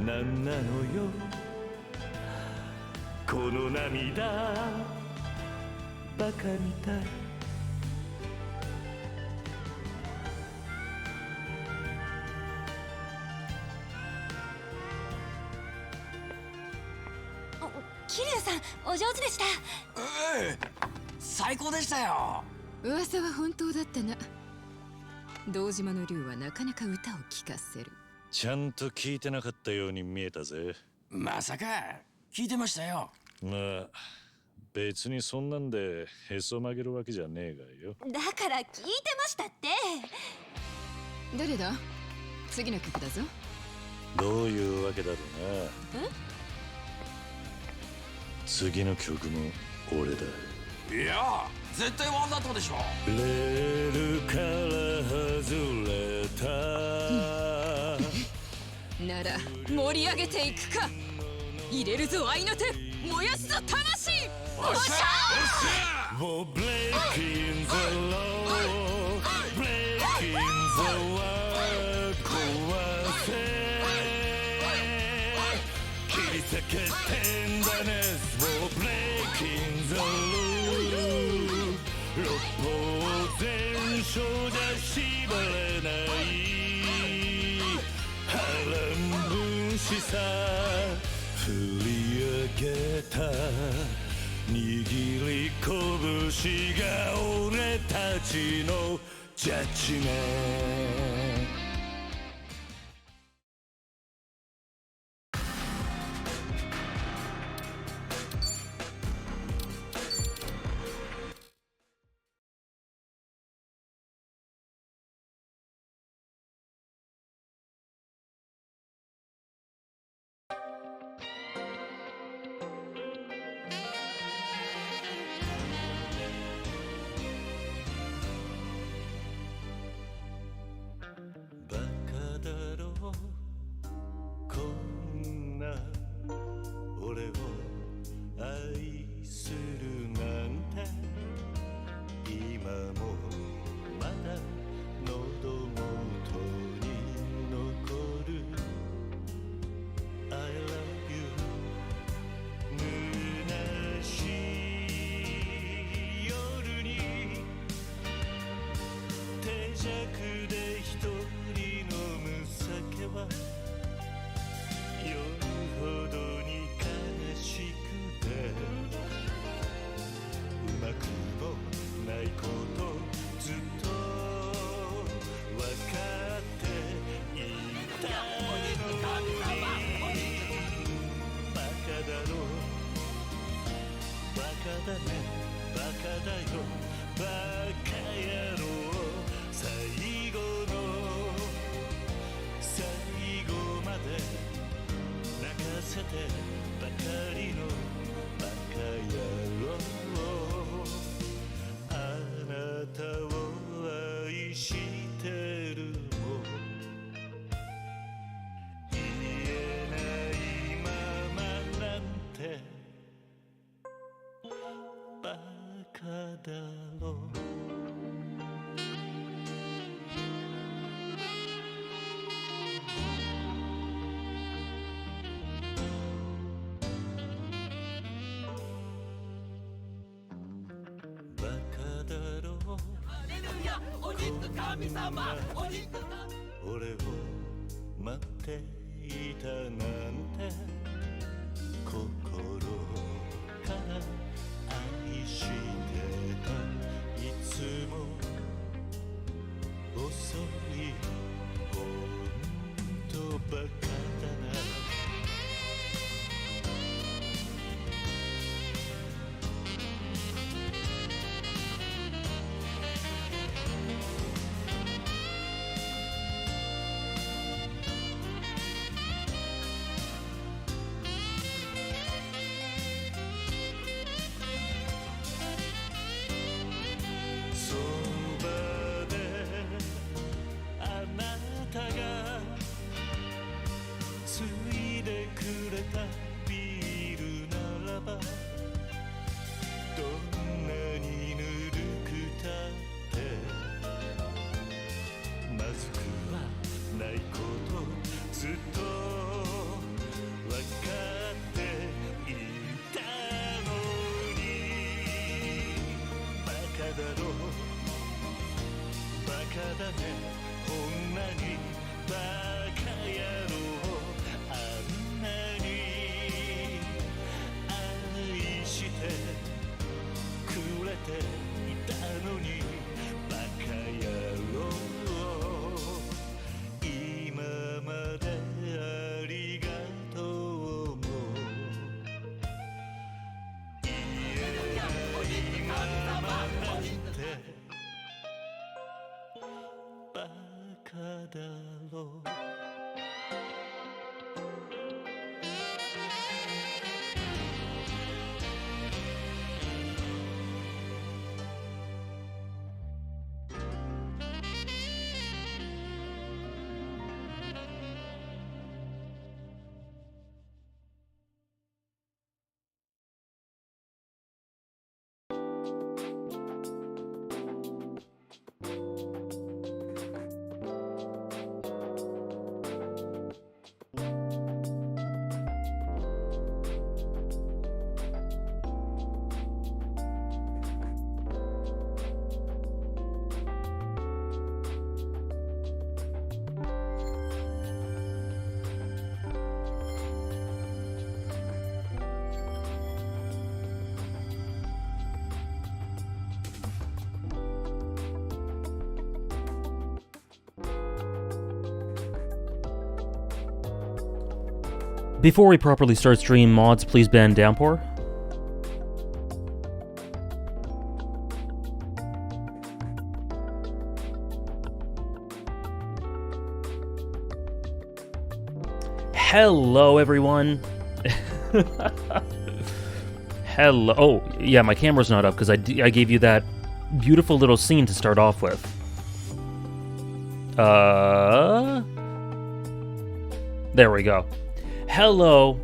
なんなのよこの涙バカみたい。桐生さんお上手でした。最高でしたよ。噂は本当だったな。堂島の竜はなかなか歌を聴かせる。ちゃんと聞いてなかったように見えたぜ。まさか聞いてましたよ。まあ別にそんなんでへそ曲げるわけじゃねえがよ。だから聞いてましたって。誰だ？次の曲だぞ。どういうわけだろうな。次の曲も俺だ。いや絶対わざとでしょ。レールから外れた、なら盛り上げていくか。入れるぞ愛の手、燃やすぞ魂。おっしゃOh, breaking the law, breaking the world, 壊せ切り裂けてんだね。Oh, breaking the rule 六法全書じゃ縛れない波乱分子さ振り上げた握り拳が俺たちのジャッジメント。バカだろうこんな俺を愛するなんて。今もまだ喉元に残る I love you 虚しい夜に手酌で一人飲む酒は夜ほどに悲しくてうまくもないことずっと分かっていたのに。バカだろバカだねバカだよバカ野郎。最後の最後まで泣かせてばかりのバカ野郎。あなたを愛してるも言えないままなんてバカだろう。バカだろうお肉神様、お肉俺を待っていたなんて心から愛してた。いつも遅いほんとバカだな。Before we properly start stream, mods, please ban Downpour. Hello, everyone. Hello. Oh, yeah, my camera's not up because I gave you that beautiful little scene to start off with. There we go. Hello.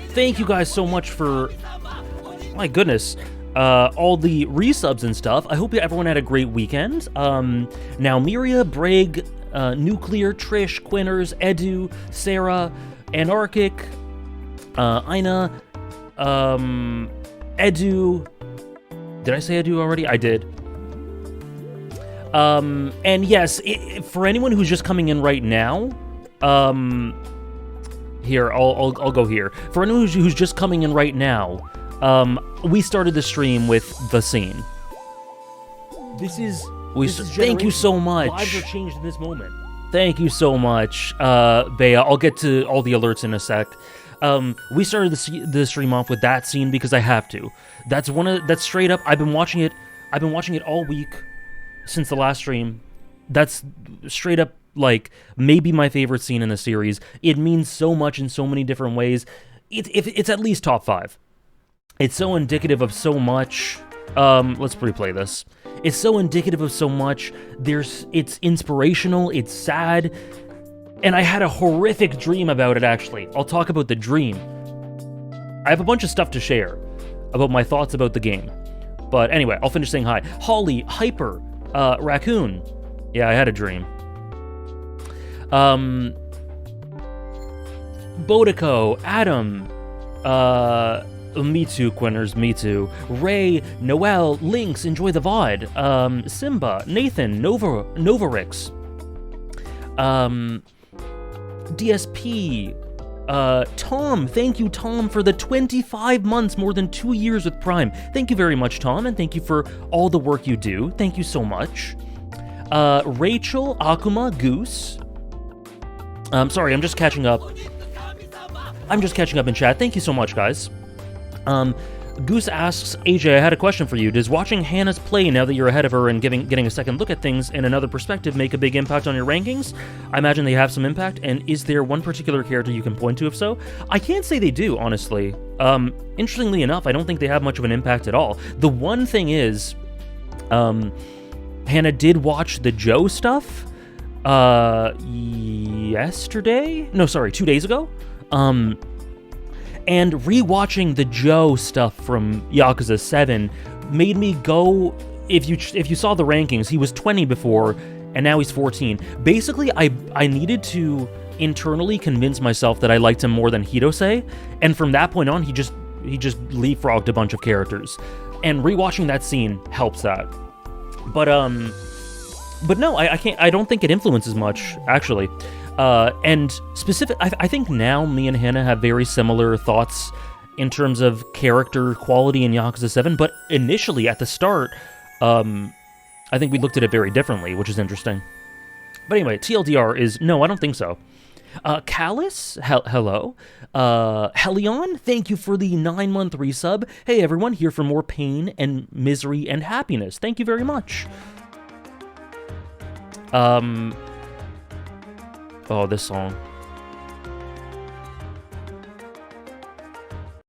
Thank you guys so much for, my goodness, all the resubs and stuff. I hope everyone had a great weekend. Now, Miria, Brig, Nuclear, Trish, Quinners, Edu, Sarah, Anarchic, Ina, Edu. Did I say Edu already? I did. And yes, for anyone who's just coming in right now, here, I'll go here. For anyone who's just coming in right now, we started the stream with the scene. Thank you so much. Lives are changed in this moment. Thank you so much, Bea. I'll get to all the alerts in a sec. We started the stream off with that scene because I have to. That's straight up. I've been watching it all week since the last stream. That's straight up, like, maybe my favorite scene in the series. It means so much in so many different ways. It's at least top 5. It's so indicative of so much. Let's replay this. It's so indicative of so much. It's inspirational, it's sad, and I had a horrific dream about it, actually. I'll talk about the dream. I have a bunch of stuff to share about my thoughts about the game. But anyway, I'll finish saying hi. Holly, Hyper, Raccoon. Yeah, I had a dream. Bodico, Adam, me too, Quinners, me too. Ray, Noel, Lynx, enjoy the VOD. Simba, Nathan, Novarix, DSP, Tom, thank you, Tom, for the 25 months, more than 2 years with Prime. Thank you very much, Tom, and thank you for all the work you do. Thank you so much. Rachel, Akuma, Goose. Sorry, I'm just catching up. I'm just catching up in chat. Thank you so much, guys. Goose asks, AJ, I had a question for you. Does watching Hannah's play now that you're ahead of her and getting a second look at things in another perspective make a big impact on your rankings? I imagine they have some impact, and is there one particular character you can point to if so? I can't say they do, honestly. Interestingly enough, I don't think they have much of an impact at all. The one thing is, Hannah did watch the Joe stuff, yesterday? No, sorry, 2 days ago? And rewatching the Joe stuff from Yakuza 7 made me go, if you saw the rankings, he was 20 before, and now he's 14. Basically, I needed to internally convince myself that I liked him more than Hitose, and from that point on, he just leapfrogged a bunch of characters. And rewatching that scene helps that. But no, I don't think it influences much, actually. And I think now me and Hannah have very similar thoughts in terms of character quality in Yakuza 7, but initially, at the start, I think we looked at it very differently, which is interesting. But anyway, TLDR is, no, I don't think so. Callus, hello. Helion, thank you for the 9-month resub. Hey everyone, here for more pain and misery and happiness. Thank you very much. Oh, this song.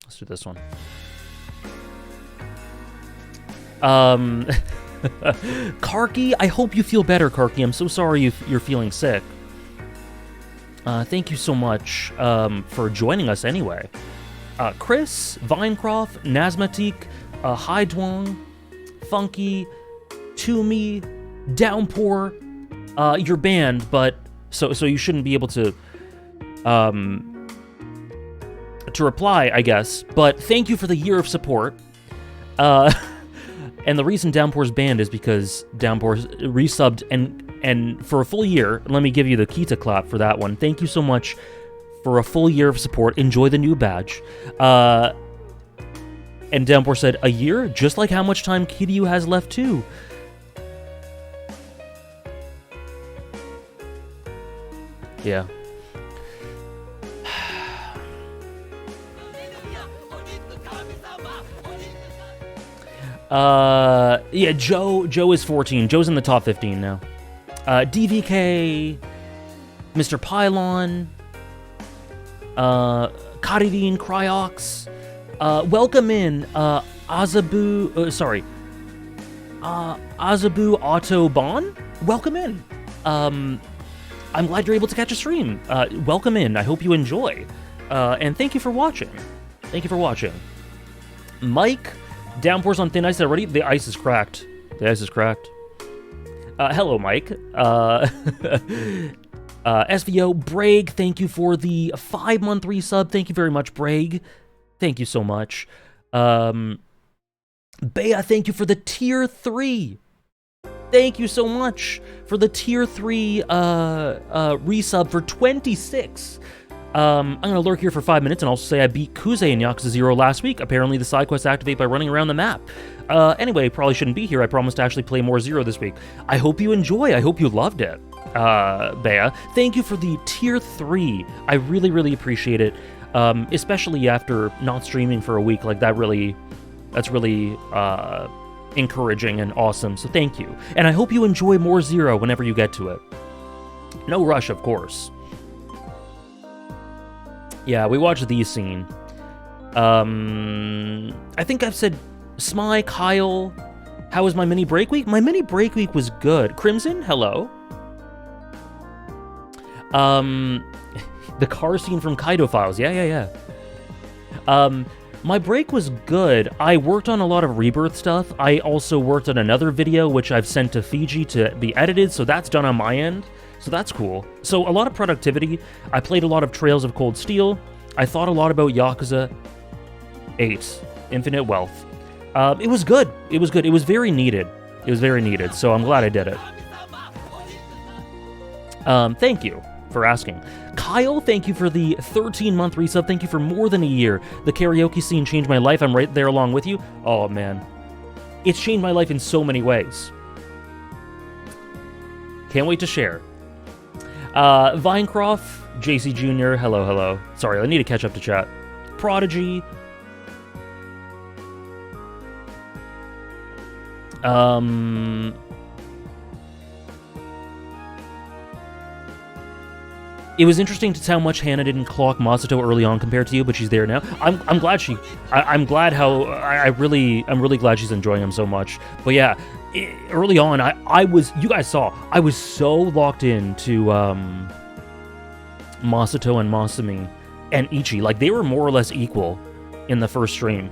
Let's do this one. Karki, I hope you feel better, Karki. I'm so sorry you're feeling sick. Thank you so much for joining us anyway. Chris, Vinecroft, Nazmatik, Haidwong, Funky, Toomey, Downpour, you're banned, but so you shouldn't be able to reply, I guess. But thank you for the year of support. And the reason Downpour's banned is because Downpour's resubbed and for a full year. Let me give you the Kita clap for that one. Thank you so much for a full year of support. Enjoy the new badge. And Downpour said, a year? Just like how much time Kiryu has left too. Yeah. Yeah, Joe is 14. Joe's in the top 15 now. DVK, Mr. Pylon, Karidin Cryox, welcome in, Azabu Autobahn, welcome in. I'm glad you're able to catch a stream. Welcome in, I hope you enjoy. And thank you for watching. Thank you for watching. Mike, downpours on thin ice already? The ice is cracked. The ice is cracked. Hello, Mike. SVO, Bragg, thank you for the 5-month resub. Thank you very much, Bragg. Thank you so much. Bea, thank you for the tier 3. Thank you so much for the tier 3 resub for 26. I'm gonna lurk here for 5 minutes and also say I beat Kuze in Yakuza 0 last week. Apparently the side quests activate by running around the map. Anyway, probably shouldn't be here. I promised to actually play more 0 this week. I hope you enjoy. I hope you loved it. Bea, thank you for the tier 3. I really, really appreciate it. Especially after not streaming for a week. Like, that's really encouraging and awesome. So thank you. And I hope you enjoy more 0 whenever you get to it. No rush, of course. Yeah, we watched the scene. I think I've said, Smy, Kyle, how was my mini break week? My mini break week was good. Crimson, hello. The car scene from Kaido Files, yeah. My break was good. I worked on a lot of Rebirth stuff. I also worked on another video, which I've sent to Fiji to be edited, so that's done on my end. So that's cool. So a lot of productivity. I played a lot of Trails of Cold Steel. I thought a lot about Yakuza 8, Infinite Wealth. It was good. It was good. It was very needed. It was very needed, so I'm glad I did it. Thank you for asking. Kyle, thank you for the 13-month resub. Thank you for more than a year. The karaoke scene changed my life. I'm right there along with you. Oh, man. It's changed my life in so many ways. Can't wait to share. Vinecroft, JC Jr., hello. Sorry, I need to catch up to chat. Prodigy. It was interesting to see how much Hannah didn't clock Masato early on compared to you, but she's there now. I'm glad she. I'm glad how I'm really glad she's enjoying him so much. But yeah, early on, I was. You guys saw. I was so locked into Masato and Masumi and Ichi. Like, they were more or less equal in the first stream.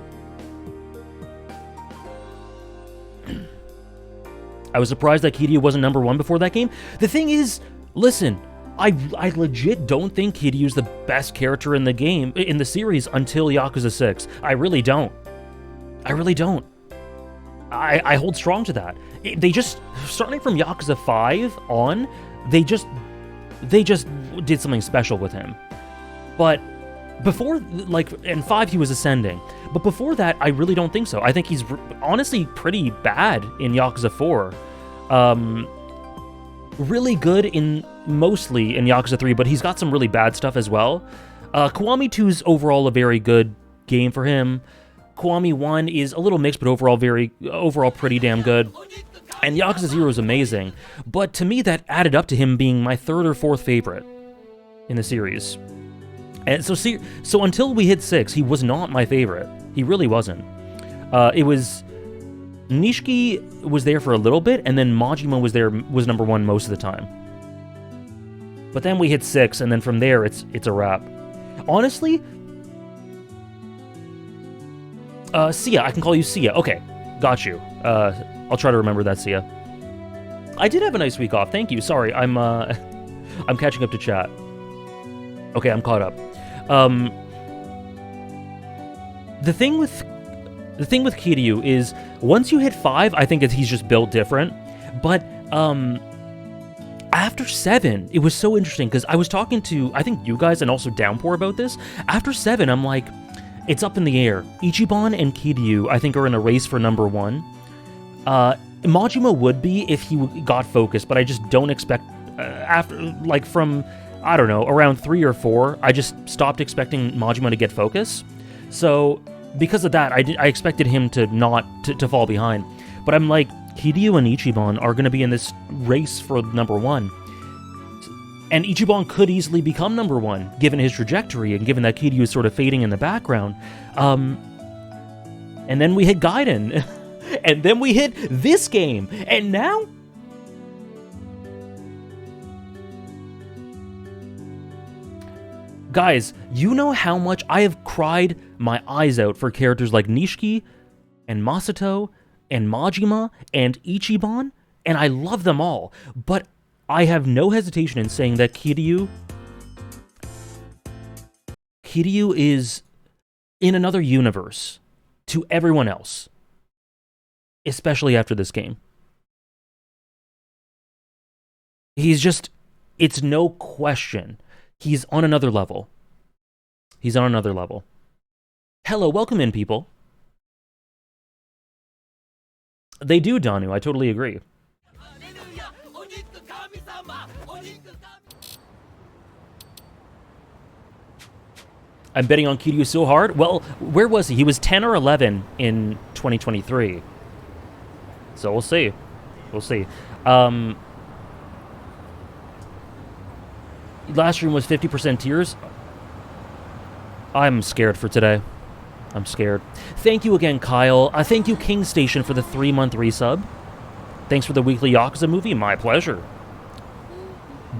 I was surprised that Kiryu wasn't #1 before that game. The thing is, listen. I legit don't think Kiryu's the best character in the game, in the series, until Yakuza 6. I really don't. I hold strong to that. They just, starting from Yakuza 5 on, they just did something special with him. But before, like, in 5 he was ascending. But before that, I really don't think so. I think he's honestly pretty bad in Yakuza 4. Really good mostly in Yakuza 3, but he's got some really bad stuff as well. Kiwami 2 is overall a very good game for him. Kiwami 1 is a little mixed, but overall pretty damn good. And Yakuza 0 is amazing. But to me, that added up to him being my 3rd or 4th favorite in the series. And so until we hit 6, he was not my favorite. He really wasn't. It was Nishiki was there for a little bit, and then Majima was #1 most of the time. But then we hit 6, and then from there, it's a wrap. Honestly, Sia, I can call you Sia. Okay, got you. I'll try to remember that, Sia. I did have a nice week off. Thank you. Sorry, I'm catching up to chat. Okay, I'm caught up. The thing with Kiryu is, once you hit 5, I think he's just built different. But after 7, it was so interesting, because I was talking to, I think, you guys and also Downpour about this. After 7, I'm like, it's up in the air. Ichiban and Kiryu, I think, are in a race for #1. Majima would be if he got focused, but I just don't expect, from, I don't know, around 3 or 4, I just stopped expecting Majima to get focus. So because of that, I expected him to not to fall behind. But I'm like, Kiryu and Ichiban are going to be in this race for number 1. And Ichiban could easily become number 1, given his trajectory and given that Kiryu is sort of fading in the background. And then we hit Gaiden. And then we hit this game. And now... Guys, you know how much I have cried my eyes out for characters like Nishiki and Masato and Majima and Ichiban, and I love them all, but I have no hesitation in saying that Kiryu is in another universe to everyone else, especially after this game. He's just, it's no question. He's on another level. He's on another level. Hello, welcome in, people. They do, Danu. I totally agree. I'm betting on Kiryu so hard. Well, where was he? He was 10 or 11 in 2023. So we'll see. We'll see. Last stream was 50% tears. I'm scared for today. I'm scared. Thank you again, Kyle. Thank you, King Station, for the 3-month resub. Thanks for the weekly Yakuza movie. My pleasure.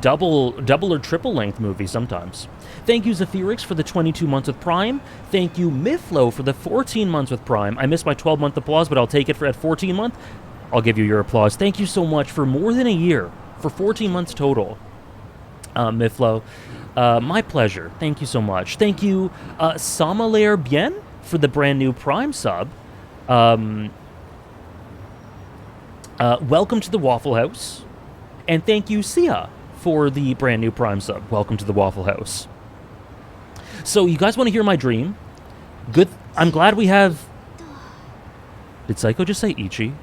Double or triple length movie sometimes. Thank you, Zephyrix, for the 22 months with Prime. Thank you, Miflo, for the 14 months with Prime. I missed my 12-month applause, but I'll take it for at 14 month. I'll give you your applause. Thank you so much for more than a year, for 14 months total. Miflo. My pleasure. Thank you so much. Thank you, Samalair Bien, for the brand new Prime sub. Welcome to the Waffle House. And thank you, Sia, for the brand new Prime sub. Welcome to the Waffle House. So, you guys want to hear my dream? Good. I'm glad we have... Did Psycho just say Ichi?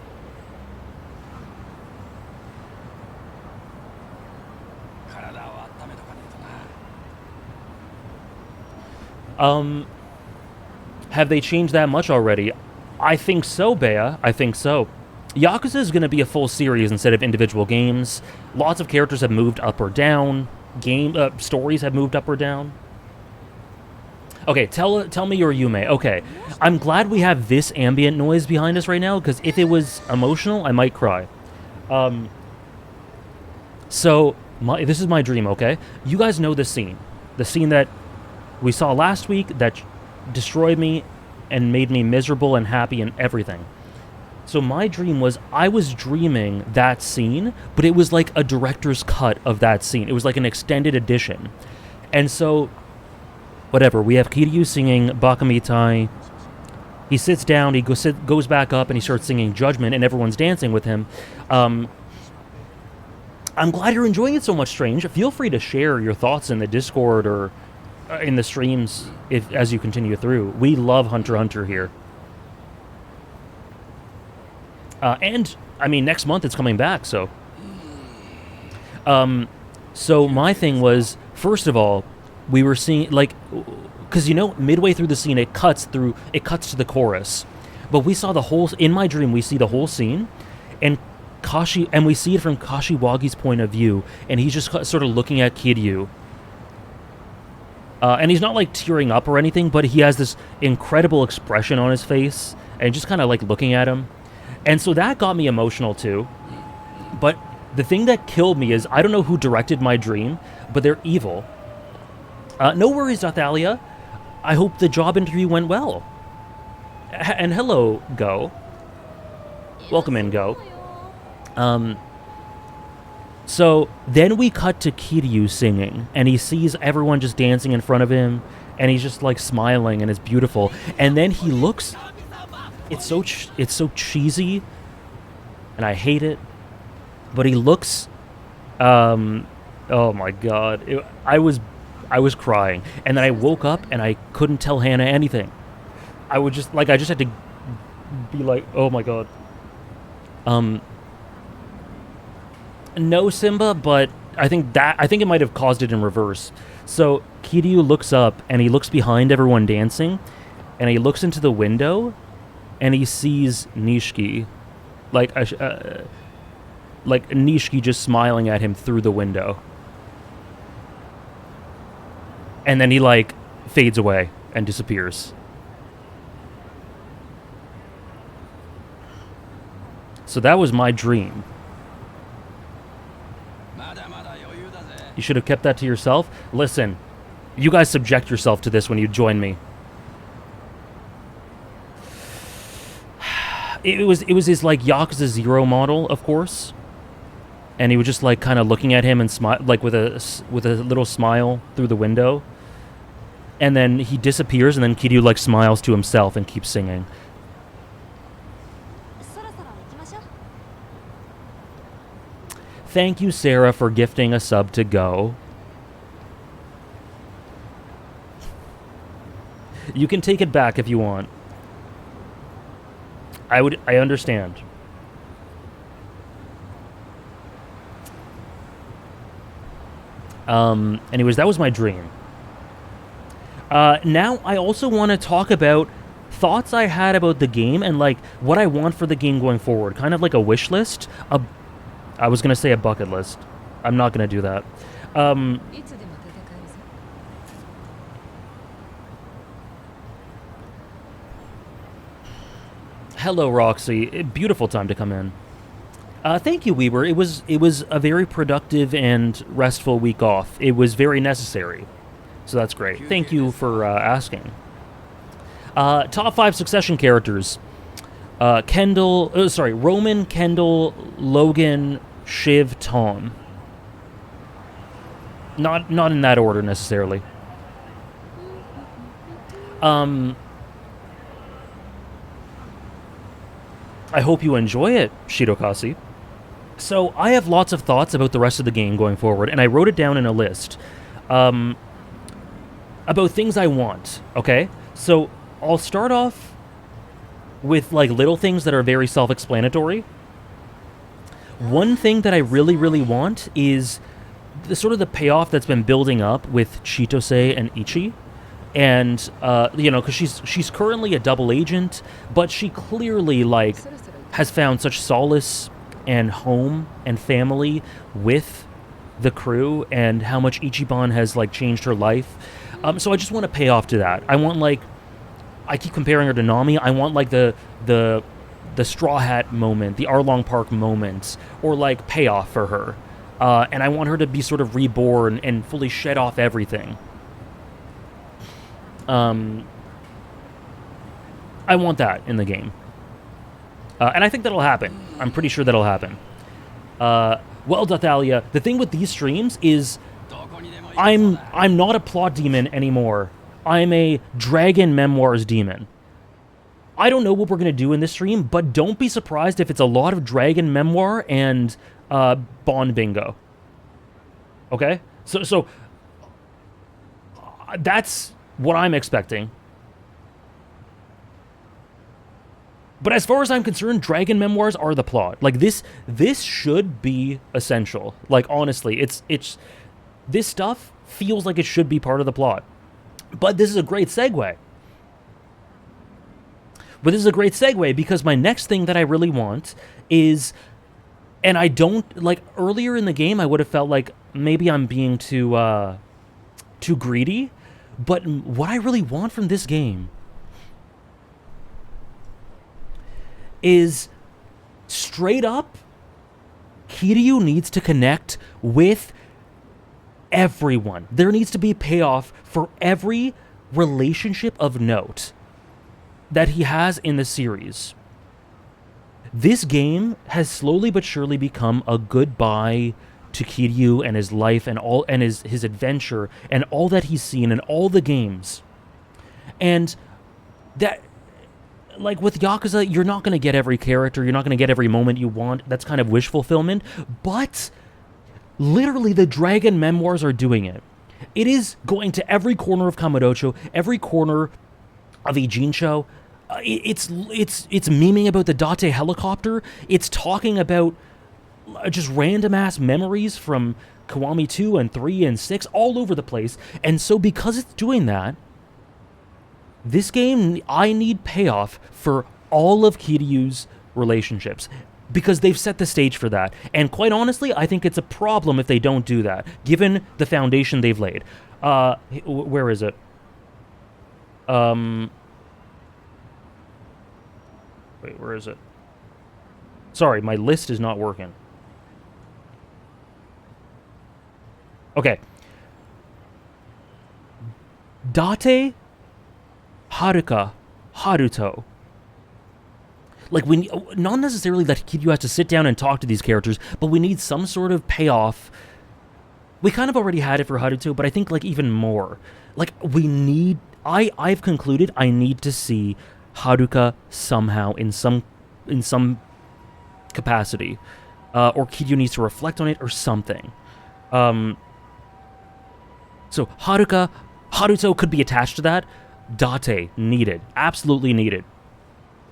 Have they changed that much already? I think so, Bea. I think so. Yakuza is going to be a full series instead of individual games. Lots of characters have moved up or down. Stories have moved up or down. Okay, tell me your Yume. Okay, I'm glad we have this ambient noise behind us right now, because if it was emotional, I might cry. This is my dream, okay? You guys know this scene. The scene that we saw last week that destroyed me and made me miserable and happy and everything. So my dream was, I was dreaming that scene, but it was like a director's cut of that scene. It was like an extended edition. And so, whatever, we have Kiryu singing Bakamitai. He sits down, he goes back up, and he starts singing Judgment, and everyone's dancing with him. I'm glad you're enjoying it so much, Strange. Feel free to share your thoughts in the Discord or in the streams as you continue through. We love Hunter x Hunter here. And, I mean, next month it's coming back, so... So my thing was, first of all, we were seeing, like... Because, you know, midway through the scene, it cuts to the chorus. But we saw the whole... In my dream, we see the whole scene, and we see it from Kashiwagi's point of view, and he's just sort of looking at Kiryu. And he's not, like, tearing up or anything, but he has this incredible expression on his face, and just kind of, like, looking at him. And so that got me emotional, too. But the thing that killed me is, I don't know who directed my dream, but they're evil. No worries, Dathalia. I hope the job interview went well. And hello, Go. Welcome in, Go. So then we cut to Kiryu singing, and he sees everyone just dancing in front of him, and he's just like smiling, and it's beautiful. And then he looks, it's so cheesy, and I hate it. But he looks, oh my god, I was crying, and then I woke up and I couldn't tell Hannah anything. I just had to be like, oh my god. No, Simba, but I think it might have caused it in reverse. So Kiryu looks up and he looks behind everyone dancing, and he looks into the window, and he sees Nishiki, like Nishiki just smiling at him through the window. And then he, like, fades away and disappears. So that was my dream. You should have kept that to yourself. Listen, you guys subject yourself to this when you join me. It was his, like, Yakuza 0 model, of course. And he was just, like, kind of looking at him and smile, like, with a little smile through the window. And then he disappears, and then Kiryu, like, smiles to himself and keeps singing. Thank you, Sarah, for gifting a sub to Go. You can take it back if you want. I understand. Anyways, that was my dream. Now I also want to talk about thoughts I had about the game and, like, what I want for the game going forward. Kind of like a wish list. I was going to say a bucket list. I'm not going to do that. Hello, Roxy. Beautiful time to come in. Thank you, Weber. It was a very productive and restful week off. It was very necessary. So that's great. Thank you for asking. Top 5 Succession characters. Roman, Kendall, Logan, Shiv, Tom. Not in that order necessarily. I hope you enjoy it, Shirokasi. So I have lots of thoughts about the rest of the game going forward, and I wrote it down in a list. About things I want, okay? So I'll start off with, like, little things that are very self-explanatory. One thing that I really, really want is the sort of the payoff that's been building up with Chitose and Ichi. And, you know, because she's currently a double agent, but she clearly, like, has found such solace and home and family with the crew, and how much Ichiban has, like, changed her life. So I just want to pay off to that. I want, like, I keep comparing her to Nami. I want, like, the Straw Hat moment, the Arlong Park moment, or, like, payoff for her. And I want her to be sort of reborn and fully shed off everything. I want that in the game. And I think that'll happen. I'm pretty sure that'll happen. Well, Dathalia, the thing with these streams is I'm not a plot demon anymore. I'm a Dragon Memoirs demon. I don't know what we're going to do in this stream, but don't be surprised if it's a lot of Dragon Memoir and Bond Bingo. Okay? So that's what I'm expecting. But as far as I'm concerned, Dragon Memoirs are the plot. Like, this should be essential. Like, honestly, it's this stuff feels like it should be part of the plot. But this is a great segue. Because my next thing that I really want is, and I don't, like, earlier in the game I would have felt like maybe I'm being too greedy, but what I really want from this game is straight up, Kiryu needs to connect with everyone. There needs to be payoff for every relationship of note that he has in the series. This game has slowly but surely become a goodbye to Kiryu and his life and all and his adventure and all that he's seen in all the games. And that, like with Yakuza, you're not going to get every character, you're not going to get every moment you want. That's kind of wish fulfillment. But literally, the Dragon Memoirs are doing it. It is going to every corner of Kamurocho, every corner of Ijincho. It's memeing about the Date helicopter. It's talking about just random-ass memories from Kiwami 2 and 3 and 6 all over the place. And so because it's doing that, This game, I need payoff for all of Kiryu's relationships, because they've set the stage for that. And quite honestly, I think it's a problem if they don't do that, given the foundation they've laid. Where is it? Wait, where is it? Sorry, my list is not working. Okay. Date, Haruka, Haruto. Like, not necessarily that Kiryu has to sit down and talk to these characters, but we need some sort of payoff. We kind of already had it for Haruto, but I think, like, even more. Like, we need... I've concluded I need to see Haruka somehow in some capacity. Or Kiryu needs to reflect on it or something. So, Haruto could be attached to that. Date, needed. Absolutely needed.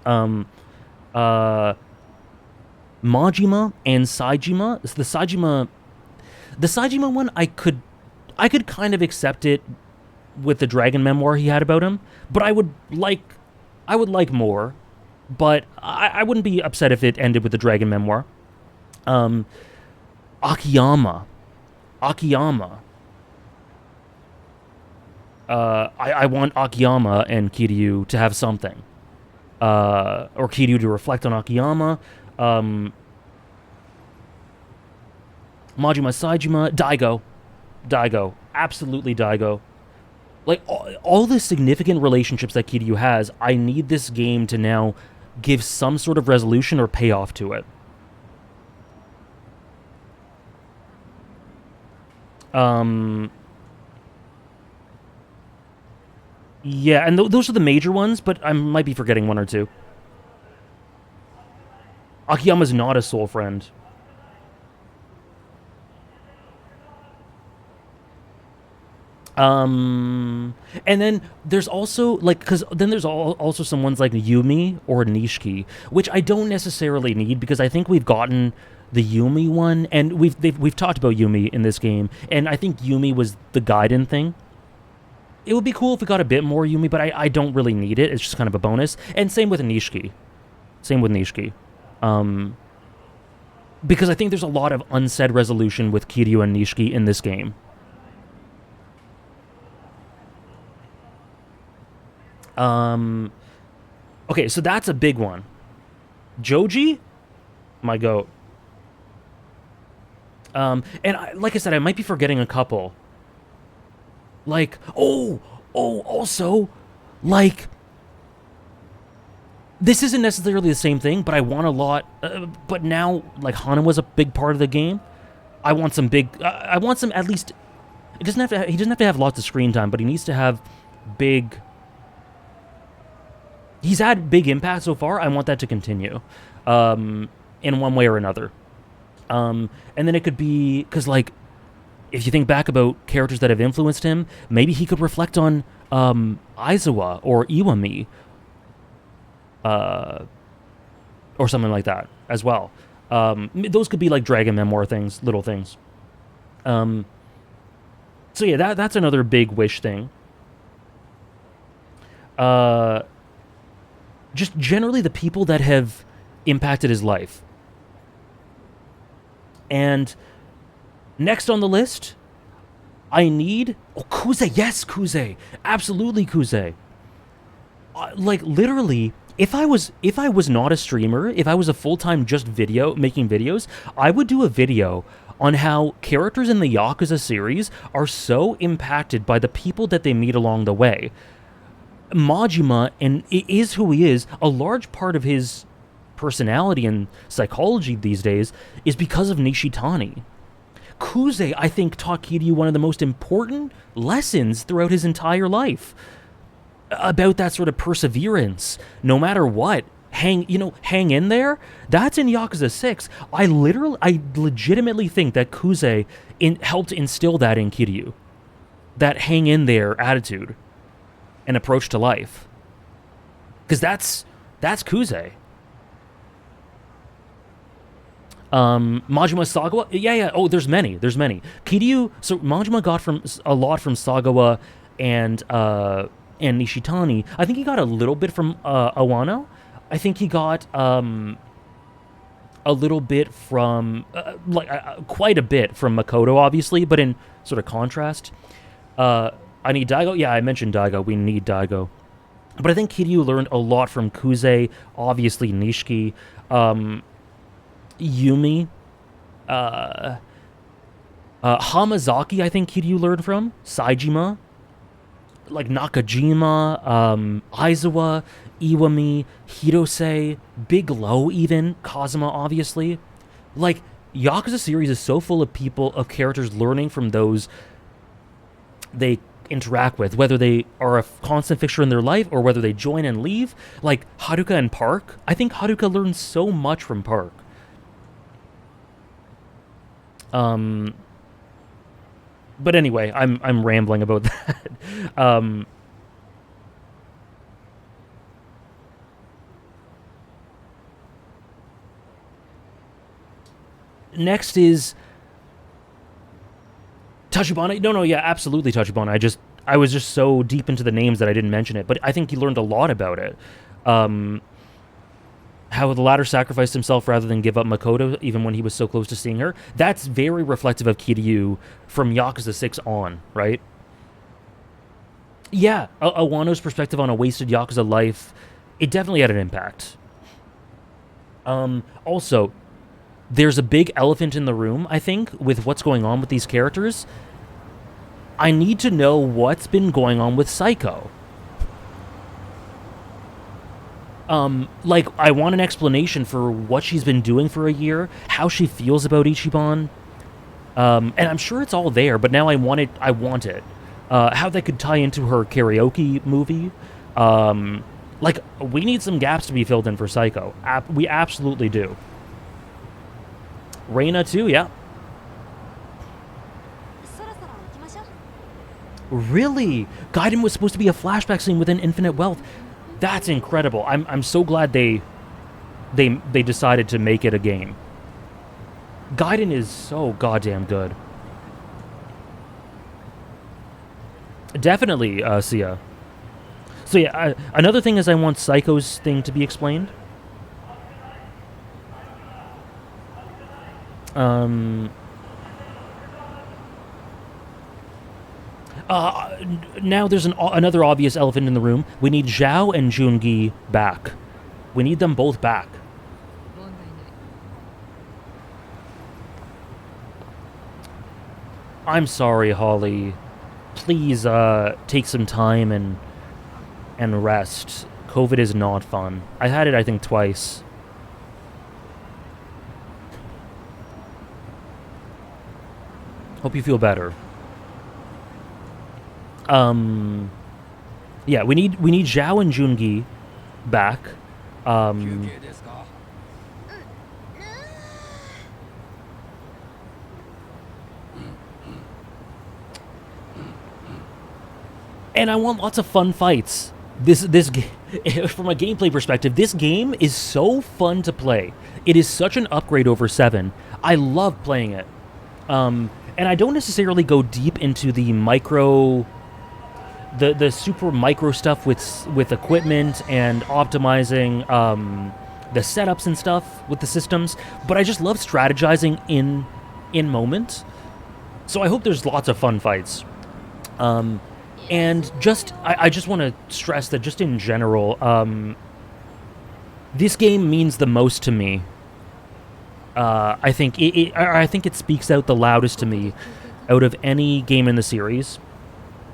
Majima and Saejima. The Saejima one, I could kind of accept it with the dragon memoir he had about him, but I would like more. But I wouldn't be upset if it ended with the dragon memoir. Akiyama. I want Akiyama and Kiryu to have something. Or Kiryu to reflect on Akiyama. Majima, Saejima, Daigo. Absolutely Daigo. Like, all the significant relationships that Kiryu has, I need this game to now give some sort of resolution or payoff to it. Yeah, and those are the major ones, but I might be forgetting one or two. Akiyama's not a soul friend. And then there's also, like, because then there's also some ones like Yumi or Nishiki, which I don't necessarily need, because I think we've gotten the Yumi one, and we've talked about Yumi in this game, and I think Yumi was the Gaiden thing. It would be cool if we got a bit more Yumi, but I don't really need it. It's just kind of a bonus. And same with Nishiki. Because I think there's a lot of unsaid resolution with Kiryu and Nishiki in this game. Okay, so that's a big one. Joji? My goat. And like I said, I might be forgetting a couple. Like, also, like, this isn't necessarily the same thing, but I want a lot, but now, like, Hana was a big part of the game. I want some at least, he doesn't have to have lots of screen time, but he needs to have big, he's had big impact so far. I want that to continue, in one way or another. And then it could be, because, like, if you think back about characters that have influenced him, maybe he could reflect on Aizawa or Iwami, or something like that as well. Those could be like dragon memoir things, little things. So yeah, that's another big wish thing. Just generally the people that have impacted his life. And next on the list, I need... Oh, Kuze. Yes, Kuze. Absolutely, Kuze. Like, literally, if I was not a streamer, if I was a full-time just making videos, I would do a video on how characters in the Yakuza series are so impacted by the people that they meet along the way. Majima, and it is who he is, a large part of his personality and psychology these days is because of Nishitani. Kuze, I think, taught Kiryu one of the most important lessons throughout his entire life. About that sort of perseverance, no matter what. Hang in there. That's in Yakuza 6. I legitimately think that Kuze helped instill that in Kiryu. That hang in there attitude and approach to life. Because that's Kuze. Majima Sagawa? Yeah. Oh, there's many. Kiryu, so Majima got a lot from Sagawa and and Nishitani. I think he got a little bit from Awano. I think he got a little bit from, quite a bit from Makoto, obviously, but in sort of contrast. I need Daigo. Yeah, I mentioned Daigo. We need Daigo. But I think Kiryu learned a lot from Kuze, obviously Nishiki, Yumi, Hamazaki, I think Kiryu learned from, Saejima, like Nakajima, Aizawa, Iwami, Hirose, Big Low even, Kazuma obviously. Like, Yakuza series is so full of characters learning from those they interact with, whether they are a constant fixture in their life or whether they join and leave. Like Haruka and Park. I think Haruka learns so much from Park. But anyway, I'm rambling about that. Next is Tachibana. No, yeah, absolutely Tachibana. I was just so deep into the names that I didn't mention it, but I think he learned a lot about it. How the latter sacrificed himself rather than give up Makoto, even when he was so close to seeing her. That's very reflective of Kiryu from Yakuza 6 on, right? Yeah, Awano's perspective on a wasted Yakuza life, it definitely had an impact. Also, there's a big elephant in the room, I think, with what's going on with these characters. I need to know what's been going on with Psycho. Like, I want an explanation for what she's been doing for a year, how she feels about Ichiban. And I'm sure it's all there, but now I want it. How that could tie into her karaoke movie. Like, we need some gaps to be filled in for Psycho. We absolutely do. Reina too, yeah. Really? Gaiden was supposed to be a flashback scene within Infinite Wealth. That's incredible. I'm so glad they decided to make it a game. Gaiden is so goddamn good. Definitely, Sia. So yeah, another thing is I want Psycho's thing to be explained. Now there's another obvious elephant in the room. We need Zhao and Jungi back. We need them both back. I'm sorry, Holly. Please take some time and rest. COVID is not fun. I had it, I think, twice. Hope you feel better. Yeah, we need Zhao and Jungi back. And I want lots of fun fights. This from a gameplay perspective, this game is so fun to play. It is such an upgrade over 7. I love playing it. And I don't necessarily go deep into the the super micro stuff with equipment and optimizing the setups and stuff with the systems, but I just love strategizing in moment. So I hope there's lots of fun fights. And I just want to stress that just in general, this game means the most to me. I think it speaks out the loudest to me out of any game in the series.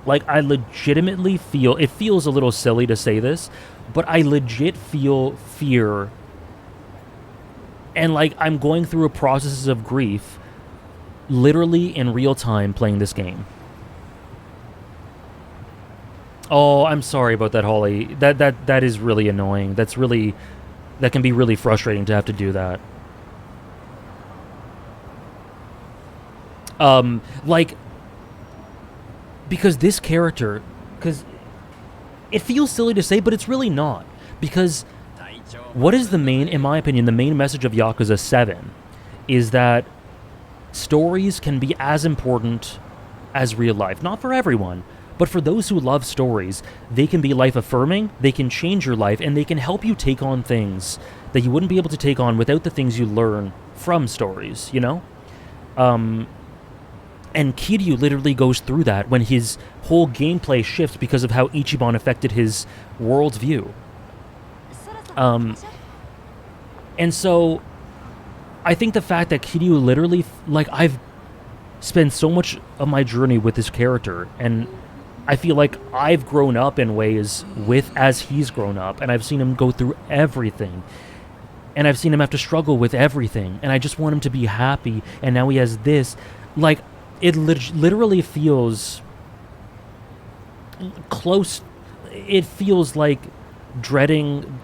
Like, I legitimately feel, it feels a little silly to say this, but I legit feel fear. And like, I'm going through a process of grief, literally in real time playing this game. Oh, I'm sorry about that, Holly. That is really annoying. That can be really frustrating to have to do that. Like, because this character, because it feels silly to say, but it's really not. Because what is in my opinion, the main message of Yakuza 7 is that stories can be as important as real life. Not for everyone, But for those who love stories, they can be life-affirming, they can change your life, and they can help you take on things that you wouldn't be able to take on without the things you learn from stories, you know? And Kiryu literally goes through that when his whole gameplay shifts because of how Ichiban affected his worldview. And so, I think the fact that Kiryu literally, like, I've spent so much of my journey with this character, and I feel like I've grown up in ways as he's grown up, and I've seen him go through everything, and I've seen him have to struggle with everything, and I just want him to be happy, and now he has this. Like, it literally feels close. It feels like dreading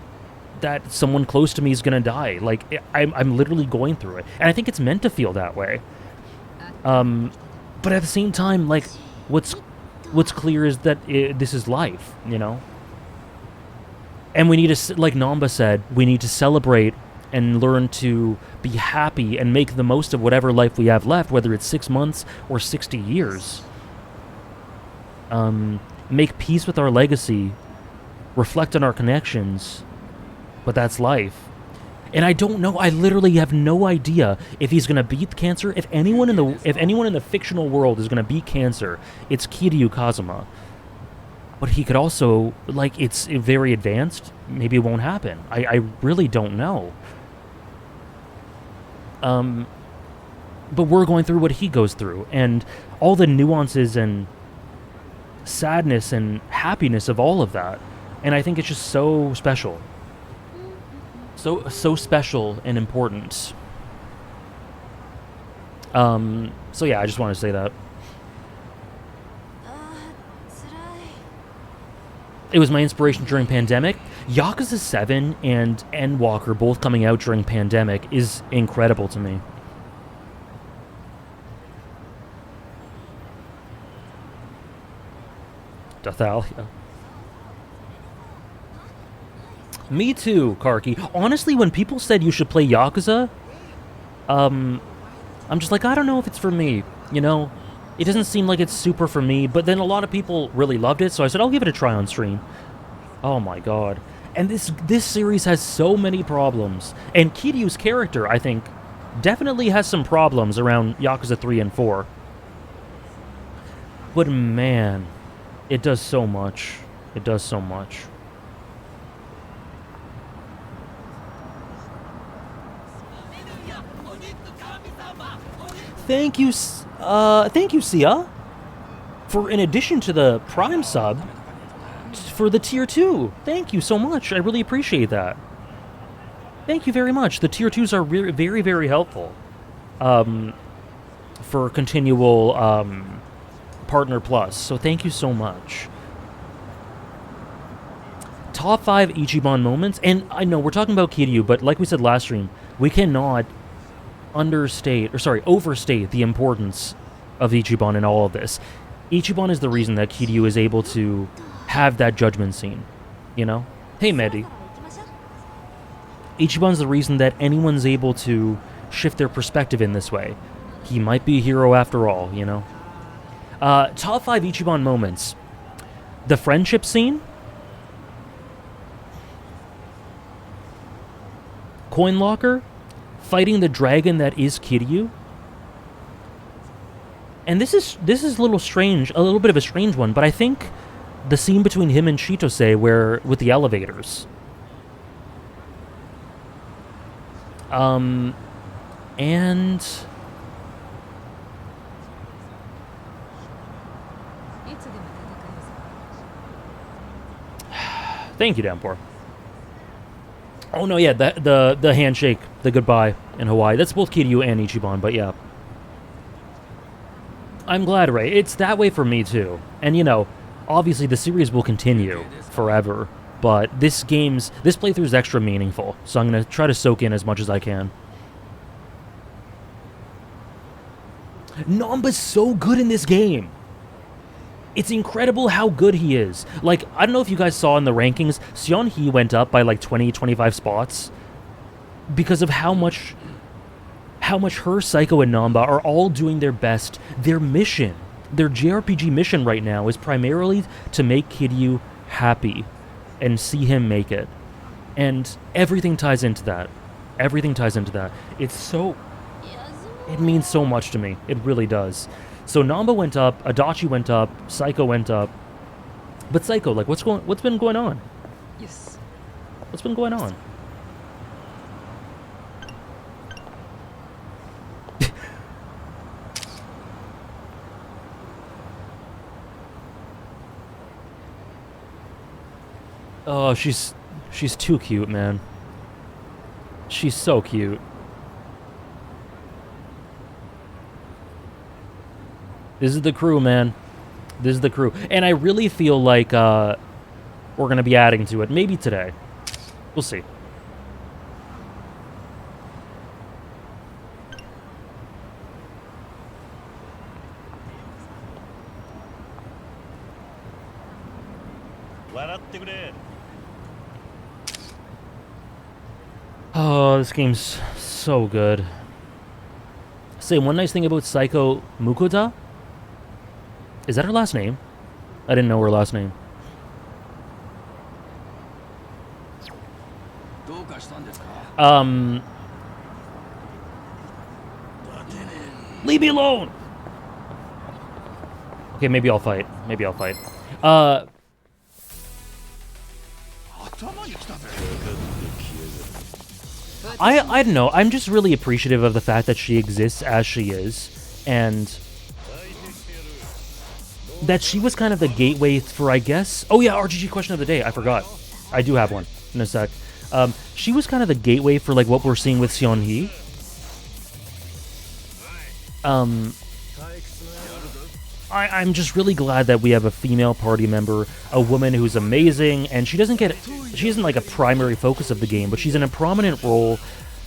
that someone close to me is gonna die. Like, I'm literally going through it, and I think it's meant to feel that way. But at the same time, like, what's clear is that this is life, you know? And we need to, like Namba said, we need to celebrate and learn to be happy and make the most of whatever life we have left, whether it's 6 months or 60 years. Make peace with our legacy, reflect on our connections, but that's life. And I don't know, I literally have no idea if he's gonna beat cancer. If anyone in the fictional world is gonna beat cancer, it's Kiryu Kazuma. But he could also, like, it's very advanced. Maybe it won't happen. I really don't know. But we're going through what he goes through, and all the nuances and sadness and happiness of all of that. And I think it's just so special. So special and important. So yeah, I just wanted to say that. It was my inspiration during pandemic. Yakuza 7 and Endwalker both coming out during pandemic is incredible to me. Dathalia. Me too, Karki. Honestly, when people said you should play Yakuza, I'm just like, I don't know if it's for me, you know? It doesn't seem like it's super for me, but then a lot of people really loved it, so I said, I'll give it a try on stream. Oh my god. And this series has so many problems. And Kiryu's character, I think, definitely has some problems around Yakuza 3 and 4. But man, it does so much. It does so much. Thank you, Sia, for, in addition to the Prime sub, for the Tier 2. Thank you so much. I really appreciate that. Thank you very much. The Tier 2s are very, very helpful for continual Partner Plus, so thank you so much. Top 5 Ichiban moments, and I know we're talking about Kiryu, but like we said last stream, we cannot overstate the importance of Ichiban in all of this. Ichiban is the reason that Kiryu is able to have that judgment scene, you know? Hey, Medi. Ichiban's the reason that anyone's able to shift their perspective in this way. He might be a hero after all, you know? Top 5 Ichiban moments. The friendship scene. Coin locker. Fighting the dragon that is Kiryu. And this is a little strange, a little bit of a strange one, but I think the scene between him and Chitose where with the elevators. And thank you, Downpour. Oh no, yeah, the handshake, the goodbye in Hawaii. That's both Kiryu and Ichiban, but yeah. I'm glad, Ray. It's that way for me too. And you know, obviously the series will continue forever, but this playthrough is extra meaningful, so I'm gonna try to soak in as much as I can. Namba's so good in this game. It's incredible how good he is. Like, I don't know if you guys saw in the rankings, Seon Hee went up by like 20, 25 spots because of how much her, Psycho, and Namba are all doing their best. Their mission their JRPG mission right now is primarily to make Kiryu happy and see him make it. And everything ties into that. Everything ties into that. It means so much to me. It really does. So Namba went up, Adachi went up, Psycho went up. But Psycho, like, what's been going on? Yes. What's been going on? Oh, she's too cute, man. She's so cute. This is the crew, man. This is the crew. And I really feel like we're going to be adding to it. Maybe today. We'll see. Oh, this game's so good. Say, one nice thing about Psycho Mukoda? Is that her last name? I didn't know her last name. Leave me alone! Okay, maybe I'll fight. Maybe I'll fight. I don't know. I'm just really appreciative of the fact that she exists as she is, and that she was kind of the gateway for, I guess. Oh yeah, RGG question of the day. I forgot. I do have one in a sec. She was kind of the gateway for like what we're seeing with Seon-hee. I'm just really glad that we have a female party member, a woman who's amazing, and she isn't like a primary focus of the game, but she's in a prominent role.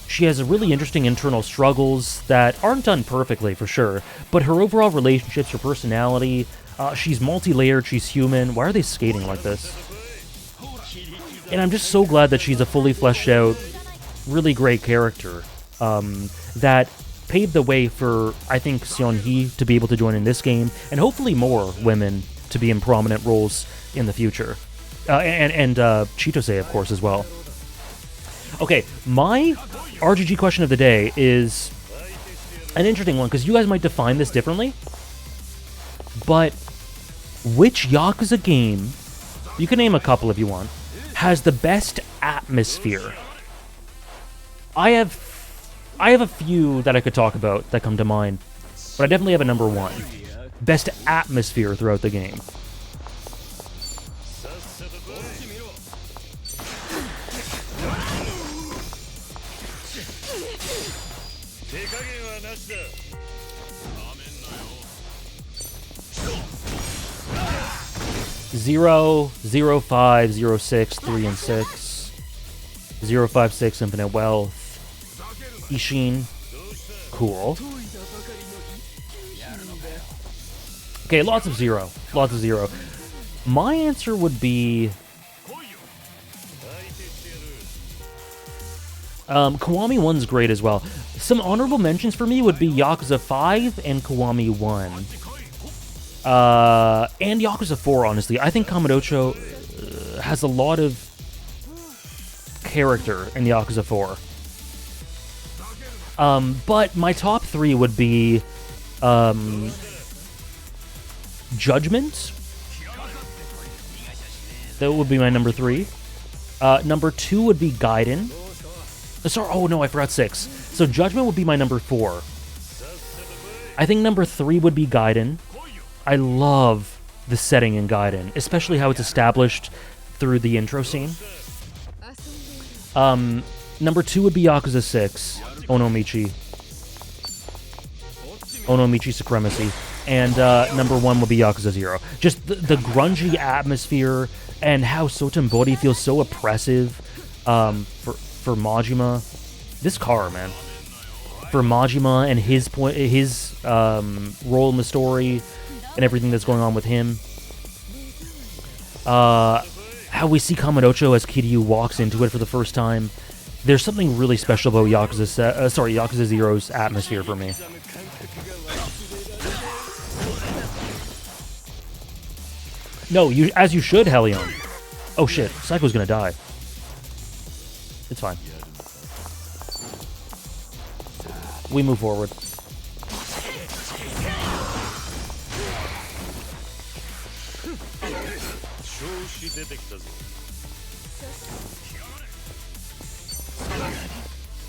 She has really interesting internal struggles that aren't done perfectly, for sure, but her overall relationships, her personality, she's multi-layered, she's human. Why are they skating like this? And I'm just so glad that she's a fully fleshed out, really great character that paved the way for, I think, Seon-hee to be able to join in this game, and hopefully more women to be in prominent roles in the future. And Chitose, of course, as well. Okay, my RGG question of the day is an interesting one, because you guys might define this differently, but which Yakuza game, you can name a couple if you want, has the best atmosphere? I have a few that I could talk about that come to mind, but I definitely have a number one. Best atmosphere throughout the game. Zero, 5, 6, 3 and 6. 5, 6, Infinite Wealth. Ishin. Cool. Okay, lots of zero. Lots of zero. My answer would be Kiwami 1's great as well. Some honorable mentions for me would be Yakuza 5 and Kiwami 1. And Yakuza 4, honestly. I think Kamurocho has a lot of character in Yakuza 4. But my top three would be Judgment. That would be my number 3. Number 2 would be Gaiden. Sorry, oh no, I forgot 6. So Judgment would be my number 4. I think number 3 would be Gaiden. I love the setting in Gaiden, especially how it's established through the intro scene. Number 2 would be Yakuza 6, Onomichi Supremacy. And number 1 would be Yakuza 0. Just the grungy atmosphere and how Sotenbori feels so oppressive for Majima. This car, man. For Majima and his role in the story and everything that's going on with him. How we see Kamurocho as Kiryu walks into it for the first time. There's something really special about Yakuza Zero's atmosphere for me. No, as you should, Helion. Oh shit, Psycho's gonna die. It's fine. We move forward.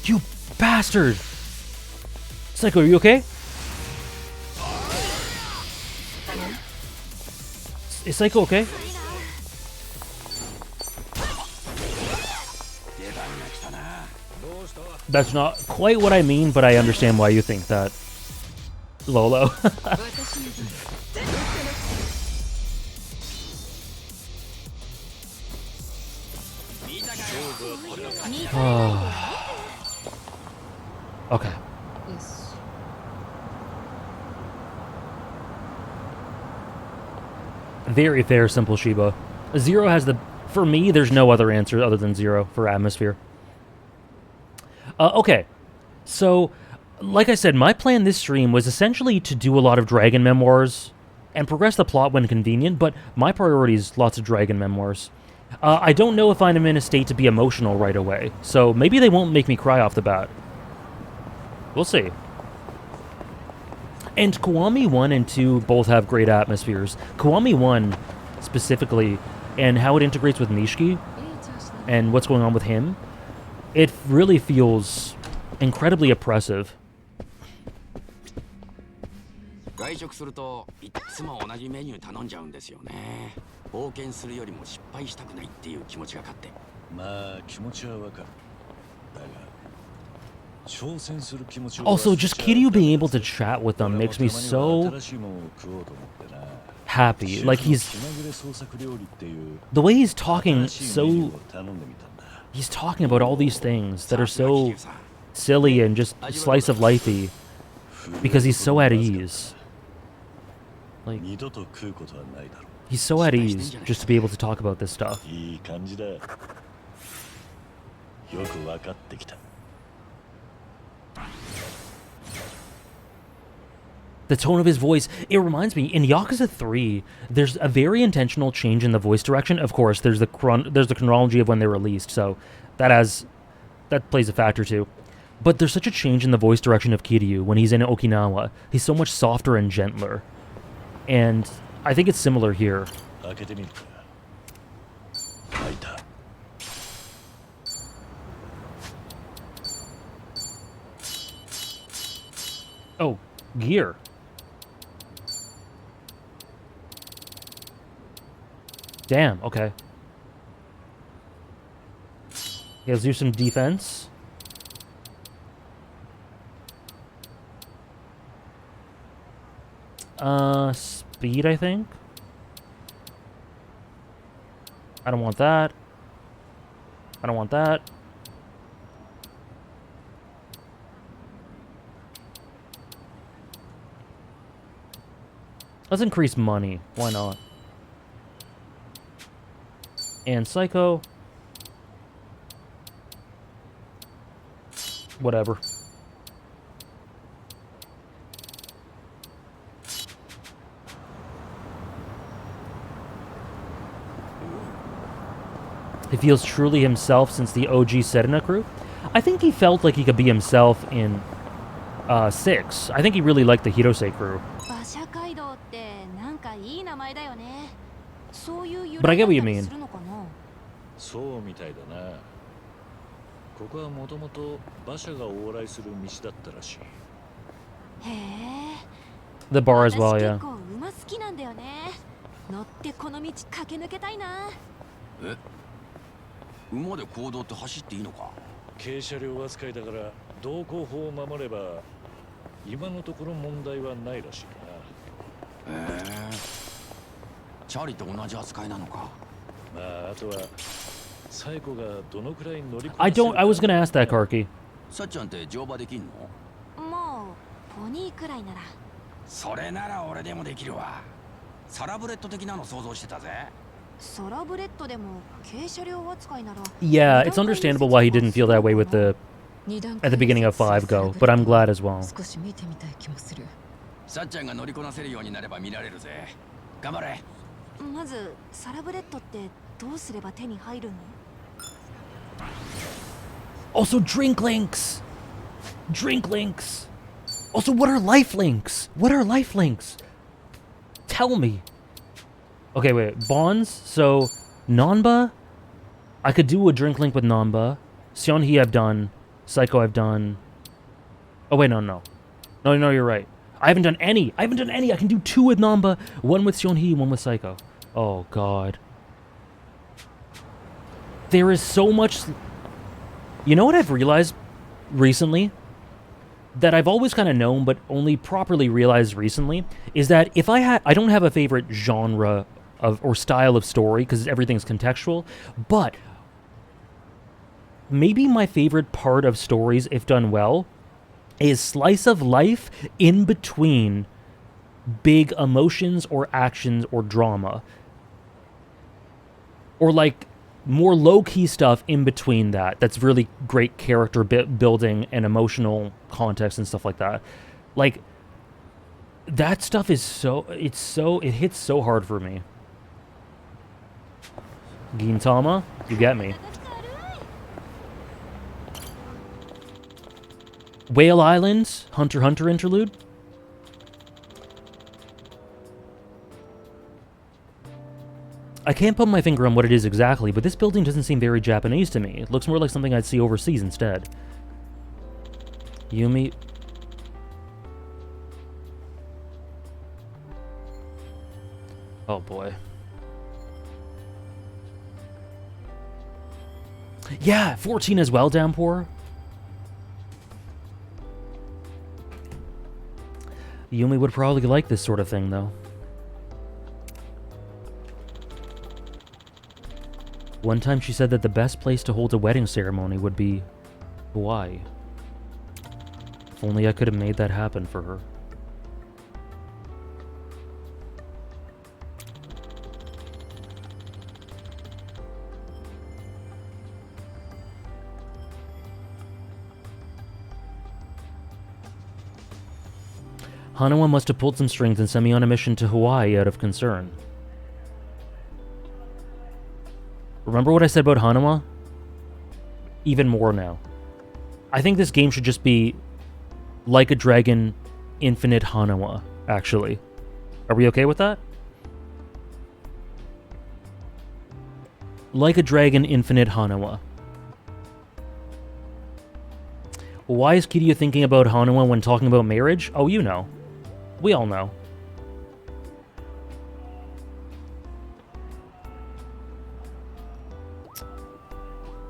You bastard! Psycho, are you okay? Is Psycho okay? That's not quite what I mean, but I understand why you think that. Lolo. Okay. Yes. Very fair, simple Shiba. Zero has the... For me, there's no other answer other than Zero for atmosphere. Okay. So, like I said, my plan this stream was essentially to do a lot of Dragon Memoirs and progress the plot when convenient, but my priority is lots of Dragon Memoirs. I don't know if I'm in a state to be emotional right away, so maybe they won't make me cry off the bat. We'll see. And Kiwami 1 and 2 both have great atmospheres. Kiwami 1, specifically, and how it integrates with Nishiki, and what's going on with him, it really feels incredibly oppressive. 外食するといつも同じメニュー頼んじゃうんですよね。冒険するよりも失敗したくないっていう気持ちが勝って。まあ気持ちはわかる。だが挑戦する気持ちを Also, just Kiryu being able to chat with them makes me so happy. Like the way he's talking so... He's talking about all these things that are so silly and just slice of lifey because he's so at ease. Like, he's so at ease just to be able to talk about this stuff. The tone of his voice, it reminds me, in Yakuza 3, there's a very intentional change in the voice direction. Of course, there's the chronology of when they were released, so that plays a factor too. But there's such a change in the voice direction of Kiryu when he's in Okinawa. He's so much softer and gentler. And I think it's similar here. Oh, gear. Damn, okay. Yeah, let's do some defense. Speed, I think. I don't want that. I don't want that. Let's increase money. Why not? And Psycho. Whatever. He feels truly himself since the OG Serena crew. I think he felt like he could be himself in 6. I think he really liked the Hirose crew. But I get what you mean. そうみたいだな。ここはもともと馬車が往来する道だったらしい。 The bar as well, yeah. え、馬で公道って走っていいのか？軽車両扱いだから道交法を守れば今のところ問題はないらしいな。チャーリーと同じ扱いなのか？まああとは最後がどのくらい乗りこなせるか。 I was gonna ask that, Karki. さっちゃんって乗馬できんの？もうポニーくらいなら。それなら俺でもできるわ。サラブレッド的なの想像してたぜ。 Yeah, it's understandable why he didn't feel that way with at the beginning of 5 Go, but I'm glad as well. さっちゃんが乗りこなせるようになれば見られるぜ。頑張れ。まずサラブレッドってどうすれば手に入るの？ Also, drink links! Drink links! Also, what are life links? What are life links? Tell me. Okay, wait. Bonds? So, Nanba? I could do a drink link with Nanba. Seonhee I've done. Psycho I've done. Oh, wait, no. No, you're right. I haven't done any. I can do 2 with Nanba, 1 with Seonhee, 1 with Psycho. Oh, God. There is so much... You know what I've realized recently? That I've always kind of known, but only properly realized recently, is that if I don't have a favorite genre of or style of story, because everything's contextual, but maybe my favorite part of stories, if done well, is slice of life in between big emotions or actions or drama. Or like more low-key stuff in between that. That's really great character building and emotional context and stuff like that. Like, that stuff is it hits so hard for me. Gintama, you get me. Whale Island, Hunter x Hunter interlude. I can't put my finger on what it is exactly, but this building doesn't seem very Japanese to me. It looks more like something I'd see overseas instead. Yumi... Oh boy. Yeah, 14 as well, Downpour. Yumi would probably like this sort of thing, though. One time she said that the best place to hold a wedding ceremony would be Hawaii. If only I could have made that happen for her. Hanawa must have pulled some strings and sent me on a mission to Hawaii out of concern. Remember what I said about Hanawa? Even more now. I think this game should just be Like a Dragon, Infinite Hanawa, actually. Are we okay with that? Like a Dragon, Infinite Hanawa. Why is Kiryu thinking about Hanawa when talking about marriage? Oh, you know. We all know.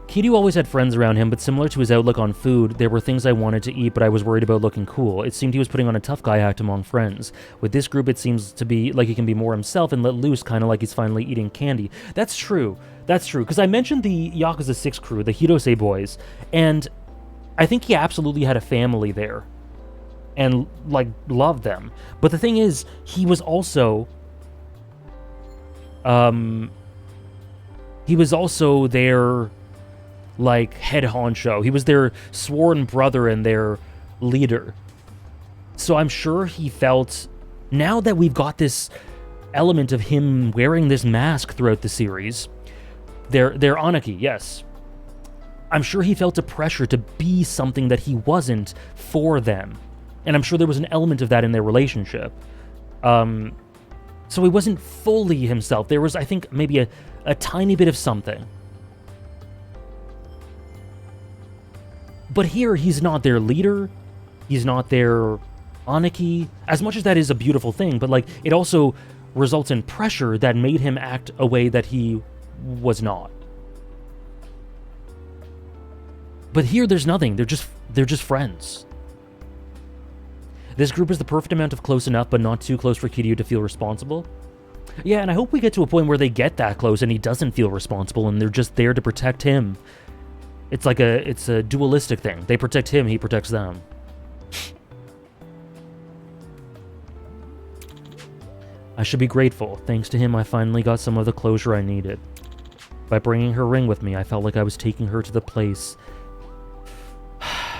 Kiryu always had friends around him, but similar to his outlook on food, there were things I wanted to eat, but I was worried about looking cool. It seemed he was putting on a tough guy act among friends. With this group, it seems to be like he can be more himself and let loose, kind of like he's finally eating candy. That's true. That's true. Because I mentioned the Yakuza 6 crew, the Hirose boys, and I think he absolutely had a family there. And, like, loved them. But the thing is, he was also... He was also their, like, head honcho. He was their sworn brother and their leader. So I'm sure he felt... Now that we've got this element of him wearing this mask throughout the series... Their Anaki, yes. I'm sure he felt a pressure to be something that he wasn't for them. And I'm sure there was an element of that in their relationship. So he wasn't fully himself. There was, I think, maybe a tiny bit of something. But here, he's not their leader. He's not their Anaki. As much as that is a beautiful thing, but like it also results in pressure that made him act a way that he was not. But here, there's nothing. They're just friends. This group is the perfect amount of close enough, but not too close for Kiryu to feel responsible. Yeah, and I hope we get to a point where they get that close and he doesn't feel responsible and they're just there to protect him. It's like it's a dualistic thing. They protect him, he protects them. I should be grateful. Thanks to him, I finally got some of the closure I needed. By bringing her ring with me, I felt like I was taking her to the place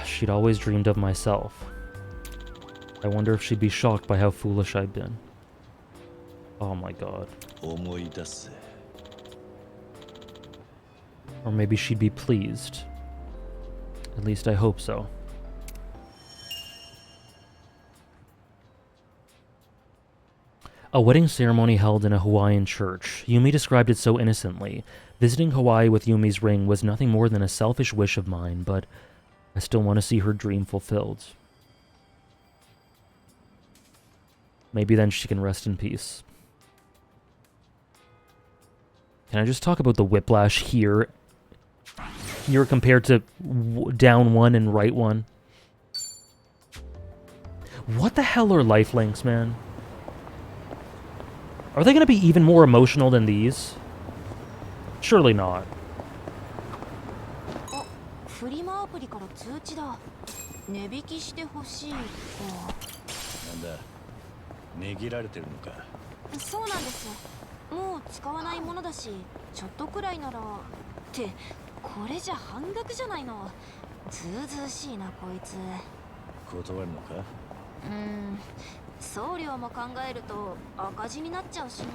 she'd always dreamed of myself. I wonder if she'd be shocked by how foolish I've been. Oh my god. 思い出すぜ。 Or maybe she'd be pleased. At least I hope so. A wedding ceremony held in a Hawaiian church. Yumi described it so innocently. Visiting Hawaii with Yumi's ring was nothing more than a selfish wish of mine, but I still want to see her dream fulfilled. Maybe then she can rest in peace. Can I just talk about the whiplash here? Here compared to down one and right one? What the hell are lifelinks, man? Are they going to be even more emotional than these? Surely not. フリマアプリから通知だ。値引きしてほしいか。なんだ、値切られてるのか。そうなんです。もう使わないものだし、ちょっとくらいなら。ってこれじゃ半額じゃないの。ずうずうしいなこいつ。断るのか。送料も考えると赤字になっちゃうしな。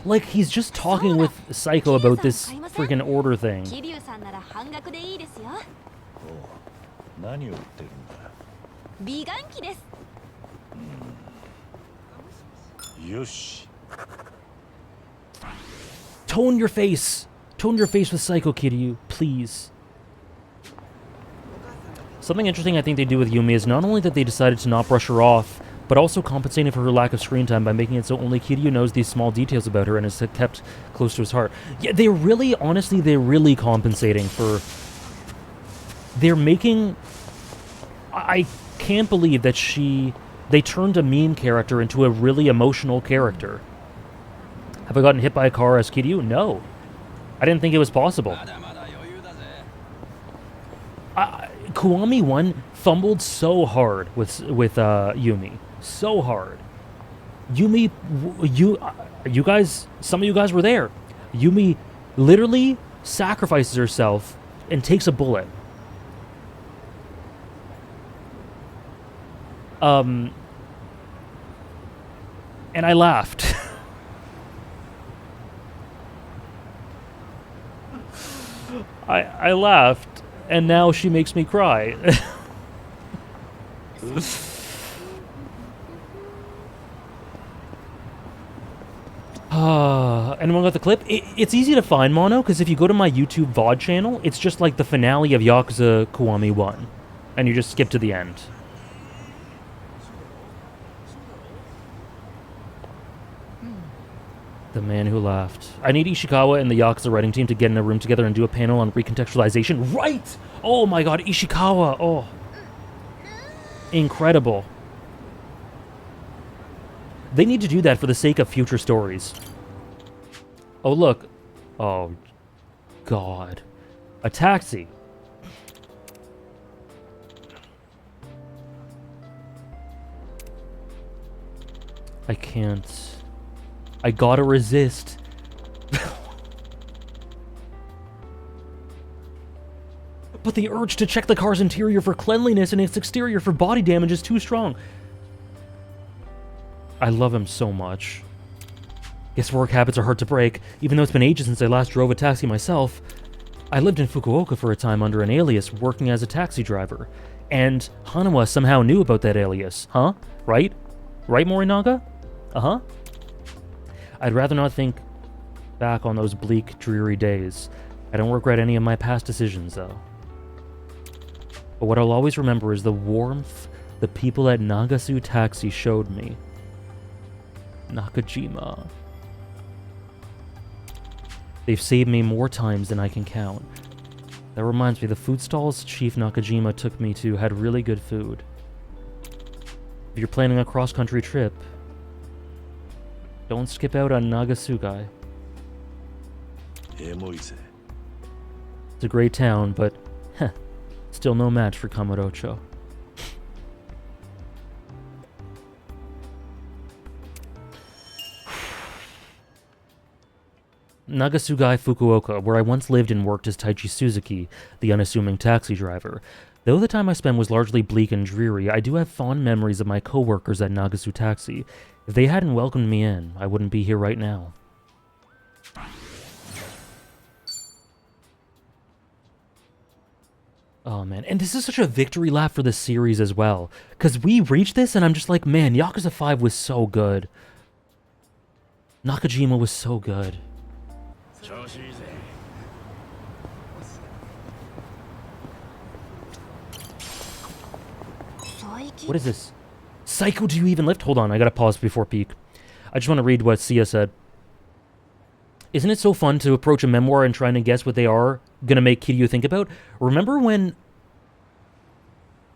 Like he's just talking with Psycho about this freaking order thing. 桐生さんなら半額でいいですよ。おう、何を売ってるんだ。美顔器です。よし。Tone your face. Tone your face with Psycho, Kiryu, please. Something interesting I think they do with Yumi is not only that they decided to not brush her off, but also compensating for her lack of screen time by making it so only Kiryu knows these small details about her and is kept close to his heart. Yeah, they really, honestly, they're really compensating for... They're making... I can't believe that they turned a meme character into a really emotional character. Have I gotten hit by a car as Kiryu? No. I didn't think it was possible. Kiwami 1 fumbled so hard with Yumi. So hard. Yumi, you guys, some of you guys were there. Yumi literally sacrifices herself and takes a bullet. And I laughed. I laughed, and now she makes me cry. Anyone got the clip? It's easy to find, Mono, because if you go to my YouTube VOD channel, it's just like the finale of Yakuza Kiwami 1. And you just skip to the end. The man who laughed. I need Ishikawa and the Yakuza writing team to get in a room together and do a panel on recontextualization. Right! Oh my god, Ishikawa! Oh. Incredible. They need to do that for the sake of future stories. Oh, look. Oh, God. A taxi. I can't. I gotta resist. But the urge to check the car's interior for cleanliness and its exterior for body damage is too strong. I love him so much. Guess work habits are hard to break, even though it's been ages since I last drove a taxi myself. I lived in Fukuoka for a time under an alias, working as a taxi driver. And Hanawa somehow knew about that alias, huh? Right? Right, Morinaga? Uh-huh. I'd rather not think back on those bleak, dreary days. I don't regret any of my past decisions, though. But what I'll always remember is the warmth the people at Nagasu Taxi showed me. Nakajima. They've saved me more times than I can count. That reminds me, the food stalls Chief Nakajima took me to had really good food. If you're planning a cross-country trip, don't skip out on Nagasugai. It's a great town, but still no match for Kamurocho. Nagasugai, Fukuoka, where I once lived and worked as Taichi Suzuki, the unassuming taxi driver. Though the time I spent was largely bleak and dreary, I do have fond memories of my co-workers at Nagasu Taxi. If they hadn't welcomed me in, I wouldn't be here right now. Oh man, and this is such a victory lap for the series as well. Because we reached this and I'm just like, man, Yakuza 5 was so good. Nakajima was so good. What is this? Psycho, do you even lift? Hold on, I gotta pause before peak. I just want to read what Sia said. Isn't it so fun to approach a memoir and trying to guess what they are gonna make Kiryu think about? Remember when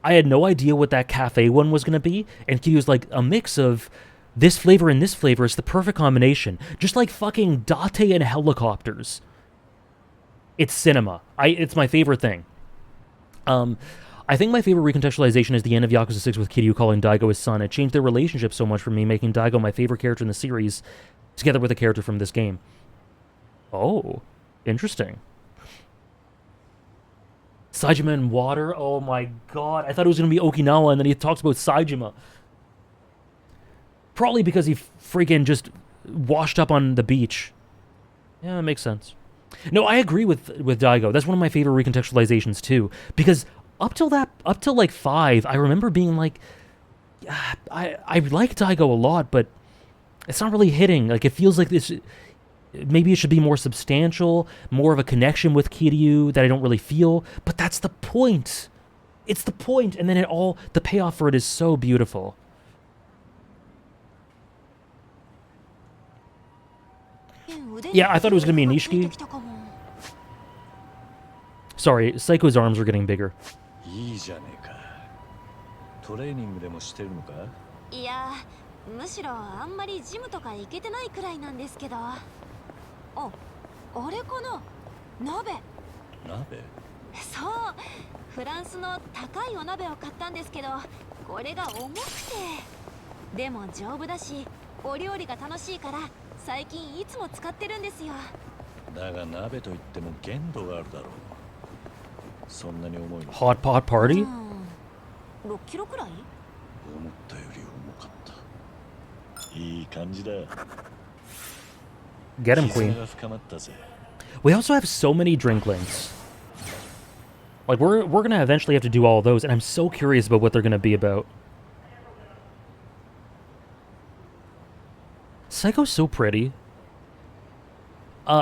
I had no idea what that cafe one was gonna be, and Kiryu's like, a mix of this flavor and this flavor is the perfect combination. Just like fucking Date and helicopters. It's cinema. It's my favorite thing. I think my favorite recontextualization is the end of Yakuza 6 with Kiryu calling Daigo his son. It changed their relationship so much for me, making Daigo my favorite character in the series, together with a character from this game. Oh, interesting. Saejima and water? Oh my god. I thought it was going to be Okinawa, and then he talks about Saejima. Probably because he freaking just washed up on the beach. Yeah, that makes sense. No, I agree with Daigo. That's one of my favorite recontextualizations too. Because up till like 5, I remember being like, I like Daigo a lot, but it's not really hitting. Like, it feels like this. Maybe it should be more substantial, more of a connection with Kiryu that I don't really feel. But that's the point. It's the point, and then the payoff for it is so beautiful. Yeah, I thought it was gonna be Nishiki. Sorry, Psycho's arms are getting bigger. いいじゃねえか。トレーニングでもしてるのか？いや、むしろあんまりジムとか行けてないくらいなんですけど。あれかな？鍋。鍋？そう、フランスの高いお鍋を買ったんですけど、これが重くて。でも丈夫だし、お料理が楽しいから最近いつも使ってるんですよ。だが鍋といっても限度があるだろう。そんなに重いの？ Hot pot party? 6キロくらい？思ったより重かった。いい感じだ。Get him, Queen. We also have so many drink links. Like, we're gonna eventually have to do all of those, and I'm so curious about what they're gonna be about. Psycho's so pretty.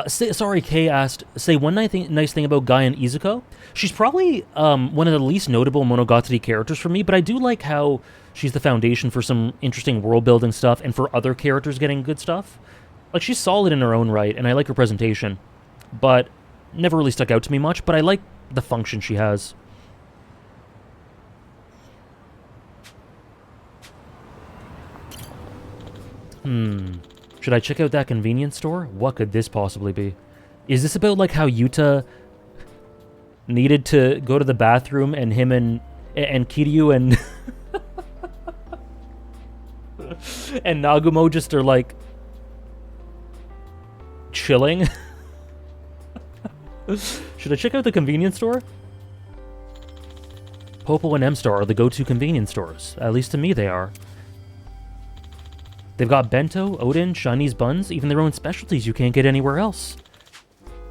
Sorry, Kay asked, say one nice thing about Guy and Izuko. She's probably one of the least notable Monogatari characters for me, but I do like how she's the foundation for some interesting world-building stuff and for other characters getting good stuff. Like, she's solid in her own right, and I like her presentation, but never really stuck out to me much, but I like the function she has. Should I check out that convenience store? What could this possibly be? Is this about, like, how Yuta needed to go to the bathroom and him and Kiryu and and Nagumo just are, like, chilling? Should I check out the convenience store? Popo and M-Star are the go-to convenience stores. At least to me they are. They've got bento, Odin, Chinese buns, even their own specialties you can't get anywhere else.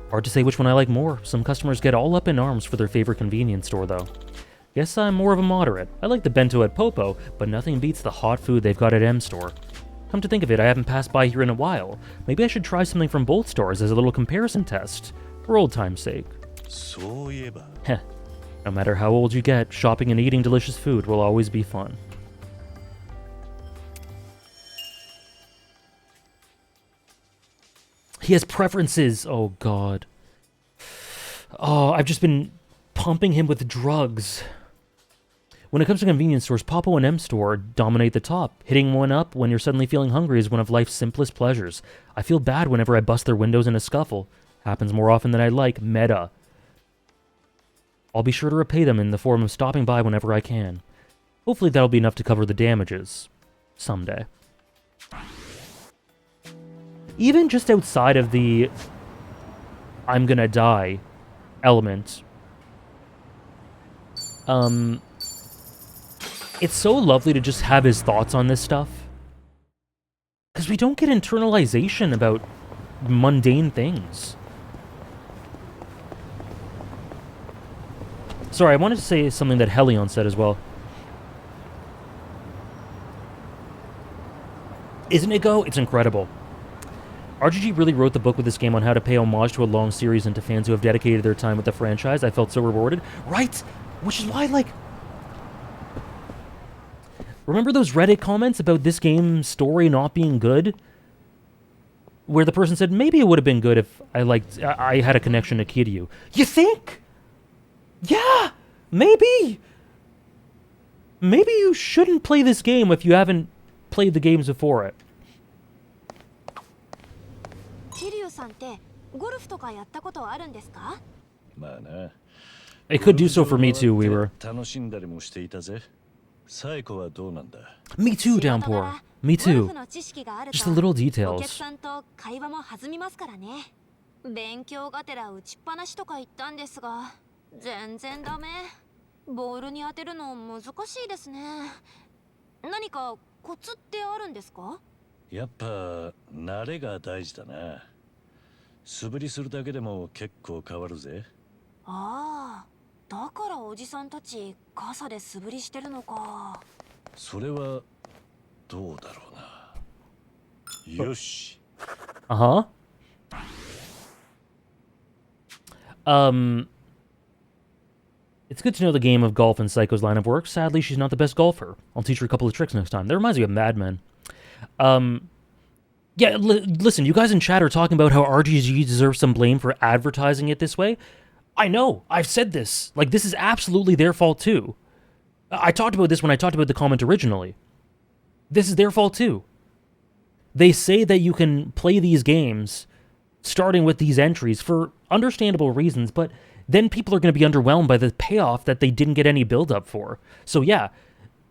Hard to say which one I like more. Some customers get all up in arms for their favorite convenience store, though. Guess I'm more of a moderate. I like the bento at Popo, but nothing beats the hot food they've got at M-Store. Come to think of it, I haven't passed by here in a while. Maybe I should try something from both stores as a little comparison test, for old time's sake. Heh. No matter how old you get, shopping and eating delicious food will always be fun. He has preferences. Oh, God. Oh, I've just been pumping him with drugs. When it comes to convenience stores, Popo and M-Store dominate the top. Hitting one up when you're suddenly feeling hungry is one of life's simplest pleasures. I feel bad whenever I bust their windows in a scuffle. Happens more often than I'd like. Meta. I'll be sure to repay them in the form of stopping by whenever I can. Hopefully that'll be enough to cover the damages. Someday. Even just outside of the I'm gonna die element, it's so lovely to just have his thoughts on this stuff. Because we don't get internalization about mundane things. Sorry, I wanted to say something that Helion said as well. Isn't it, Go? It's incredible. RGG really wrote the book with this game on how to pay homage to a long series and to fans who have dedicated their time with the franchise. I felt so rewarded. Right? Which is why, like... Remember those Reddit comments about this game's story not being good? Where the person said, maybe it would have been good if I had a connection to Kiryu. You think? Yeah! Maybe! Maybe you shouldn't play this game if you haven't played the games before it. キリュウさんってゴルフとかやったことはあるんですか？まあな。 It could do so for me too, Weaver. 楽しんだりもしていたぜ。サイコはどうなんだ？ Me too, Downpour. Me ゴル too. フの知識がある Just と the little お客 details. さんと会話も弾みますからね。勉強がてら打ちっぱなしとか言ったんですが、全然ダメ。ボールに当てるの難しいですね。何かコツってあるんですか？やっぱ慣れが大事だな。素振りするだけでも結構変わるぜ。ああ、だからおじさんたち傘で素振りしてるのか。それはどうだろうな。よし。Uh-huh. It's good to know the game of golf and Psycho's line of work. Sadly, she's not the best golfer. I'll teach her a couple of tricks next time. That reminds me of Mad Men. Yeah, listen, you guys in chat are talking about how RGG deserves some blame for advertising it this way. I know, I've said this. Like, this is absolutely their fault too. I talked about this when I talked about the comment originally. This is their fault too. They say that you can play these games starting with these entries for understandable reasons, but then people are going to be underwhelmed by the payoff that they didn't get any build-up for. So yeah,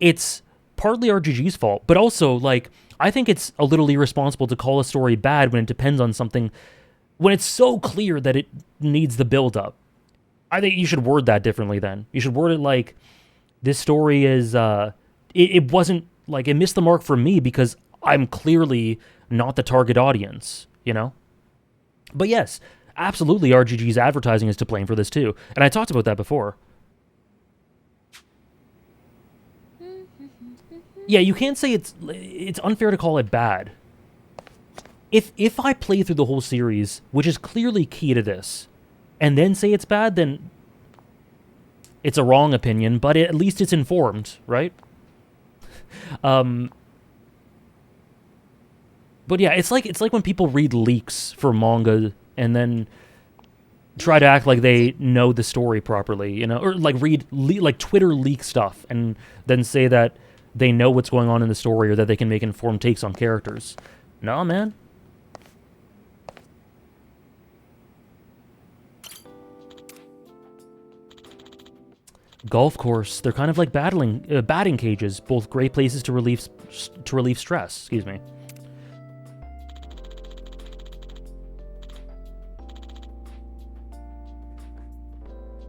it's partly RGG's fault, but also, like, I think it's a little irresponsible to call a story bad when it depends on something, when it's so clear that it needs the build-up. I think you should word that differently then. You should word it like, this story is, it wasn't, like, it missed the mark for me because I'm clearly not the target audience, you know? But yes, absolutely RGG's advertising is to blame for this too. And I talked about that before. Yeah, you can't say it's unfair to call it bad. If I play through the whole series, which is clearly key to this, and then say it's bad, then it's a wrong opinion, but at least it's informed, right? But yeah, it's like when people read leaks for manga and then try to act like they know the story properly, you know, or like read like Twitter leak stuff and then say that they know what's going on in the story or that they can make informed takes on characters. Nah, man. Golf course. They're kind of like batting cages, both great places to relieve stress. Excuse me.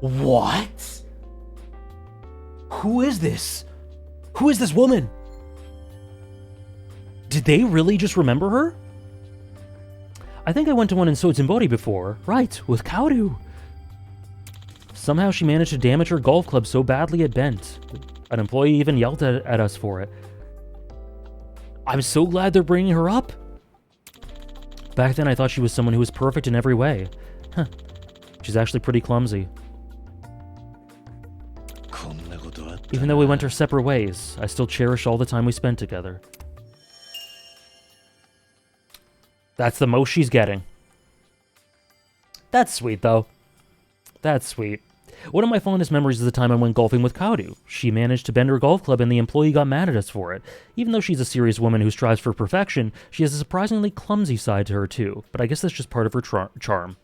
What? Who is this? Who is this woman? Did they really just remember her? I think I went to one in Sojimbori before. Right, with Kaoru. Somehow she managed to damage her golf club so badly it bent. An employee even yelled at us for it. I'm so glad they're bringing her up. Back then I thought she was someone who was perfect in every way. Huh. She's actually pretty clumsy. Even though we went our separate ways, I still cherish all the time we spent together. That's the most she's getting. That's sweet, though. That's sweet. One of my fondest memories is the time I went golfing with Kaoru. She managed to bend her golf club and the employee got mad at us for it. Even though she's a serious woman who strives for perfection, she has a surprisingly clumsy side to her too. But I guess that's just part of her charm.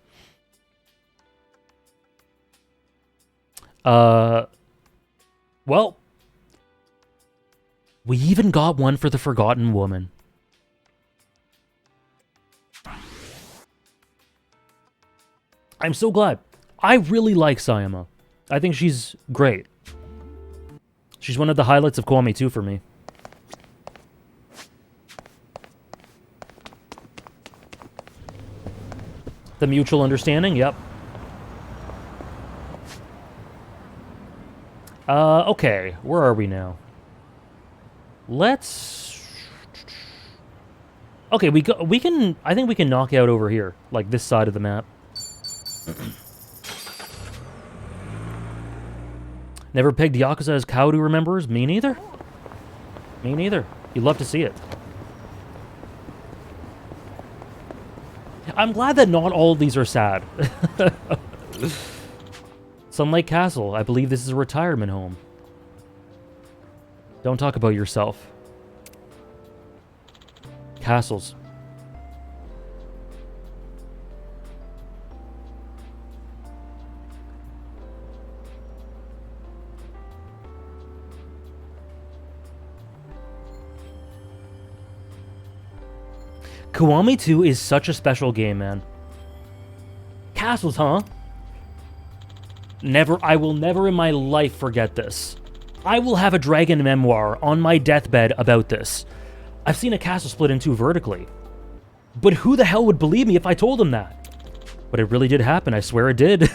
Well, we even got one for the Forgotten Woman. I'm so glad. I really like Sayama. I think she's great. She's one of the highlights of Kiwami 2 for me. The mutual understanding, yep. Okay, where are we now? Let's... Okay, we can... I think we can knock out over here, like this side of the map. Never pegged Yakuza as Kaoru remembers? Me neither. Me neither. You'd love to see it. I'm glad that not all of these are sad. Sunlight Castle. I believe this is a retirement home. Don't talk about yourself. Castles. Kiwami 2 is such a special game, man. Castles, huh? I will never in my life forget this. I will have a dragon memoir on my deathbed about this. I've seen a castle split in two vertically. But who the hell would believe me if I told them that? But it really did happen, I swear it did.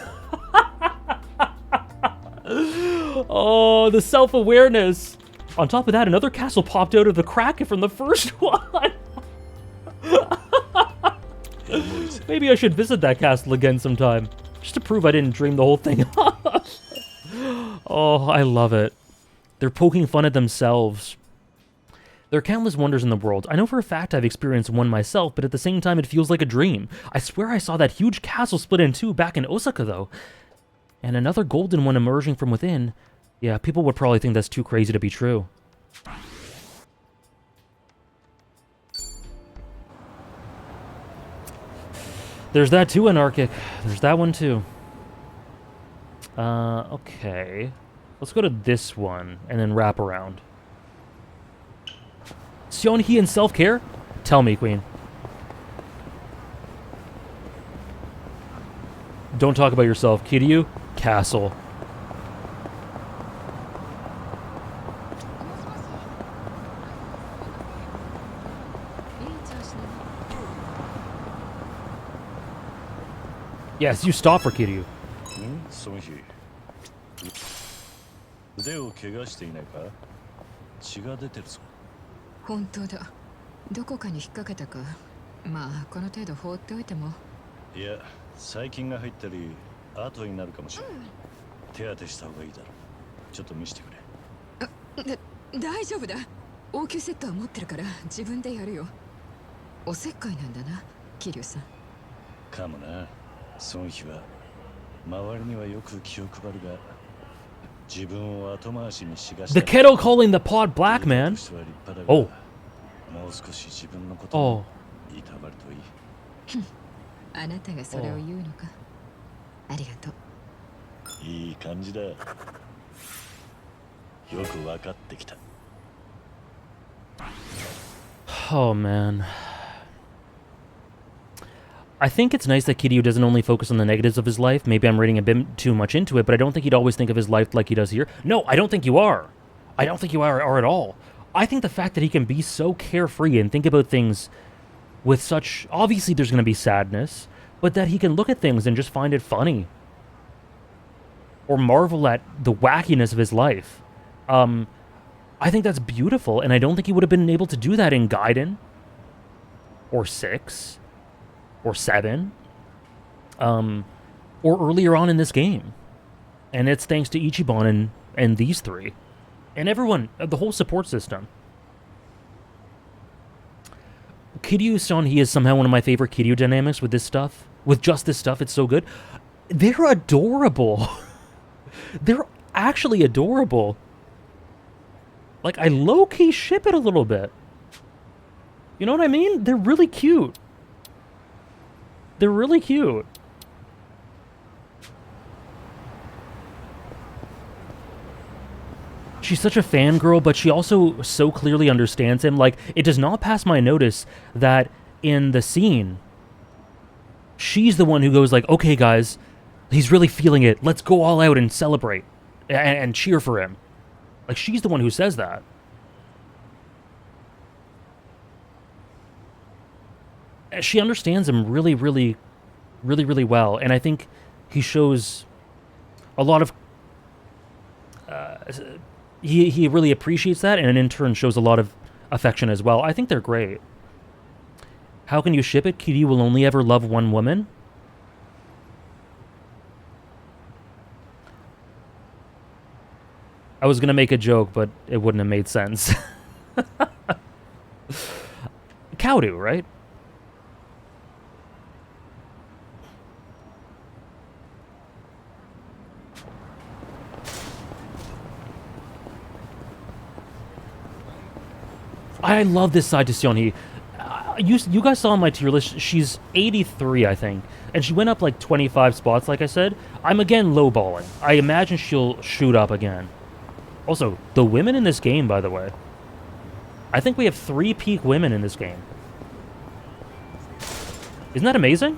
Oh, the self-awareness. On top of that, another castle popped out of the crack from the first one. Maybe I should visit that castle again sometime, just to prove I didn't dream the whole thing up. Oh, I love it. They're poking fun at themselves. There are countless wonders in the world. I know for a fact I've experienced one myself, but at the same time it feels like a dream. I swear I saw that huge castle split in two back in Osaka, though. And another golden one emerging from within. Yeah, people would probably think that's too crazy to be true. There's that too, Anarchic. There's that one too. Okay. Let's go to this one and then wrap around. Seonhee and self-care? Tell me, Queen. Don't talk about yourself. Kiryu, castle. Yes, you stop for Kiryu. その日腕を怪我していないか血が出てるぞ本当だどこかに引っ掛けたかまあこの程度放っておいてもいや細菌が入ったり後になるかもしれない手当てした方がいいだろうちょっと見せてくれ大丈夫だ応急セットは持ってるから自分でやるよおせっかいなんだな桐生さんかもなその日は周りにはよく気を配るが自分を後回しにしがち The kettle calling the pot black, man. Oh. もう少し自分のことをいたわるといいあなたがそれを言うのかありがとういい感じだよく分かってきた Oh, man. I think it's nice that Kiryu doesn't only focus on the negatives of his life. Maybe I'm reading a bit too much into it, but I don't think he'd always think of his life like he does here. No, I don't think you are. I don't think you are at all. I think the fact that he can be so carefree and think about things with such... Obviously, there's going to be sadness, but that he can look at things and just find it funny. Or marvel at the wackiness of his life. I think that's beautiful, and I don't think he would have been able to do that in Gaiden. Or 6. Or 7, or earlier on in this game. And it's thanks to Ichiban and these three. And everyone, the whole support system. Kiryu Seonhee is somehow one of my favorite Kiryu dynamics with this stuff. With just this stuff, it's so good. They're adorable. They're actually adorable. Like, I low-key ship it a little bit. You know what I mean? They're really cute. They're really cute. She's such a fangirl, but she also so clearly understands him. Like, it does not pass my notice that in the scene, she's the one who goes like, okay, guys, he's really feeling it. Let's go all out and celebrate and cheer for him. Like, she's the one who says that. She understands him really, really really, really well. And I think he shows a lot of... he really appreciates that, and in turn shows a lot of affection as well. I think they're great. How can you ship it? Kiryu will only ever love one woman? I was gonna make a joke, but it wouldn't have made sense. Kowdu, right? I love this side to Seonhee. You guys saw on my tier list, she's 83, I think. And she went up like 25 spots, like I said. I'm again lowballing. I imagine she'll shoot up again. Also, the women in this game, by the way. I think we have 3 peak women in this game. Isn't that amazing?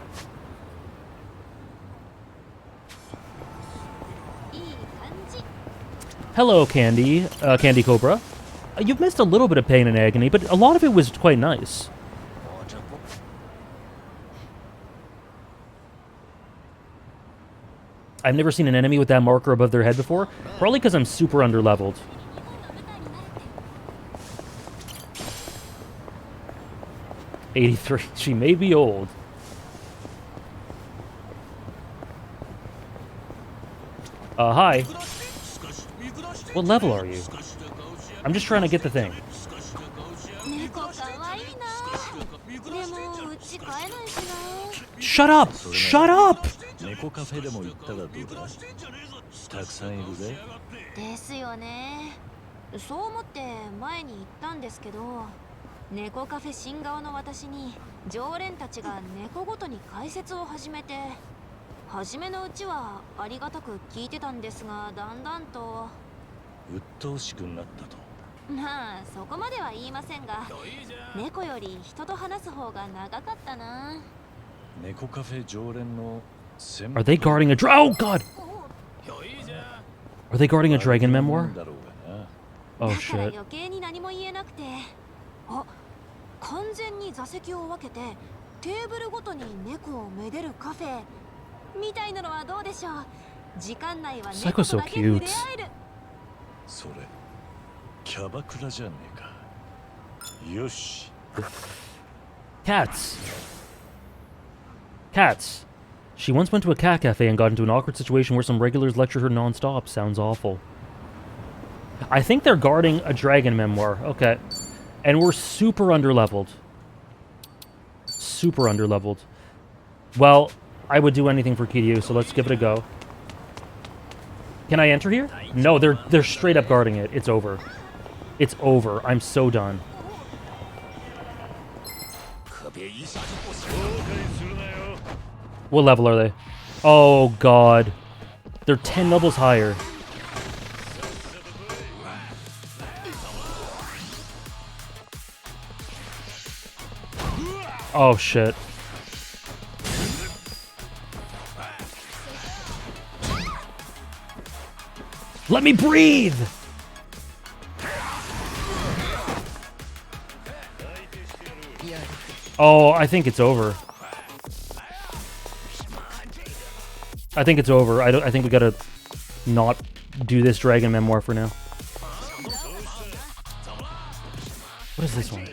Hello, Candy. Candy Cobra. You've missed a little bit of pain and agony, but a lot of it was quite nice. I've never seen an enemy with that marker above their head before. Probably because I'm super underleveled. '83. She may be old. Hi. What level are you? I'm just trying to get the thing. Shut up! Shut up! 猫カフェでも行ったらどうだ。たくさんいるぜ。ですよね。そう思って前に言ったんですけど、猫カフェ新顔の私に常連たちが猫ごとに解説を始めて、初めのうちはありがたく聞いてたんですが、だんだんと鬱陶しくなったと。まあそこまでは言いませんが、猫より人と話す方が長かったな。猫カフェ常連の Are they guarding a oh god! Are they guarding a dragon memoir? Oh だから shit. 余計に何も言えなくて、あ、完全に座席を分けてテーブルごとに猫をめでるカフェみたいなのはどうでしょう。時間内は猫とだけ触れ合える。それキャバクラじゃねえか。よし。Cats. Cats. She once went to a cat cafe and got into an awkward situation where some regulars lectured her non-stop. Sounds awful. I think they're guarding a dragon memoir. Okay. And we're super underleveled. Super underleveled. Well, I would do anything for Kiryu, so let's give it a go. Can I enter here? No, they're straight up guarding it. It's over. It's over. I'm so done. What level are they? Oh god. They're 10 levels higher. Oh shit. Let me breathe! Oh, I think it's over. I think it's over. I think we gotta not do this dragon memoir for now. What is this one?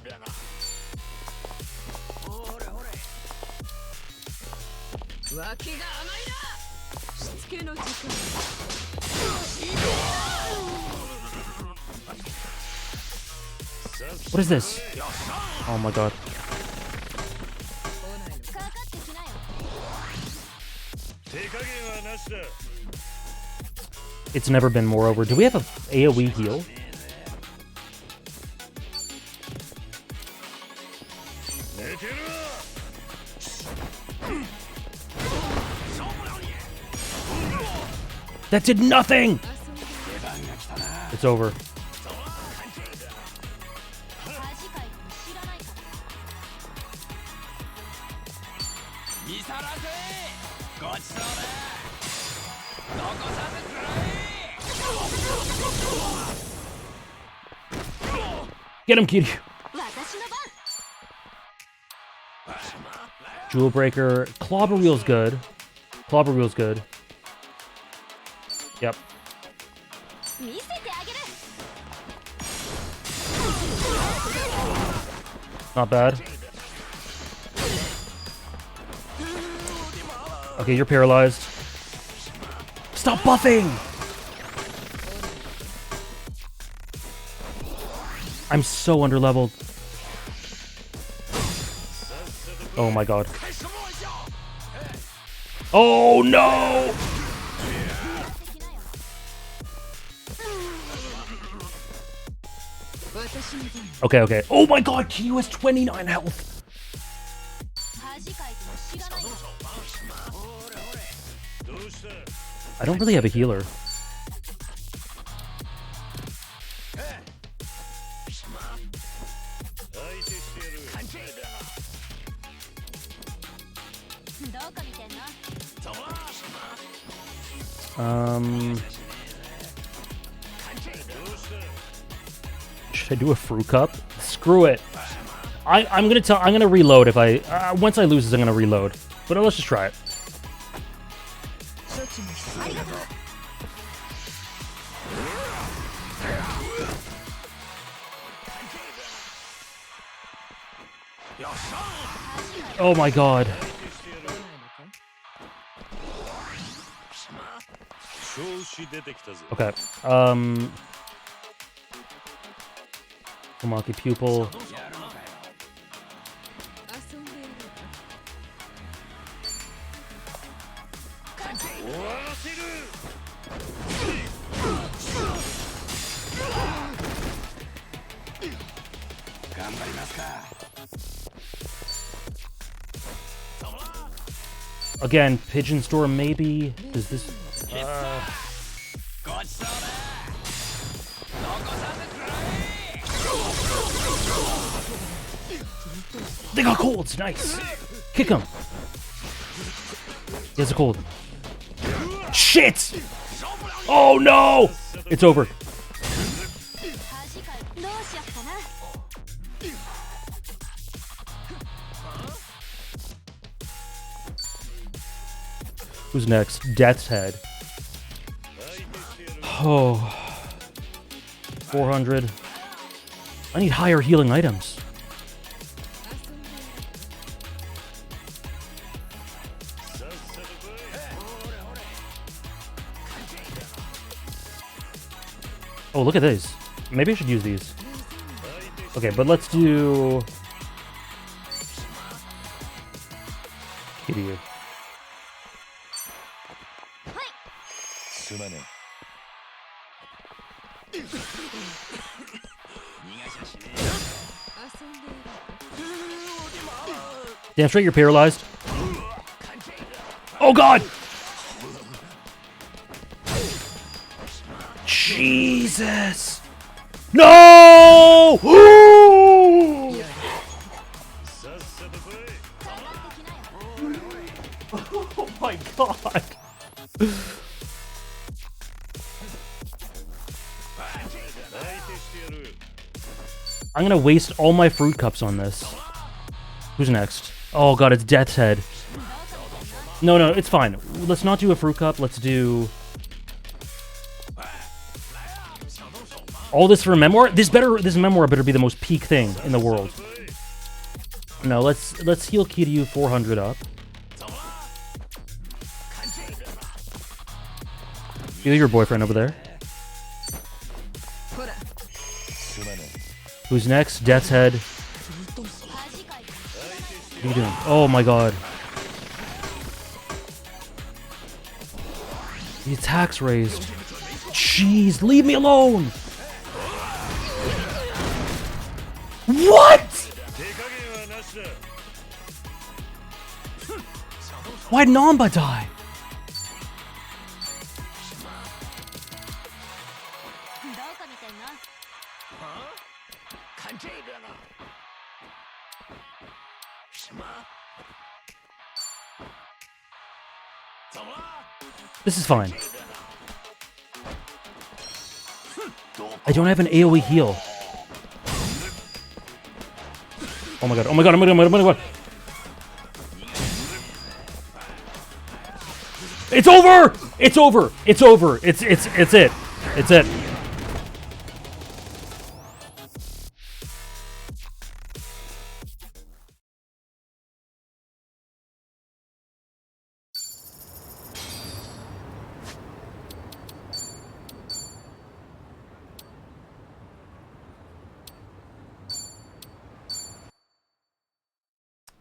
What is this? Oh my god. It's never been more over. Do we have a AoE heal? That did nothing! It's over. Get him, Kiryu. Jewel Breaker. Clobber Wheel's good. Clobber Wheel's good. Yep. 見せてあげる Not bad. Okay, you're paralyzed. Stop buffing! I'm so underleveled. Oh my god. Oh no! Okay, okay. Oh my god, Kiryu has 29 health! 恥かいても知らないわ I don't really have a healer. Should I do a fruit cup? Screw it. I'm gonna reload if I once I lose this I'm gonna reload. But let's just try it. Oh my god. Okay. Komaki pupil. Again, Pigeon Store maybe. Does this? They got colds. Nice. Kick him. He has a cold. Shit! Oh no! It's over. Who's next? Death's Head. Oh. 400. I need higher healing items. Oh, look at these. Maybe I should use these. Okay, but let's do... Kiryu. Damn straight, you're paralyzed. Oh god! Jesus! No! Oh my god! I'm gonna waste all my fruit cups on this. Who's next? Oh god, it's Death's Head. No, no, it's fine. Let's not do a fruit cup. Let's do... all this for a memoir? This memoir better be the most peak thing in the world. No, let's heal Kiryu 400 up. Heal your boyfriend over there. Who's next? Death's Head. What are you doing? Oh my god. The attack's raised. Jeez, leave me alone! What?! Why'd Namba die? This is fine. I don't have an AoE heal. Oh my god, oh my god, oh my god, oh my god, oh my god. It's over! It's over! It's over! It's it. It's it.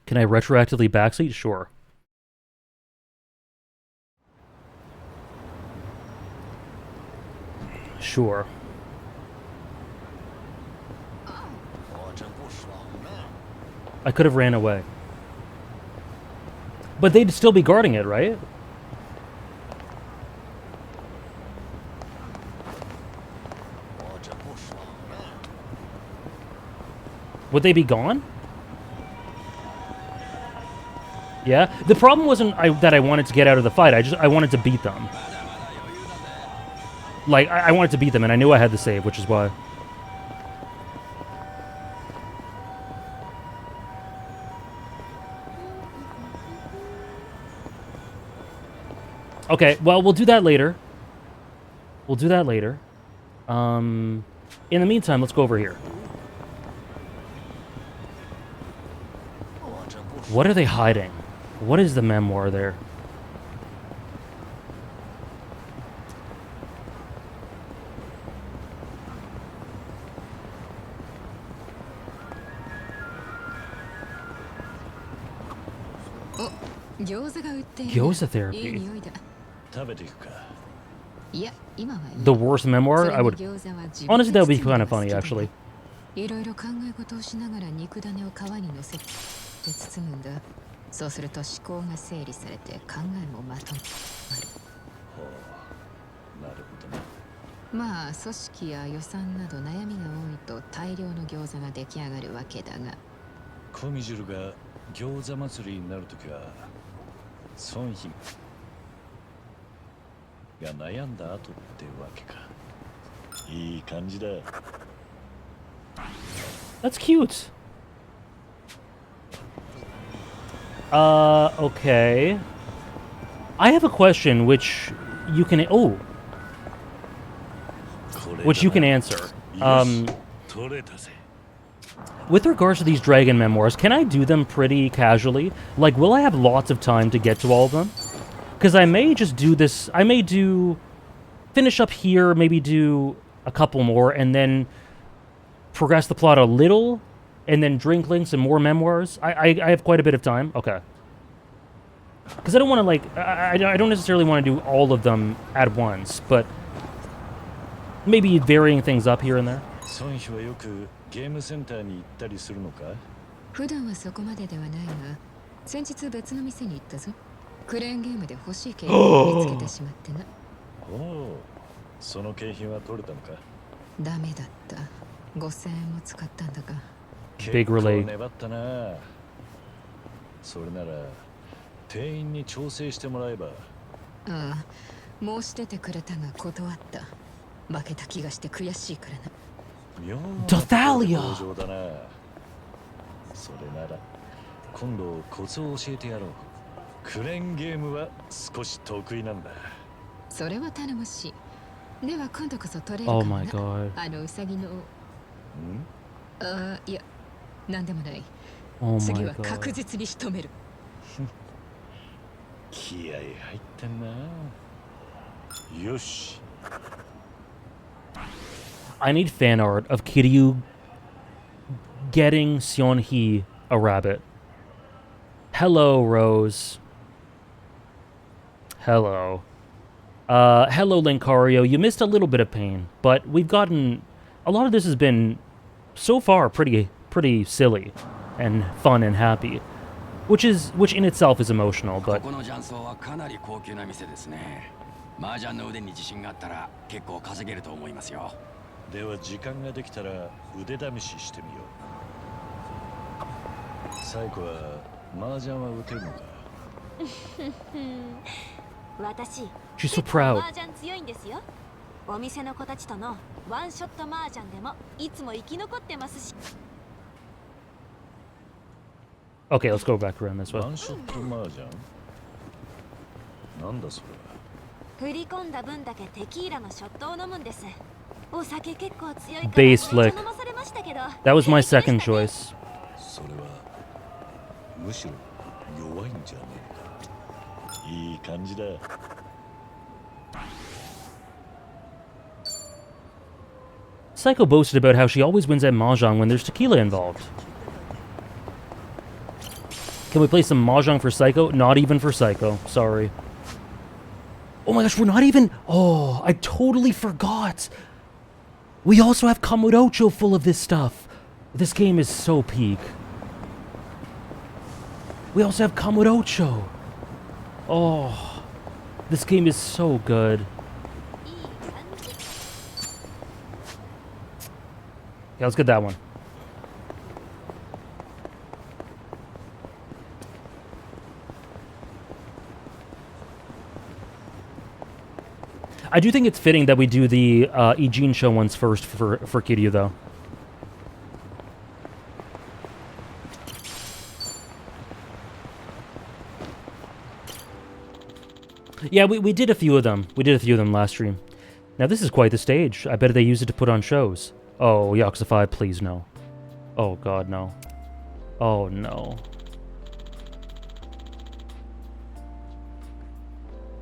Can I retroactively backseat? Sure. Sure. I could have ran away. But they'd still be guarding it, right? Would they be gone? Yeah. The problem wasn't that I wanted to get out of the fight. I wanted to beat them. Like I wanted to beat them, and I knew I had the save, which is why. Okay. Well, we'll do that later. We'll do that later. In the meantime, let's go over here. What are they hiding? What is the memoir there? Gyoza therapy. The worst memoir? I would... Honestly, that would be kind of funny, actually. いろいろ考え事をしながら肉種を皮にのせて包むんだ。そうすると思考が整理されて考えもまとまる。なるほどね。まあ組織や予算など悩みが多いと大量の餃子が出来上がるわけだが、コミジュルが餃子祭りになるときは孫妃が悩んだ後ってわけか。いい感じだ。That's cute. Okay. I have a question which you can... Oh. Which you can answer. With regards to these dragon memoirs, can I do them pretty casually? Like, will I have lots of time to get to all of them? Because I may just do this... I may do... Finish up here, maybe do a couple more, and then progress the plot a little, and then drink links and more memoirs. I have quite a bit of time. Okay. Because I don't want to, like... I don't necessarily want to do all of them at once, but... Maybe varying things up here and there. ゲームセンターに行ったりするのか？普段はそこまでではないが、先日別の店に行ったぞ。クレーンゲームで欲しい景品を見つけてしまってな。おお、その景品は取れたのか？ダメだった。5000円も使ったんだが。Big relay. 粘ったな。それなら店員に調整してもらえば。ああ、申し出てくれたが断った。負けた気がして悔しいからな。Dathalia! それなら今度コツを教えてやろう。クレーンゲームは少し得意なんだ。それは頼もしい。では今度こそ取れるかな。Oh my god. あのウサギの。いや、なんでもない。Oh 次 my は確 god. 実に仕留める。気合い入ってんな。よし。I need fan art of Kiryu getting Seonhee a rabbit. Hello, Rose. Hello. Hello, Linkario. You missed a little bit of pain, but we've gotten... A lot of this has been, so far, pretty silly and fun and happy. Which in itself is emotional, but... 麻雀の腕に自信があったら結構稼げると思いますよ。では時間ができたら腕試ししてみよう。最後は麻雀は打てるのか？私、She's so proud. 麻雀強いんですよ。お店の子たちとのワンショット麻雀でもいつも生き残ってますし。Okay, let's go back around this way. ワンショット麻雀？なんだそれは。振り込んだ分だけテキーラのショットを飲むんです。お酒結構強いから Base お茶 flick. 飲まされましたけど That was my second choice. それはむしろ弱いんじゃねえか。いい感じだ。Psycho boasted about how she always wins at Mahjong when there's tequila involved. Can we play some Mahjong for Psycho? Not even for Psycho. Sorry. Oh my gosh, we're not even... Oh, I totally forgot. We also have Kamurocho full of this stuff. This game is so peak. We also have Kamurocho. Oh, this game is so good. Yeah, let's get that one. I do think it's fitting that we do the Ijin show ones first for Kiryu, though. Yeah, we did a few of them. We did a few of them last stream. Now, this is quite the stage. I bet they use it to put on shows. Oh, Yakuza 5, please, no. Oh, God, no. Oh, no.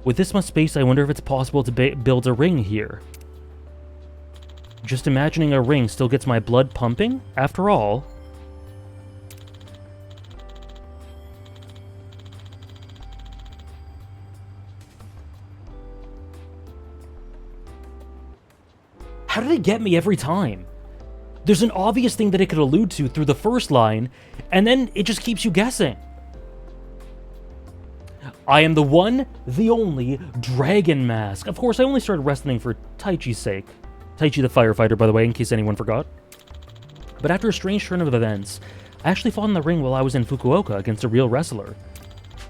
With this much space, I wonder if it's possible to build a ring here. Just imagining a ring still gets my blood pumping, after all. How did it get me every time? There's an obvious thing that it could allude to through the first line, and then it just keeps you guessing. I am the one, the only, Dragon Mask. Of course, I only started wrestling for Taichi's sake. Taichi the firefighter, by the way, in case anyone forgot. But after a strange turn of events, I actually fought in the ring while I was in Fukuoka against a real wrestler.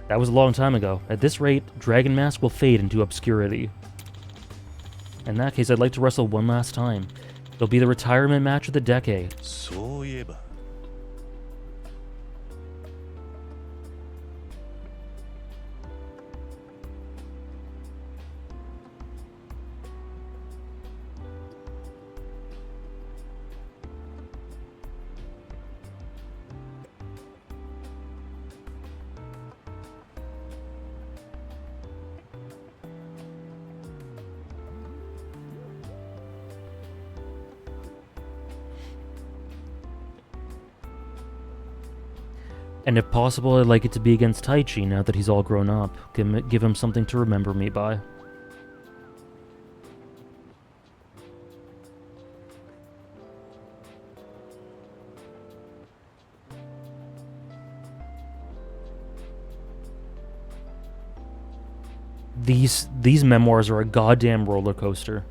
That was a long time ago. At this rate, Dragon Mask will fade into obscurity. In that case, I'd like to wrestle one last time. It'll be the retirement match of the decade. そういえば And if possible, I'd like it to be against Taichi now that he's all grown up. Give him something to remember me by. These memoirs are a goddamn roller coaster.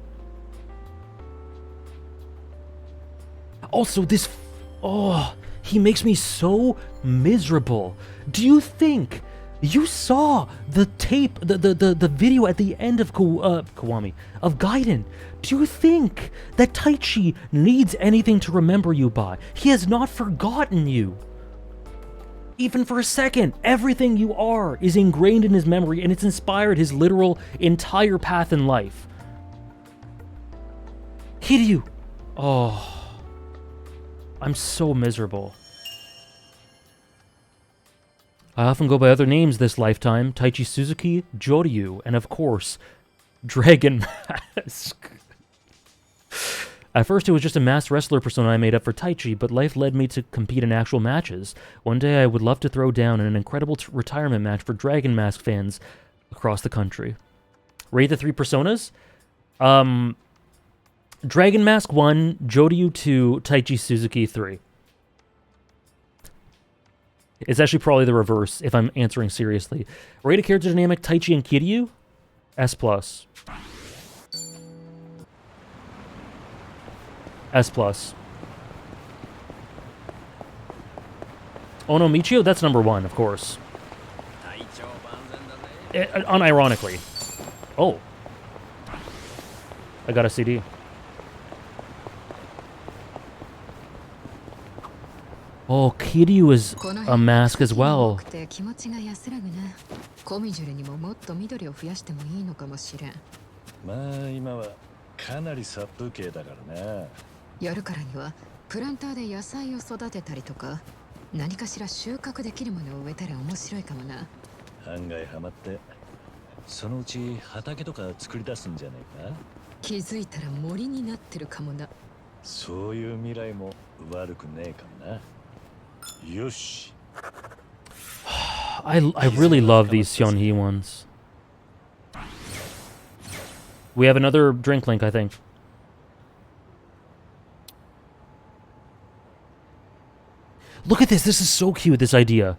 Also, this... Oh... He makes me so miserable. Do you think you saw the tape, the video at the end of Kiwami, of Gaiden? Do you think that Taichi needs anything to remember you by? He has not forgotten you. Even for a second, everything you are is ingrained in his memory, and it's inspired his literal entire path in life. Hiryu. Oh... I'm so miserable. I often go by other names this lifetime. Taichi Suzuki, Joryu, and of course, Dragon Mask. At first it was just a masked wrestler persona I made up for Taichi, but life led me to compete in actual matches. One day I would love to throw down in an incredible retirement match for Dragon Mask fans across the country. Rate the three personas? Dragon Mask 1, Joryu 2, Taichi Suzuki 3. It's actually probably the reverse, if I'm answering seriously. Rate a character dynamic, Taichi and Kiryu? S+. S+. Ono Michio? That's number 1, of course. Unironically. Oh. I got a CD. Oh, Kiryu is この a 辺 mask as 木が多 well. くて気持ちが安らぐな。コミジュルにももっと緑を増やしてもいいのかもしれん。まあ今はかなり殺風景だからな。やるからにはプランターで野菜を育てたりとか、何かしら収穫できるものを植えたら面白いかもな。案外ハマってそのうち畑とか作り出すんじゃねえか。気づいたら森になってるかもな。そういう未来も悪くねえかもな。よし。 I really love these Seonhee ones. We have another drink link, I think. Look at this. This is so cute, this idea.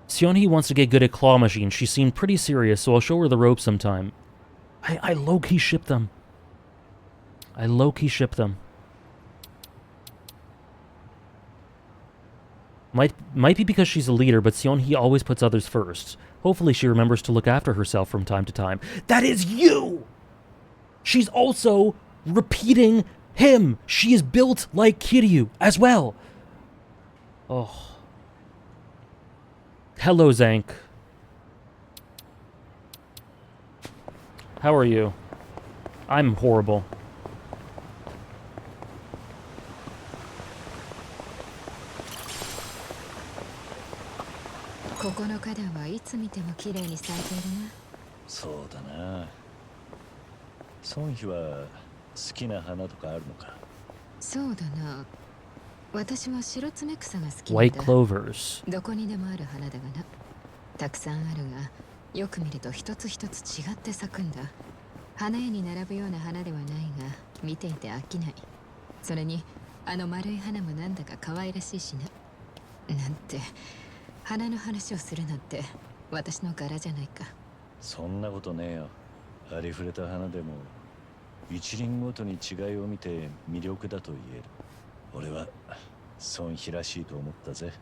Seonhee wants to get good at claw machines. She seemed pretty serious, so I'll show her the ropes sometime. I low-key ship them. I low-key ship them. Might be because she's a leader, but Seonhee always puts others first. Hopefully she remembers to look after herself from time to time. That is you! She's also repeating him. She is built like Kiryu as well. Oh. Hello, Zank. How are you? I'm horrible. ここの花壇はいつ見ても綺麗に咲いているな。そうだな。孫妃は好きな花とかあるのか。そうだな。私は白爪草が好きなん White だ。 clovers. どこにでもある花だがな。たくさんあるが、よく見ると一つ一つ違って咲くんだ。花屋に並ぶような花ではないが、見ていて飽きない。それに、あの丸い花もなんだか可愛らしいしな。なんて、花の話をするなんて、私の柄じゃないか。そんなことねえよ。ありふれた花でも一輪ごとに違いを見て魅力だと言える。俺は孫妃らしいと思ったぜ。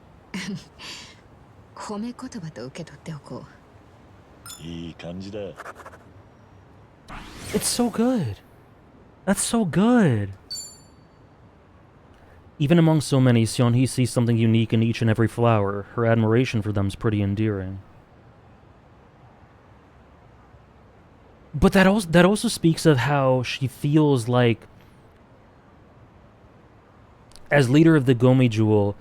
褒め言葉と受け取っておこう。いい感じだ。 It's so good. That's so good. Even among so many, Seonhee sees something unique in each and every flower. Her admiration for them is pretty endearing. But that also speaks of how she feels like, as leader of the Gomi Jewel,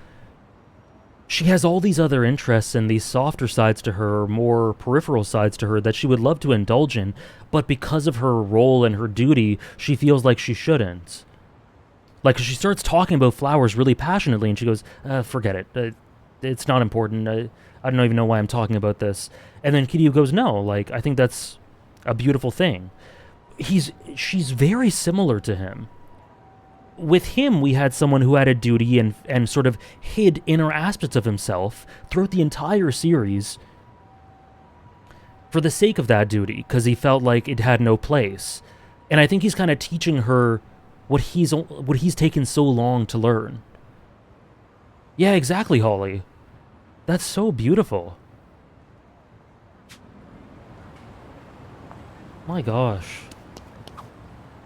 she has all these other interests and these softer sides to her, more peripheral sides to her that she would love to indulge in, but because of her role and her duty, she feels like she shouldn't. Like, she starts talking about flowers really passionately, and she goes, forget it. It's not important. I don't even know why I'm talking about this. And then Kiryu goes, no, like, I think that's a beautiful thing. She's very similar to him. With him, we had someone who had a duty and sort of hid inner aspects of himself throughout the entire series for the sake of that duty, because he felt like it had no place. And I think he's kind of teaching her what he's taken so long to learn. Yeah, exactly, Holly. That's so beautiful. My gosh.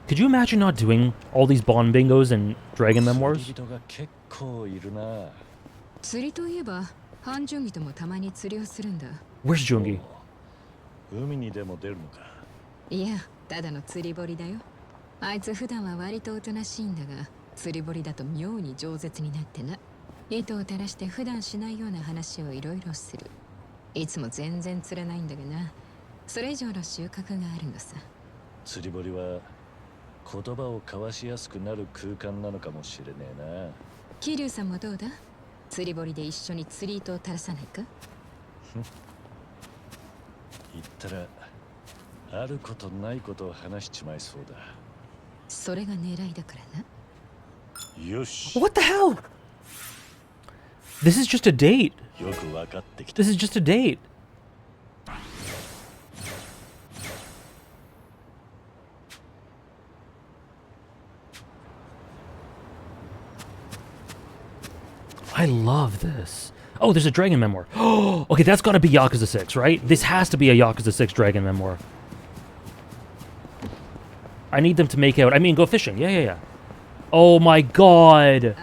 Could you imagine not doing all these Bond bingos and Dragon memoirs? 人が結構いるな。釣りといえば、半純義ともたまに釣りをするんだ。Where's Jungi? 海にでも出るのか。いや、ただの釣り堀だよ。あいつ普段は割とおとなしいんだが、釣り堀だと妙に饒舌になってな。糸を垂らして普段しないような話をいろいろする。いつも全然釣れないんだがな。それ以上の収穫があるのさ。釣り堀は言葉を交わしやすくなる空間なのかもしれねえな。桐生さんもどうだ？釣り堀で一緒に釣り糸を垂らさないか？言ったらあることないことを話しちまいそうだ。それが狙いだからな。よし。 What the hell? This is just a date. よくわかってきた。 This is just a date. I love this. Oh, there's a dragon memoir. Oh, okay, that's gotta be Yakuza 6, right? This has to be a Yakuza 6 dragon memoir. I need them to make out. I mean, go fishing. Yeah. Oh my god.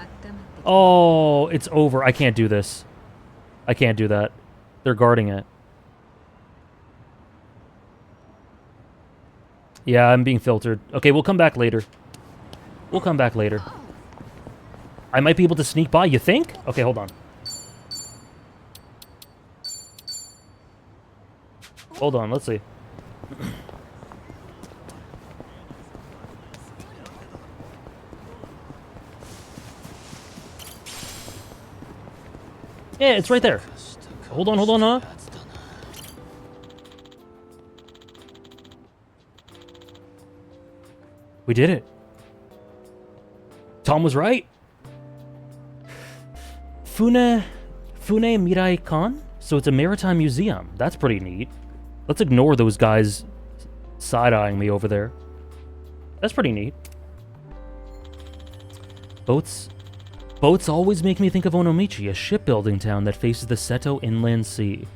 Oh, it's over. I can't do this. I can't do that. They're guarding it. Yeah, I'm being filtered. Okay, we'll come back later. We'll come back later. I might be able to sneak by, you think? Okay, hold on. Hold on, let's see. Yeah, it's right there. Hold on, huh? We did it. Tom was right. Fune Mirai Kan? So it's a maritime museum. That's pretty neat. Let's ignore those guys side-eyeing me over there. That's pretty neat. Boats always make me think of Onomichi, a shipbuilding town that faces the Seto Inland Sea.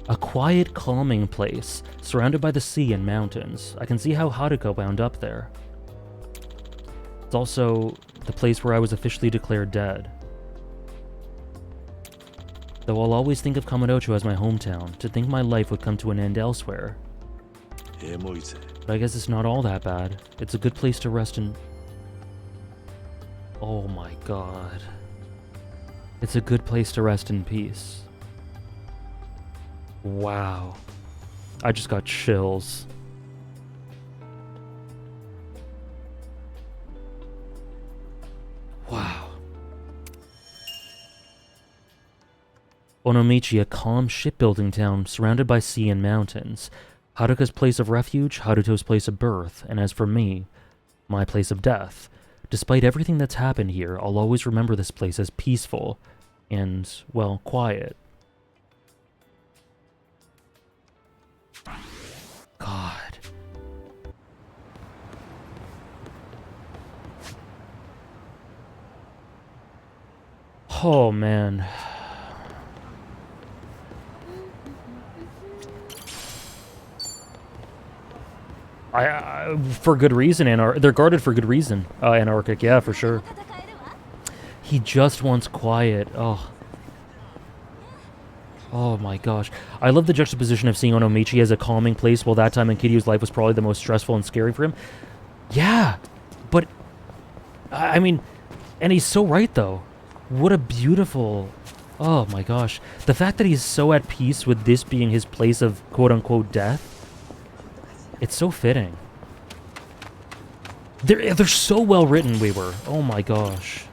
A quiet, calming place, surrounded by the sea and mountains. I can see how Haruka wound up there. It's also the place where I was officially declared dead. Though I'll always think of Kamurocho as my hometown, to think my life would come to an end elsewhere. But I guess it's not all that bad. It's a good place to rest in... Oh my god. It's a good place to rest in peace. Wow. I just got chills. Wow. Onomichi, a calm shipbuilding town surrounded by sea and mountains. Haruka's place of refuge, Haruto's place of birth, and as for me, my place of death. Despite everything that's happened here, I'll always remember this place as peaceful and, well, quiet. God. Oh, man. For good reason, they're guarded for good reason. Anarchic, yeah, for sure. He just wants quiet. Oh my gosh. I love the juxtaposition of seeing Onomichi as a calming place while that time in Kiryu's life was probably the most stressful and scary for him. Yeah, but, I mean, and he's so right though. What a beautiful, oh my gosh. The fact that he's so at peace with this being his place of quote-unquote death, it's so fitting. They're so well written, Weaver. Oh my gosh.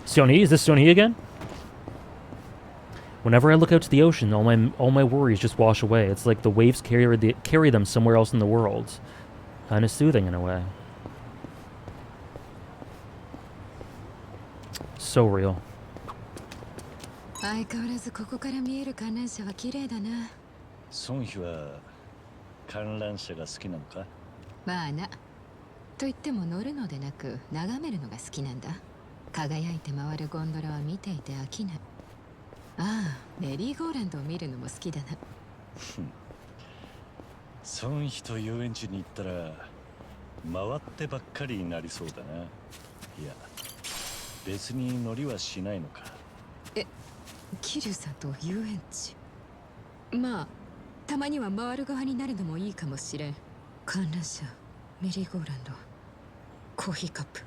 Seonhee? Is this Seonhee again? Whenever I look out to the ocean, all my worries just wash away. It's like the waves carry them somewhere else in the world. Kind of soothing in a way. So real. 相変わらずここから見える観覧車は綺麗だな。ソンヒは観覧車が好きなのか？まあな。と言っても乗るのでなく眺めるのが好きなんだ。輝いて回るゴンドラは見ていて飽きない。ああ、メリーゴーランドを見るのも好きだな。ソンヒと遊園地に行ったら回ってばっかりになりそうだな。いや、別に乗りはしないのか。キリュウさんと遊園地。まあ、たまには回る側になるのもいいかもしれん。観覧車、メリーゴーランド、コーヒーカップ。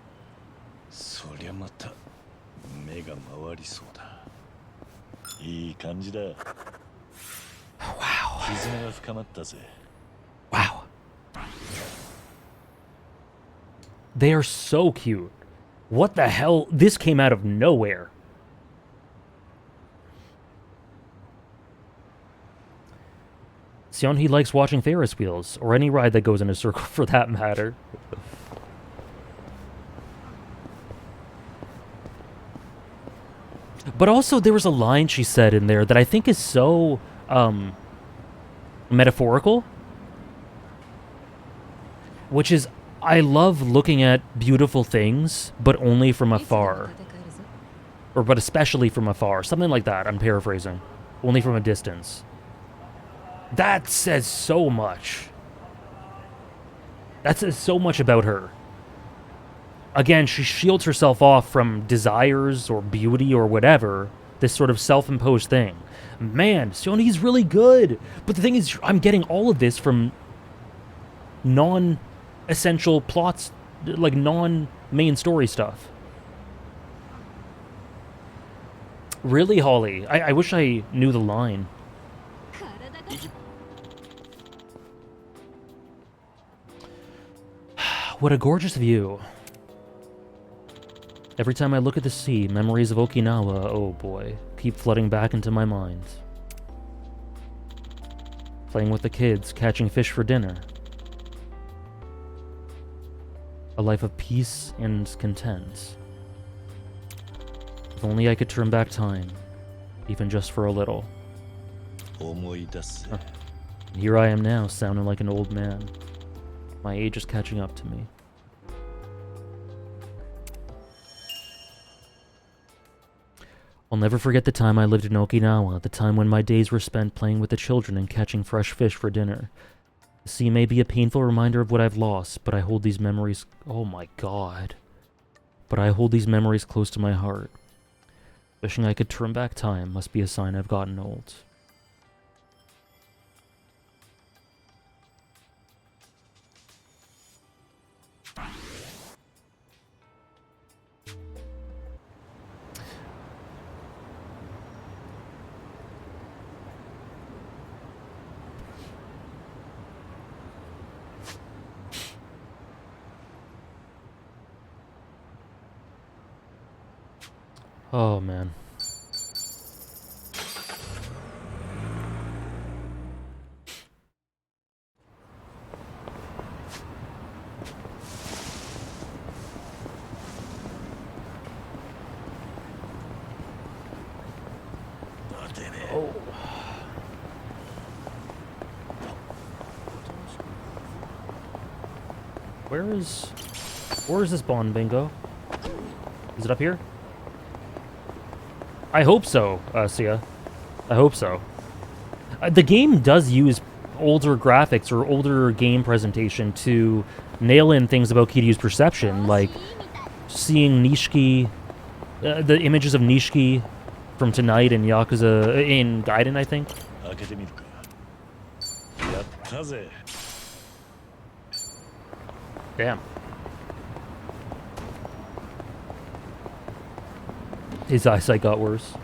そりゃまた目が回りそうだ。いい感じだ。Wow. 絆が深まったぜ。Wow. They are so cute. What the hell? This came out of nowhere. Seonhee likes watching Ferris wheels, or any ride that goes in a circle for that matter. But also, there was a line she said in there that I think is so, metaphorical. Which is, I love looking at beautiful things, but only from afar. Or but especially from afar. Something like that, I'm paraphrasing. Only from a distance. That says so much. That says so much about her. Again, she shields herself off from desires or beauty or whatever. This sort of self-imposed thing. Man, Sony's really good. But the thing is, I'm getting all of this from non-essential plots, like non-main story stuff. Really, Holly? I wish I knew the line. What a gorgeous view. Every time I look at the sea, memories of Okinawa, oh boy, keep flooding back into my mind. Playing with the kids, catching fish for dinner. A life of peace and content. If only I could turn back time, even just for a little. Huh. Here I am now, sounding like an old man. My age is catching up to me. I'll never forget the time I lived in Okinawa, the time when my days were spent playing with the children and catching fresh fish for dinner. The sea may be a painful reminder of what I've lost, but I hold these memories... Oh my god. But I hold these memories close to my heart. Wishing I could turn back time must be a sign I've gotten old. Oh, man. Oh. Where is this Bond bingo? Is it up here? I hope so, Sia. I hope so. The game does use older graphics or older game presentation to nail in things about Kiryu's perception, like seeing Nishiki, the images of Nishiki from tonight in Yakuza, in Gaiden, I think. Damn. His eyesight got worse.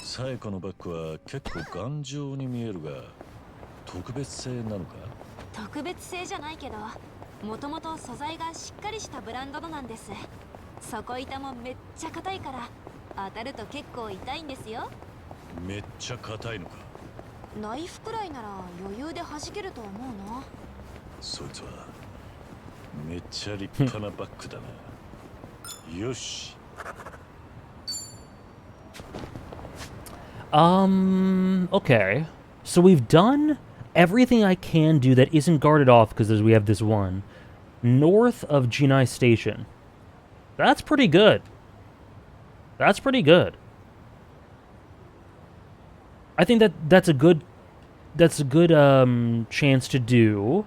サエコのバッグは結構頑丈に見えるが、特別製なのか？特別製じゃないけど、もともと素材がしっかりしたブランドのなんです。底板もめっちゃ硬いから、当たると結構痛いんですよ。めっちゃ硬いのか？ナイフくらいなら余裕で弾けると思うな。そいつはめっちゃ立派なバッグだな。よし。Okay. So we've done everything I can do that isn't guarded off because we have this one. North of Jinai Station. That's pretty good. That's pretty good. I think that's a good chance to do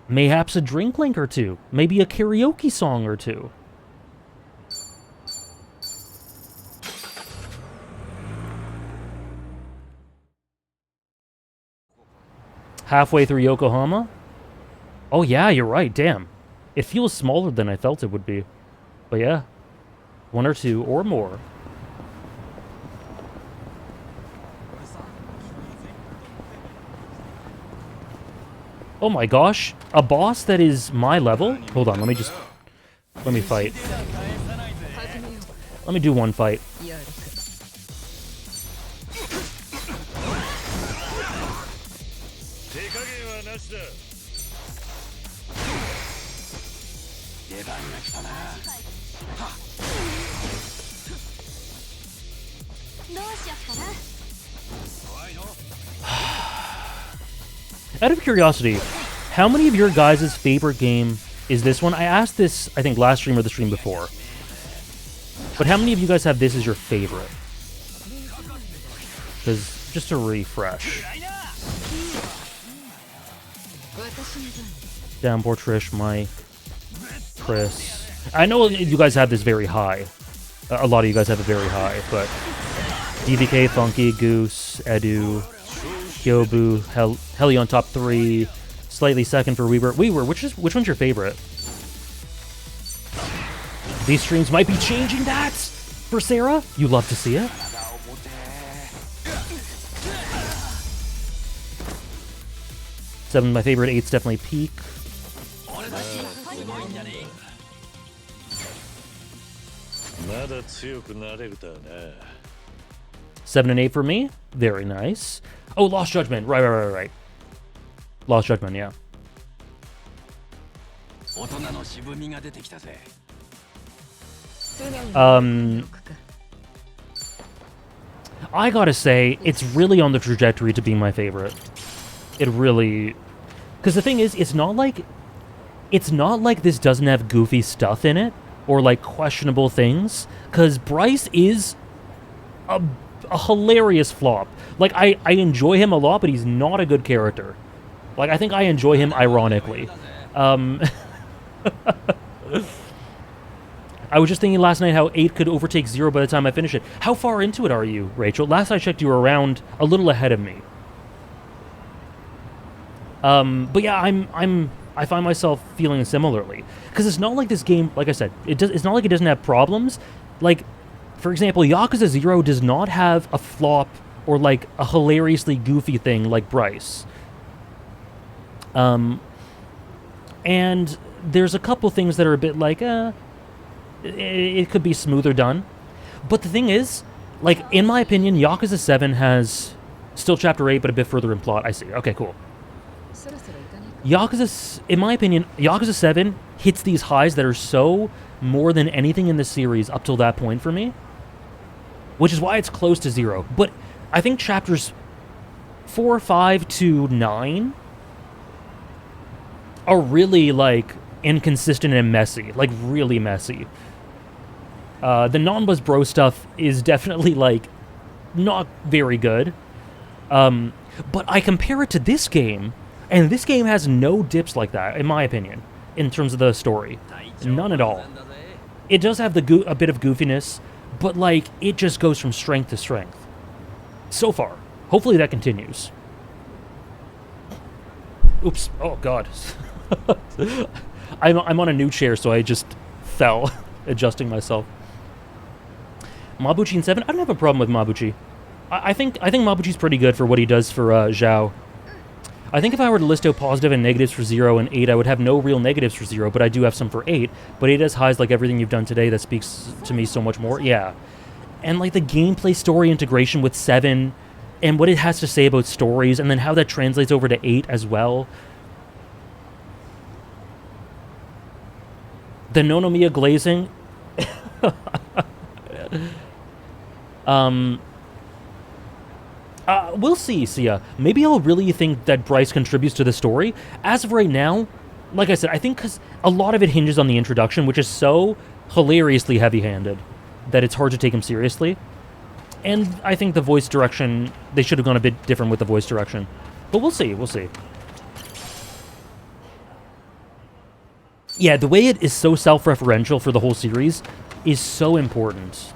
mayhaps a drink link or two. Maybe a karaoke song or two. Halfway through Yokohama? Oh yeah, you're right, damn. It feels smaller than I felt it would be. But yeah, one or two or more. Oh my gosh, a boss that is my level? Hold on, let me fight. Let me do one fight. Out of curiosity, how many of your guys' favorite game is this one? I asked this, I think, last stream or the stream before. But how many of you guys have this as your favorite? Because just to refresh. Downpour, Trish, Mike, Chris. I know you guys have this very high. A lot of you guys have it very high, but DVK, Funky, Goose, Edu, Kyobu, Heli on top 3, slightly second for Weaver. Weaver, which one's your favorite? These streams might be changing that for Sarah. You love to see it. Seven, my favorite. Eight's definitely Peak. 7 and 8 for me. Very nice. Oh, Lost Judgment. Right. Lost Judgment, yeah. I gotta say, it's really on the trajectory to being my favorite. It really... Because the thing is, it's not like this doesn't have goofy stuff in it, or like questionable things, because Bryce is a hilarious flop. Like, I enjoy him a lot, but he's not a good character. Like, I think I enjoy him ironically. I was just thinking last night how 8 could overtake 0 by the time I finish it. How far into it are you, Rachel? Last I checked, you were around a little ahead of me. But yeah, I find myself feeling similarly, because it's not like this game, like I said, it's not like it doesn't have problems. Like, for example, Yakuza 0 does not have a flop or like a hilariously goofy thing like Bryce. And there's a couple things that are a bit like, it could be smoother done. But the thing is, like, in my opinion, Yakuza 7 has still Chapter 8, but a bit further in plot. I see. Okay, cool. In my opinion, Yakuza 7 hits these highs that are so more than anything in the series up till that point for me, which is why it's close to 0. But I think chapters 4, 5 to 9 are really, like, inconsistent and messy. Like, really messy. The non-Buzz Bro stuff is definitely, like, not very good. But I compare it to this game, and this game has no dips like that, in my opinion, in terms of the story. None at all. It does have a bit of goofiness, but, like, it just goes from strength to strength. So far. Hopefully that continues. Oops. Oh, God. I'm on a new chair, so I just fell, adjusting myself. Mabuchi in 7? I don't have a problem with Mabuchi. I think Mabuchi's pretty good for what he does for Zhao. I think if I were to list out positive and negatives for 0 and 8, I would have no real negatives for 0, but I do have some for 8. But 8 has highs like everything you've done today that speaks to me so much more. Yeah. And like the gameplay story integration with 7, and what it has to say about stories, and then how that translates over to 8 as well. The Nonomiya glazing. We'll see, Sia. Maybe I'll really think that Bryce contributes to the story. As of right now, like I said, I think because a lot of it hinges on the introduction, which is so hilariously heavy-handed that it's hard to take him seriously. And I think the voice direction, they should have gone a bit different with the voice direction. But we'll see, we'll see. Yeah, the way it is so self-referential for the whole series is so important.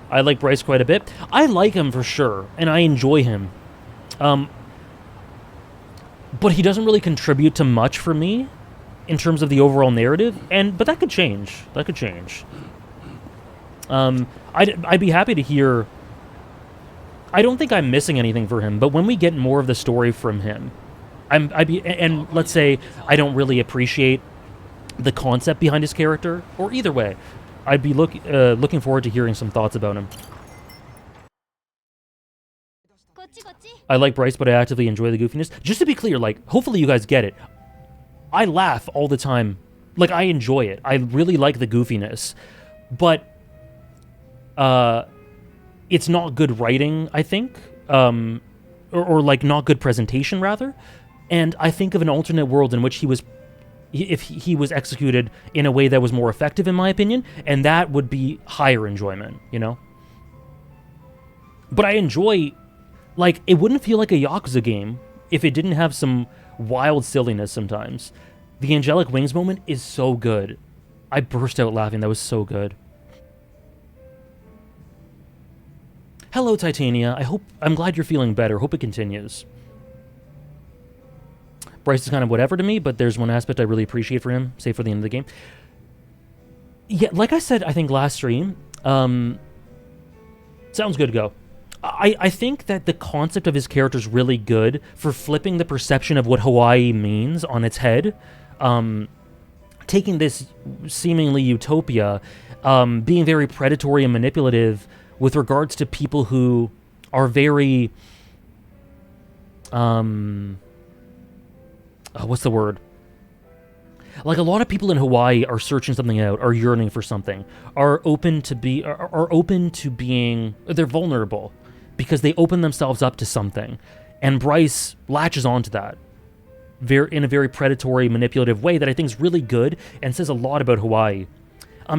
I like Bryce quite a bit. I like him for sure, and I enjoy him. But he doesn't really contribute to much for me in terms of the overall narrative, but that could change. That could change. I'd be happy to hear... I don't think I'm missing anything for him, but when we get more of the story from him, and let's say I don't really appreciate the concept behind his character, or either way, I'd be looking forward to hearing some thoughts about him. I like Bryce, but I actively enjoy the goofiness. Just to be clear, like, hopefully you guys get it. I laugh all the time. Like, I enjoy it. I really like the goofiness. But, it's not good writing, I think. Or like, not good presentation, rather. And I think of an alternate world in which he was if he was executed in a way that was more effective, in my opinion, and that would be higher enjoyment, you know? But I enjoy, like, it wouldn't feel like a Yakuza game if it didn't have some wild silliness sometimes. The Angelic Wings moment is so good. I burst out laughing. That was so good. Hello, Titania. I'm glad you're feeling better. Hope it continues. Bryce is kind of whatever to me, but there's one aspect I really appreciate for him, save for the end of the game. Yeah, like I said, I think last stream, sounds good to go. I think that the concept of his character is really good for flipping the perception of what Hawaii means on its head. Taking this seemingly utopia, being very predatory and manipulative with regards to people who are very... what's the word? Like, a lot of people in Hawaii are searching something out, are yearning for something, are open to being... They're vulnerable because they open themselves up to something. And Bryce latches onto that in a very predatory, manipulative way that I think is really good and says a lot about Hawaii.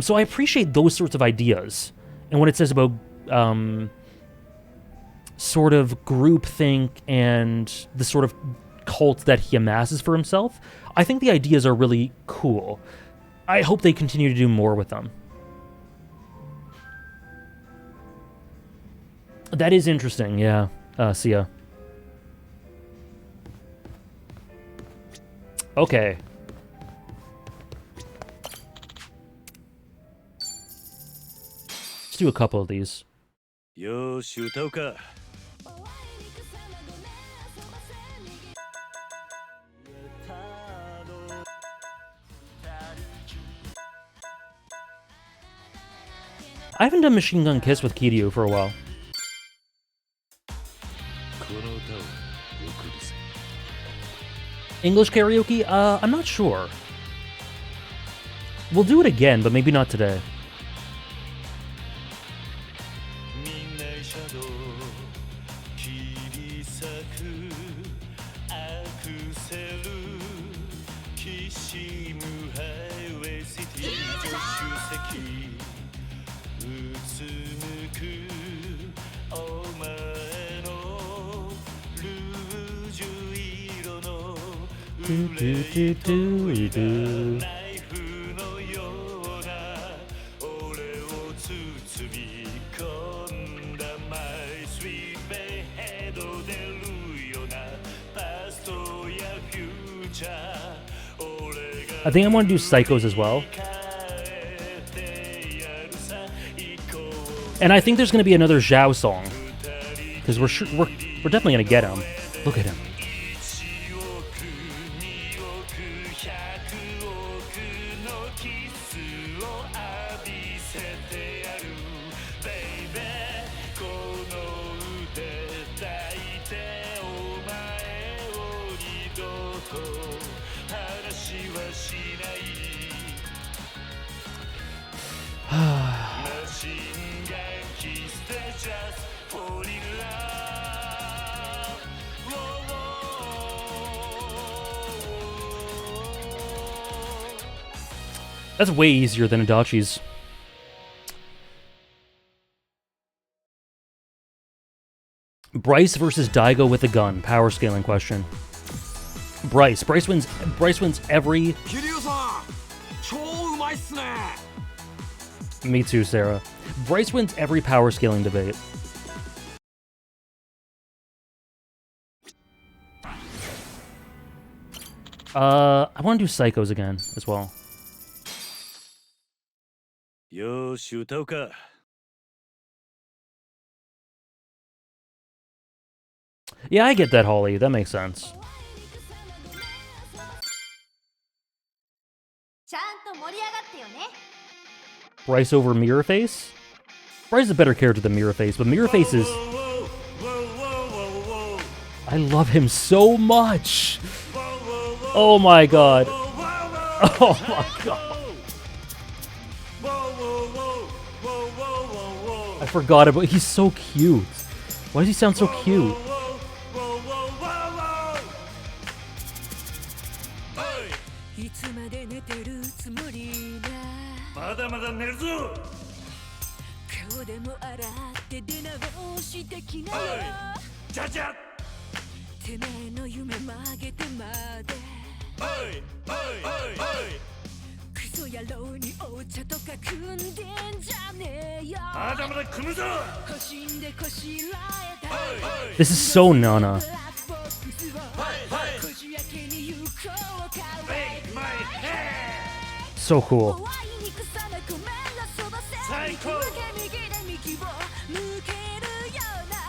So I appreciate those sorts of ideas. And what it says about sort of groupthink and the sort of cult that he amasses for himself, I think the ideas are really cool. I hope they continue to do more with them. That is interesting, yeah, Sia. Okay. Let's do a couple of these. よーし歌うか I haven't done Machine Gun Kiss with Kiryu for a while. この歌を送るぜ English karaoke? I'm not sure. We'll do it again, but maybe not today. みんなシャドウ切り裂くアクセルきしむハイウェイシティ助手席うつむくお前のルージュ色の憂いナイフのような俺を包み込んだマイスイートヘッド出るようなパストやフューチャー俺が I think I want to do Psychos as well. And I think there's going to be another Zhao song. Because we're definitely going to get him. Look at him. That's way easier than Adachi's. Bryce versus Daigo with a gun. Power scaling question. Bryce wins every... Me too, Sarah. Bryce wins every power scaling debate. I want to do Psychos again as well. よーし歌うか Yeah, I get that, Holly. That makes sense. Bryce over Mirror Face? Bryce is a better character than Mirror Face, but Mirror Face is... I love him so much! Oh my god. Oh my god. I forgot about... He's so cute. Why does he sound so cute? まだまだ寝るぞ。顔でも洗って出直してきなおいじゃじゃ。てめえの夢曲げてまでおいおいおいクソ野郎にお茶とか汲んでんじゃねえよまだまだ組むぞ。欲しんでこしらえた This is so Nana. So cool.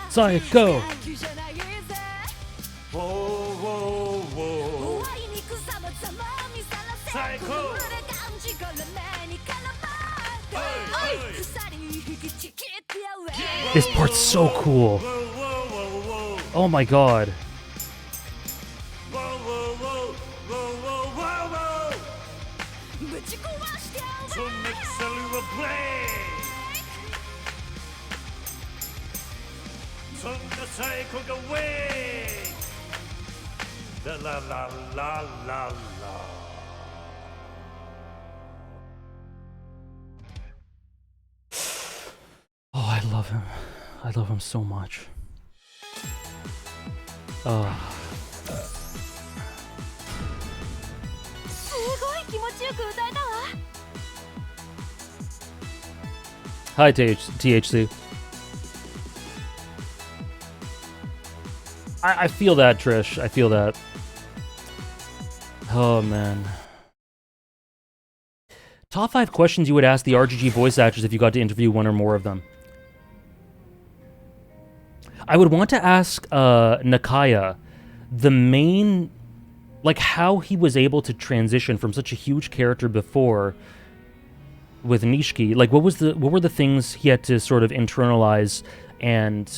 Psycho. Whoa, whoa, whoa. Psycho. This part's so cool. Whoa, whoa, whoa, whoa. Oh my god. Whoa, whoa, whoa, whoa, whoa, whoa, whoa. So make a little break. そんな最高が wake. La la la la la la. Oh, I love him. I love him so much. Hi, THC. I feel that, Trish. I feel that. Oh, man. Top 5 questions you would ask the RGG voice actors if you got to interview one or more of them. I would want to ask Nakaya the main, like, how he was able to transition from such a huge character before with Nishiki. Like, what were the things he had to sort of internalize and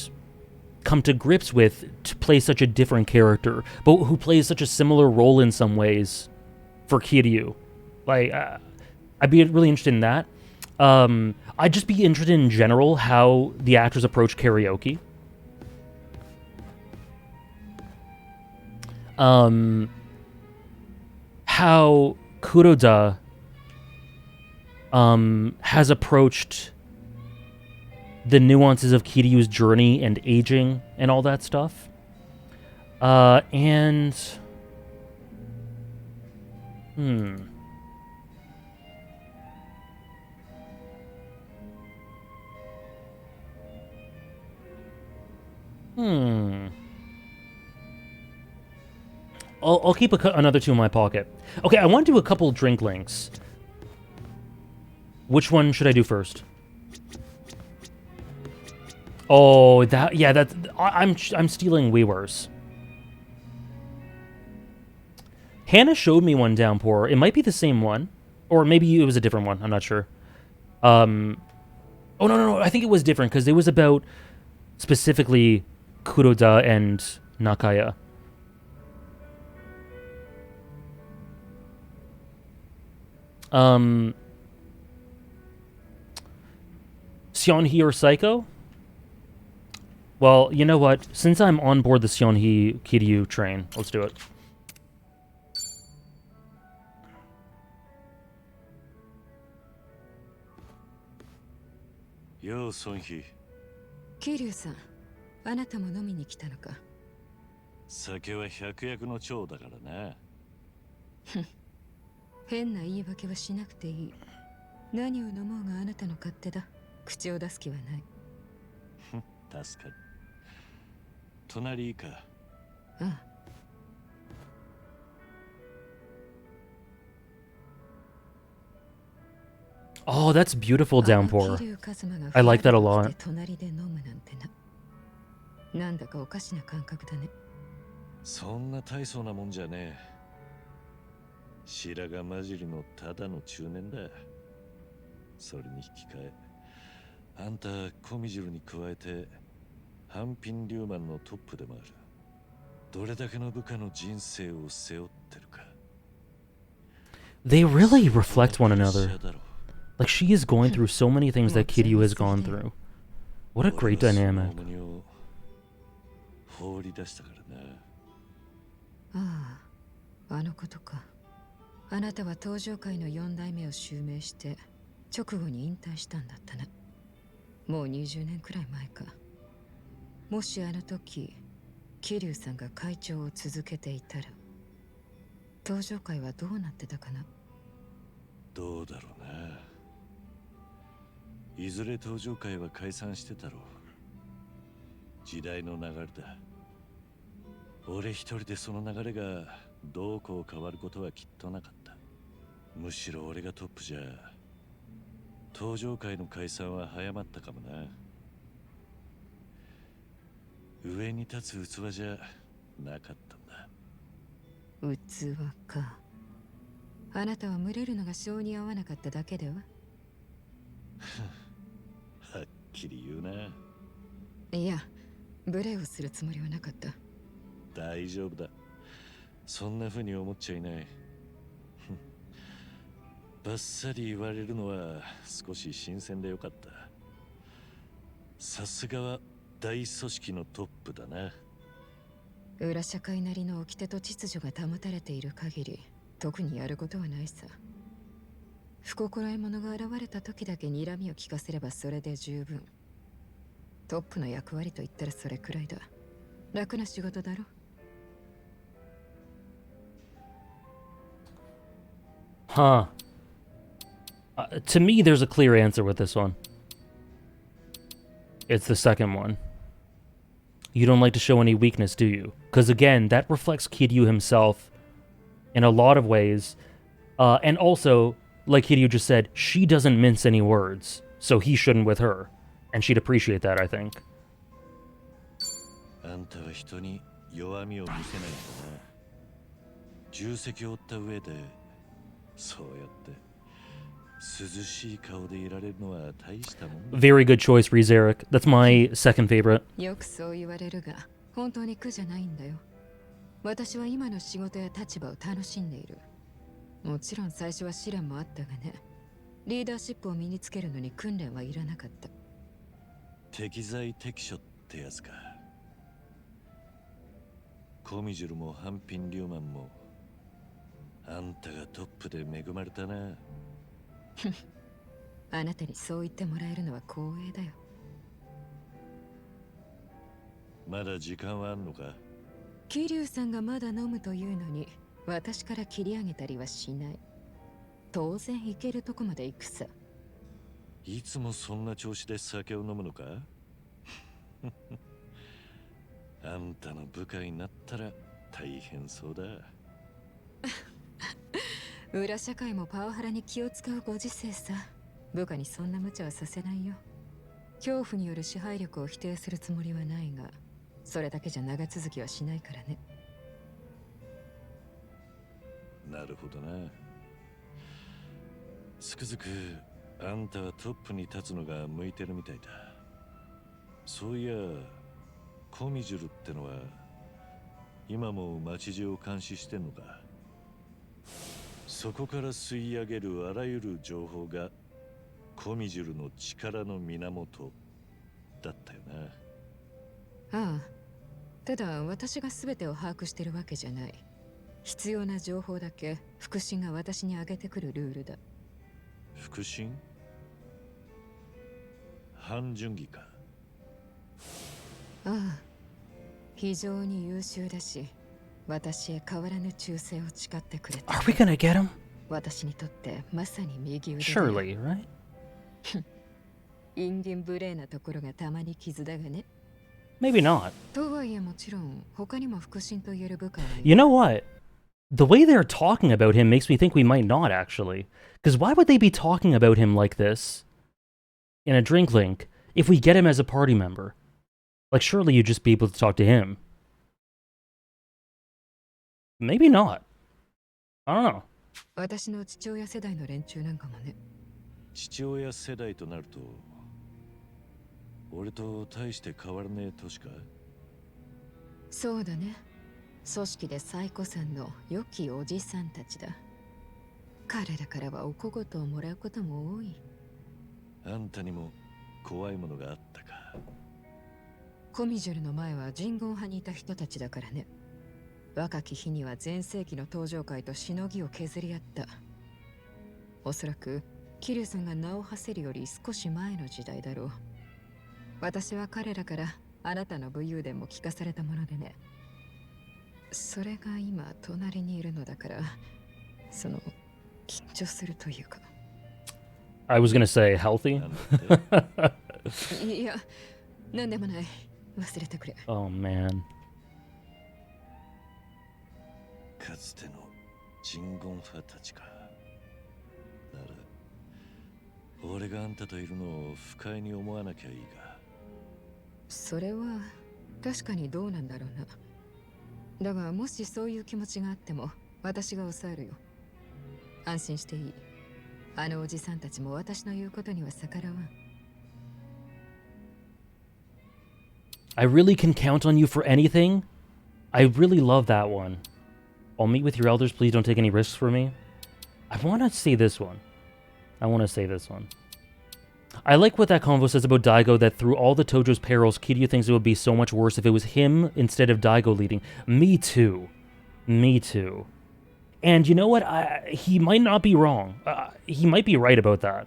come to grips with to play such a different character, but who plays such a similar role in some ways for Kiryu. Like, I'd be really interested in that. I'd just be interested in general how the actors approach karaoke. How Kuroda has approached the nuances of Kiryu's journey and aging and all that stuff. I'll keep another 2 in my pocket. Okay, I want to do a couple drink links. Which one should I do first? Oh, I'm stealing Weaver's. Hannah showed me one downpour. It might be the same one, or maybe it was a different one. I'm not sure. Oh no, I think it was different because it was about specifically Kuroda and Nakaya. Seonhee or Psycho? Well, you know what? Since I'm on board the Seonhee Kiryu train, let's do it. Yo, Seonhee. Kiryu-san, あなたも飲みに来たのか。酒は百薬の長だからな。変な言い訳はしなくていい。何を飲もうがあなたの勝手だ。口を出す気はない。助かる。隣いいか。ああ。Oh, that's beautiful downpour. I like that a lot. 隣で飲むなんてな。なんだかおかしな感覚だね。そんな大層なもんじゃねえ。白髪混じりのただの中年だ。それに引き換え、あんた小見汁に加えて半品リューマンのトップでもある。どれだけの部下の人生を背負ってるか。They really reflect one another. Like, she is going through so many things that Kiryu has gone through. What a great dynamic. 放り出したからな。ああ、あのことか。あなたは登場界の4代目を襲名して直後に引退したんだったな。もう20年くらい前か。もしあの時桐生さんが会長を続けていたら登場界はどうなってたかな。どうだろうな。いずれ登場界は解散してたろう。時代の流れだ。俺一人でその流れがどうこう変わることはきっとなかった。むしろ俺がトップじゃ登場界の解散は早まったかもな。上に立つ器じゃなかったんだ。器か。あなたは群れるのが性に合わなかっただけでは。はっきり言うな。いや、無礼をするつもりはなかった。大丈夫だ。そんな風に思っちゃいない。バッサリ言われるのは少し新鮮でよかった。さすがは大組織のトップだな。裏社会なりの掟と秩序が保たれている限り特にやることはないさ。不心得者が現れた時だけ睨みを利かせればそれで十分。トップの役割と言ったらそれくらいだ。楽な仕事だろ。Huh. To me, there's a clear answer with this one. It's the second one. You don't like to show any weakness, do you? Because again, that reflects Kiryu himself in a lot of ways. And also, like Kiryu just said, she doesn't mince any words, so he shouldn't with her. And she'd appreciate that, I think. あんたは人に弱みを見せないんだな。重責を負った上でそうやって涼しい顔でいられるのは大したもんだ。 Very good choice, Rizeric. That's my second favorite. よくそう言われるが、本当に苦じゃないんだよ。私は今の仕事や立場を楽しんでいる。もちろん最初は試練もあったがね。リーダーシップを身につけるのに訓練はいらなかった。適材適所ってやつか。コミジュルもハンピン・リューマンもあんたがトップで恵まれたな。あなたにそう言ってもらえるのは光栄だよ。まだ時間はあんのか。桐生さんがまだ飲むというのに私から切り上げたりはしない。当然行けるとこまで行くさ。いつもそんな調子で酒を飲むのか。あんたの部下になったら大変そうだ。裏社会もパワハラに気を使うご時世さ。部下にそんな無茶はさせないよ。恐怖による支配力を否定するつもりはないが、それだけじゃ長続きはしないからね。なるほどな。つくづくあんたはトップに立つのが向いてるみたいだ。そういやコミジュルってのは今も街中を監視してんのか。そこから吸い上げるあらゆる情報がコミジュルの力の源だったよな。ああ、ただ私が全てを把握してるわけじゃない。必要な情報だけ腹心が私に上げてくるルールだ。腹心？半純義か。ああ、非常に優秀だし、私へ変わらぬ忠誠を誓ってくれた。Are we gonna get him? 私にとってまさに右腕だ。Surely, right? インギン無礼なところがたまに傷だがね。Maybe not. とはいえもちろん他にも腹心と言える部下はいる。You know what? The way they're talking about him makes me think we might not actually. Because why would they be talking about him like this in a drink link if we get him as a party member? Like, surely you'd just be able to talk to him. Maybe not. I don't know. 私の父親世代の連中なんかもね。父親世代となると俺と大して変わらねえ年か。そうだね。組織で最古参の良きおじさんたちだ。彼らからはお小言をもらうことも多い。あんたにも怖いものがあったか。コミジュルの前は人言派にいた人たちだからね。若き日には全盛期の登場界としのぎを削り合った。おそらくキリュウさんが名を馳せるより少し前の時代だろう。私は彼らからあなたの武勇伝も聞かされたものでね。それが今隣にいるのだから、その緊張するというか。I was gonna say healthy. いや、なんでもない。忘れてくれ。Oh man. かつての鎮魂派たちか。なら俺があんたといるのを不快に思わなきゃいいが。それは確かにどうなんだろうな。だがもしそういう気持ちがあっても私が抑えるよ。安心していい。あのおじさんたちも私の言うことには逆らわん。I really can count on you for anything. I really love that one. I'll meet with your elders. Please don't take any risks for me. I want to say this one. I like what that convo says about Daigo, that through all the Tojo's perils, Kiryu thinks it would be so much worse if it was him instead of Daigo leading. Me too. And you know what? He might not be wrong. He might be right about that.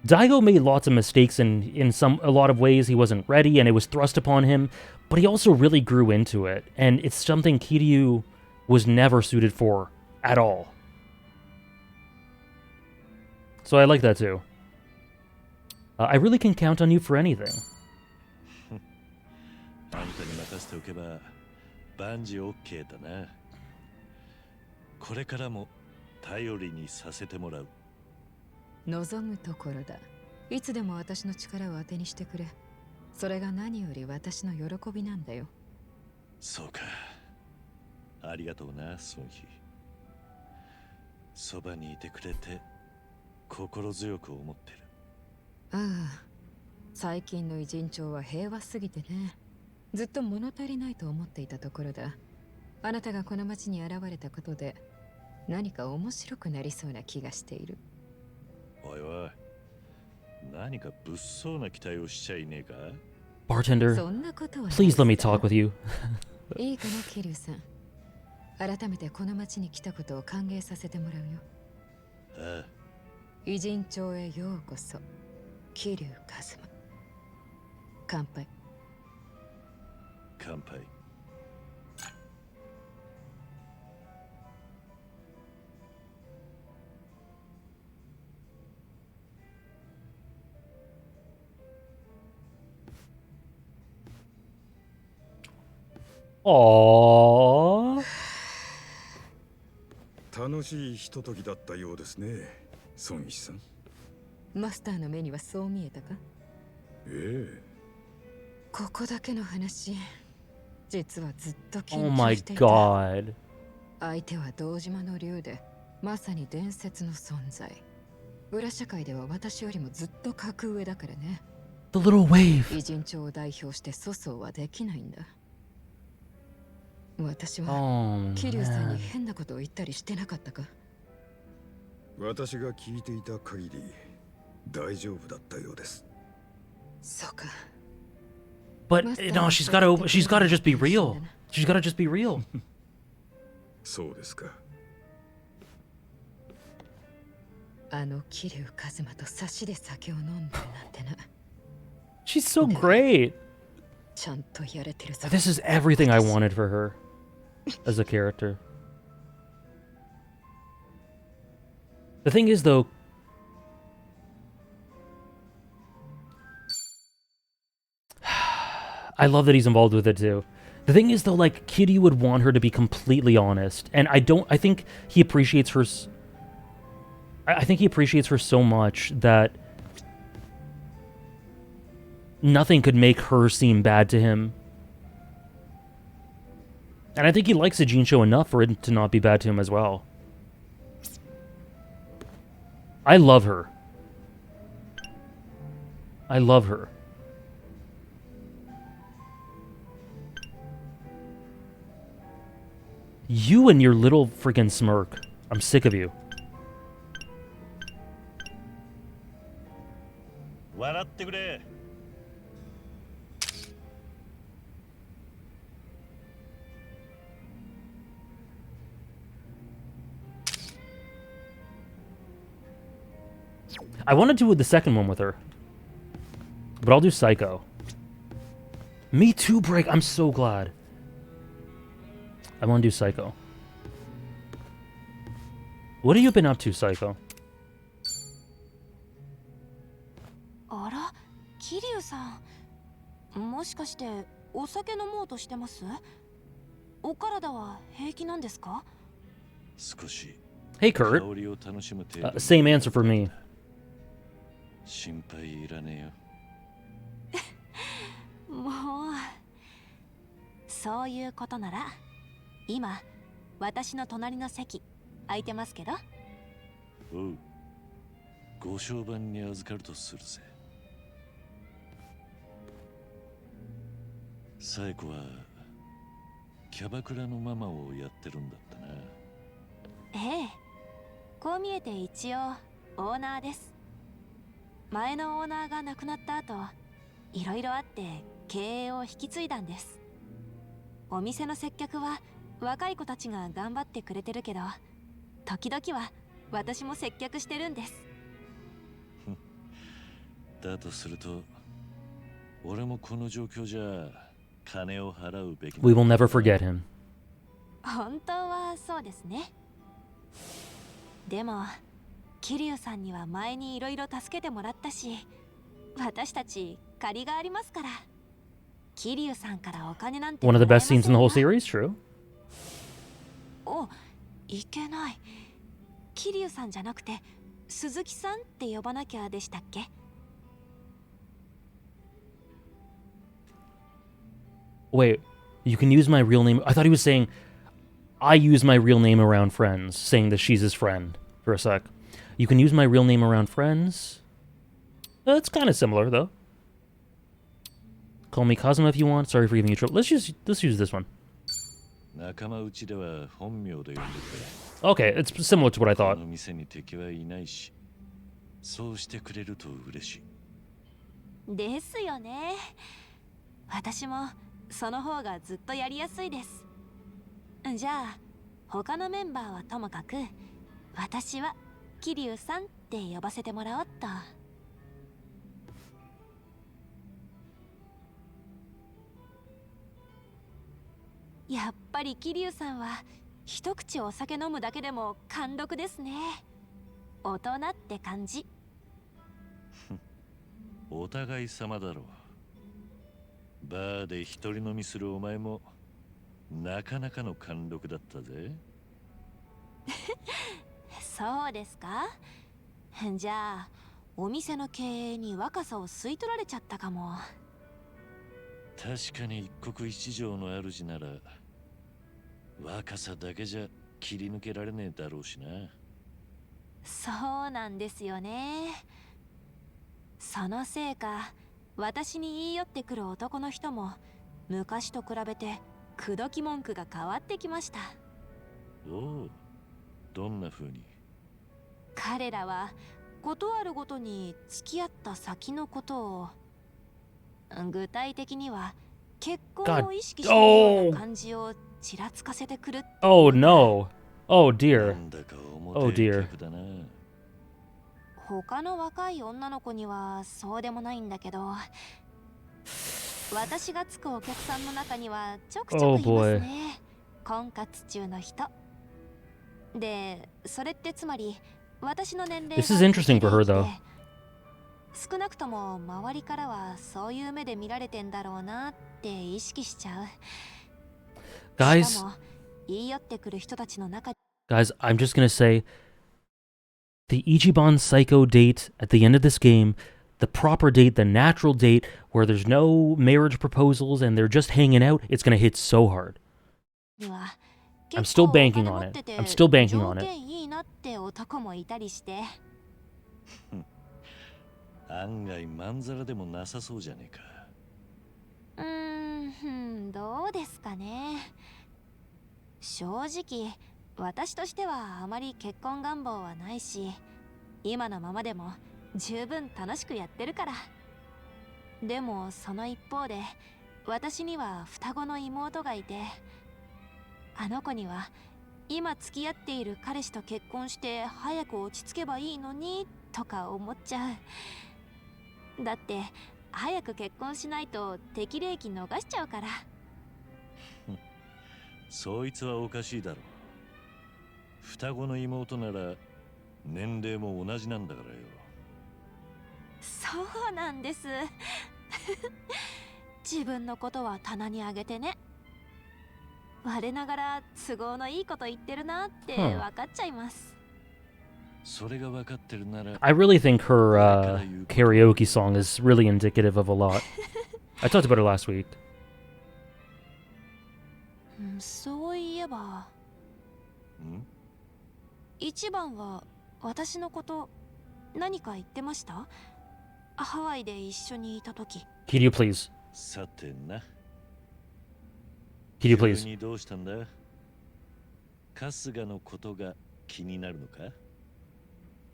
Daigo made lots of mistakes in a lot of ways. He wasn't ready and it was thrust upon him, but he also really grew into it. And it's something Kiryu was never suited for at all. So I like that too. I really can count on you for anything. あんたに任せておけば万事 OK だな。これからも頼りにさせてもらう。望むところだ。いつでも私の力を当てにしてくれ。それが何より私の喜びなんだよ。そうか。ありがとうな、ソンヒ。そばにいてくれて心強く思ってる。ああ、最近の偉人帳は平和すぎてね。ずっと物足りないと思っていたところだ。あなたがこの町に現れたことで何か面白くなりそうな気がしている。おいおい、何か物騒な期待をしちゃいねえか？ Bartender, そんなことはない please let me talk with you. いいかな、キリュウさん。改めてこの町に来たことを歓迎させてもらうよ。ああ、偉人帳へようこそ、キリュウカズマ。乾杯。乾杯。Aww. 楽しいひとときだったようですね、孫一さん。マスターの目にはそう見えたか？ええ。ここだけの話、実はずっと Oh 緊 my 張していた。 god. 相手は堂島の竜で、まさに伝説の存在。裏社会では私よりもずっと格上だからね。 The little wave. 偉人帳を代表して粗相はできないんだ。私は Oh キリュウさんに man. 変なことを言ったりしてなかったか？私が聞いていた限り大丈夫だったようです。そうか。 But no, she's gotta just be real. She's gotta just be real. そうですか。あのキリュウカズマと差しで酒を飲んでるなんてな。 She's so great. ちゃんとやれてるさ。 This is everything I wanted for her as a character. The thing is, though, I love that he's involved with it too. The thing is, though, like, Kitty would want her to be completely honest, and I think he appreciates her. I think he appreciates her so much that nothing could make her seem bad to him. And I think he likes the Gene Show enough for it to not be bad to him as well. I love her. I love her. You and your little freaking smirk. I'm sick of you. 笑ってくれ。I want to do the second one with her, but I'll do Psycho. Me too, Break. I'm so glad. I want to do Psycho. What have you been up to, Psycho? あら、桐生さん。もしかしてお酒飲もうとしてます？お体は平気なんですか？少し Hey, Kurt. 香りを楽しむ程度。Same answer for me. 心配いらねえよ。もう、そういうことなら、今私の隣の席空いてますけど。おう。ご商売に預かるとするぜ。サエコはキャバクラのママをやってるんだったな。ええ、こう見えて一応オーナーです。前のオーナーが亡くなった後、いろいろあって経営を引き継いだんです。お店の接客は若い子たちが頑張ってくれてるけど、時々は私も接客してるんです。だとすると、俺もこの状況じゃ金を払うべき。We will never forget him. 本当はそうですね。でも桐生さんには前にいろいろ助けてもらったし、私たち借りがありますから。桐生さんからお金なんて One of the もらえ best ません scenes in the whole よ。 series, true. お、いけない。桐生さんじゃなくて鈴木さんって呼ばなきゃでしたっけ？ Wait, you can use my real name. I thought he was saying I use my real name around friends, saying that she's his friend for a sec. You can use my real name around friends. It's kind of similar though. Call me Kazuma if you want. Sorry for giving you trouble. Let's use this one. 仲間内では本名で呼んでくれ。 Okay, it's similar to what I こ thought. の店に敵はいないし、そうしてくれると嬉しい。ですよね。私もその方がずっとやりやすいです。じゃあ他のメンバーはともかく、私は桐生さんって呼ばせてもらおうっと。やっぱり桐生さんは一口お酒飲むだけでも貫禄ですね。大人って感じ。お互い様だろう。バーで一人飲みするお前もなかなかの貫禄だったぜ。そうですか。じゃあお店の経営に若さを吸い取られちゃったかも。確かに一国一城の主なら若さだけじゃ切り抜けられねえだろうしな。そうなんですよね。そのせいか、私に言い寄ってくる男の人も昔と比べて口説き文句が変わってきました。おお、どんな風に？彼らはことあるごとに付き合った先のことを、具体的には結婚を意識したような感じをちらつかせてくるっていうか。 Oh no. Oh dear. なんだか Oh 表 dear. 客だな。他の若い女の子にはそうでもないんだけど、私がつくお客さんの中にはちょくちょくいますね。婚活中の人で、それってつまり私の年齢が This is interesting for her though. 少なくとも周りからはそういう目で見られてんだろうなって意識しちゃう。 Guys, しかも言い寄ってくる人たちの中に guys, I'm just gonna say the Ichiban Psycho date at the end of this game, the proper date, the natural date where there's no marriage proposals and they're just hanging out, it's gonna hit so hard. は I'm still banking on it. I'm still banking on it. 条件いいなって男もいたりして。案外まんざらでもなさそうじゃねえか。どうですかね。正直私としてはあまり結婚願望はないし、今のままでも十分楽しくやってるから。でもその一方で私には双子の妹がいて、あの子には今付き合っている彼氏と結婚して早く落ち着けばいいのにとか思っちゃう。だって早く結婚しないと適齢期逃しちゃうから。そいつはおかしいだろう。双子の妹なら年齢も同じなんだからよ。そうなんです。自分のことは棚にあげてね。我ながら都合のいいこと言ってるなって分かっちゃいます。それが分かってるなら。 I really think her karaoke song is really indicative of a lot. I talked about it last week. そういえば、一番は私のこと何か言ってました？ハワイで一緒にいたとき。Could you please? さてな。Could you please? 急にどうしたんだ？春日のことが気になるのか？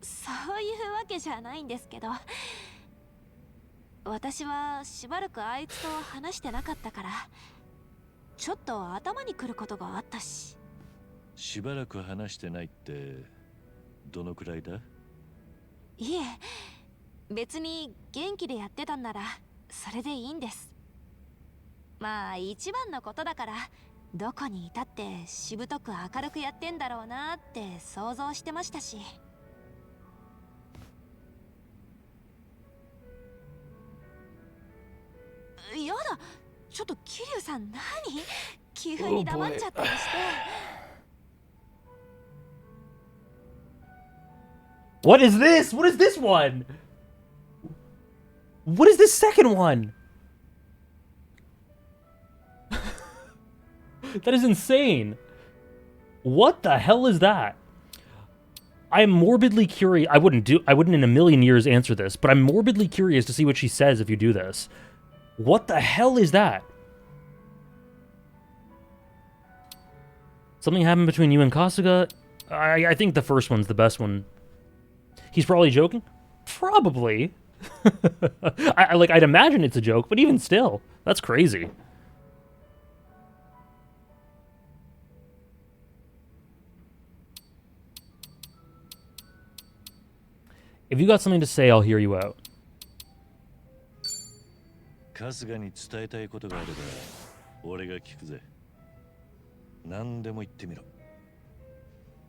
そういうわけじゃないんですけど、私はしばらくあいつと話してなかったから、ちょっと頭にくることがあったし。しばらく話してないってどのくらいだ？いえ、別に元気でやってたんならそれでいいんです。まあ一番のことだから、どこにいたってしぶとく明るくやってんだろうなって想像してましたし。やだ、ちょっと桐生さん何？急に黙っちゃったりして。What is this? What is this one? What is this second one? That is insane. What the hell is that? I'm morbidly curious. I wouldn't in a million years answer this, but I'm morbidly curious to see what she says if you do this. What the hell is that? Something happened between you and Kasuga? I think the first one's the best one. He's probably joking? Probably. I'd imagine it's a joke, but even still, that's crazy. If you got something to say, I'll hear you out. 春日に伝えたいことがあれば俺が聞くぜ。何でも言ってみろ。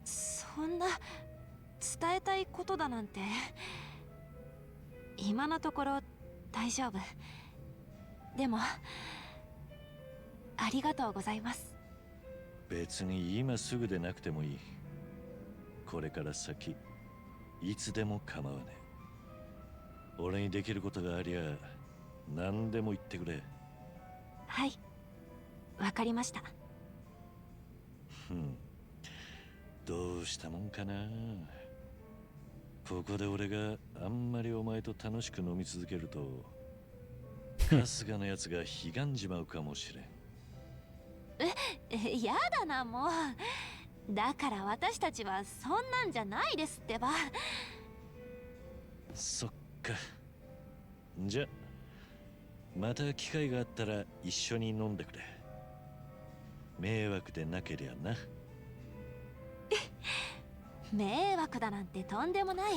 そんな伝えたいことだなんて、今のところ大丈夫。でもありがとうございます。別に今すぐでなくてもいい。これから先いつでも構わねえ。俺にできることがありゃ何でも言ってくれ。はい、わかりました。どうしたもんかな。ここで俺があんまりお前と楽しく飲み続けると春日のやつがひがんじまうかもしれん。やだな、もう。だから私たちはそんなんじゃないですってば。そっか。じゃまた機会があったら一緒に飲んでくれ。迷惑でなけりゃな。迷惑だなんてとんでもない。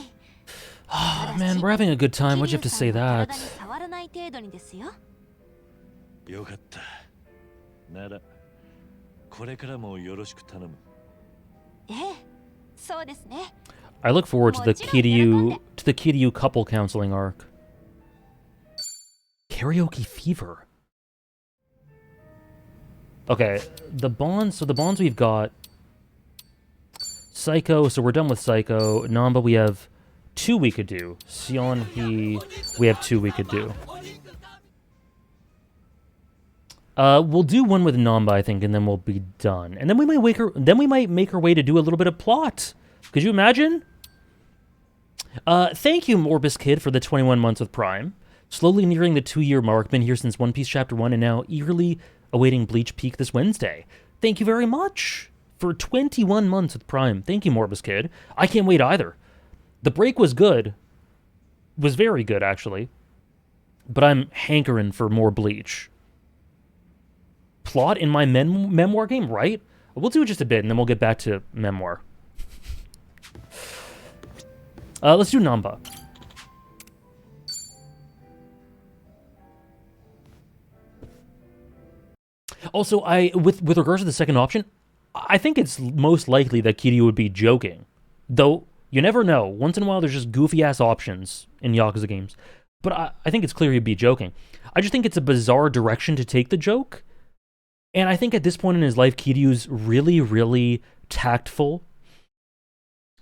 Oh, man, we're having a good time. Why'd you have to say that? 体に触らない程度にですよ。よかった。ならこれからもよろしく頼む。ええ、そうですね。I look forward to the Kiryu couple counseling arc. Karaoke fever. Okay, the bonds we've got Psycho, so we're done with Psycho. Namba we have 2 we could do. Sion we have 2 we could do. We'll do one with Namba, I think, and then we'll be done. And then we might make our way to do a little bit of plot. Could you imagine? Thank you, Morbus Kid, for the 21 months with Prime. Slowly nearing the 2-year mark, been here since One Piece Chapter 1, and now eagerly awaiting Bleach Peak this Wednesday. Thank you very much for 21 months with Prime. Thank you, Morbus Kid. I can't wait either. The break was good. Was very good, actually. But I'm hankering for more Bleach. Plot in my memoir game, right? We'll do just a bit, and then we'll get back to memoir. Let's do Namba. Also, with regards to the second option, I think it's most likely that Kiryu would be joking. Though, you never know. Once in a while, there's just goofy-ass options in Yakuza games. But I think it's clear he'd be joking. I just think it's a bizarre direction to take the joke. And I think at this point in his life, Kiryu's really, really tactful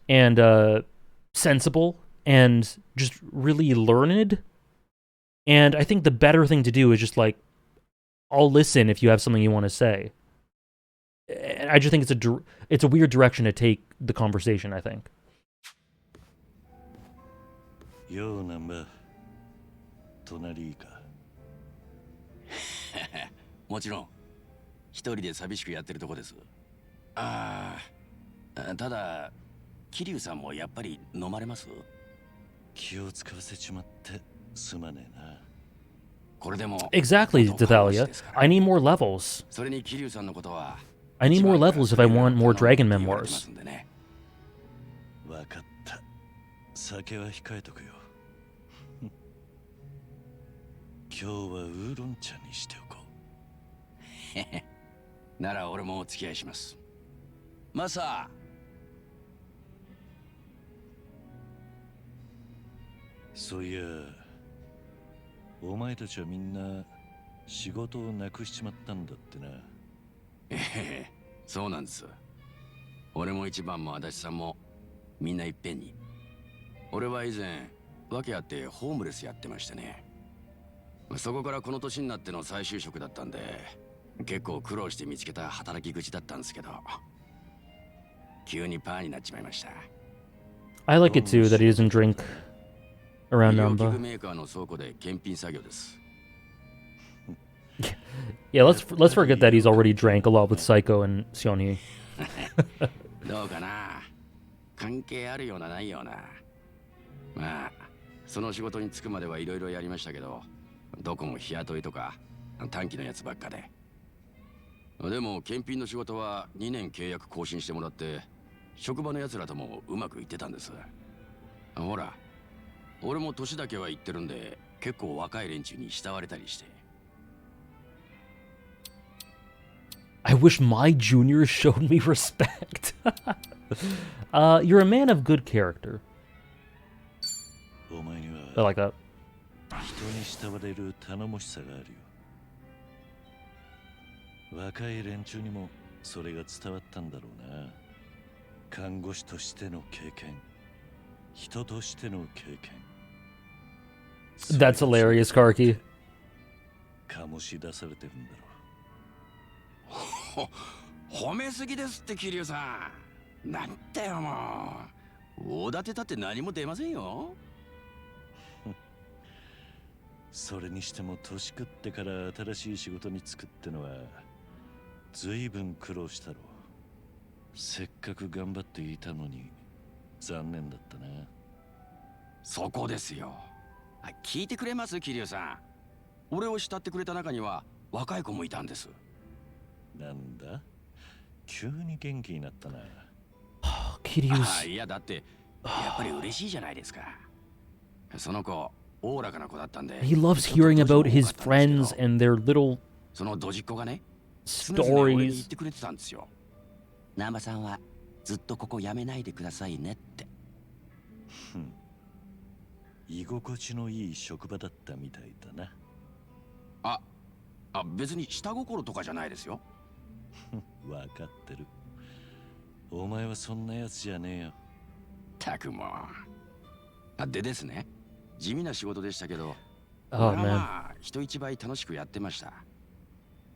and sensible and just really learned. And I think the better thing to do is just like, I'll listen if you have something you want to say. I just think it's a weird direction to take the conversation, I think. Yo, Namba. Tonari ka. もちろん一人で寂しくやってるとこです。ああ、ただ桐生さんもやっぱり飲まれます？気を使わせちまってすまねえな。これでも Exactly, Dathalia. I need more levels. それに桐生さんのことは I need more levels if I want more dragon memoirs. わかった。酒は控えとくよ。今日はウーロン茶にしておこう。なら俺もお付き合いします。マサ。そういや、お前たちはみんな仕事をなくしちまったんだってな。そうなんです。俺も一番も足立さんもみんないっぺんに。俺は以前訳あってホームレスやってましてね。そこからこの年になっての再就職だったんで、結構苦労して見つけた働き口だったんですけど、急にパーになっちまいました。I like it too that he doesn't drink around Namba. メーカーの倉庫で検品作業です。Yeah, let's forget that he's already drank a lot with Psycho and Xiongyi. どうかな。関係あるようなないような。まあ、その仕事に就くまではいろいろやりましたけど。どこも日雇いとか短期のやつばっかで。でも検品の仕事は2年契約更新してもらって職場のやつらともうまくいってたんです。ほら俺も年だけは行ってるんで結構若い連中に慕われたりして。I wish my juniors showed me respect. You're a man of good character. I like that. 人に慕われる頼もしさがあるよ。若い連中にもそれが伝わったんだろうな。看護師としての経験、人としての経験。That's hilarious, Karki. 醸し出されてるんだろう。褒めすぎですって桐生さん。なんだよもう。大立てたって何も出ませんよ。それにしても年食ってから新しい仕事に就くってのは随分苦労したろう。せっかく頑張っていたのに残念だったな。そこですよ。聞いてくれます桐生さん。俺を慕ってくれた中には若い子もいたんです。なんだ急に元気になったな。Kiryu's... いやだってやっぱり嬉しいじゃないですか。その子おおらかな子だったんで。He loves hearing about his friends and their little そのドジっ子がね、 stories. 俺に言ってくれてたんですよ。南波さんはずっとここ辞めないでくださいねって。居心地のいい職場だったみたいだな。別に下心とかじゃないですよ。わかってる。お前はそんなやつじゃねえよ。たくも。でですね。地味な仕事でしたけど、まあ人一倍楽しくやってました。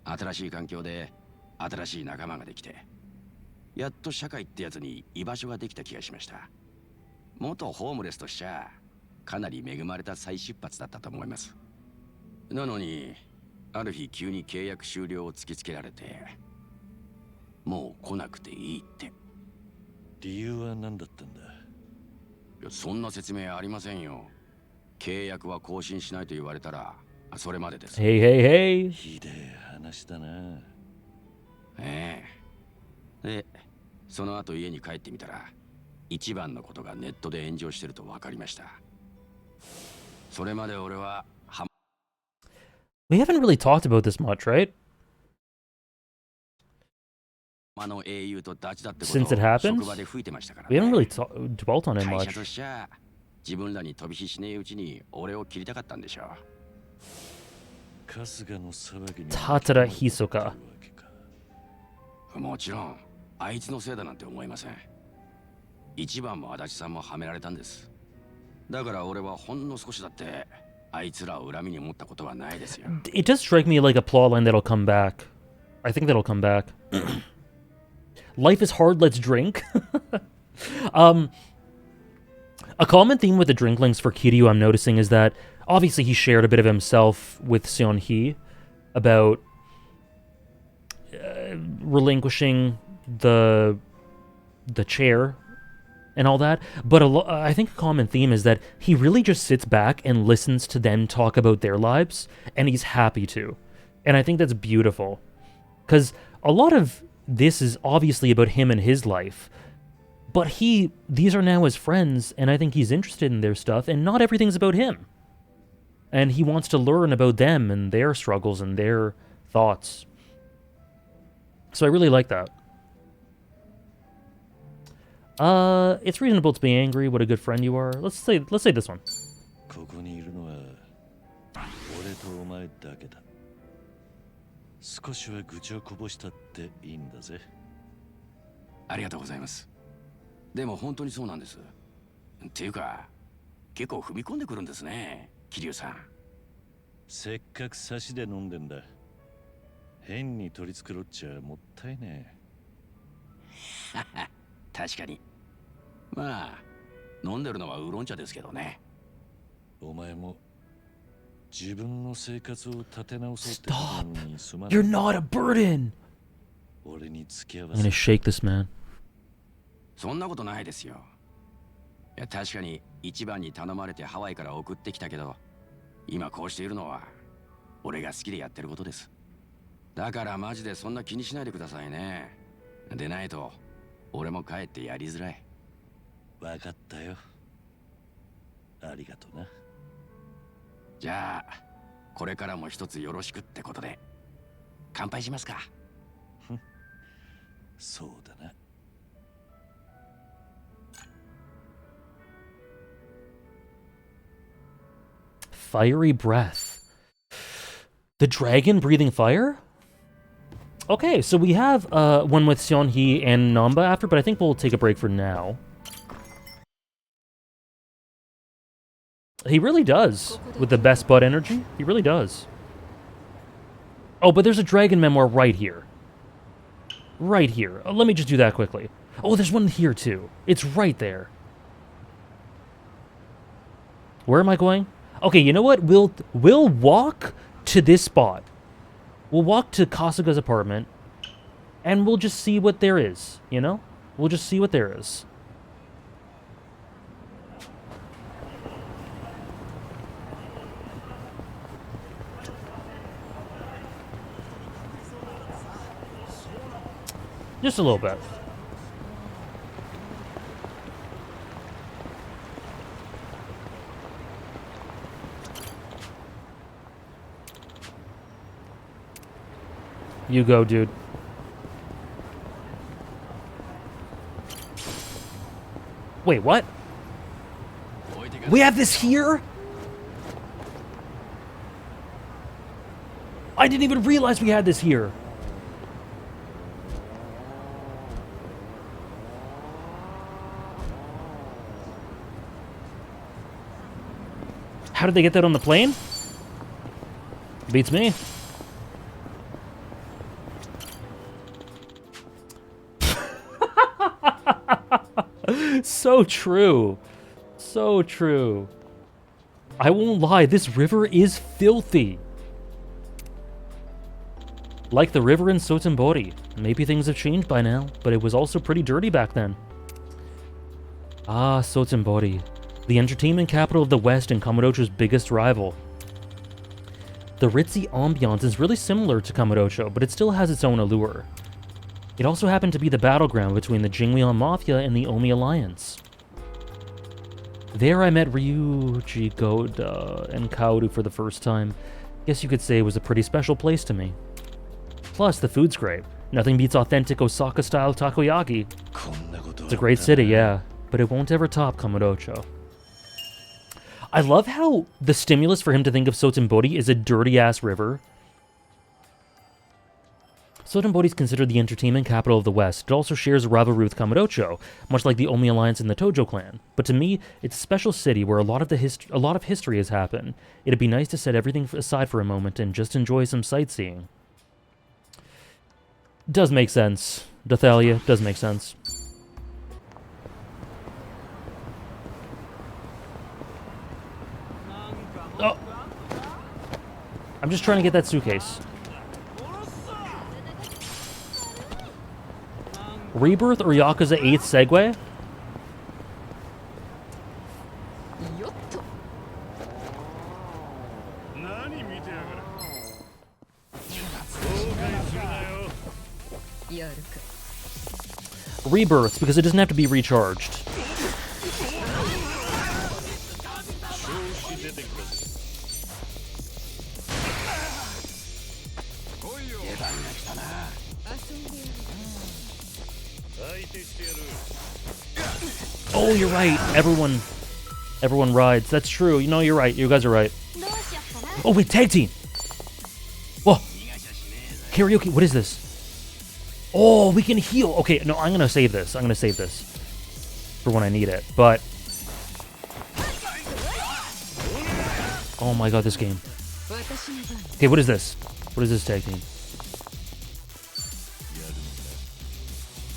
新しい環境で新しい仲間ができて、やっと社会ってやつに居場所ができた気がしました。元ホームレスとしちゃかなり恵まれた再出発だったと思います。なのにある日急に契約終了を突きつけられて、もう来なくていいって。理由は何だったんだ？いやそんな説明ありませんよ。契約は更新しないと言われたらそれまでです。Hey, hey, hey. ひでえ話だな。で、その後家に帰ってみたら、一番のことがネットで炎上してると分かりました。それまで俺は We haven't really talked about this much, right? Since it happened? We haven't really dwelt on it much. 自分らに飛び火しねえうちに俺を切りたかったんでしょう。Tatara Hisoka. もちろん、あいつのせいだなんて思いません。一番も足立さんもはめられたんです。だから俺はほんの少しだってあいつらを恨みに思ったことはないですよ。It does strike me like a plot line that'll come back. I think that'll come back. Life is hard, let's drink. A common theme with the drinklings for Kiryu I'm noticing is that obviously he shared a bit of himself with Seon-hee about relinquishing the chair and all that, but I think a common theme is that he really just sits back and listens to them talk about their lives, and he's happy to. And I think that's beautiful, because a lot of this is obviously about him and his life, but these are now his friends, and I think he's interested in their stuff, and not everything's about him. And he wants to learn about them and their struggles and their thoughts. So I really like that. It's reasonable to be angry. What a good friend you are. Let's say this one. ここにいるのは俺とお前だけだ。少しは愚痴をこぼしたっていいんだぜ。ありがとうございます。でも本当にそうなんです。っていうか、結構踏み込んでくるんですね、桐生さん。せっかく差しで飲んでんだ。変に取り繕っちゃもったいねえ。確かに。まあ、飲んでるのはウーロン茶ですけどね。お前も自分の生活を立て直そうってことにすまない。You're not a burden! 俺に付き合わ I'm せ gonna shake this man. そんなことないですよ。いや、確かに一番に頼まれてハワイから送ってきたけど、今こうしているのは俺が好きでやってることです。だからマジでそんな気にしないでくださいね。でないと俺も帰ってやりづらい。わかったよ。ありがとな。じゃあこれからも一つよろしくってことで乾杯しますか。そうだな。Fiery breath. The dragon breathing fire? Okay, so we have one with Seon-hee and Namba after, but I think we'll take a break for now. He really does, with the best bud energy. He really does. Oh, but there's a dragon memoir right here. Right here. Let me just do that quickly. Oh, there's one here too. It's right there. Where am I going? Okay, you know what? We'll walk to this spot. We'll walk to Kasuga's apartment, and we'll just see what there is, you know? We'll just see what there is. Just a little bit. You go, dude. Wait, what? We have this here? I didn't even realize we had this here. How did they get that on the plane? Beats me. So true. So true. I won't lie, this river is filthy. Like the river in Sotenbori. Maybe things have changed by now, but it was also pretty dirty back then. Ah, Sotenbori. The entertainment capital of the West and Kamurocho's biggest rival. The ritzy ambiance is really similar to Kamurocho, but it still has its own allure. It also happened to be the battleground between the Jingweon Mafia and the Omi Alliance. There I met Ryuji Goda and Kaoru for the first time. Guess you could say it was a pretty special place to me. Plus, the food's great. Nothing beats authentic Osaka-style takoyaki. It's a great city, yeah, but it won't ever top Kamurocho. I love how the stimulus for him to think of Sotenbori is a dirty-ass river. Sotenbori is considered the entertainment capital of the West. It also shares a rivalry with Kamurocho, much like the Omi Alliance and the Tojo clan. But to me, it's a special city where a lot of history has happened. It'd be nice to set everything aside for a moment and just enjoy some sightseeing. Does make sense. Dathalia, does make sense. Oh! I'm just trying to get that suitcase. Rebirth or Yakuza 8 segue? Rebirth, because it doesn't have to be recharged. Oh, you're right. Everyone rides. That's true. You know, you're right. You guys are right. Oh, wait, tag team. Whoa. Karaoke, what is this? Oh, we can heal. Okay, no, I'm going to save this. I'm going to save this for when I need it. But oh my god, this game. Okay, what is this? What is this tag team?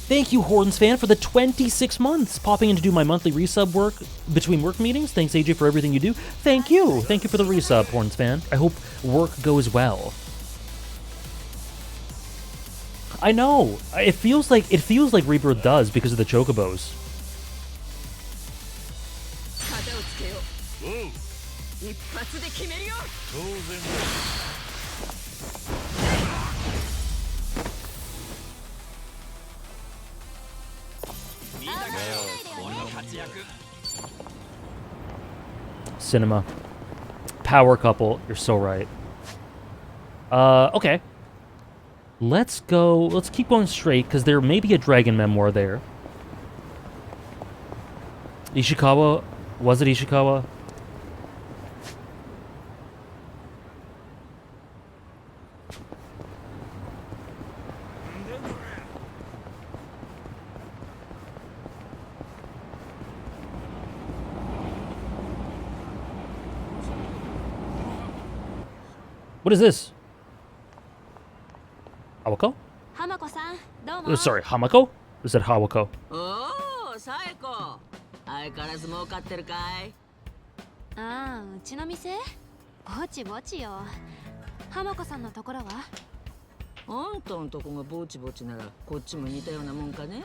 Thank you, Horns fan, for the 26 months popping in to do my monthly resub work between work meetings. Thanks, AJ, for everything you do. Thank you. Thank you for the resub, Horns fan. I hope work goes well. I know. It feels like Rebirth does because of the chocobos. Cinema. Power couple. You're so right. Okay. Let's go. Let's keep going straight, because there may be a dragon memoir there. Ishikawa. Was it Ishikawa? What is this? Hawako? Oh, sorry, Hamako? Is that Hawako? Oh, Saeko. 相変わらず儲かってるかい? ああ、うちの店？ぼちぼちよ。浜子さんのところは？あんたのとこがぼちぼちならこっちも似たようなもんかね。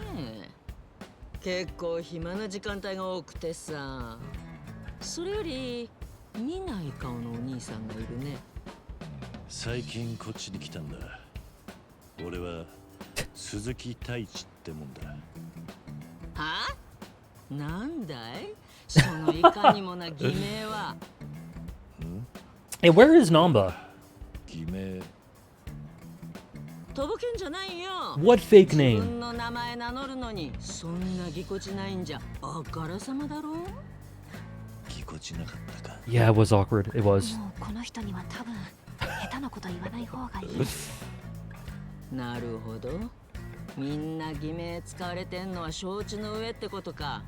結構暇な時間帯が多くてさ。それより見ない顔のお兄さんがいるね。最近こっちに来たんだ。俺は鈴木太一ってもんだ。は？なんだい？そのいかにもな偽名は。Hey, where is Namba? 偽名。とぼけんじゃないよ。What fake name? 自分の名前名乗るのにそんなぎこちないんじゃあからさまだろ。ぎこちなかったか。Yeah, it was awkward. It was. もうこの人には多分下手なこと言わない方がいい。なるほど。みんな偽名使われてんのは承知の上ってことか。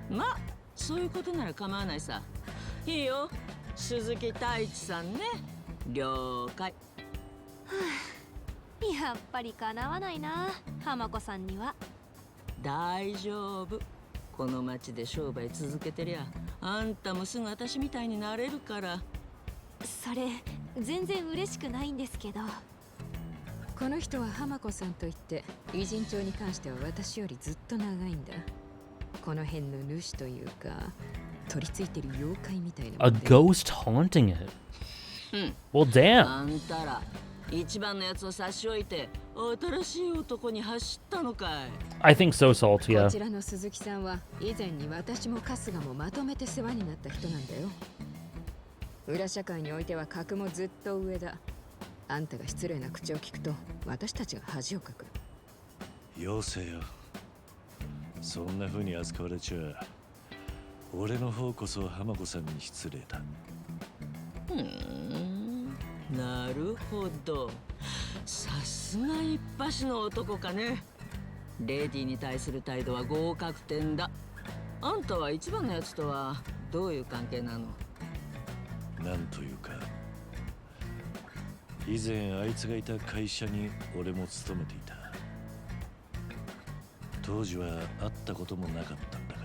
まあそういうことなら構わないさ。いいよ、鈴木太一さんね。了解。やっぱりかなわないな、浜子さんには。大丈夫。この町で商売続けてりゃあんたもすぐ私みたいになれるから。それ全然嬉しくないんですけど。この人は浜子さんといって偉人帳に関しては私よりずっと長いんだ。この辺の主というか取り付いてる妖怪みたいな。A ghost haunting it. Well, damn. あんたら一番のやつを差し置いて新しい男に走ったのかい。 I think so, Salt, こ yeah. ちらの鈴木さんは以前に私も春日もまとめて世話になった人なんだよ。裏社会においては格もずっと上だ。あんたが失礼な口を聞くと私たちが恥をかく。妖精よ。そんな風に扱われちゃ俺の方こそ浜子さんに失礼だ。なるほど。さすが一発の男かね。レディに対する態度は合格点だ。あんたは一番のやつとはどういう関係なの？なんというか、以前あいつがいた会社に俺も勤めていた。当時は会ったこともなかったんだが。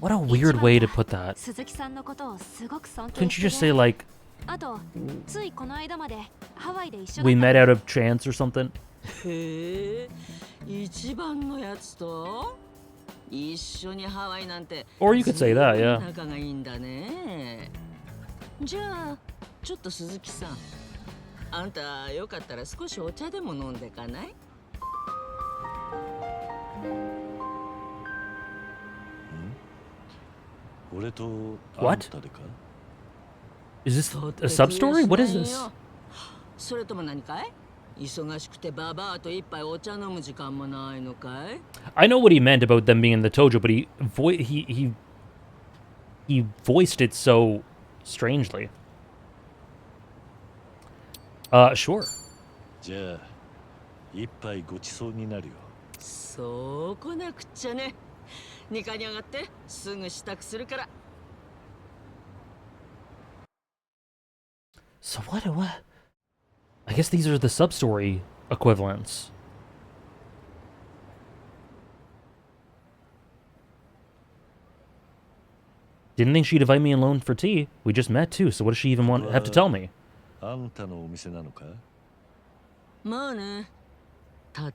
What a weird way to put that. 鈴木さんのことをすごく尊 Couldn't 敬 you し just て say, ね。 like, あとついこの間までハワイで一緒だ we った met out of chance or something? へえ、一番のやつと一緒にハワイなんて。 Or you could say that, yeah. 仲がいいんだね。じゃあちょっと鈴木さん、あんたよかったら少しお茶でも飲んでかない？俺とあん What? たでか？ Is this a sub story? What is this? それとも何かい？忙しくてババアと一杯お茶飲む時間もないのかい？ I know what he meant about them being in the Tojo, but he voiced it so strangely. Sure. じゃあ一杯ごちそうになるよ。そうこなくっちゃね。2階に上がってすぐ支度するから。 So what? I guess these are the sub story equivalents. Didn't think she'd invite me alone for tea. We just met too, so what does she even have to tell me? あんたのお店なのか？まあね、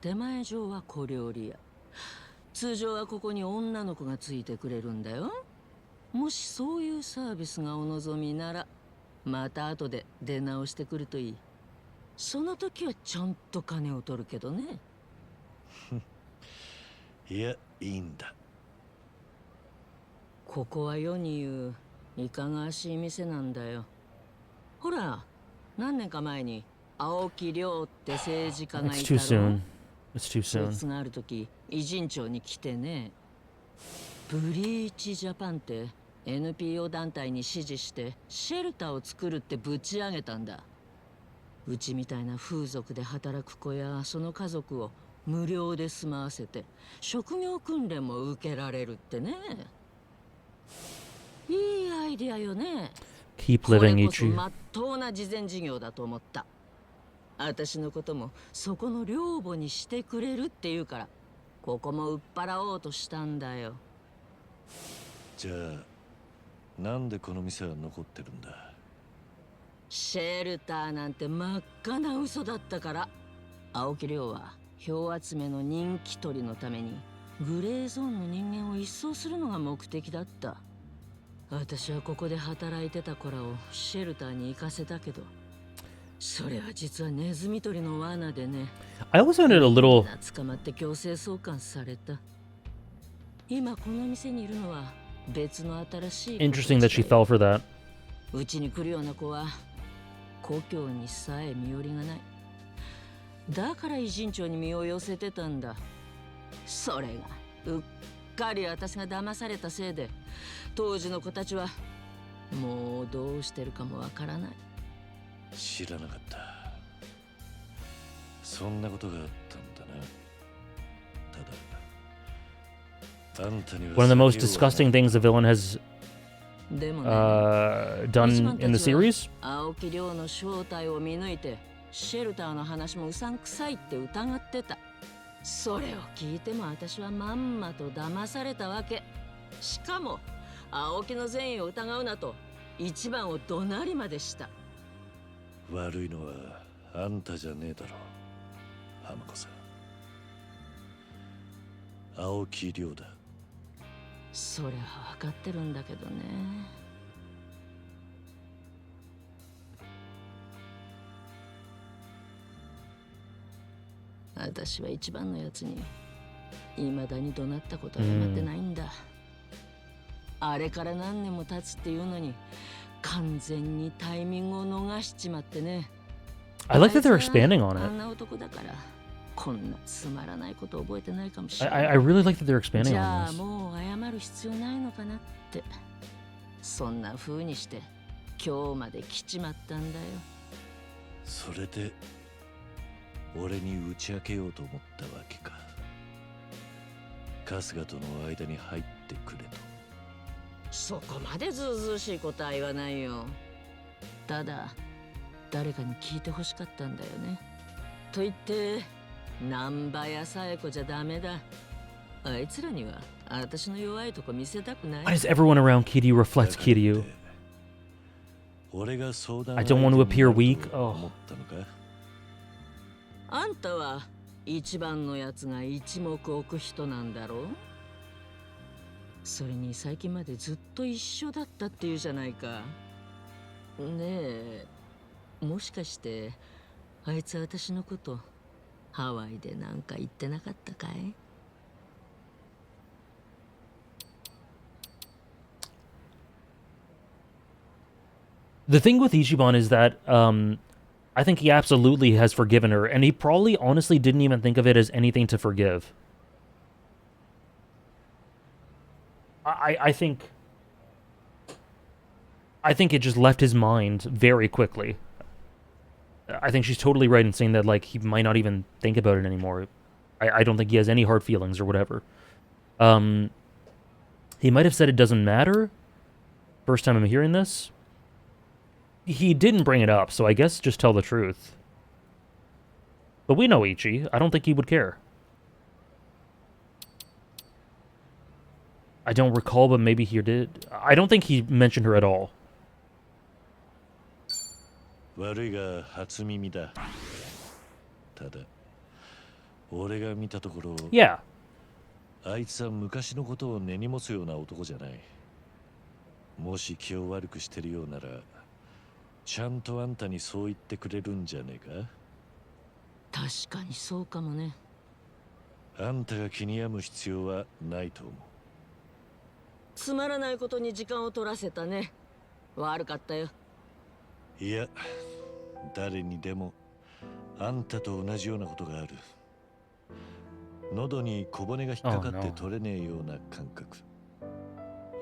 建前上は小料理屋。通常はここに女の子がついてくれるんだよ。もしそういうサービスがお望みなら、また後で出直してくるといい。その時はちゃんと金を取るけどね。いや、いいんだ。ここは世に言ういかがわしい店なんだよ。ほら、何年か前に青木亮って政治家が It's い too たろ。 soon. It's too そい soon. つがある時偉人町に来てね。ブリーチジャパンって NPO 団体に指示してシェルターを作るってぶち上げたんだ。うちみたいな風俗で働く子やその家族を無料で住まわせて職業訓練も受けられるってね。いいアイディアよね。 Keep これ living, こそ Ichi. まっとうな慈善事業だと思った。私のこともそこの寮母にしてくれるって言うからここも売っ払おうとしたんだよ。じゃあなんでこの店は残ってるんだ？シェルターなんて真っ赤な嘘だったから。青木亮は票集めの人気取りのためにグレーゾーンの人間を一掃するのが目的だった。私はここで働いてた子らをシェルターに行かせたけど、それは実はネズミ捕りの罠でね。 I always found it a little 捕まって強制送還された。今この店にいるのは別の新しい子たち interesting that she だよ。 fell for that. うちに来るような子は故郷にさえ身寄りがない。だから偉人町に身を寄せてたんだ。それがうっかり私が騙されたせいで当時の子たちはもうどうしてるかもわからない。知らなかった。そんなことがあったんだな。ただあんたには One of the most 酒を disgusting things the villain has でもね、 done in the series. 青木亮の正体を見抜いてシェルターの話もうさんくさいって疑ってた。それを聞いても私はまんまと騙されたわけ。しかも青木の善意を疑うなと一番を怒鳴りまでした。悪いのはあんたじゃねえだろ、浜子さん。青木亮だ。それは分かってるんだけどね。私は一番のやつに未だに怒鳴ったことはやってないんだ。あれから何年も経つっていうのに完全にタイミングを逃しちまってね。I like that they're expanding on あ it. んな男だからこんなつまらないこと覚えてないかもしれない。I really like that they're expanding じ on ゃあ this. もう謝る必要ないのかなって。そんな風にして今日まで来ちまったんだよ。それで俺に打ち明けようと思ったわけか。春日との間に入ってくれと。そこまでずうずうしいことは言わないよ。ただ誰かに聞いてほしかったんだよね。と言って難波やさえ子じゃダメだ。あいつらには私の弱いとこ見せたくない。 Why does everyone around Kiryu reflect Kiryu? 俺が相談 I don't want to appear weak. 思 Oh. ったのか。あんたは一番のやつが一目置く人なんだろう。それに最近までずっと一緒だったっていうじゃないか。ねえ、もしかしてあいつ私のことハワイでなんか言ってなかったかい？ The thing with Ichiban is that I think he absolutely has forgiven her, and he probably honestly didn't even think of it as anything to forgive. I think it just left his mind very quickly. I think she's totally right in saying that, like, he might not even think about it anymore. I don't think he has any hard feelings or whatever. He might have said it doesn't matter. First time I'm hearing this. He didn't bring it up, so I guess just tell the truth. But we know Ichi. I don't think he would care. I don't recall, but maybe he did. I don't think he mentioned her at all. 悪いが初耳だ。ただ俺が見たところ、 Yeah. あいつは昔のことを根に持つような男じゃない。もし気を悪くしてるようならちゃんとあんたにそう言ってくれるんじゃねえ確かにそうかもね。か。あんたが気に病む必要はないと思う。つまらないことに時間を取らせたね。悪かったよ。いや、誰にでもあんたと同じようなことがある。喉に小骨が引っかかって取れねえような感覚。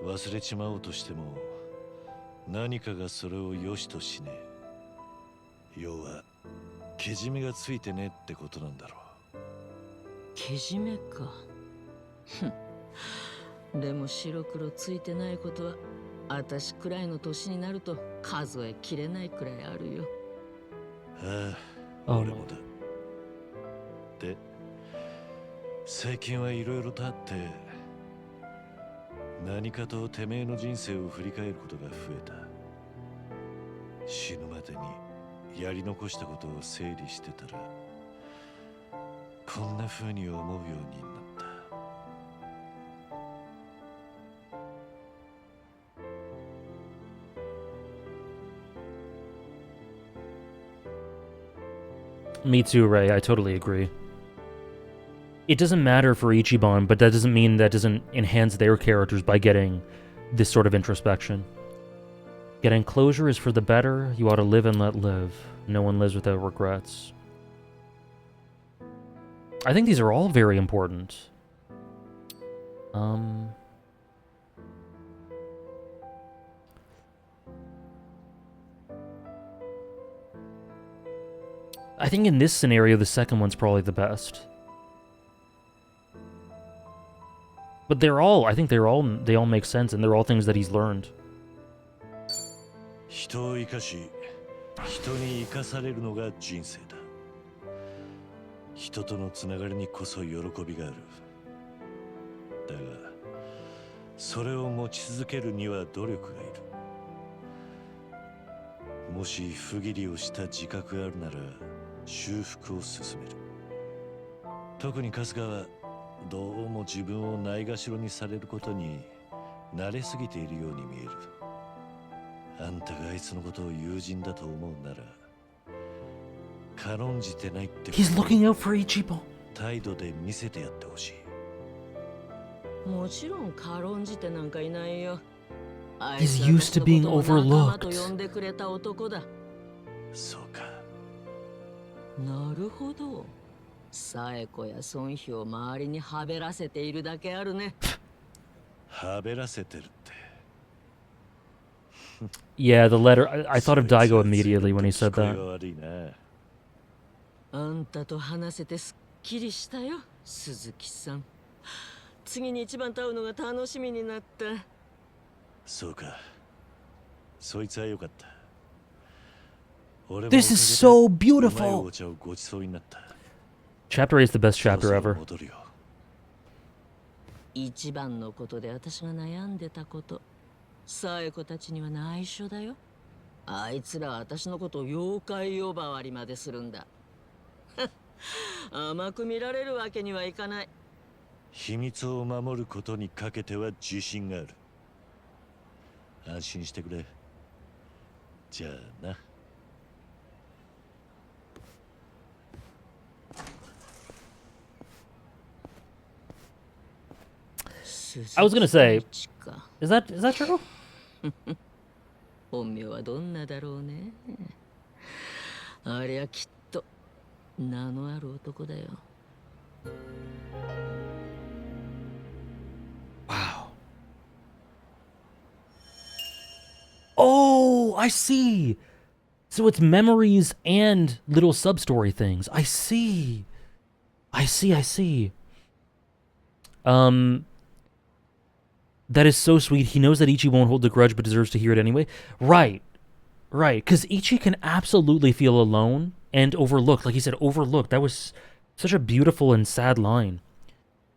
忘れちまおうとしても何かがそれを良しとしねえ。要はけじめがついてねえってことなんだろう。けじめか。でも白黒ついてないことは私くらいの年になると数えきれないくらいあるよ。ああ、俺もだ。で、最近はいろいろとあって何かとてめえの人生を振り返ることが増えた。死ぬまでにやり残したことを整理してたらこんな風に思うようになった。Me too, Ray. I totally agree. It doesn't matter for Ichiban, but that doesn't mean that doesn't enhance their characters by getting this sort of introspection. Getting closure is for the better. You ought to live and let live. No one lives without regrets. I think these are all very important. I think in this scenario, the second one's probably the best. But they all make sense, and they're all things that he's learned. 人を生かし、人に生かされるのが人生だ。人とのつながりにこそ喜びがある。だが、それを持ち続けるには努力がいる。もし不義理をした自覚があるなら、修復を進める。特に春日はどうも自分をないがしろにされることに慣れすぎているように見える。あんたがあいつのことを友人だと思うなら軽んじてないって He's looking out for Ichiban. 態度で見せてやってほしい。もちろん軽んじてなんかいないよ。 He's used to being overlooked. と呼んでくれた男だ。そうか。なるほど。サエコや孫妃を周りにはべらせているだけあるね。はべらせてるって。Yeah, the letter. I thought of Daigo immediately when he said 聞こえ that. が悪いな。あんたと話せてすっきりしたよ、鈴木さん。次に一番と会うのが楽しみになった。そうか。そいつはよかった。 This is so beautiful. お茶をごちそうになった。 Chapter 8 is the best chapter ever. 戻るよ。一番のことで私が悩んでたこと、サエコたちには内緒だよ。あいつらは私のことを妖怪呼ばわりまでするんだ。甘く見られるわけにはいかない。秘密を守ることにかけては自信がある。安心してくれ。じゃあな。 I was gonna say, is that true? 本名はどんなだろうね。ありゃきっと名のある男だよ。 Wow. Oh, I see. So it's memories and little sub-story things. I see. I see. That is so sweet. He knows that Ichi won't hold the grudge but deserves to hear it anyway. Right. Because Ichi can absolutely feel alone and overlooked. Like he said, overlooked. That was such a beautiful and sad line.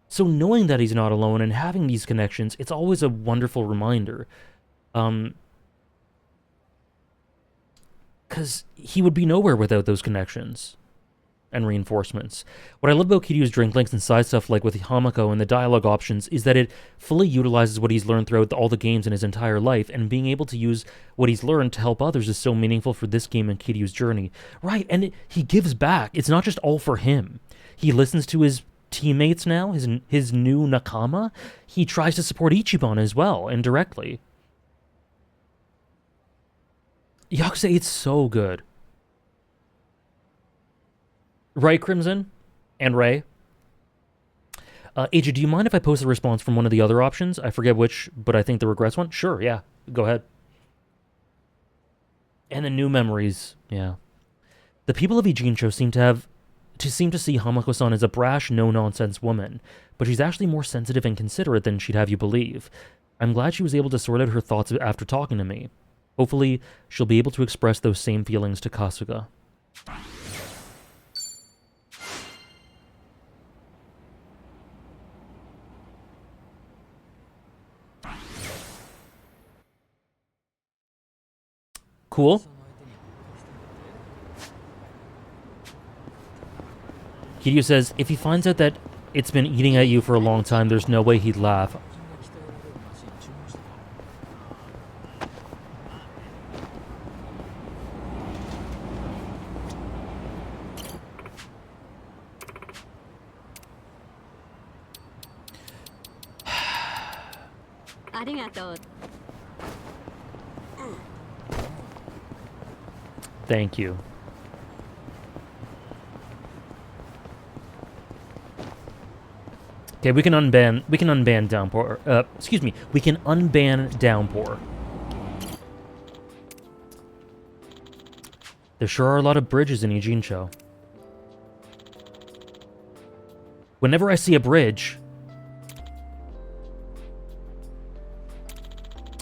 So knowing that he's not alone and having these connections, it's always a wonderful reminder. Because he would be nowhere without those connections and reinforcements. What I love about Kiryu's drink links and side stuff like with Hamako and the dialogue options is that it fully utilizes what he's learned throughout all the games in his entire life, and being able to use what he's learned to help others is so meaningful for this game and Kiryu's journey. Right, and he gives back. It's not just all for him. He listens to his teammates now, his new nakama. He tries to support Ichiban as well, indirectly. Yakuza 8's so good. Right, Crimson? And Ray? AJ, do you mind if I post a response from one of the other options? I forget which, but I think the regrets one? Sure, yeah. Go ahead. And the new memories, yeah. The people of Ijincho seem to see Hamako-san as a brash, no-nonsense woman, but she's actually more sensitive and considerate than she'd have you believe. I'm glad she was able to sort out her thoughts after talking to me. Hopefully, she'll be able to express those same feelings to Kasuga. Cool. Kiryu says, if he finds out that it's been eating at you for a long time, there's no way he'd laugh. Thank you. Okay, we can unban Downpour. Excuse me, we can unban Downpour. There sure are a lot of bridges in Ijincho. Whenever I see a bridge,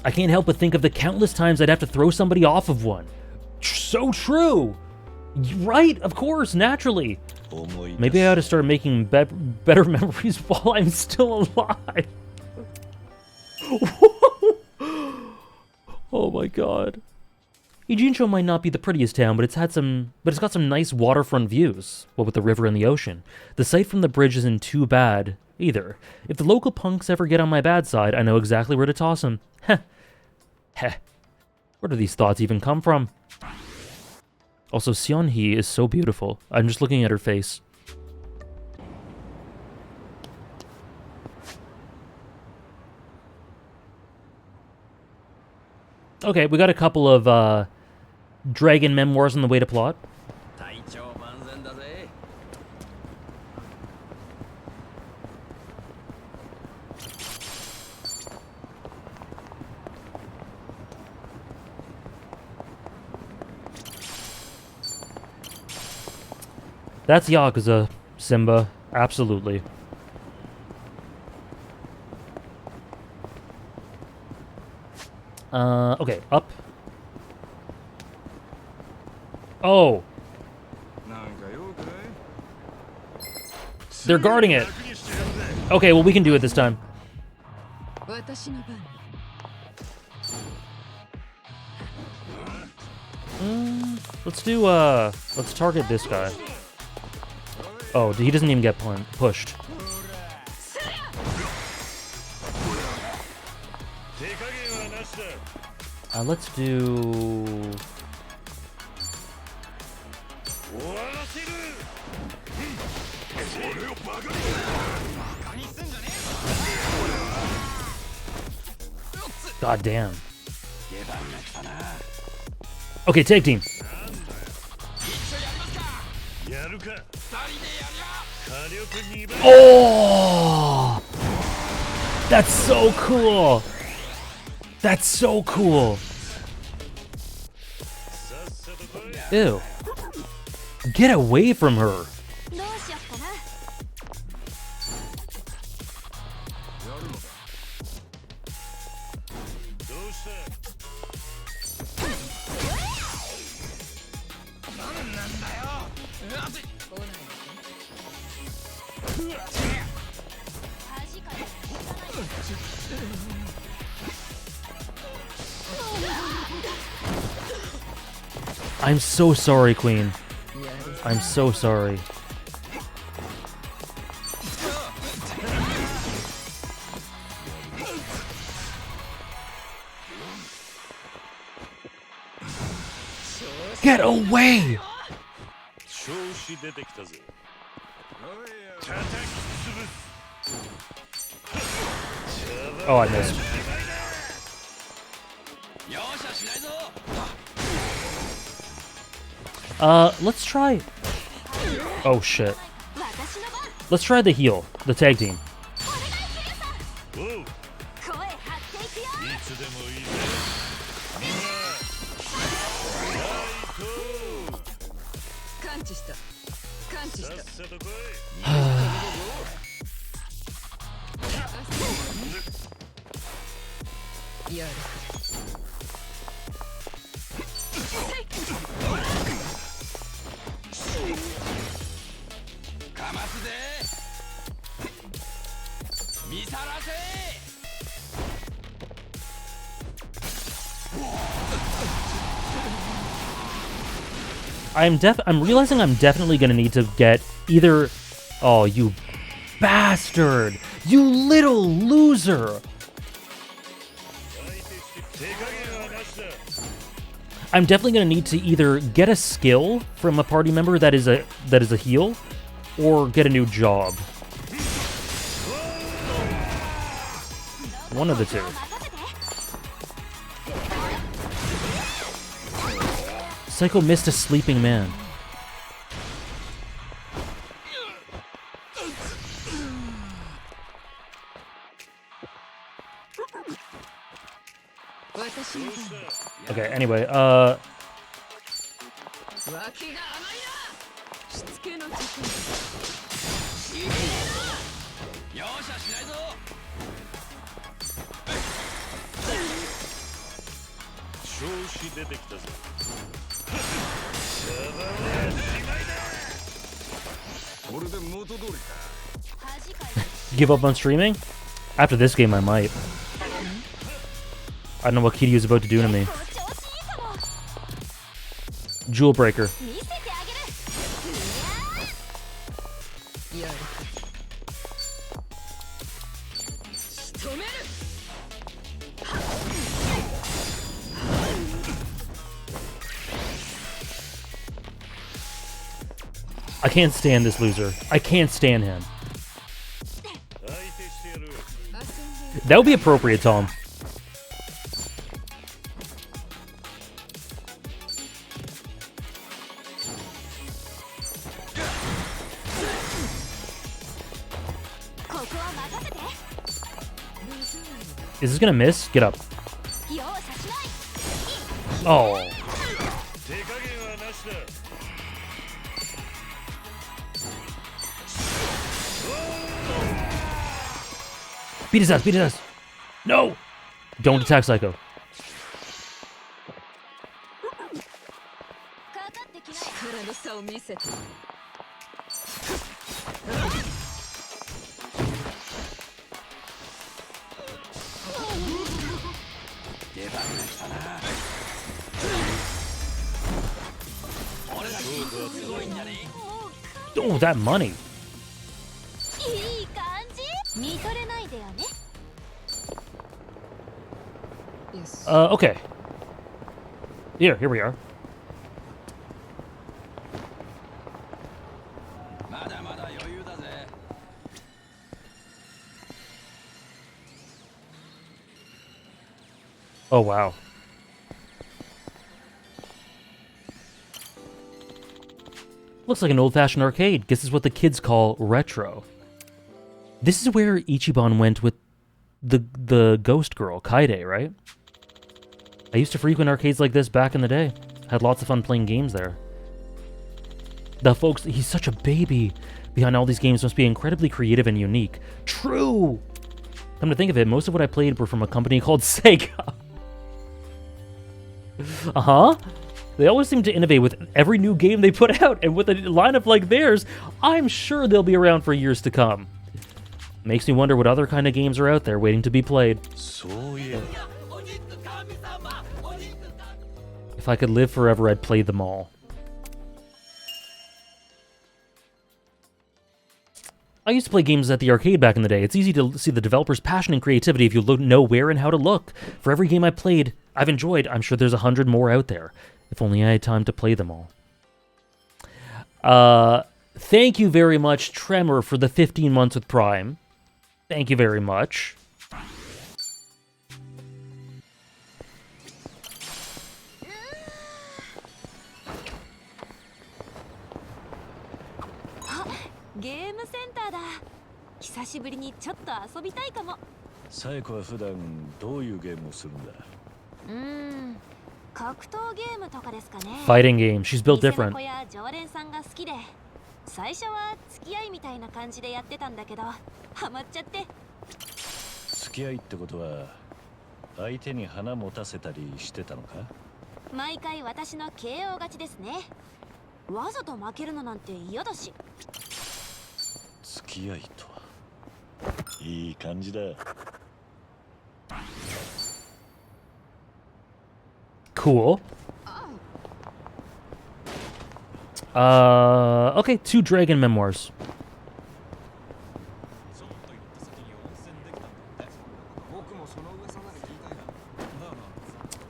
I can't help but think of the countless times I'd have to throw somebody off of one. So true! Right, of course, naturally. Maybe I ought to start making better memories while I'm still alive. Oh my god. Ijincho might not be the prettiest town, but it's got some nice waterfront views. What with the river and the ocean. The sight from the bridge isn't too bad either. If the local punks ever get on my bad side, I know exactly where to toss them. Heh. Heh. Where do these thoughts even come from? Also, Seon-hee is so beautiful. I'm just looking at her face. Okay, we got a couple of dragon memoirs on the way to plot. 体調万全だぜ。 That's Yakuza, Simba. Absolutely. Okay, up. Oh! They're guarding it! Okay, well, we can do it this time. Let's do, let's target this guy. Oh, he doesn't even get pushed. Let's do... God damn. Okay, tag team. Oh! That's so cool! That's so cool! Ew. Get away from her! どうしよっかな。 I'm so sorry, Queen. I'm so sorry. Get away! Oh, I missed. Let's try... Oh, shit. Let's try the heal, the tag team. I'm realizing I'm definitely gonna need to get either... Oh, you bastard! You little loser! I'm definitely gonna need to either get a skill from a party member that is a heal, or get a new job. One of the two. Psycho missed a sleeping man. Okay, anyway, give up on streaming? After this game, I might. I don't know what Kiryu's about to do to me. Jewel Breaker. I can't stand this loser. I can't stand him. 相手してやる That would be appropriate, Tom. Is this gonna miss? Get up. Oh. 手加減はなしだ Beat his ass, beat his ass. No! Don't attack Psycho. 力の差を見せて。出番が来たな。俺らすごいんじゃね Oh, that money. いい感じ。見とれないでよね。 Yes. Okay. Here we are. まだまだ余裕だぜ。 Oh, wow. Looks like an old-fashioned arcade. Guess is what the kids call retro. This is where Ichiban went with the ghost girl, Kaide, right? I used to frequent arcades like this back in the day. Had lots of fun playing games there. The folks, he's such a baby. Behind all these games must be incredibly creative and unique. True! Come to think of it, most of what I played were from a company called Sega. Uh-huh. They always seem to innovate with every new game they put out, and with a lineup like theirs, I'm sure they'll be around for years to come. Makes me wonder what other kind of games are out there waiting to be played. そういえば If I could live forever, I'd play them all. I used to play games at the arcade back in the day. It's easy to see the developer's passion and creativity if you know where and how to look. For every game I played, I've enjoyed, I'm sure there's 100 more out there. If only I had time to play them all. Thank you very much, Tremor, for the 15 months with Prime. Thank you very much. Game Center だ。久しぶりにちょっと遊びたいかも。サエコは普段どういうゲームをするんだ格闘ゲームとかですかね。Fighting game. She's built 店の different. 子や常連さんが好きで、最初は付き合いみたいな感じでやってたんだけど、ハマっちゃって。付き合いってことは相手に花持たせたりしてたのか毎回私の KO 勝ちですね。わざと負けるのなんて嫌だし。付き合いとはいい感じだ Cool. Okay, 2 Dragon Memoirs.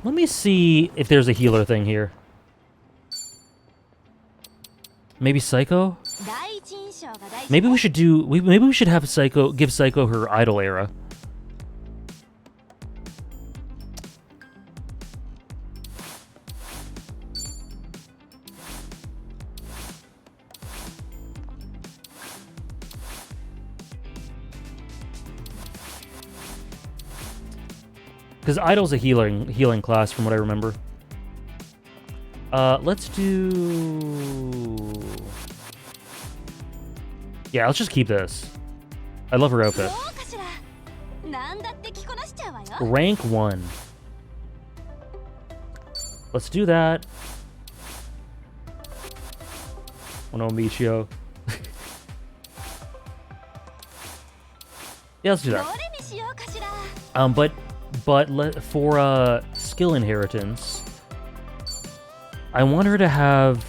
Let me see if there's a healer thing here. Maybe Psycho? Maybe we should do. Maybe we should have Psycho give Psycho her idol era. Because idol's a healing class from what I remember. Let's do. Yeah, let's just keep this. I love her outfit. Rank 1. Let's do that. Oh no, Michio. Yeah, let's do that. For skill inheritance, I want her to have.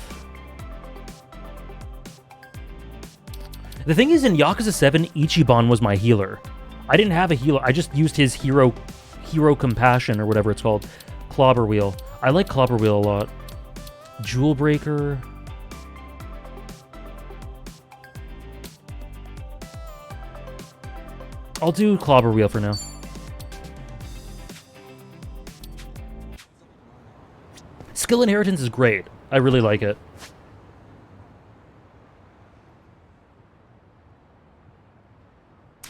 The thing is, in Yakuza 7, Ichiban was my healer. I didn't have a healer. I just used his hero compassion or whatever it's called. Clobber wheel. I like Clobber wheel a lot. Jewel breaker. I'll do Clobber Wheel for now. Skill Inheritance is great. I really like it.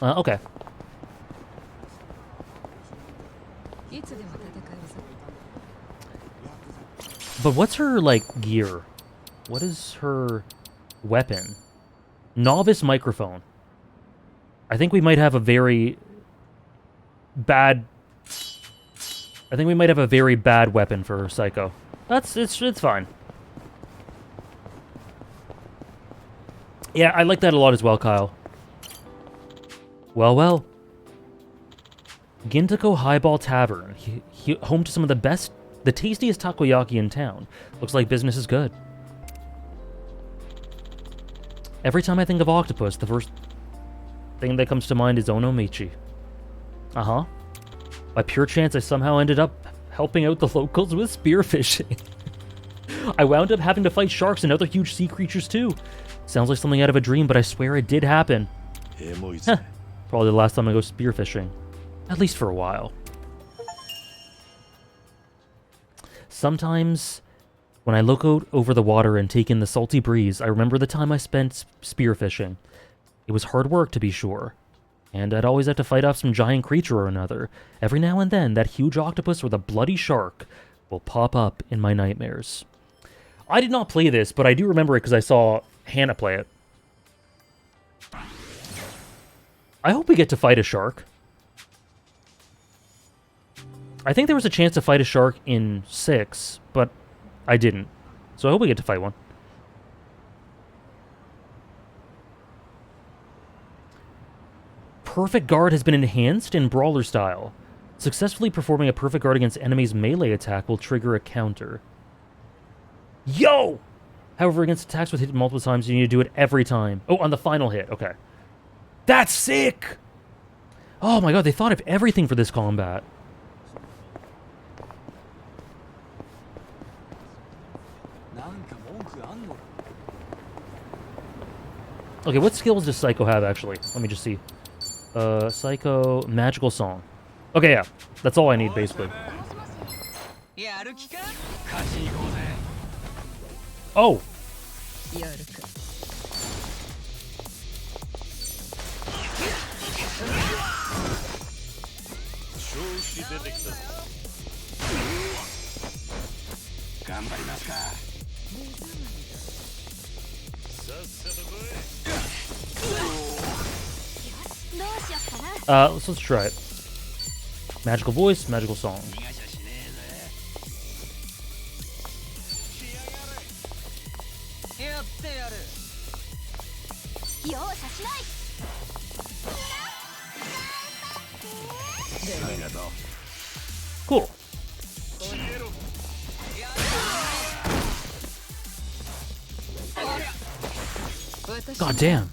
Okay. But what's her, like, gear? What is her weapon? Novice microphone. I think we might have a very bad... I think we might have a very bad weapon for Psycho. It's fine. Yeah, I like that a lot as well, Kyle. Well. Gintako Highball Tavern. Home to some of the tastiest takoyaki in town. Looks like business is good. Every time I think of octopus, the first thing that comes to mind is Onomichi. Uh-huh. By pure chance, I somehow ended up helping out the locals with spearfishing. I wound up having to fight sharks and other huge sea creatures too. Sounds like something out of a dream, but I swear it did happen. Probably the last time I go spearfishing. At least for a while. Sometimes, when I look out over the water and take in the salty breeze, I remember the time I spent spearfishing. It was hard work, to be sure. And I'd always have to fight off some giant creature or another. Every now and then, that huge octopus or the bloody shark will pop up in my nightmares. I did not play this, but I do remember it because I saw Hannah play it. I hope we get to fight a shark. I think there was a chance to fight a shark in 6, but I didn't. So I hope we get to fight one. Perfect Guard has been enhanced in Brawler style. Successfully performing a Perfect Guard against enemies' melee attack will trigger a counter. Yo! However, against attacks with hit multiple times, you need to do it every time. Oh, on the final hit. Okay. That's sick! Oh my god, they thought of everything for this combat. Okay, what skills does Psycho have, actually? Let me just see. Psycho, Magical Song. Okay, yeah. That's all I need, basically. Oh! Let's try it. Magical voice, magical song. Cool. God damn.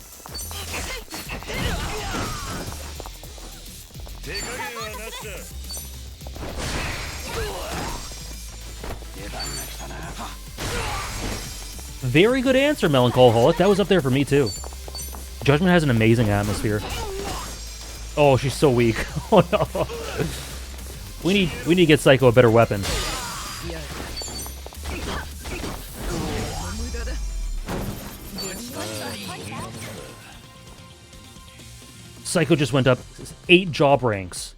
Very good answer, Melancholic. That was up there for me, too. Judgment has an amazing atmosphere. Oh, she's so weak. Oh, no. We need to get Psycho a better weapon. Psycho just went up 8 job ranks.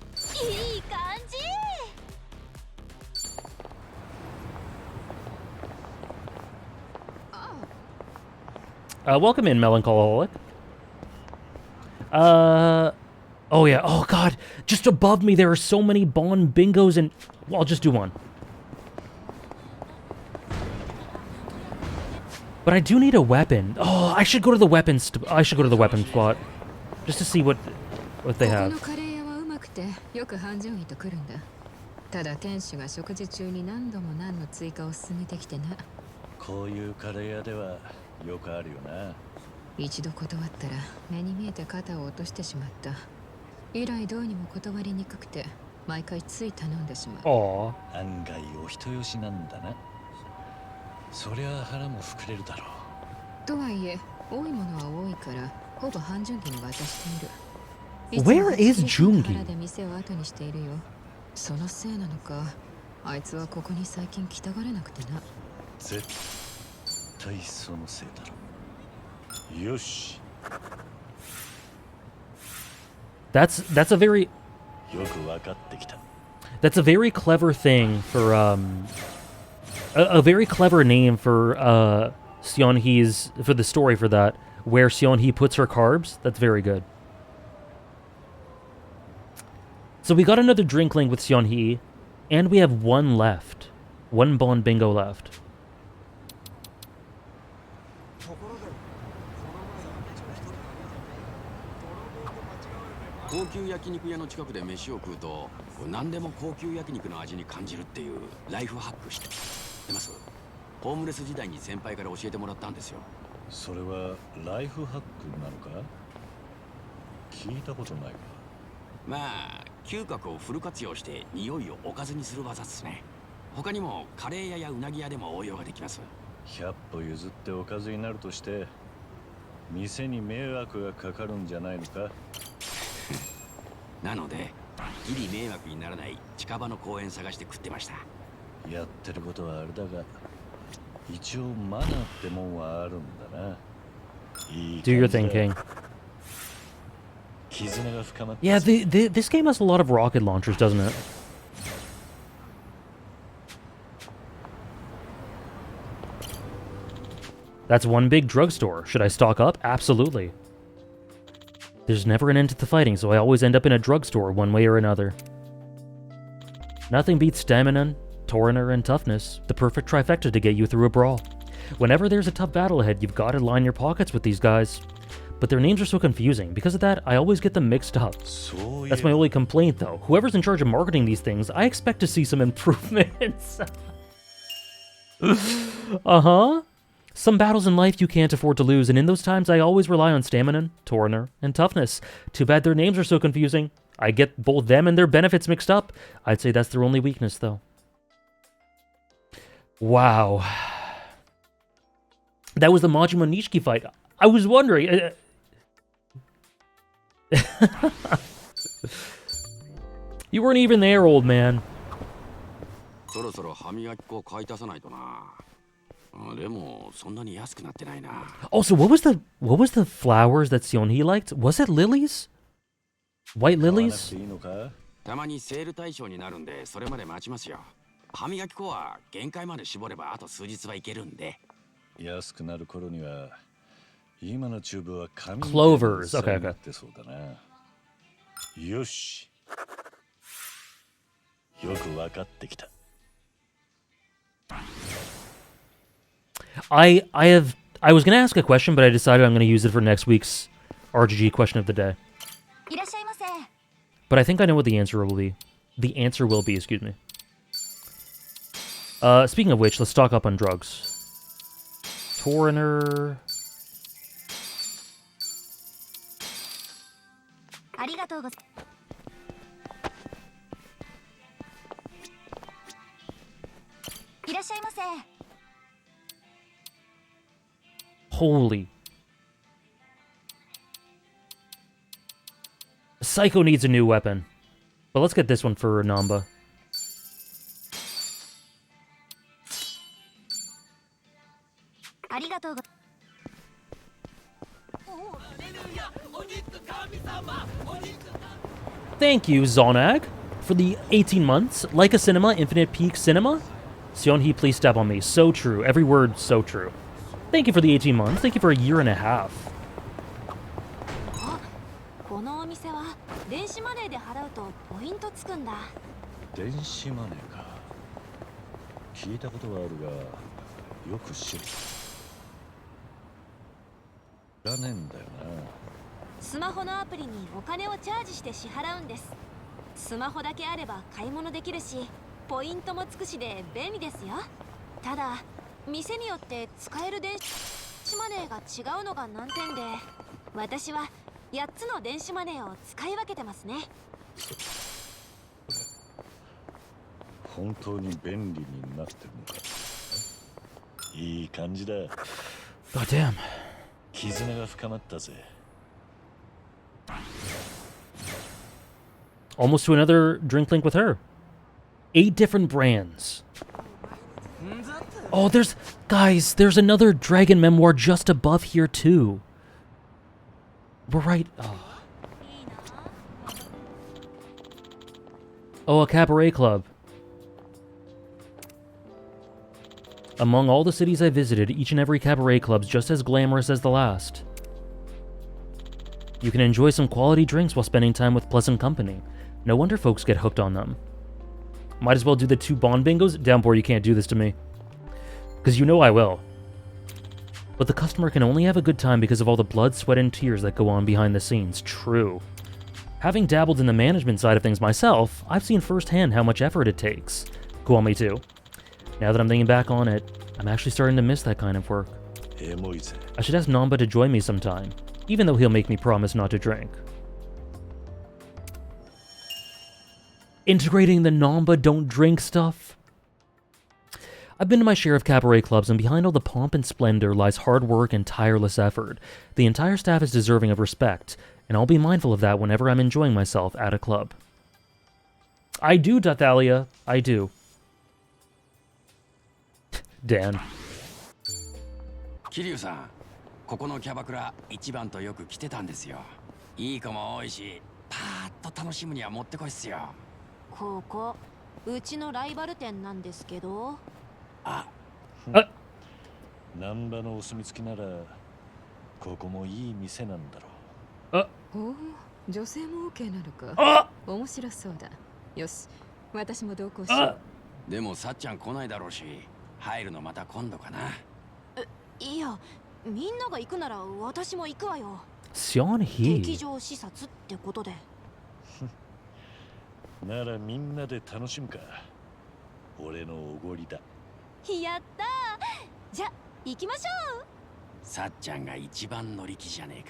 Welcome in, Melancholic. Oh yeah, oh god. Just above me there are so many Bon Bingos and... Well, I'll just do one. But I do need a weapon. Oh, I should go to the weapon spot. Just to see what they have. ただ店主が食事中に何度も何の追加を進めてきてな。こういうカレー屋ではよくあるよな。一度断ったら目に見えて肩を落としてしまった。以来どうにも断りにくくて毎回つい頼んでしまう。案外お人よしなんだな。そりゃ腹も膨れるだろう。とはいえ多いものは多いからほぼ半純期に渡している。Where is Jungi? で店を後にしているよ。そのせいなのか、あいつはここに最近来たがれなくてな。絶対そのせいだろ。よし。That's a very よく分かってきた。That's a very clever thing for a very clever name for Seonhee's for the story for that, where Seonhee puts her carbs. That's very good. So we got another drink link with Seonhee, and we have one left. One Bon Bingo left. 高級焼肉屋の近くで飯を食うと何でも高級焼肉の味に感じるっていうライフハック知ってます？ホームレス時代に先輩から教えてもらったんですよ。それはライフハックなのか？聞いたことないわ。まあ嗅覚をフル活用して匂いをおかずにする技ですね。他にもカレー屋やうなぎ屋でも応用ができます。100歩譲っておかずになるとして店に迷惑がかかるんじゃないのか？なのでギリ迷惑にならない近場の公園探して食ってました。やってることはあれだが一応マナーってもんはあるんだな。いい Do your thing, King. 絆が深まった。 Yeah, this game has a lot of rocket launchers, doesn't it? That's one big drugstore. Should I stock up? Absolutely. There's never an end to the fighting, so I always end up in a drugstore one way or another. Nothing beats stamina, Torrenter, and toughness, the perfect trifecta to get you through a brawl. Whenever there's a tough battle ahead, you've got to line your pockets with these guys. But their names are so confusing. Because of that, I always get them mixed up. That's my only complaint, though. Whoever's in charge of marketing these things, I expect to see some improvements. Uh-huh. Some battles in life you can't afford to lose, and in those times I always rely on stamina, Torrenter, and toughness. Too bad their names are so confusing. I get both them and their benefits mixed up. I'd say that's their only weakness, though. Wow. That was the Majima Nishiki fight. I was wondering... You weren't even there, old man. Also, what was the flowers that Seonhee liked? Was it lilies? White lilies? たまにセール対象になるんで、それまで待ちますよ。歯磨き粉は限界まで絞ればあと数日はいけるんで。安くなる頃には今のチューブは紙 Clovers. Okay, okay. ってそうだな。よし。よくわかってきた。I was gonna ask a question, but I decided I'm gonna use it for next week's RGG question of the day. いらっしゃいませ。 But I think I know what the answer will be. The answer will be, excuse me. Speaking of which, let's stock up on drugs. Torrenter. ありがとうございます。いらっしゃいませ。 Holy. Psycho needs a new weapon. But let's get this one for Namba. Thank you, Zonag, for the 18 months. Like a cinema, Infinite Peak Cinema. Seonhee, please step on me. So true. Every word so true. Thank you for the 18 months. Thank you for a year and a half. このお店は電子マネーで払うとポイントつくんだ。電子マネーか。聞いたことはあるが、よく知らねえんだよな。スマホのアプリにお金をチャージして支払うんです。スマホだけあれば買い物できるし、ポイントもつくしで便利ですよ。ただ、店によって使える電子マネーが違うのが難点で、私は8つの電子マネーを使い分けてますね。本当に便利になってるのか。いい感じだ。God damn. 絆が深まったぜ。Almost to another drink link with her. 8 different brands. Oh, there's another dragon memoir just above here too. We're right. Oh, a cabaret club. Among all the cities I visited, each and every cabaret club's just as glamorous as the last. You can enjoy some quality drinks while spending time with pleasant company. No wonder folks get hooked on them. Might as well do the 2 bond bingos. Downpour, you can't do this to me. Because you know I will. But the customer can only have a good time because of all the blood, sweat, and tears that go on behind the scenes. True. Having dabbled in the management side of things myself, I've seen firsthand how much effort it takes. Cool, me too. Now that I'm thinking back on it, I'm actually starting to miss that kind of work. I should ask Namba to join me sometime, even though he'll make me promise not to drink. Integrating the Namba don't drink stuff? I've been to my share of cabaret clubs, and behind all the pomp and splendor lies hard work and tireless effort. The entire staff is deserving of respect, and I'll be mindful of that whenever I'm enjoying myself at a club. I do, Dathalia. I do. Dan. 桐生さん、ここのキャバクラ一番とよく来てたんですよ。いい子も多いし、パーッと楽しむにはもってこいっすよ。ここうちのライバル店なんですけど。難波のお墨付きならここもいい店なんだろう。おお、女性も OK なのか。面白そうだ。よし、私も同行しよう。でもさっちゃん来ないだろうし、入るのまた今度かな。いや、みんなが行くなら私も行くわよ。劇場視察ってことで。ならみんなで楽しむか。俺のおごりだ。やったー。じゃ行きましょう。さっちゃんが一番乗り気じゃねえか。